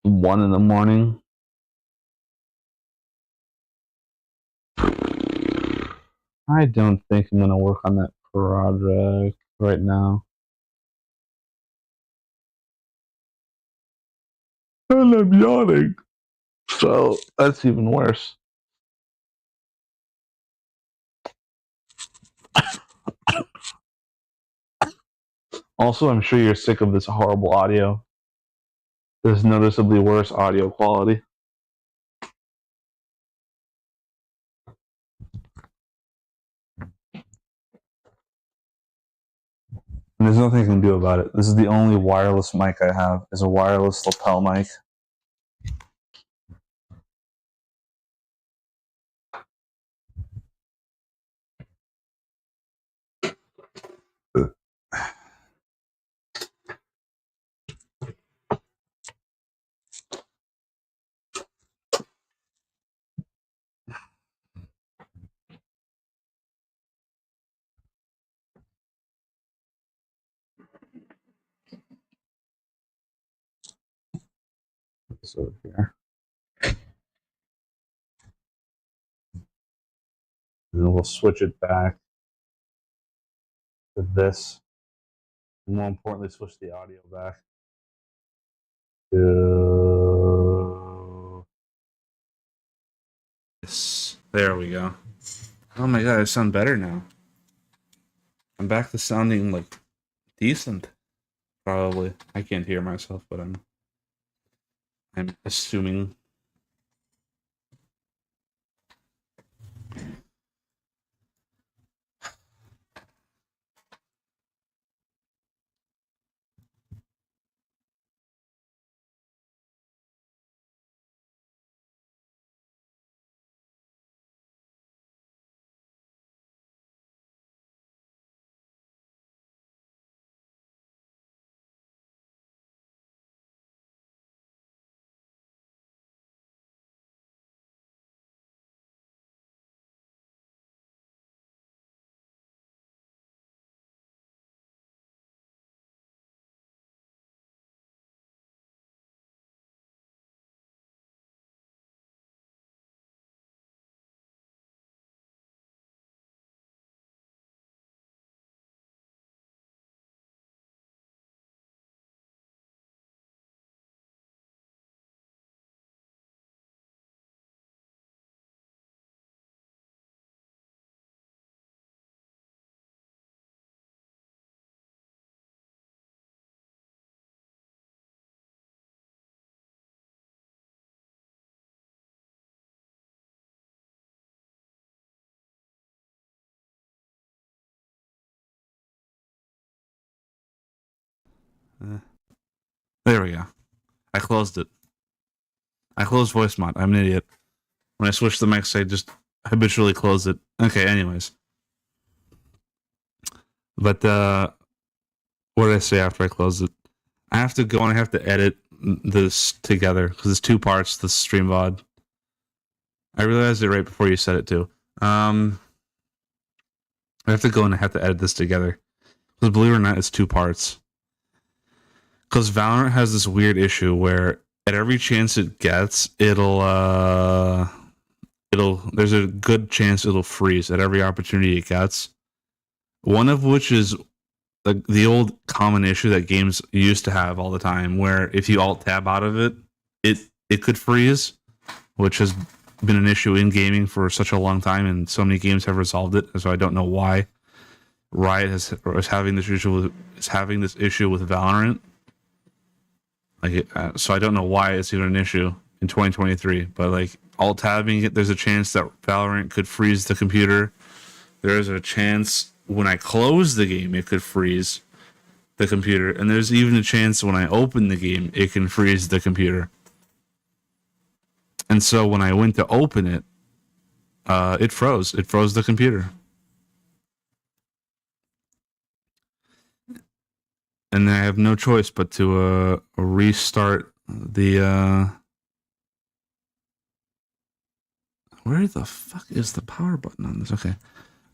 1 in the morning. I don't think I'm gonna work on that project right now. And I'm yawning. So that's even worse. Also, I'm sure you're sick of this horrible audio. There's noticeably worse audio quality. And there's nothing I can do about it. This is the only wireless mic I have, is a wireless lapel mic. So here. And then we'll switch it back to this. And more importantly, switch the audio back to this. There we go. Oh my god, I sound better now. I'm back to sounding like decent. Probably. I can't hear myself, but I'm assuming. There we go. I closed it. I closed voice mod. I'm an idiot. When I switched the mics, I just habitually close it. Okay, anyways. But what did I say after I closed it? I have to go and I have to edit this together because it's 2 parts, the stream VOD. I realized it right before you said it too. I have to go and I have to edit this together. Because believe it or not, it's 2 parts. Because Valorant has this weird issue where at every chance it gets, there's a good chance it'll freeze at every opportunity it gets. One of which is the old common issue that games used to have all the time, where if you alt tab out of it, it could freeze, which has been an issue in gaming for such a long time, and so many games have resolved it. So I don't know why Riot is having this issue with Valorant. So I don't know why it's even an issue in 2023. But like alt tabbing it, there's a chance that Valorant could freeze the computer. There's a chance when I close the game, it could freeze the computer, and there's even a chance when I open the game, it can freeze the computer. And so when I went to open it, it froze. It froze the computer. and I have no choice but to restart the. Where the fuck is the power button on this? Okay,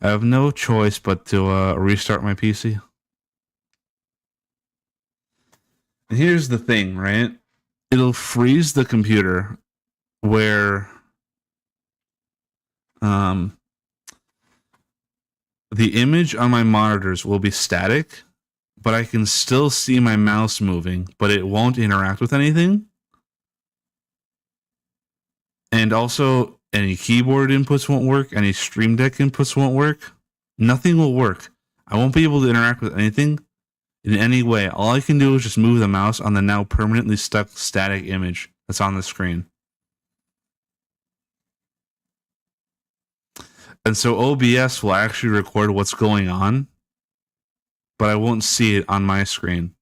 I have no choice but to restart my PC. And here's the thing, right? It'll freeze the computer where the image on my monitors will be static, but I can still see my mouse moving, but it won't interact with anything. And also, any keyboard inputs won't work, any Stream Deck inputs won't work. Nothing will work. I won't be able to interact with anything in any way. All I can do is just move the mouse on the now permanently stuck static image that's on the screen. And so OBS will actually record what's going on, but I won't see it on my screen.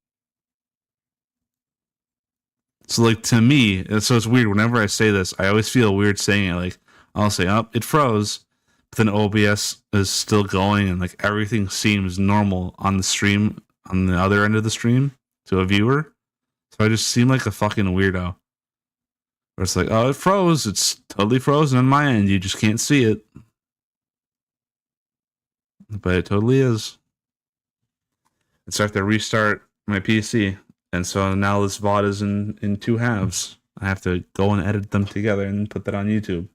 So like to me, so it's weird. Whenever I say this, I always feel weird saying it. Like I'll say, "Oh, it froze," but then OBS is still going, and like everything seems normal on the stream, on the other end of the stream to a viewer. So I just seem like a fucking weirdo. Where it's like, "Oh, it froze. It's totally frozen on my end. You just can't see it." But it totally is. And so I have to restart my PC. And so now this VOD is in two halves. I have to go and edit them together and put that on YouTube.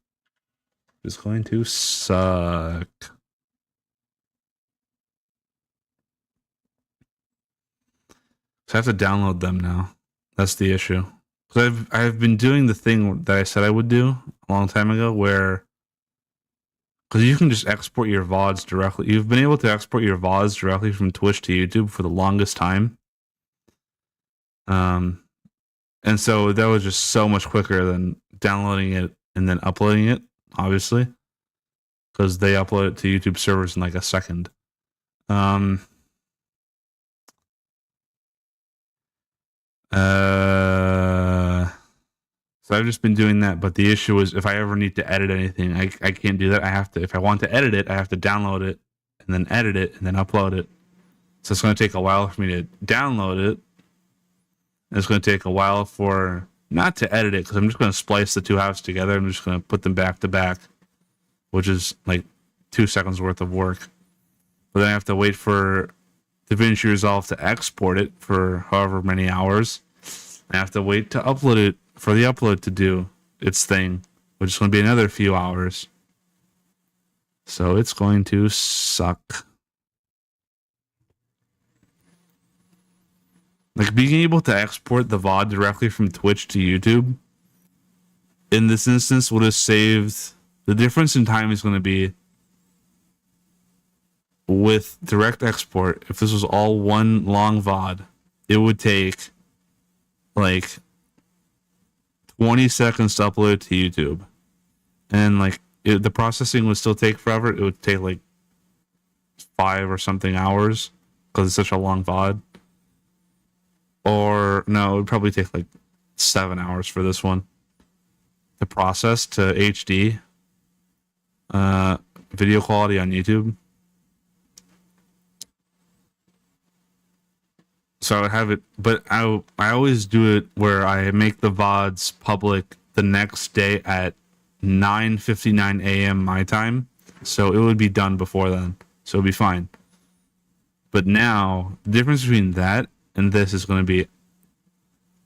It's going to suck. So I have to download them now. That's the issue. So I've been doing the thing that I said I would do a long time ago where, because you can just export your VODs directly. You've been able to export your VODs directly from Twitch to YouTube for the longest time. And so that was just so much quicker than downloading it and then uploading it, obviously, because they upload it to YouTube servers in like a second. So I've just been doing that, but the issue is if I ever need to edit anything, I can't do that. I have to, if I want to edit it, I have to download it and then edit it and then upload it. So it's going to take a while for me to download it. And it's going to take a while for, not to edit it, because I'm just going to splice the two halves together. I'm just going to put them back to back, which is like 2 seconds worth of work. But then I have to wait for DaVinci Resolve to export it for however many hours. I have to wait to upload it for the upload to do its thing, which is going to be another few hours. So it's going to suck. Like being able to export the VOD directly from Twitch to YouTube in this instance would have saved, the difference in time is going to be with direct export. If this was all one long VOD, it would take like 20 seconds to upload to YouTube. And like the processing would still take forever. It would take like 5 or something hours because it's such a long VOD. Or no, it would probably take like 7 hours for this one to process to HD video quality on YouTube. So I would have it, but I always do it where I make the VODs public the next day at 9:59 a.m. my time. So it would be done before then. So it'd be fine. But now, the difference between that and this is going to be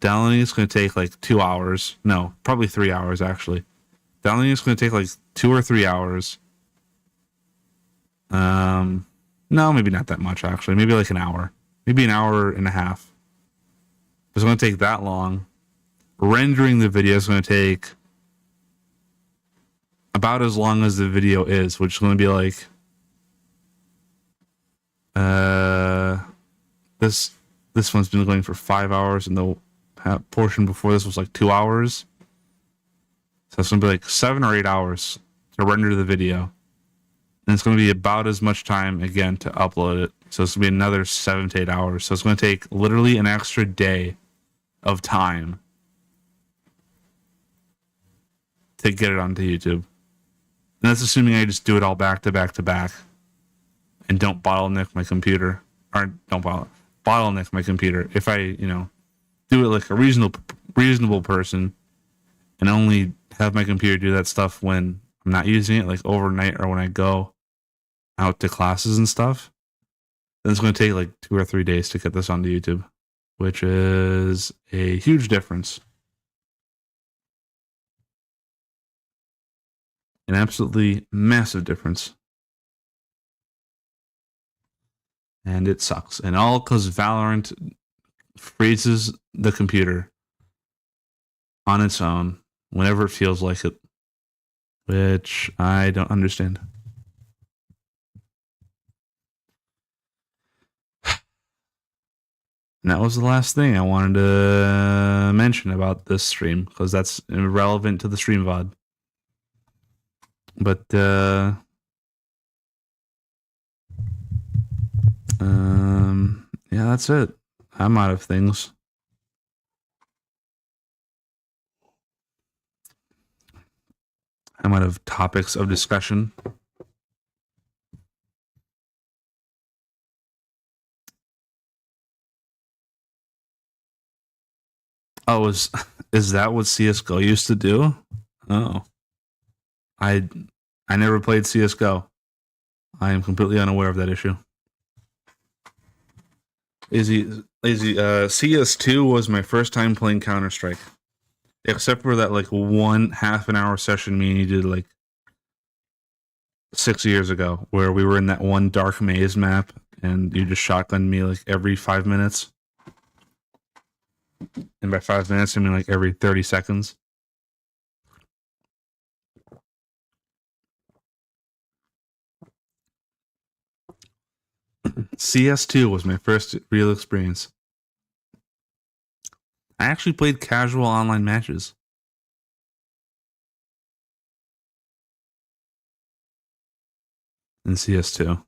downloading is going to take like 2 hours. No, probably 3 hours actually. Downloading is going to take like 2 or 3 hours. No, maybe not that much actually. Maybe like an hour. Maybe an hour and a half. It's going to take that long. Rendering the video is going to take about as long as the video is, which is going to be like this one's been going for 5 hours, and the portion before this was like 2 hours. So it's going to be like 7 or 8 hours to render the video. And it's going to be about as much time again to upload it. So it's going to be another 7 to 8 hours. So it's going to take literally an extra day of time to get it onto YouTube. And that's assuming I just do it all back to back to back and don't bottleneck my computer. Or don't bottleneck my computer. If I, do it like a reasonable person and only have my computer do that stuff when I'm not using it, like overnight or when I go out to classes and stuff, then it's going to take like 2 or 3 days to get this onto YouTube, which is a huge difference. An absolutely massive difference. And it sucks. And all because Valorant freezes the computer on its own whenever it feels like it, which I don't understand. And that was the last thing I wanted to mention about this stream, because that's irrelevant to the stream VOD. But, yeah, that's it. I'm out of things. I'm out of topics of discussion. Oh, is that what CSGO used to do? Oh. I never played CSGO. I am completely unaware of that issue. CS2 was my first time playing Counter-Strike. Except for that like 1 half-an-hour session me and you did like 6 years ago, where we were in that one dark maze map and you just shotgunned me like every 5 minutes. And by 5 minutes I mean like every 30 seconds. CS2 was my first real experience. I actually played casual online matches. In CS2.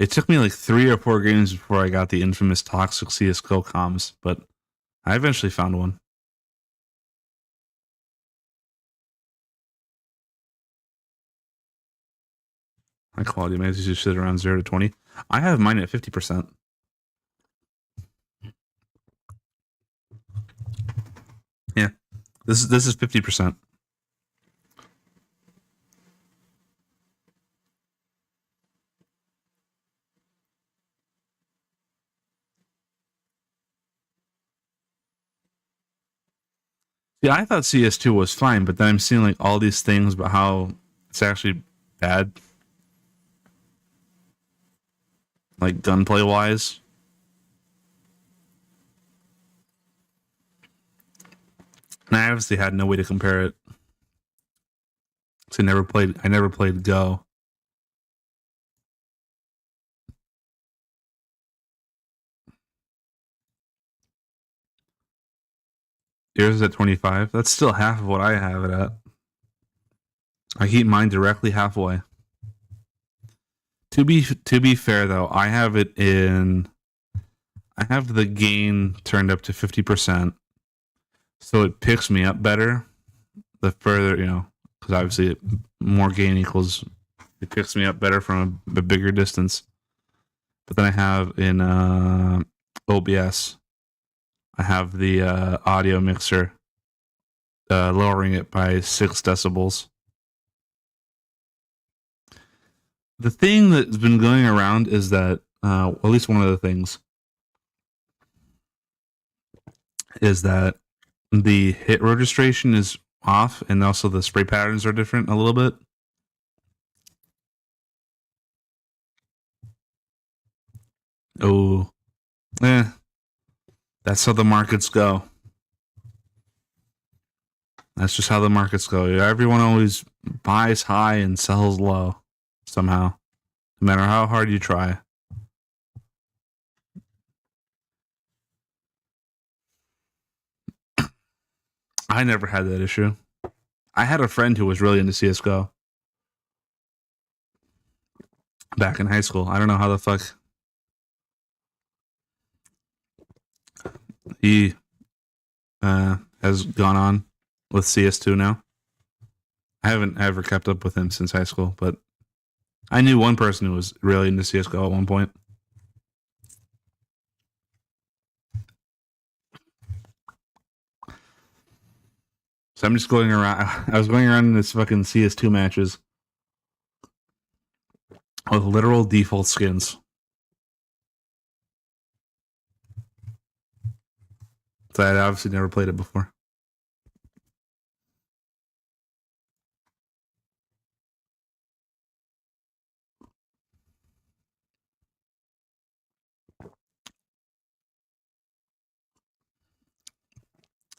It took me like 3 or 4 games before I got the infamous toxic CSGO comms, but I eventually found one. High quality matches usually sit around 0 to 20. I have mine at 50%. Yeah, this is 50%. Yeah, I thought CS2 was fine, but then I'm seeing like all these things about how it's actually bad. Like gunplay wise. And I obviously had no way to compare it. So I never played Go. Yours is at 25. That's still half of what I have it at. I keep mine directly halfway. To be fair though, I have the gain turned up to 50%. So it picks me up better the further, because obviously more gain equals, it picks me up better from a bigger distance. But then I have in OBS, I have the audio mixer lowering it by 6 decibels. The thing that's been going around is that, at least one of the things, is that the hit registration is off, and also the spray patterns are different a little bit. Oh, that's how the markets go. That's just how the markets go. Everyone always buys high and sells low somehow, no matter how hard you try. I never had that issue. I had a friend who was really into CSGO back in high school. I don't know how the fuck he has gone on with CS2 now. I haven't ever kept up with him since high school, but I knew one person who was really into CSGO at one point. So I'm just going around. I was going around in this fucking CS2 matches with literal default skins. So I had obviously never played it before.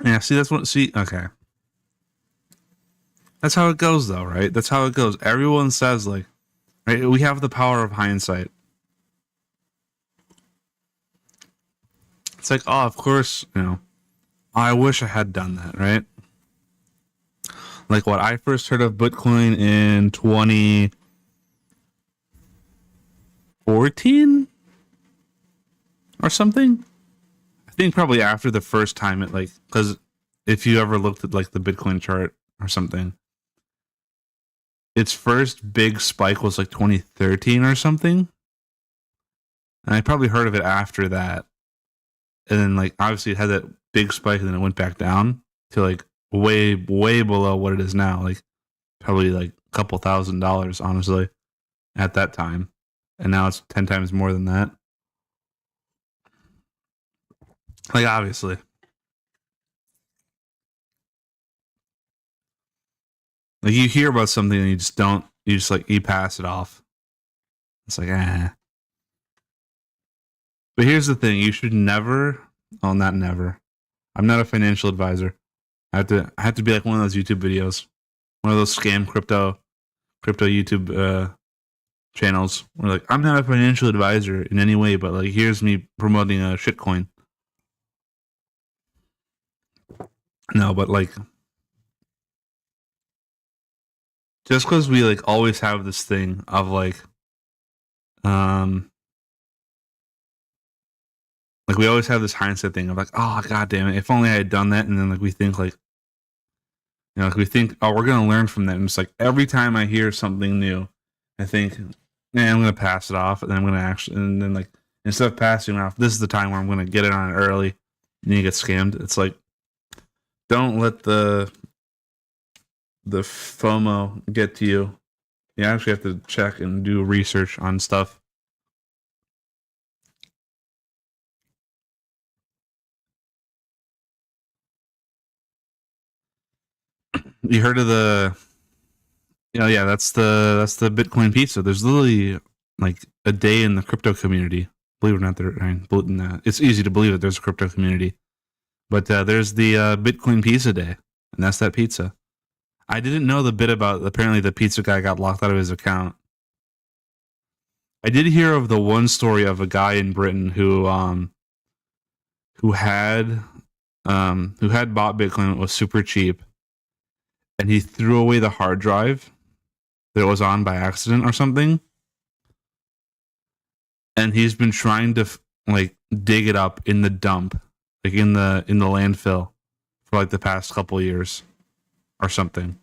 Yeah, see, that's what, see, okay. That's how it goes, though, right? That's how it goes. Everyone says, like, right, we have the power of hindsight. It's like, oh, of course, you know, I wish I had done that, right? Like, what, I first heard of Bitcoin in 2014? Or something? I think probably after the first time it, like, because if you ever looked at, like, the Bitcoin chart or something, its first big spike was, like, 2013 or something. And I probably heard of it after that. And then, like, obviously it had that big spike and then it went back down to, like, way, way below what it is now. Like, probably, like, a couple $1,000s, honestly, at that time. And now it's 10 times more than that. Like, obviously. Like, you hear about something and you just don't, you just, like, you pass it off. It's like, eh. But here's the thing, you should never, oh, not never. I'm not a financial advisor. I have to be like one of those YouTube videos. One of those scam crypto YouTube channels. Where, like, I'm not a financial advisor in any way, but, like, here's me promoting a shitcoin. No, but, like, just because we, like, always have this thing of, like, we always have this hindsight thing of, like, oh, god damn it, if only I had done that, and then, like, we think, like, you know, like, we think, oh, we're gonna learn from that, and it's like, every time I hear something new, I think, man, I'm gonna pass it off, and then I'm gonna actually, and then, like, instead of passing it off, this is the time where I'm gonna get it on it early, and you get scammed. It's like, don't let the FOMO get to you. You actually have to check and do research on stuff. You heard of the, you know, yeah, that's the Bitcoin pizza. There's literally, like, a day in the crypto community. Believe it or not, it's easy to believe that there's a crypto community. But there's the Bitcoin Pizza Day, and that's that pizza. I didn't know the bit about, apparently the pizza guy got locked out of his account. I did hear of the one story of a guy in Britain who had bought Bitcoin. It was super cheap, and he threw away the hard drive that it was on by accident or something. And he's been trying to, like, dig it up in the dump, like in the landfill, for, like, the past couple years or something.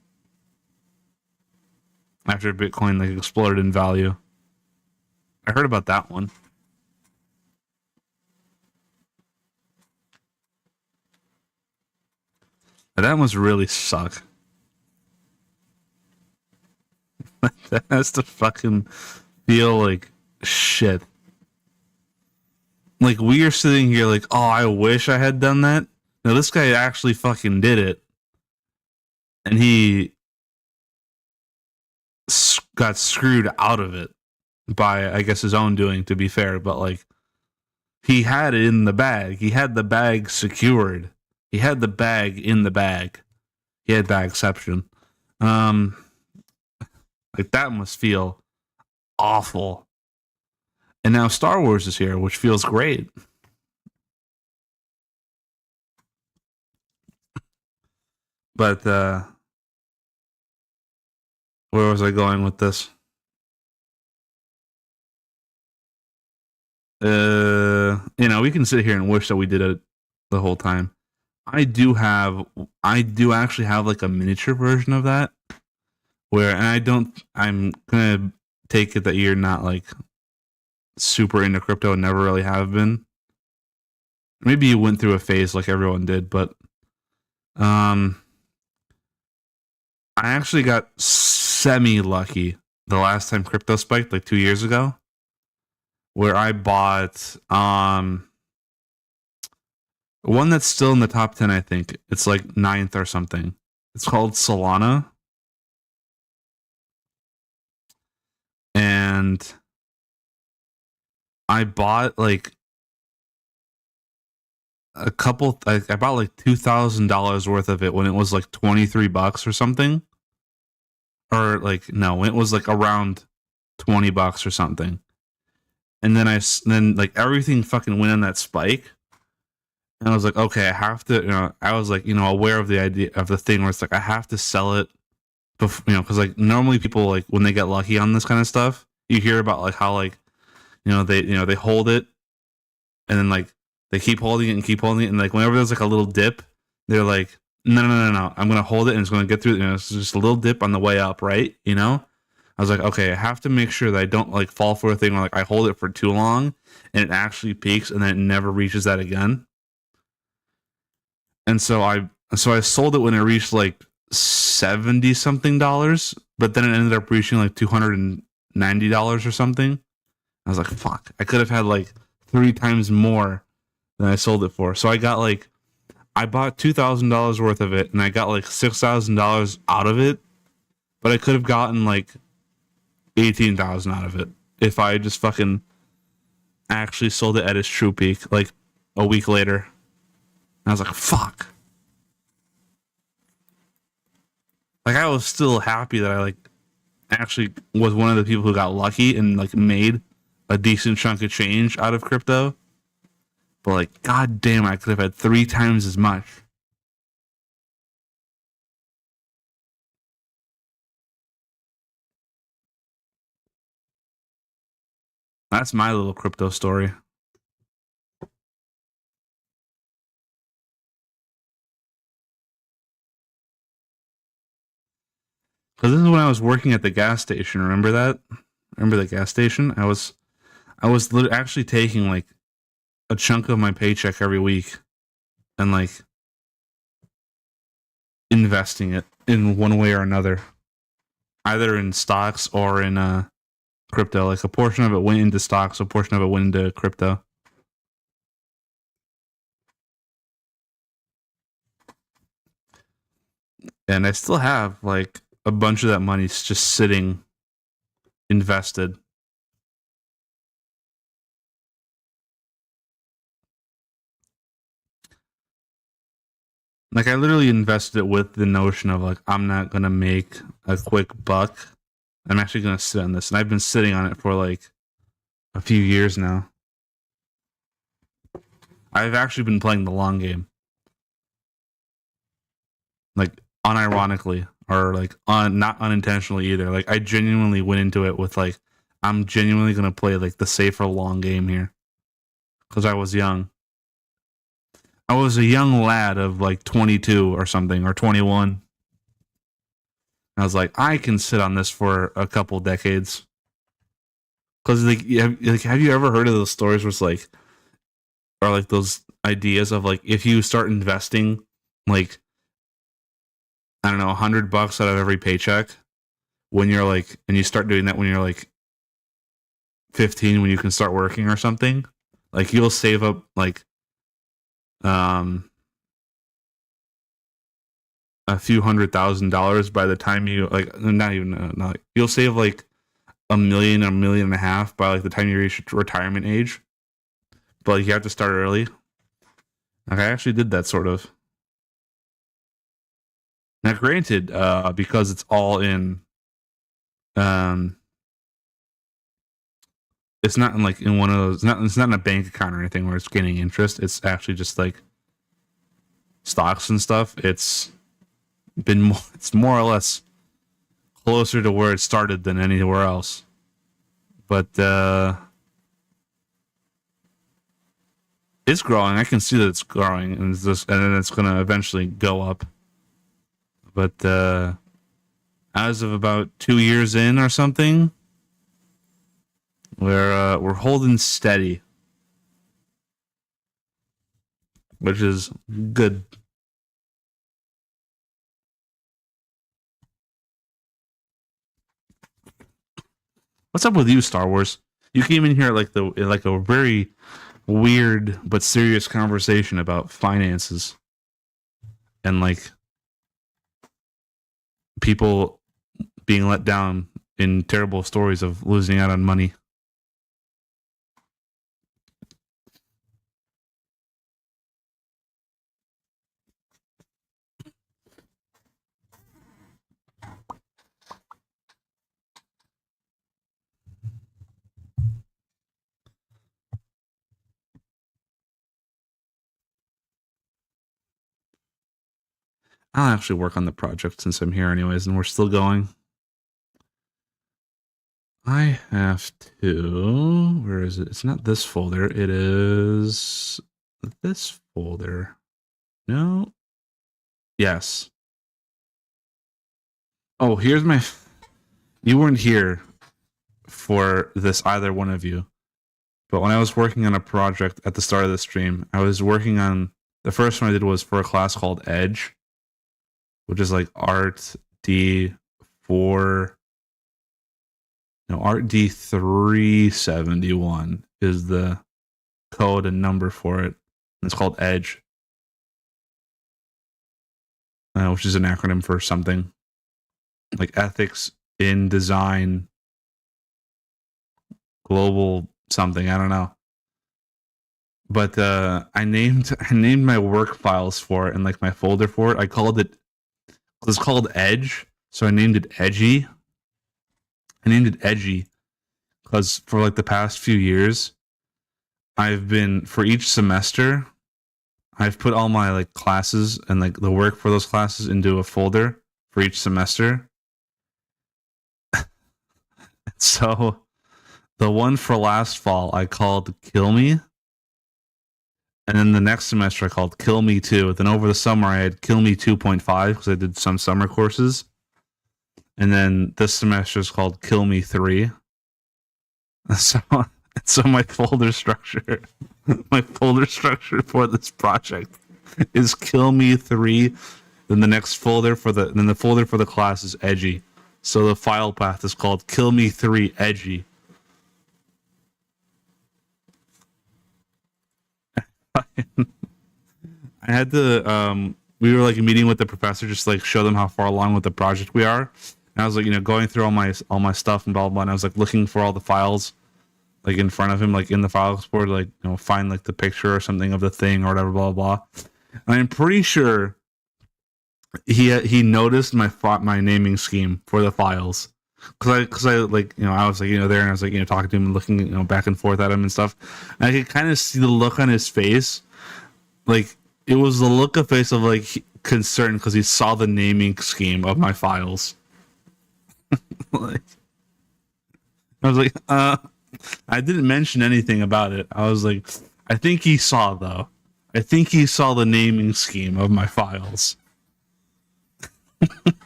After Bitcoin, like, exploded in value. I heard about that one. And that must really suck. That has to fucking feel like shit. Like, we are sitting here like, oh, I wish I had done that. Now, this guy actually fucking did it. And he got screwed out of it by, I guess, his own doing, to be fair. But, like, he had it in the bag. He had the bag secured. He had the bag in the bag. He had bagception. Like, that must feel awful. And now Star Wars is here, which feels great. But, where was I going with this? You know, we can sit here and wish that we did it the whole time. I do actually have, like, a miniature version of that. I'm gonna take it that you're not, like, super into crypto and never really have been. Maybe you went through a phase like everyone did, but I actually got semi-lucky the last time crypto spiked, like 2 years ago, where I bought one that's still in the top 10, I think. It's like 9th or something. It's called Solana. And I bought like I bought like $2,000 worth of it when it was like $23 or something. Or like, no, it was like around $20 or something. And then like everything fucking went on that spike. And I was like, okay, I have to, I was like, aware of the idea of the thing where it's like, I have to sell it before, because like normally people, like when they get lucky on this kind of stuff, you hear about like how like, they hold it and then like they keep holding it and keep holding it. And like whenever there's like a little dip, they're like, no, I'm going to hold it and it's going to get through, it's just a little dip on the way up, right? I was like, okay, I have to make sure that I don't like fall for a thing where like I hold it for too long and it actually peaks and then it never reaches that again. And so I sold it when it reached like $70 something, but then it ended up reaching like $290 or something. I was like, fuck, I could have had like 3 times more than I sold it for. So I bought $2,000 worth of it and I got like $6,000 out of it, but I could have gotten like 18,000 out of it if I just fucking actually sold it at its true peak like a week later. And I was like, fuck. Like I was still happy that I like actually was one of the people who got lucky and like made a decent chunk of change out of crypto. But like, god damn, I could have had 3 times as much. That's my little crypto story. Because this is when I was working at the gas station. Remember that? Remember the gas station? I was actually taking like a chunk of my paycheck every week and like investing it in one way or another, either in stocks or in crypto. Like a portion of it went into stocks, a portion of it went into crypto. And I still have like a bunch of that money just sitting invested. Like I literally invested it with the notion of like, I'm not going to make a quick buck. I'm actually going to sit on this. And I've been sitting on it for like a few years now. I've actually been playing the long game. Like unironically. Or like not unintentionally either. Like I genuinely went into it with like, I'm genuinely gonna play like the safer long game here, because I was young. I was a young lad of like 22 or something, or 21. I was like, I can sit on this for a couple decades. Because like, have you ever heard of those stories where it's like, or like those ideas of like, if you start investing like, I don't know, $100 out of every paycheck when you're like, and you start doing that when you're like 15, when you can start working or something, like you'll save up like a few $100,000 by the time you like, not even not, you'll save like $1 million, $1.5 million by like the time you reach retirement age, but like, you have to start early. Like I actually did that sort of. Now, granted, because it's all in, it's not in like in one of those. It's not in a bank account or anything where it's gaining interest. It's actually just like stocks and stuff. It's more or less closer to where it started than anywhere else. But it's growing. I can see that it's growing, and then it's gonna eventually go up. But as of about 2 years in or something, we're holding steady, which is good. What's up with you, Star Wars? You came in here like a very weird but serious conversation about finances and like people being let down in terrible stories of losing out on money. I'll actually work on the project since I'm here anyways, and we're still going. I have to... Where is it? It's not this folder. It is this folder. No. Yes. Oh, here's my... You weren't here for this, either one of you. But when I was working on a project at the start of the stream, I was working on... The first one I did was for a class called Edge, which is like Art D4... No, Art D371 is the code and number for it. And it's called Edge, which is an acronym for something like Ethics in Design Global something. I don't know. But I named my work files for it and like my folder for it. It's called Edge, so I named it Edgy. I named it Edgy because for like the past few years, for each semester, I've put all my like classes and like the work for those classes into a folder for each semester. So the one for last fall I called Kill Me. And then the next semester I called Kill Me 2. Then over the summer I had Kill Me 2.5 because I did some summer courses. And then this semester is called Kill Me 3. So my folder structure for this project is Kill Me 3. Then the next folder then the folder for the class is Edgy. So the file path is called Kill Me 3 Edgy. I had to we were like meeting with the professor just to, like show them how far along with the project we are. And I was like, going through all my stuff and blah, blah, blah. And I was like looking for all the files like in front of him, like in the file explorer, like, find like the picture or something of the thing or whatever, blah, blah, blah. And I'm pretty sure he noticed my naming scheme for the files. Cause I like, I was like, there and I was like, talking to him and looking, back and forth at him and stuff. And I could kind of see the look on his face. Like it was the look of face of like concern because he saw the naming scheme of my files. Like, I was like, I didn't mention anything about it. I was like, I think he saw though. I think he saw the naming scheme of my files.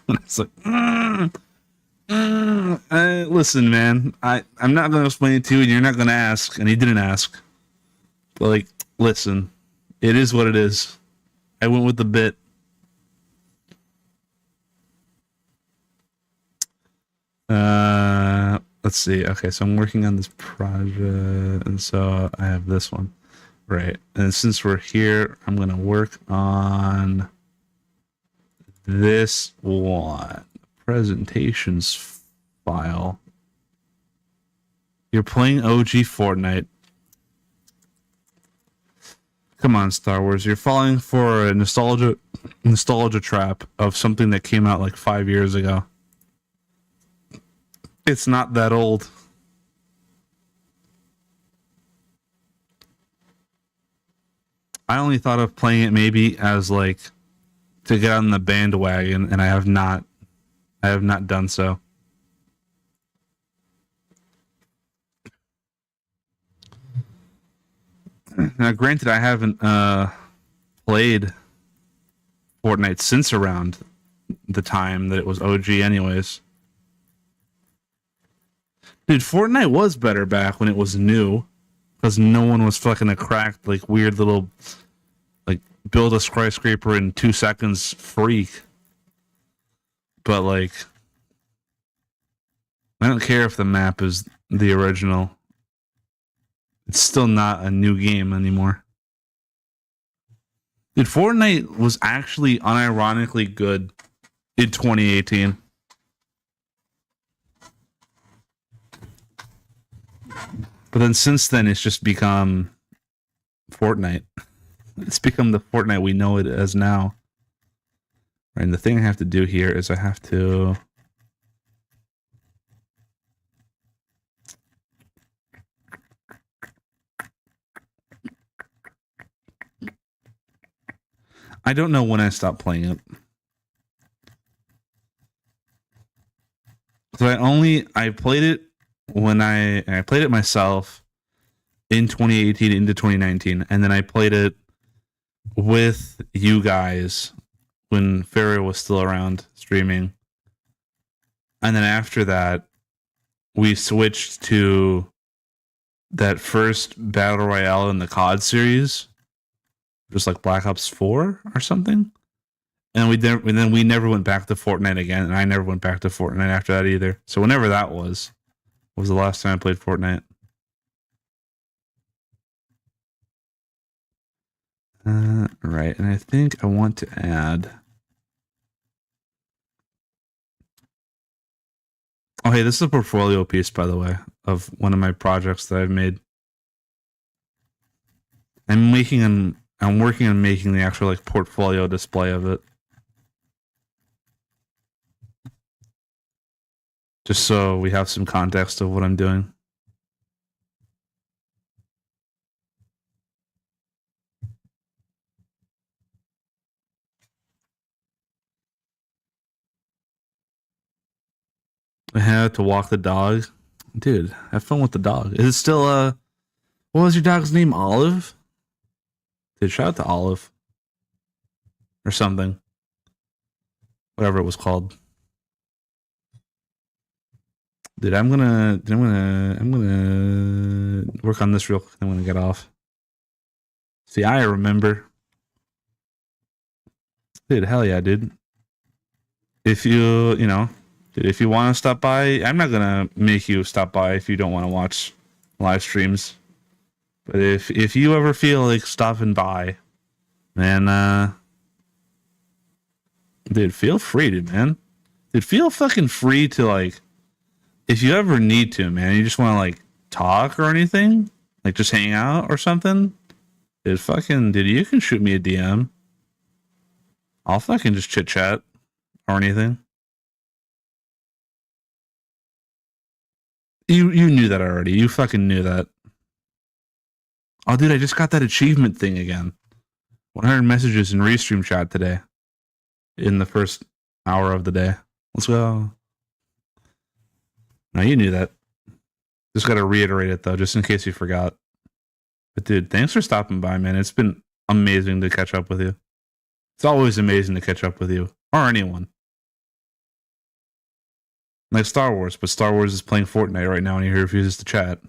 It's like, listen, man, I'm not going to explain it to you, and you're not going to ask, and he didn't ask. But like, listen, it is what it is. I went with the bit. Let's see. Okay, so I'm working on this project, and so I have this one, right? And since we're here, I'm gonna work on this one, presentations file. You're playing OG Fortnite. Come on, Star Wars. You're falling for a nostalgia trap of something that came out like 5 years ago. It's not that old. I only thought of playing it maybe as like to get on the bandwagon, and I have not done so. Now, granted, I haven't played Fortnite since around the time that it was OG anyways. Dude, Fortnite was better back when it was new, because no one was fucking a cracked, like, weird little, like, build a skyscraper in 2 seconds freak. But, like, I don't care if the map is the original. It's still not a new game anymore. Dude, Fortnite was actually unironically good in 2018. But then since then, it's just become Fortnite. It's become the Fortnite we know it as now. And the thing I have to do here is I have to... I don't know when I stopped playing it. So I played it when I played it myself in 2018 into 2019, and then I played it with you guys when Pharaoh was still around streaming. And then after that, we switched to that first Battle Royale in the COD series. Just like Black Ops 4 or something. And we never went back to Fortnite again, and I never went back to Fortnite after that either. So whenever that was the last time I played Fortnite. Right, and I think I want to add... Oh, hey, this is a portfolio piece, by the way, of one of my projects that I've made. I'm working on making the actual like portfolio display of it. Just so we have some context of what I'm doing. I had to walk the dog. Dude, have fun with the dog. Is it still what was your dog's name? Olive? Dude, shout out to Olive. Or something. Whatever it was called. Dude, I'm gonna work on this real quick. I'm gonna get off. See, I remember. Dude, hell yeah, dude. If you want to stop by, I'm not gonna make you stop by if you don't want to watch live streams. But if you ever feel like stopping by, man, dude, feel free to, man. Dude, feel fucking free to, like, if you ever need to, man, you just want to, like, talk or anything, like, just hang out or something, dude, you can shoot me a DM. I'll fucking just chit chat or anything. You knew that already. You fucking knew that. Oh, dude, I just got that achievement thing again. 100 messages in Restream chat today. In the first hour of the day. Let's go. No, you knew that. Just got to reiterate it, though, just in case you forgot. But, dude, thanks for stopping by, man. It's been amazing to catch up with you. It's always amazing to catch up with you. Or anyone. Like Star Wars, but Star Wars is playing Fortnite right now and he refuses to chat.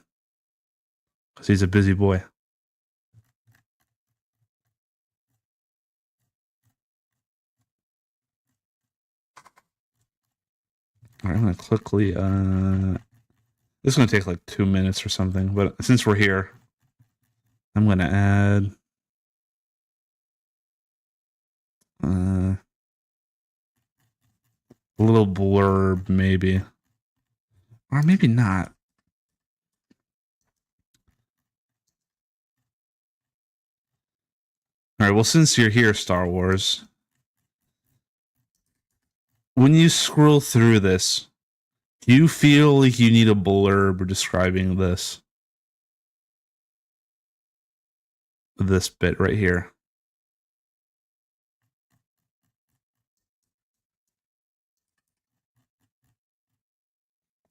Because he's a busy boy. Alright, I'm going to quickly... this is going to take like 2 minutes or something, but since we're here, I'm going to add... a little blurb, maybe. Or maybe not. Alright, well, since you're here, Star Wars... When you scroll through this, do you feel like you need a blurb describing this bit right here?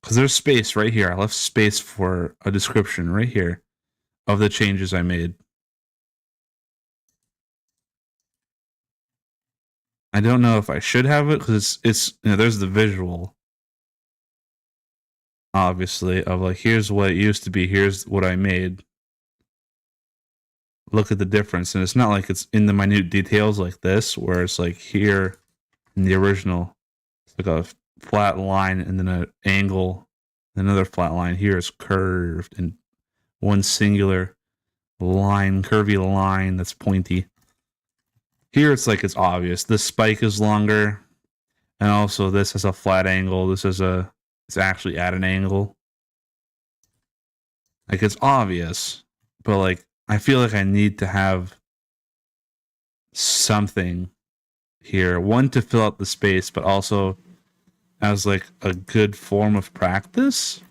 Because there's space right here. I left space for a description right here of the changes I made. I don't know if I should have it because it's there's the visual, obviously, of like, here's what it used to be, here's what I made. Look at the difference, and it's not like it's in the minute details like this, where it's like here in the original, it's like a flat line and then an angle, Another flat line here is curved in one singular line, curvy line that's pointy. Here it's like it's obvious. This spike is longer, and also this has a flat angle. This is it's actually at an angle. Like it's obvious, but like I feel like I need to have something here. One, to fill out the space, but also as like a good form of practice.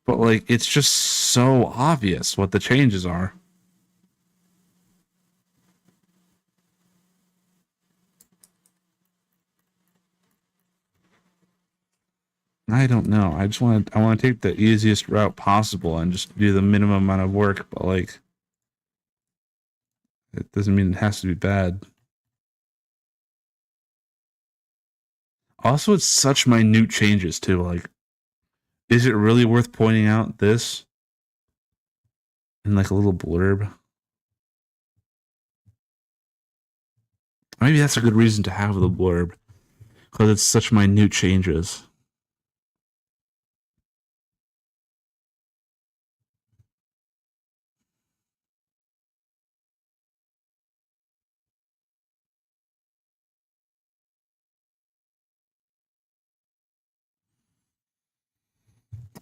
But like it's just so obvious what the changes are. I don't know. I want to take the easiest route possible and just do the minimum amount of work, but like it doesn't mean it has to be bad. Also, it's such minute changes too. Like, is it really worth pointing out this in like a little blurb? Maybe that's a good reason to have the blurb, because it's such minute changes.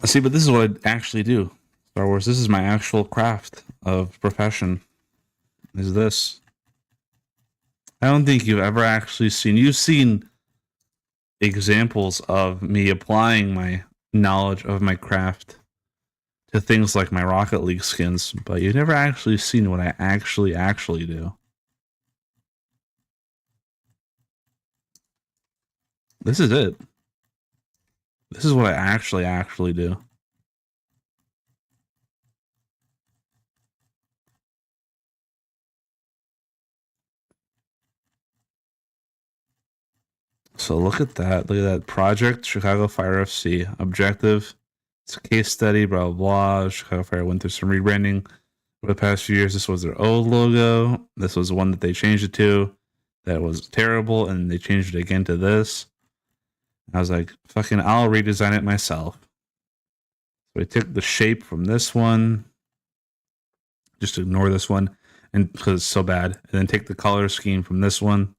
See, but this is what I actually do. Star Wars, this is my actual craft of profession. Is this. I don't think you've ever actually seen... You've seen examples of me applying my knowledge of my craft to things like my Rocket League skins, but you've never actually seen what I actually do. This is it. This is what I actually do. So look at that. Look at that. Project Chicago Fire FC. Objective. It's a case study, blah, blah, blah. Chicago Fire went through some rebranding over the past few years. This was their old logo. This was the one that they changed it to. That was terrible. And they changed it again to this. I was like, fucking, I'll redesign it myself. So I took the shape from this one. Just ignore this one, and because it's so bad. And then take the color scheme from this one.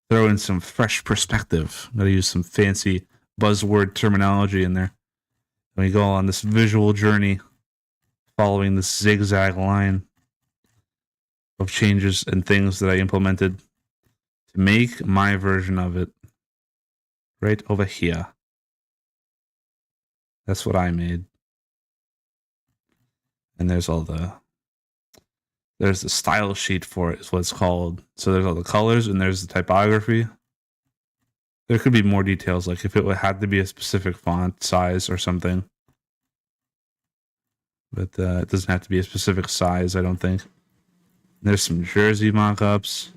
Throw in some fresh perspective. I'm going to use some fancy buzzword terminology in there. And we go on this visual journey following this zigzag line of changes and things that I implemented to make my version of it. Right over here. That's what I made. And there's the style sheet for it, is what it's called. So there's all the colors and there's the typography. There could be more details, like if it had to be a specific font size or something. But it doesn't have to be a specific size, I don't think. There's some jersey mock-ups.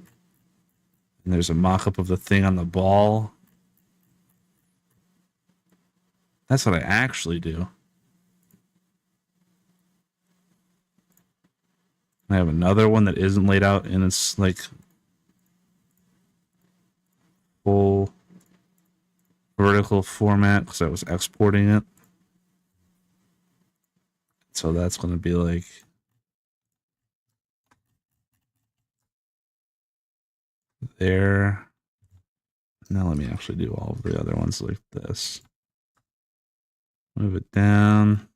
And there's a mock-up of the thing on the ball. That's what I actually do. I have another one that isn't laid out in its like full vertical format because I was exporting it. So that's going to be like there. Now let me actually do all of the other ones like this. Move it down.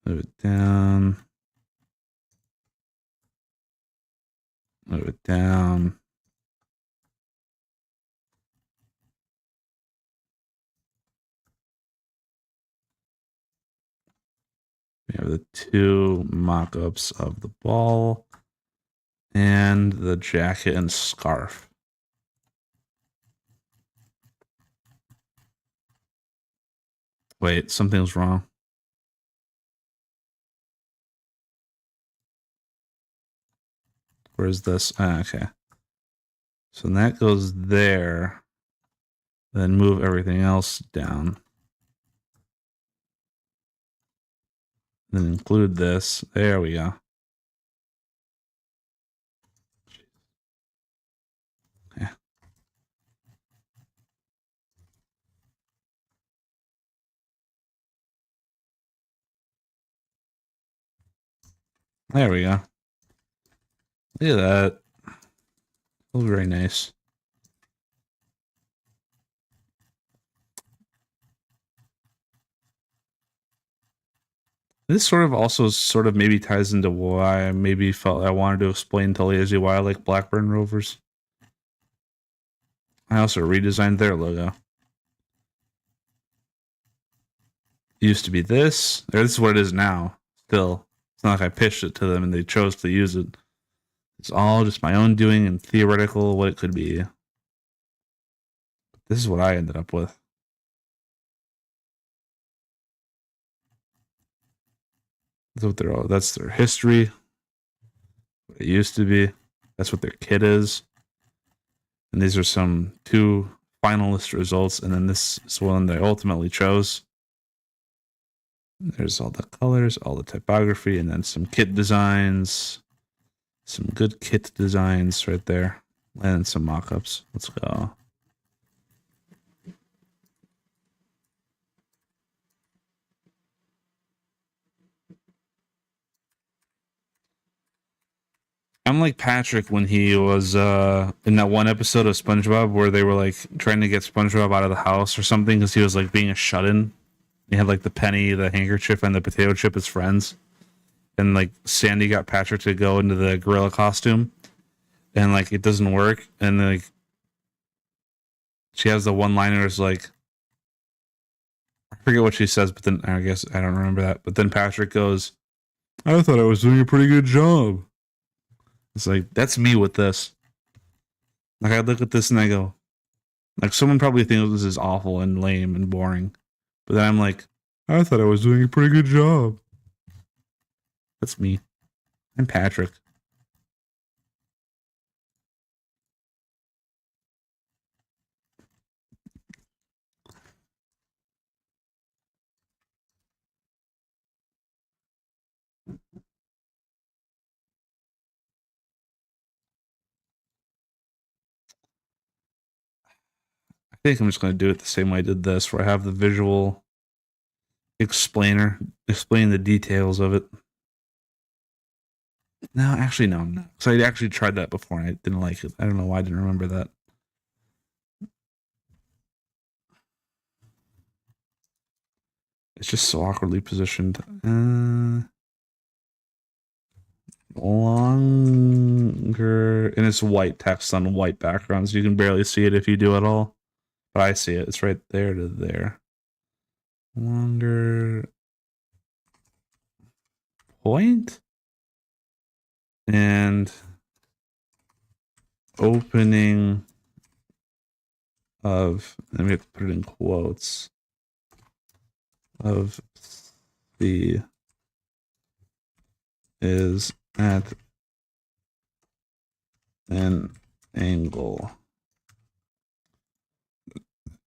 Move it down. Move it down. We have the two mock-ups of the ball and the jacket and scarf. Wait, something's wrong. Where's this? Okay. So that goes there. Then move everything else down. Then include this. There we go. Yeah. There we go. Look at that. That was very nice. This sort of also sort of maybe ties into why I maybe felt I wanted to explain to Lazy why I like Blackburn Rovers. I also redesigned their logo. It used to be this. Or this is what it is now. Still. It's not like I pitched it to them and they chose to use it. It's all just my own doing and theoretical what it could be. This is what I ended up with. That's what they're all. That's their history. What it used to be. That's what their kit is. And these are some 2 finalist results, and then this is one they ultimately chose. There's all the colors, all the typography, and then some kit designs. Some good kit designs right there. And some mock-ups. Let's go. I'm like Patrick when he was in that one episode of SpongeBob where they were like trying to get SpongeBob out of the house or something because he was like being a shut-in. He had like the penny, the handkerchief, and the potato chip as friends. And like Sandy got Patrick to go into the gorilla costume, and like it doesn't work. And like she has the one-liners like I forget what she says, but then I guess I don't remember that. But then Patrick goes, "I thought I was doing a pretty good job." It's like that's me with this. Like I look at this and I go, like someone probably thinks this is awful and lame and boring, but then I'm like, I thought I was doing a pretty good job. That's me. I'm Patrick. I think I'm just going to do it the same way I did this, where I have the visual explainer explain the details of it. No, actually, no, I'm not. So I actually tried that before and I didn't like it. I don't know why I didn't remember that. It's just so awkwardly positioned. Longer, and it's white text on white backgrounds. You can barely see it if you do at all. But I see it. It's right there to there. Longer point and opening of, let me have to put it in quotes, of the is at an angle.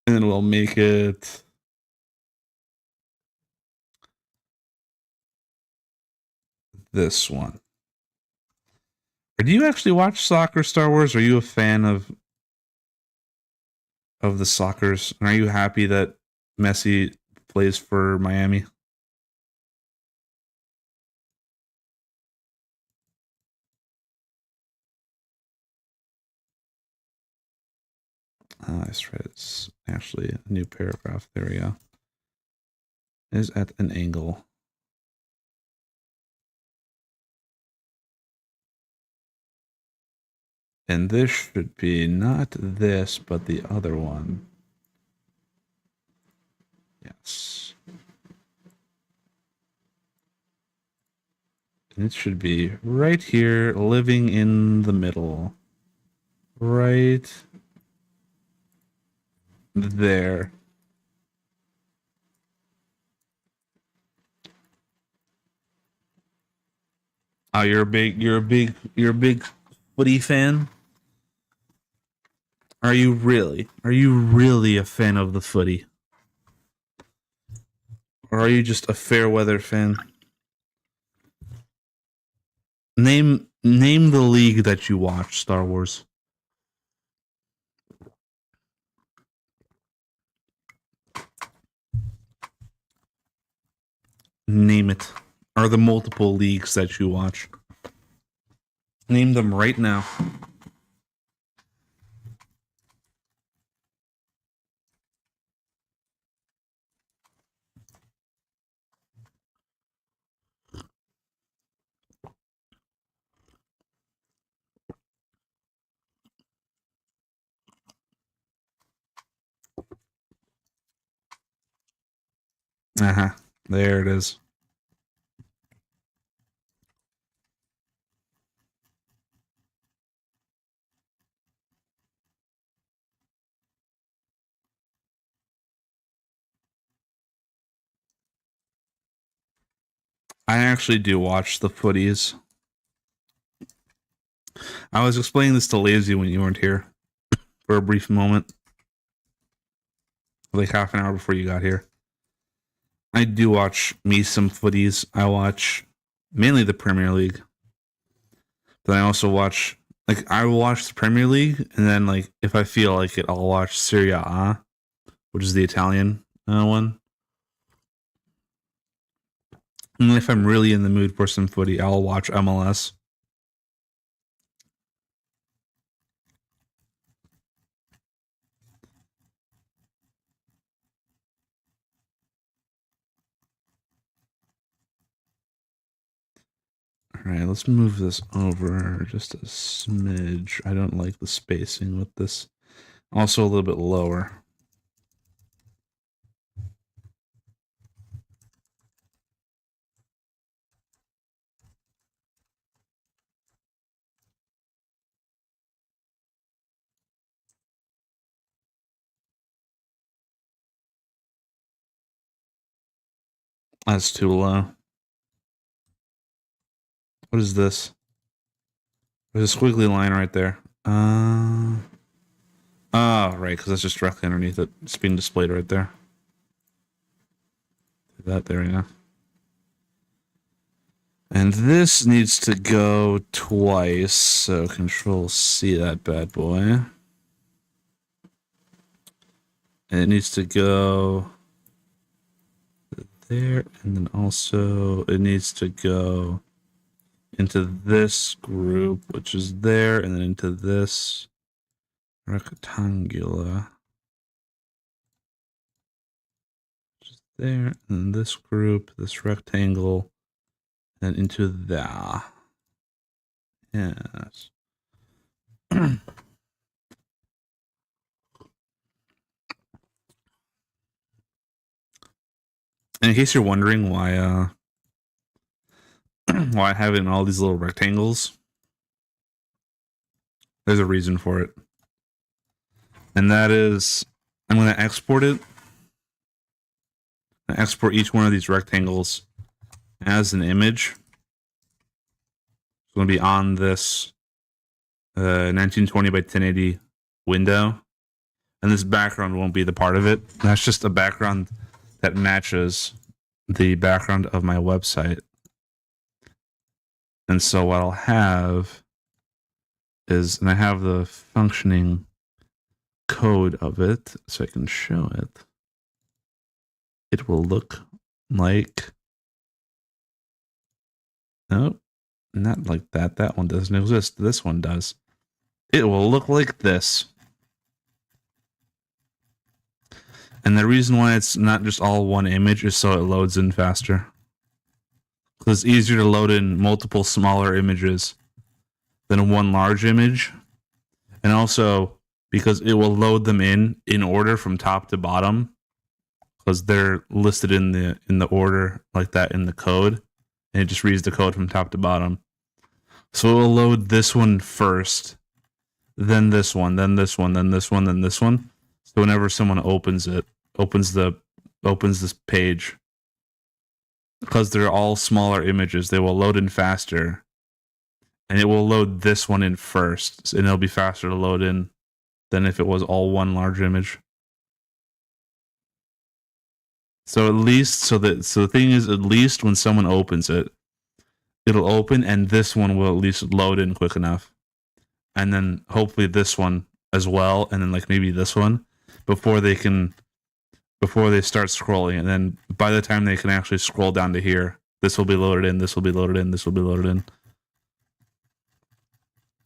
And then we'll make it this one. Or do you actually watch soccer, Star Wars? Are you a fan of the Soccers? And are you happy that Messi plays for Miami? That's right. It's actually a new paragraph. There we go. Is at an angle. And this should be not this, but the other one. Yes. And it should be right here, living in the middle. Right there. Oh, you're a big footy fan? Are you really? Are you really a fan of the footy? Or are you just a fair weather fan? Name the league that you watch, Star Wars. Name it. Are the multiple leagues that you watch? Name them right now. There it is. I actually do watch the footies. I was explaining this to Lazy when you weren't here for a brief moment. Like half an hour before you got here. I do watch me some footies. I watch mainly the Premier League. But I also watch, like, I will watch the Premier League, and then, like, if I feel like it, I'll watch Serie A, which is the Italian one. And if I'm really in the mood for some footy, I'll watch MLS. Alright, let's move this over just a smidge. I don't like the spacing with this. Also a little bit lower. That's too low. What is this? There's a squiggly line right there. Oh, right, because that's just directly underneath it. It's being displayed right there. That there, yeah. And this needs to go twice, so Control C that bad boy. And it needs to go there, and then also it needs to go into this group, which is there, and then into this rectangular, which is there, and then this group, this rectangle, and into there. Yes. And in case you're wondering why why I have it in all these little rectangles, there's a reason for it. And that is, I'm going to export it. I export each one of these rectangles as an image. It's going to be on this 1920 by 1080 window. And this background won't be the part of it. That's just a background that matches the background of my website. And so what I'll have is, and I have the functioning code of it, so I can show it. It will look like, nope, not like that. That one doesn't exist. This one does. It will look like this. And the reason why it's not just all one image is so it loads in faster. Because it's easier to load in multiple smaller images than one large image. And also because it will load them in order from top to bottom. Because they're listed in the order like that in the code. And it just reads the code from top to bottom. So it will load this one first. Then this one, then this one, then this one, then this one. So whenever someone opens it, opens this page, because they're all smaller images, they will load in faster, and it will load this one in first, and it'll be faster to load in than if it was all one large image. So at least, so the thing is, at least when someone opens it, it'll open, and this one will at least load in quick enough, and then hopefully this one as well, and then like maybe this one before they start scrolling, and then by the time they can actually scroll down to here, this will be loaded in, this will be loaded in, this will be loaded in.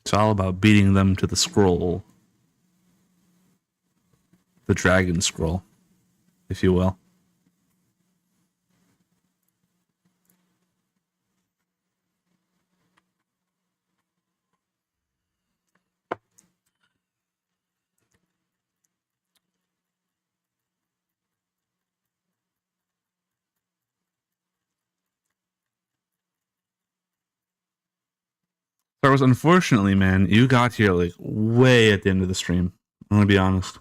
It's all about beating them to the scroll. The dragon scroll, if you will. Star Wars, unfortunately, man, you got here like way at the end of the stream. I'm gonna be honest.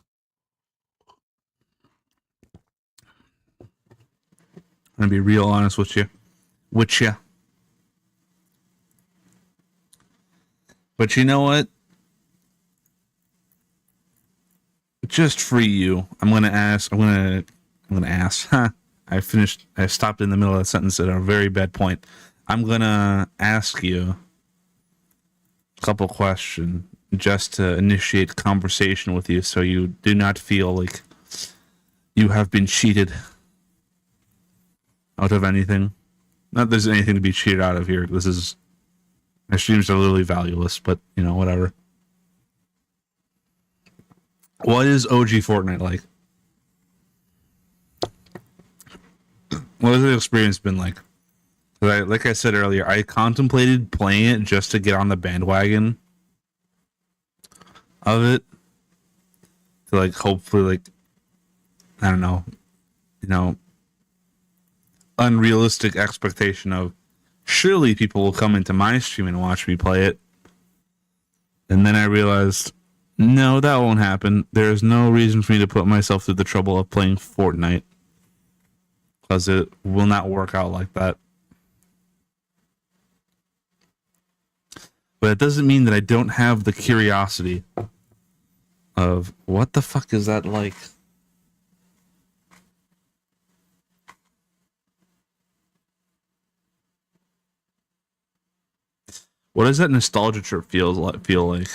I'm gonna be real honest with you. But you know what? Just for you, I'm gonna ask. I stopped in the middle of that sentence at a very bad point. I'm gonna ask you a couple questions just to initiate conversation with you, so you do not feel like you have been cheated out of anything. Not that there's anything to be cheated out of here. My streams are literally valueless, but you know, whatever. What is OG Fortnite like? What has the experience been like? Like I said earlier, I contemplated playing it just to get on the bandwagon of it. To like hopefully like, I don't know, you know, unrealistic expectation of surely people will come into my stream and watch me play it. And then I realized, no, that won't happen. There's no reason for me to put myself through the trouble of playing Fortnite, because it will not work out like that. But it doesn't mean that I don't have the curiosity of what the fuck is that like? What does that nostalgia trip feel like?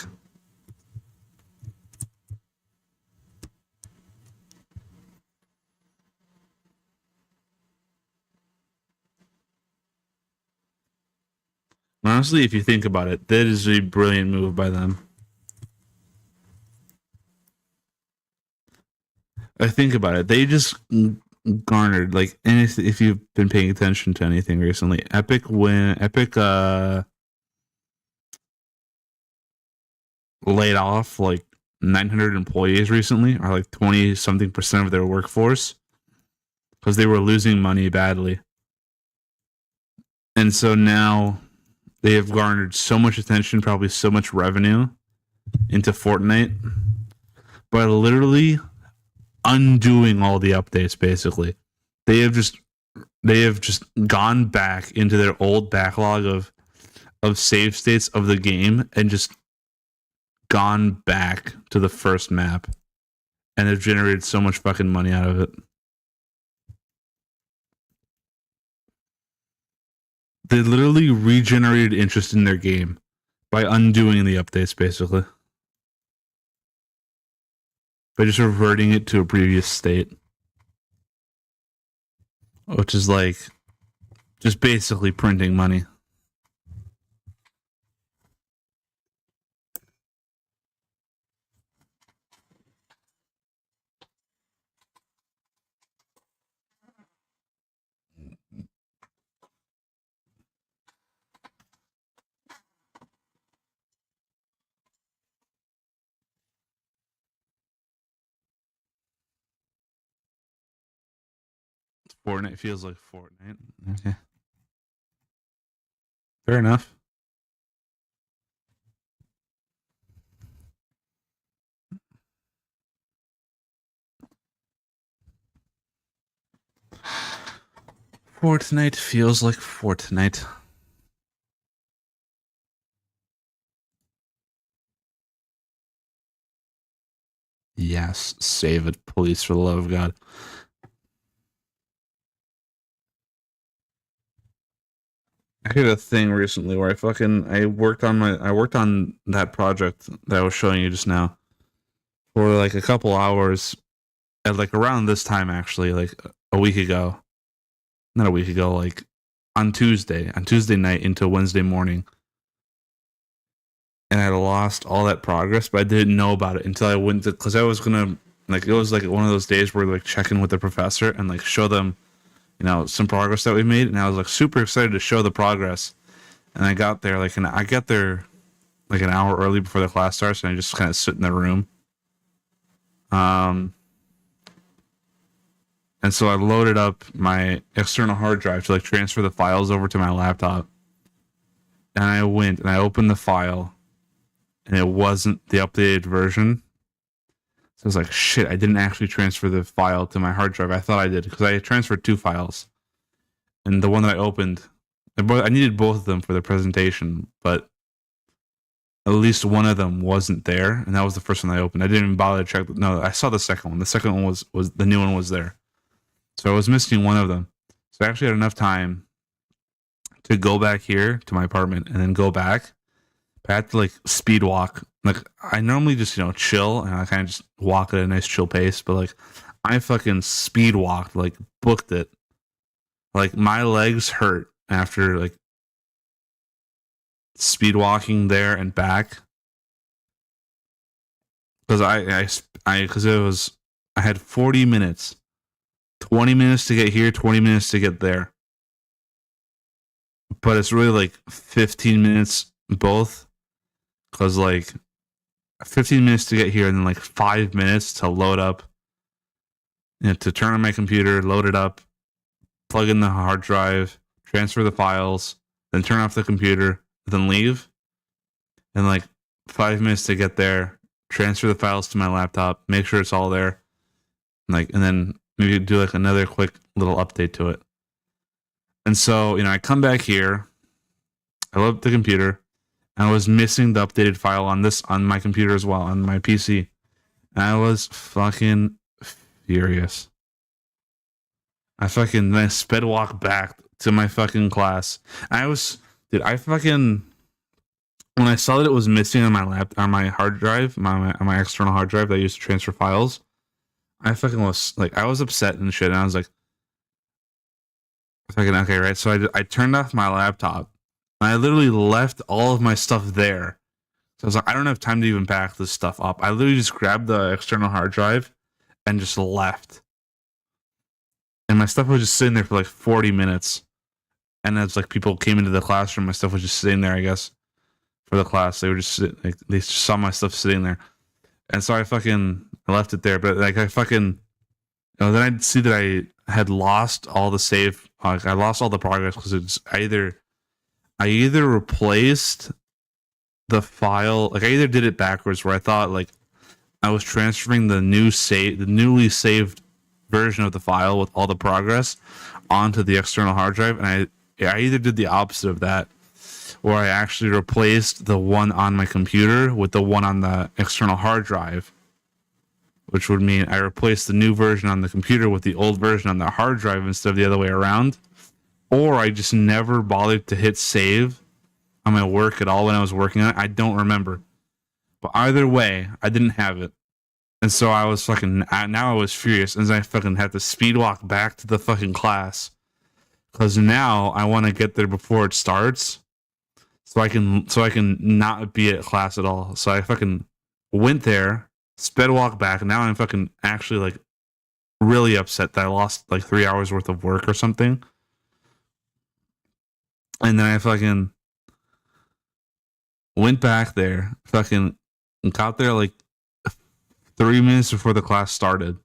Honestly, if you think about it, that is a brilliant move by them. I think about it. They just garnered, like, and if you've been paying attention to anything recently, Epic laid off like 900 employees recently, or like 20-something% of their workforce, because they were losing money badly. And so now they have garnered so much attention, probably so much revenue into Fortnite, by literally undoing all the updates. Basically, they have just gone back into their old backlog of save states of the game and just gone back to the first map, and have generated so much fucking money out of it. They literally regenerated interest in their game by undoing the updates, basically. By just reverting it to a previous state. Which is like, just basically printing money. Fortnite feels like Fortnite. Okay. Fair enough. Fortnite feels like Fortnite. Yes, save it, please, for the love of God. I did a thing recently where I worked on that project that I was showing you just now for like a couple hours at like around this time, actually, like a week ago. Not a week ago, like on Tuesday night into Wednesday morning. And I lost all that progress, but I didn't know about it until I went to, because I was gonna, like, it was like one of those days where like check in with the professor and like show them, you know, some progress that we made. And I was like super excited to show the progress. And I got there like I got there like an hour early before the class starts, and I just kind of sit in the room. And so I loaded up my external hard drive to like transfer the files over to my laptop. And I went and I opened the file, and it wasn't the updated version. So I was like, shit, I didn't actually transfer the file to my hard drive. I thought I did, because I transferred 2 files. And the one that I opened, I needed both of them for the presentation, but at least one of them wasn't there, and that was the first one I opened. I didn't even bother to check. No, I saw the second one. The second one was the new one was there. So I was missing one of them. So I actually had enough time to go back here to my apartment and then go back. But I had to like speed walk. Like I normally just, you know, chill, and I kind of just walk at a nice chill pace. But like I fucking speed walked, like booked it. Like my legs hurt after like speed walking there and back. Because I had 40 minutes. 20 minutes to get here, 20 minutes to get there. But it's really like 15 minutes both. Because like 15 minutes to get here, and then like 5 minutes to load up. You know, to turn on my computer, load it up, plug in the hard drive, transfer the files, then turn off the computer, then leave. And like 5 minutes to get there, transfer the files to my laptop, make sure it's all there. And then maybe do like another quick little update to it. And so, you know, I come back here, I load up the computer, and I was missing the updated file on my computer as well, on my PC. And I was fucking furious. I sped walk back to my fucking class. And when I saw that it was missing on my hard drive, on my external hard drive that I used to transfer files, I was upset and shit, and I was like, okay, right? So I turned off my laptop, and I literally left all of my stuff there. So I was like, I don't have time to even back this stuff up. I literally just grabbed the external hard drive and just left. And my stuff was just sitting there for like 40 minutes. And as like people came into the classroom, my stuff was just sitting there, I guess, for the class. They were just they just saw my stuff sitting there. And so I left it there, but like then I'd see that I had lost all the save. Like I lost all the progress because I either replaced the file, like I either did it backwards, where I thought like I was transferring the newly saved version of the file with all the progress onto the external hard drive, and I either did the opposite of that, or I actually replaced the one on my computer with the one on the external hard drive, which would mean I replaced the new version on the computer with the old version on the hard drive instead of the other way around. Or I just never bothered to hit save on my work at all when I was working on it. I don't remember. But either way, I didn't have it. And so I was now I was furious, and I fucking had to speed walk back to the fucking class. Because now I want to get there before it starts. So I can not be at class at all. So I fucking went there, sped walk back, and now I'm fucking actually like really upset that I lost like 3 hours worth of work or something. And then I fucking went back there, fucking got there like 3 minutes before the class started.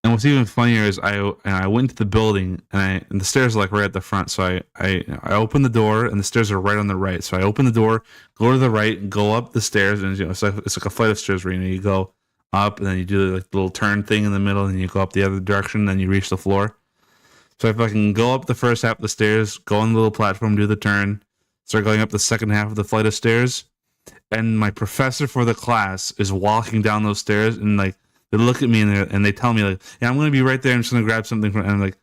And what's even funnier is I went to the building, and the stairs are like right at the front. So I opened the door, and the stairs are right on the right. So I open the door, go to the right, go up the stairs, and it's like a flight of stairs where you go up, and then you do like the little turn thing in the middle, and you go up the other direction, and then you reach the floor. So if I can go up the first half of the stairs, go on the little platform, do the turn, start going up the second half of the flight of stairs, and my professor for the class is walking down those stairs, and like they look at me and they tell me like, yeah, I'm gonna be right there. I'm just gonna grab something from, and I'm like,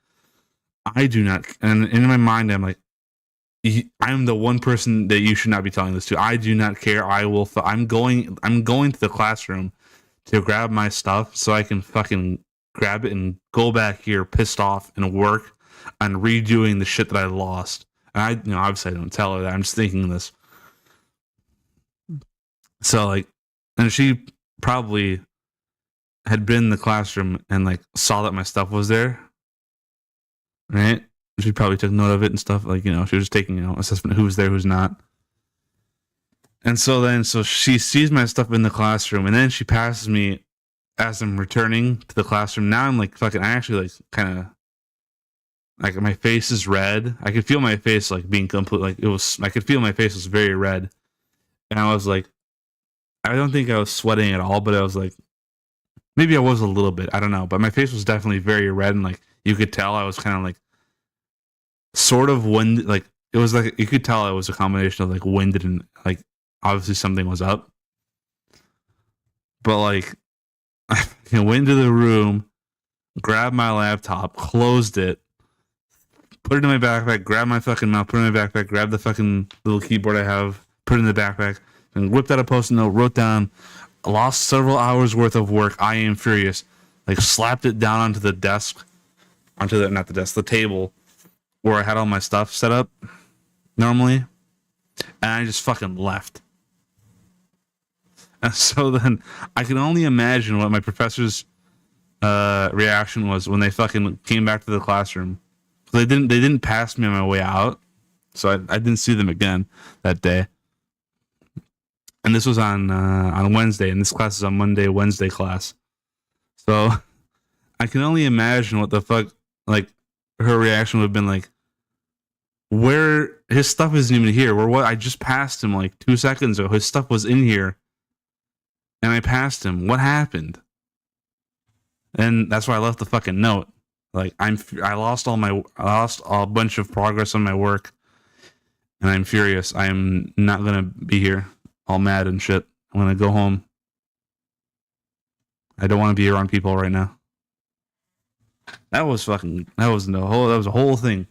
I do not, and in my mind, I'm like, I'm the one person that you should not be telling this to. I do not care. I'm going to the classroom to grab my stuff so I can fucking grab it and go back here pissed off and work on redoing the shit that I lost. And obviously I don't tell her that. I'm just thinking this. So like, and she probably had been in the classroom and like saw that my stuff was there. Right? She probably took note of it and stuff. Like, she was just taking, assessment of who was there, who's not. And so she sees my stuff in the classroom, and then she passes me as I'm returning to the classroom. Now I'm like fucking, I actually like kind of, like my face is red. I could feel my face like being complete, like I could feel my face was very red. And I was like, I don't think I was sweating at all, but I was like, maybe I was a little bit, I don't know. But my face was definitely very red, and like, you could tell I was kind of like, sort of winded, like it was like you could tell it was a combination of like winded and like obviously something was up. But like I went into the room, grabbed my laptop, closed it, put it in my backpack, grabbed my fucking mouse, put it in my backpack, grabbed the fucking little keyboard I have, put it in the backpack, and whipped out a post-it note, wrote down, lost several hours worth of work, I am furious. Like slapped it down onto the desk, the table where I had all my stuff set up normally, and I just fucking left. And so then I can only imagine what my professor's reaction was when they fucking came back to the classroom. They didn't pass me on my way out, so I didn't see them again that day. And this was on Wednesday, and this class is on Monday, Wednesday class. So I can only imagine what the fuck, like, her reaction would have been like, where his stuff isn't even here. Where what I just passed him like 2 seconds ago. His stuff was in here, and I passed him. What happened? And that's why I left the fucking note. Like I lost a bunch of progress on my work, and I'm furious. I'm not gonna be here all mad and shit. I'm gonna go home. I don't want to be around people right now. That was a whole thing.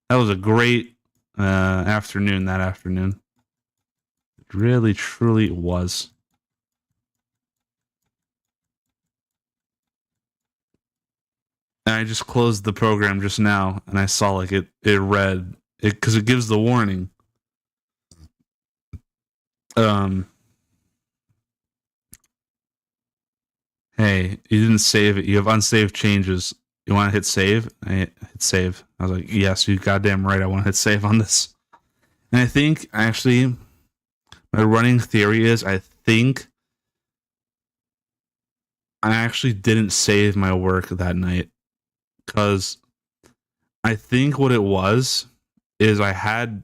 That was a great afternoon that afternoon. It really, truly was. And I just closed the program just now, and I saw like it read it because it gives the warning. Hey, you didn't save it. You have unsaved changes. You want to hit save? I hit save. I was like, yes, you goddamn right. I want to hit save on this. And I think, actually, my running theory is I think I actually didn't save my work that night. Because I think what it was is I had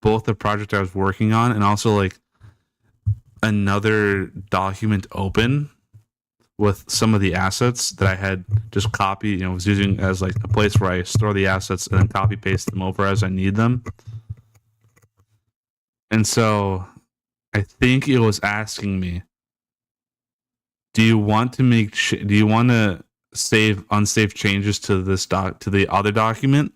both the project I was working on and also like another document open with some of the assets that I had just copied, was using as like a place where I store the assets and then copy paste them over as I need them. And so I think it was asking me, do you want to save unsaved changes to this to the other document?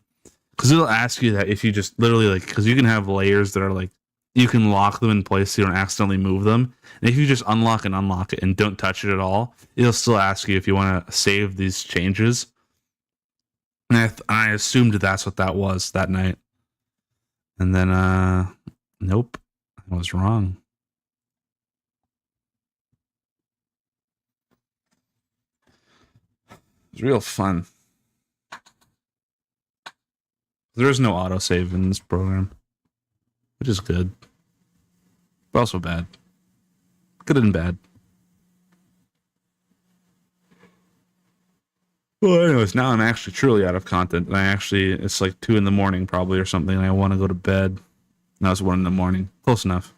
Because it'll ask you that if you just literally like, because you can have layers that are like, you can lock them in place so you don't accidentally move them. And if you just unlock it and don't touch it at all, it'll still ask you if you want to save these changes. And I assumed that's what that was that night. And then, nope, I was wrong. It's real fun. There is no autosave in this program, which is good, but also bad. Good and bad. Well, anyways, now I'm actually truly out of content, and it's like 2 a.m. probably or something, and I want to go to bed. Now it's 1 a.m. Close enough.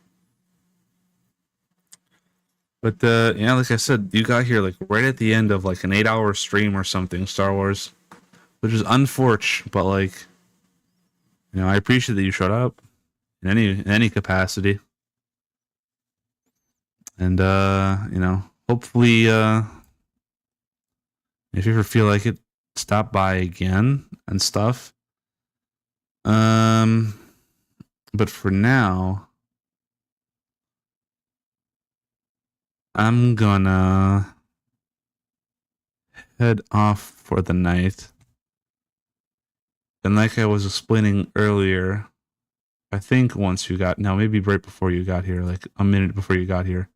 But like I said, you got here like right at the end of like an 8-hour stream or something, Star Wars, which is unfortunate, but like, I appreciate that you showed up in any capacity. And hopefully if you ever feel like it, stop by again and stuff. But for now, I'm gonna head off for the night. And like I was explaining earlier, I think once you got, no, maybe right before you got here, like a minute before you got here,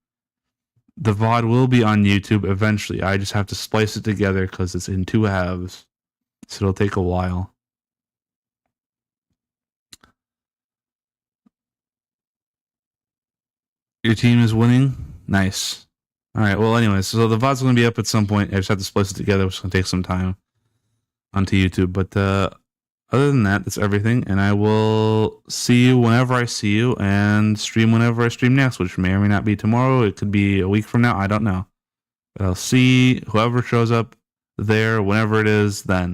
the VOD will be on YouTube eventually. I just have to splice it together because it's in 2 halves. So it'll take a while. Your team is winning? Nice. Alright, well anyways, so the VOD's going to be up at some point. I just have to splice it together, which is going to take some time onto YouTube. But other than that, that's everything. And I will see you whenever I see you and stream whenever I stream next, which may or may not be tomorrow. It could be a week from now. I don't know. But I'll see whoever shows up there, whenever it is, then.